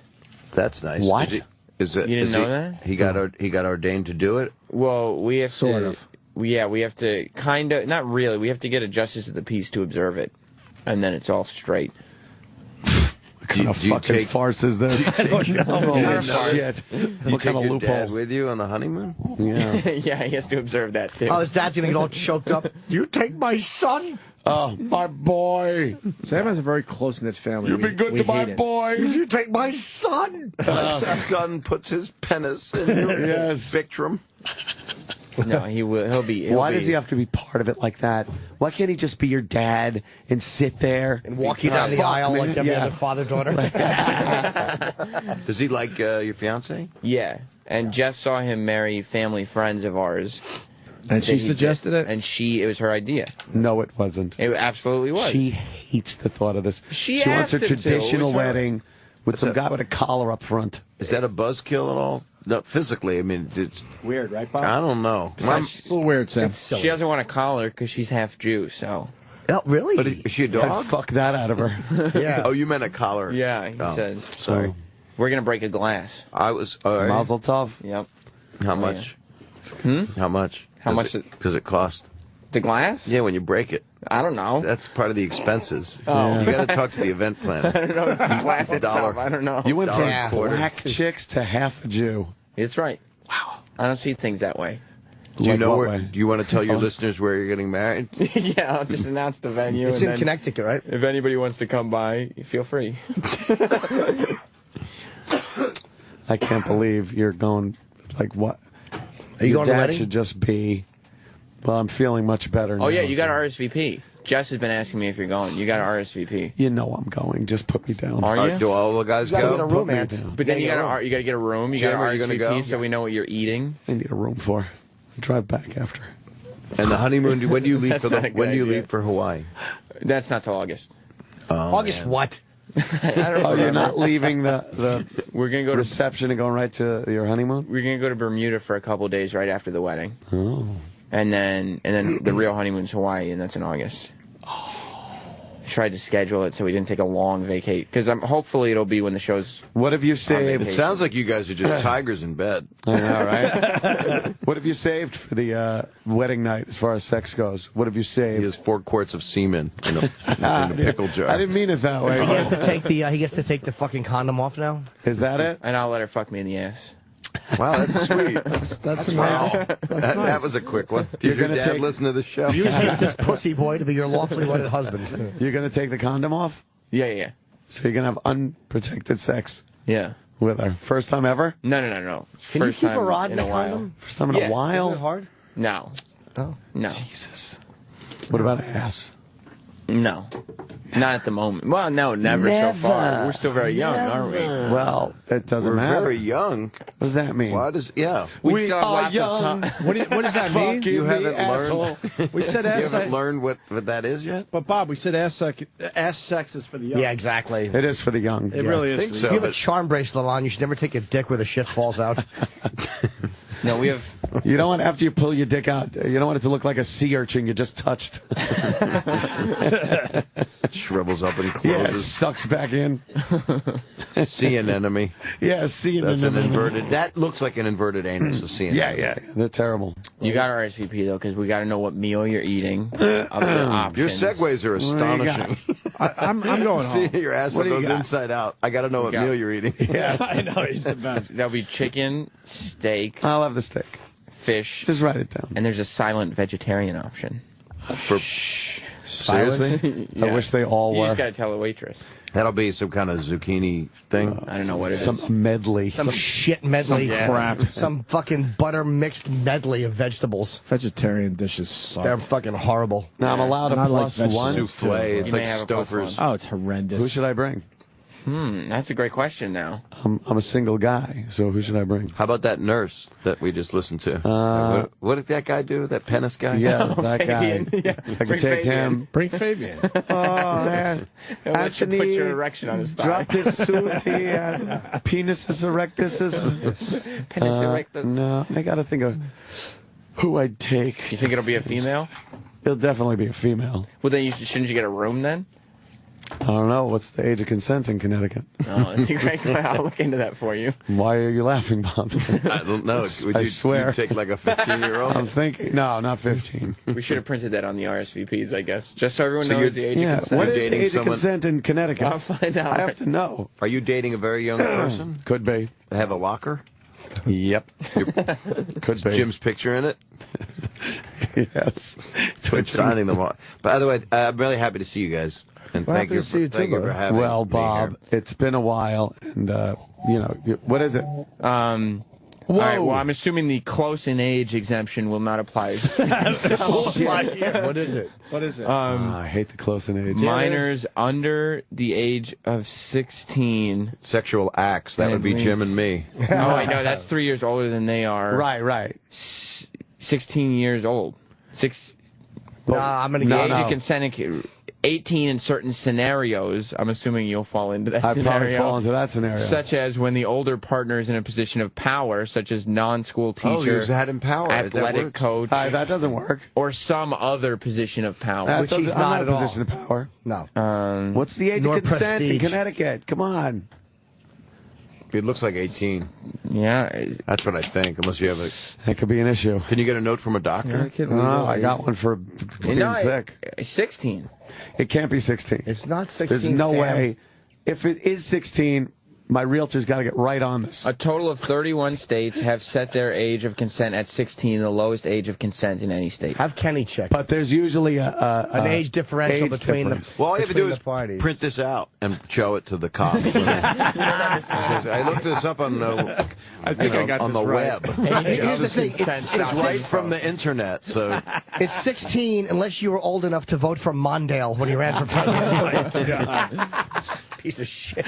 R: That's nice.
D: What?
R: Is it?
A: You didn't know that?
R: He got ordained to do it.
A: Well, we have
C: Sort
A: to.
C: of.
A: We have to kind of, not really. We have to get a justice of the peace to observe it, and then it's all straight.
D: What kind of fucking farce is this?
R: I don't know.
D: Shit.
R: Do you
D: What
R: take
D: kind of
R: your
D: loophole?
R: dad with you on the honeymoon?
D: Yeah.
A: Yeah, he has to observe that too.
E: Oh, his dad's going to get all choked up. You take my son?
D: Oh, my boy.
C: Sam has a very close-knit family.
D: You've been good
C: we
D: to my
C: hate it.
D: boy.
E: Did you take my son?
R: My son puts his penis in your
D: Yes.
R: victrum.
A: No, he will.
D: Why does he have to be part of it like that? Why can't he just be your dad and sit there
E: And walk you down the aisle like every other father-daughter?
R: Does he like your fiance?
A: Yeah, and Jess saw him marry family friends of ours.
C: And she suggested it?
A: And it was her idea.
D: No, it wasn't.
A: It absolutely was.
D: She hates the thought of this.
A: She
D: wants a
A: asked him to.
D: traditional
A: It was her-
D: wedding with some guy with a collar up front.
R: Is that a buzzkill at all? No, physically, I mean, it's
C: Weird, right, Bob?
R: I don't know.
C: It's a little weird, Sam.
A: She doesn't want a collar because she's half Jew, so.
E: Oh, really?
R: But is she a
D: I'd
R: dog?
D: fuck that out of her.
E: Yeah.
R: Oh, you meant a collar?
A: Yeah, he
R: Oh,
A: said.
R: Sorry.
A: We're going to break a glass.
R: I was. All right.
D: Mazel tov.
A: Yep.
R: How much? How much?
A: How much
R: Does it cost?
A: The glass?
R: Yeah, when you break it.
A: I don't know.
R: That's part of the expenses.
A: Oh.
R: You got to talk to the event planner.
A: I don't know. The glass itself, I don't know.
D: You went from
E: Yeah.
D: black chicks to half a Jew.
A: It's right. Wow. I don't see things that way.
R: Do you
D: Like
R: know
D: what
R: where?
D: way?
R: Do you want to tell your listeners where you're getting married?
A: Yeah, I'll just announce the venue.
E: It's
A: and
E: in
A: then
E: Connecticut, right?
A: If anybody wants to come by, feel free.
D: I can't believe you're going, like, what?
E: Are you
D: Your
E: going to the
D: dad
E: wedding?
D: should just be, well, I'm feeling much better now.
A: Oh, yeah, you got to RSVP. Jess has been asking me if you're going. You got to RSVP.
D: You know I'm going. Just put me down.
A: Are you?
R: Do all the guys
E: You gotta get a
R: go?
E: room,
D: Put me
E: man.
D: down.
A: But then you got to get a room. You got
R: Jim,
A: to
R: are you gonna
A: RSVP
R: go?
A: so we know what you're eating.
D: I need a room for. Drive back after.
R: And the honeymoon. When do you leave
A: That's
R: for
A: not a good
R: When do you
A: idea.
R: leave for Hawaii?
A: That's not till August.
E: August what?
A: I don't
D: Oh, you're
A: remember.
D: not leaving the
A: We're gonna go to
D: reception and going right to your honeymoon?
A: We're gonna go to Bermuda for a couple days right after the wedding,
D: Oh.
A: and then the real honeymoon's Hawaii, and that's in August. Tried to schedule it so we didn't take a long vacate because hopefully it'll be when the show's.
D: What have you
R: It
D: saved?
R: sounds like you guys are just tigers in bed.
D: I know, right? What have you saved for the wedding night as far as sex goes? What have you
R: He
D: saved?
R: has 4 quarts of semen in a pickle jar.
D: I didn't mean it that way.
E: He has to take he gets to take the fucking condom off now.
D: Is that it?
A: And I'll let her fuck me in the ass.
R: Wow, that's sweet.
C: That's
R: Wow.
C: nice.
R: That was a quick one.
D: You're
R: Did your
D: gonna
R: dad
D: take-
R: listen to the show?
E: You take this pussy boy to be your lawfully wedded husband.
D: You're going to take the condom off?
A: Yeah.
D: So you're going to have unprotected sex
A: Yeah.
D: with her? First time ever?
A: No.
E: Can
A: First
E: you keep
A: time
E: a rod in
A: in
E: a
A: a while.
E: condom?
D: First time in
A: Yeah.
D: a while?
E: Isn't it hard?
A: No.
E: No.
A: No.
D: Jesus. What about ass?
A: No. Not at the moment. Well, no, never so far. We're still very young, aren't we?
D: Well, it doesn't
R: We're
D: matter.
R: very young.
D: What does that mean?
R: Why does yeah?
A: We still have
D: are
A: lots of
D: young.
A: time.
C: What does that mean?
D: Fucking
R: You
D: the
R: haven't
D: asshole.
R: learned.
C: We said
R: You
C: ass
R: haven't
C: sex.
R: learned what that is yet.
C: But Bob, we said ass sex is for the young.
E: Yeah, exactly.
D: It is for the young.
C: It really is.
R: think
C: for
R: so.
E: If you have a
R: but-
E: charm bracelet on, you should never take a dick where the shit falls out.
A: No, we have.
D: You don't want, after you pull your dick out, you don't want it to look like a sea urchin you just touched.
R: It shrivels up and
D: Yeah, it
R: closes.
D: sucks back in.
R: Sea anemone.
D: Yeah, sea
R: That's an
D: anemone.
R: inverted. That looks like an inverted anus. A sea
D: Yeah,
R: anemone.
D: they're terrible.
A: You got RSVP though, because we got to know what meal you're eating. Of the options.
R: Your segues are astonishing.
C: I'm going
R: See,
C: home.
R: your asshole
D: What do you
R: goes
D: got?
R: inside out. I got to know what
A: got?
R: meal you're eating.
D: Yeah,
C: I know he's the best.
A: There'll be chicken, steak,
D: I'll have the steak.
A: fish,
D: Just write it down.
A: and there's a silent vegetarian option.
R: For, seriously?
D: I wish they all
A: You
D: were.
A: just got to tell the waitress.
R: That'll be some kind of zucchini thing.
A: I don't know what it is.
D: Some medley.
E: Some shit medley.
C: some crap.
E: Some fucking butter mixed medley of vegetables.
C: Vegetarian dishes suck.
E: They're fucking horrible.
D: Now I'm allowed a
C: And I like
D: plus
C: vegetables.
D: one.
C: Soup.
R: Souffle. It's
A: You
R: like
A: may have a plus
R: Stouffer's.
A: one.
C: Oh, it's horrendous.
D: Who should I bring?
A: That's a great question now.
D: I'm a single guy, so who should I bring?
R: How about that nurse that we just listened to? What did that guy do? That Pennis guy?
D: Yeah, that
A: Fabian.
D: guy.
A: Yeah.
D: I can take him.
C: Bring Fabian.
D: Oh, man.
A: And let you put your erection on his thigh.
D: Drop his suit here. Penises erectuses.
A: Penis erectus.
D: No, I got to think of who I'd take.
A: You think it'll be a female?
D: It'll definitely be a female.
A: Well, then shouldn't you get a room then?
D: I don't know. What's the age of consent in Connecticut?
A: Oh, that's a great question. I'll look into that for you.
D: Why are you laughing, Bob?
R: I don't know.
D: I swear.
R: You'd take like a 15-year-old?
D: I'm thinking. No, not 15.
A: We should have printed that on the RSVPs, I guess, just so everyone knows the age of consent.
D: What is the age of consent in Connecticut?
A: I'll find out.
D: I have to know.
R: Are you dating a very young person?
D: Could be.
R: They have a locker?
D: Yep. Could be.
R: Jim's picture in it?
D: Yes.
R: It's signing them all. By the way, I'm really happy to see you guys. And thank you for having me.
D: Well, Bob, it's been a while, and what is it?
A: All right, well, I'm assuming the close in age exemption will not apply.
E: What is it?
C: What is it?
D: I hate the close in age.
A: Minors under the age of 16.
R: Sexual acts. That would be Jim and me.
A: Oh, I know. That's 3 years older than they are.
D: Right.
A: 16 years old.
E: I'm going to
A: the age of consent. 18 in certain scenarios. I'm assuming you'll fall into that scenario.
D: I probably fall into that scenario.
A: Such as when the older partner is in a position of power, such as non-school teacher,
R: you had him power.
A: athletic coach.
D: That doesn't work.
A: Or some other position of power.
E: Which he's not
D: in a position of power.
E: No.
D: What's the age of consent in Connecticut? Come on.
R: It looks like 18.
A: Yeah.
R: That's what I think, unless you have a...
D: That could be an issue.
R: Can you get a note from a doctor?
D: No, I got one for being sick.
A: 16.
D: It can't be 16.
E: It's not 16,
D: There's no
E: Sam.
D: way. If it is 16, my realtor's got to get right on this.
A: A total of 31 states have set their age of consent at 16, the lowest age of consent in any state.
E: Have Kenny check.
D: But there's usually
E: an age differential between the
R: Well, all you have to do is
E: parties.
R: print this out and show it to the cops. I looked this up on the,
C: I got
R: on
C: this
R: the
C: right.
R: web.
E: Here's the thing.
R: It's right from the internet. So
E: it's 16 unless you were old enough to vote for Mondale when he ran for president. Piece of shit.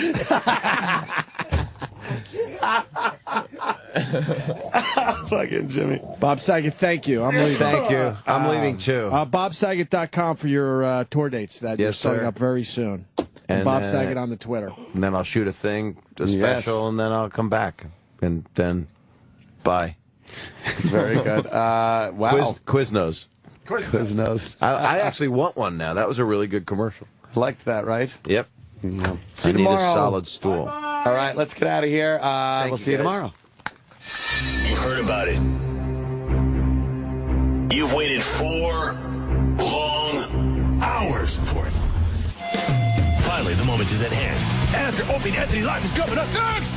D: Fucking Jimmy.
C: Bob Saget, thank you. I'm leaving.
R: Thank you. I'm leaving too.
C: BobSaget.com for your tour dates that you're starting up very soon. And Bob Saget on the Twitter.
R: And then I'll shoot a special, and then I'll come back. And then, bye.
D: Very good. Wow.
R: Quiznos.
D: Quiznos.
R: I actually want one now. That was a really good commercial.
D: Liked that, right?
R: Yep.
D: Yeah.
R: I need a solid stool.
D: All right, let's get out of here. We'll see you tomorrow.
P: You heard about it. You've waited 4 long hours for it. Finally, the moment is at hand. After Opie and Anthony Live is coming up next.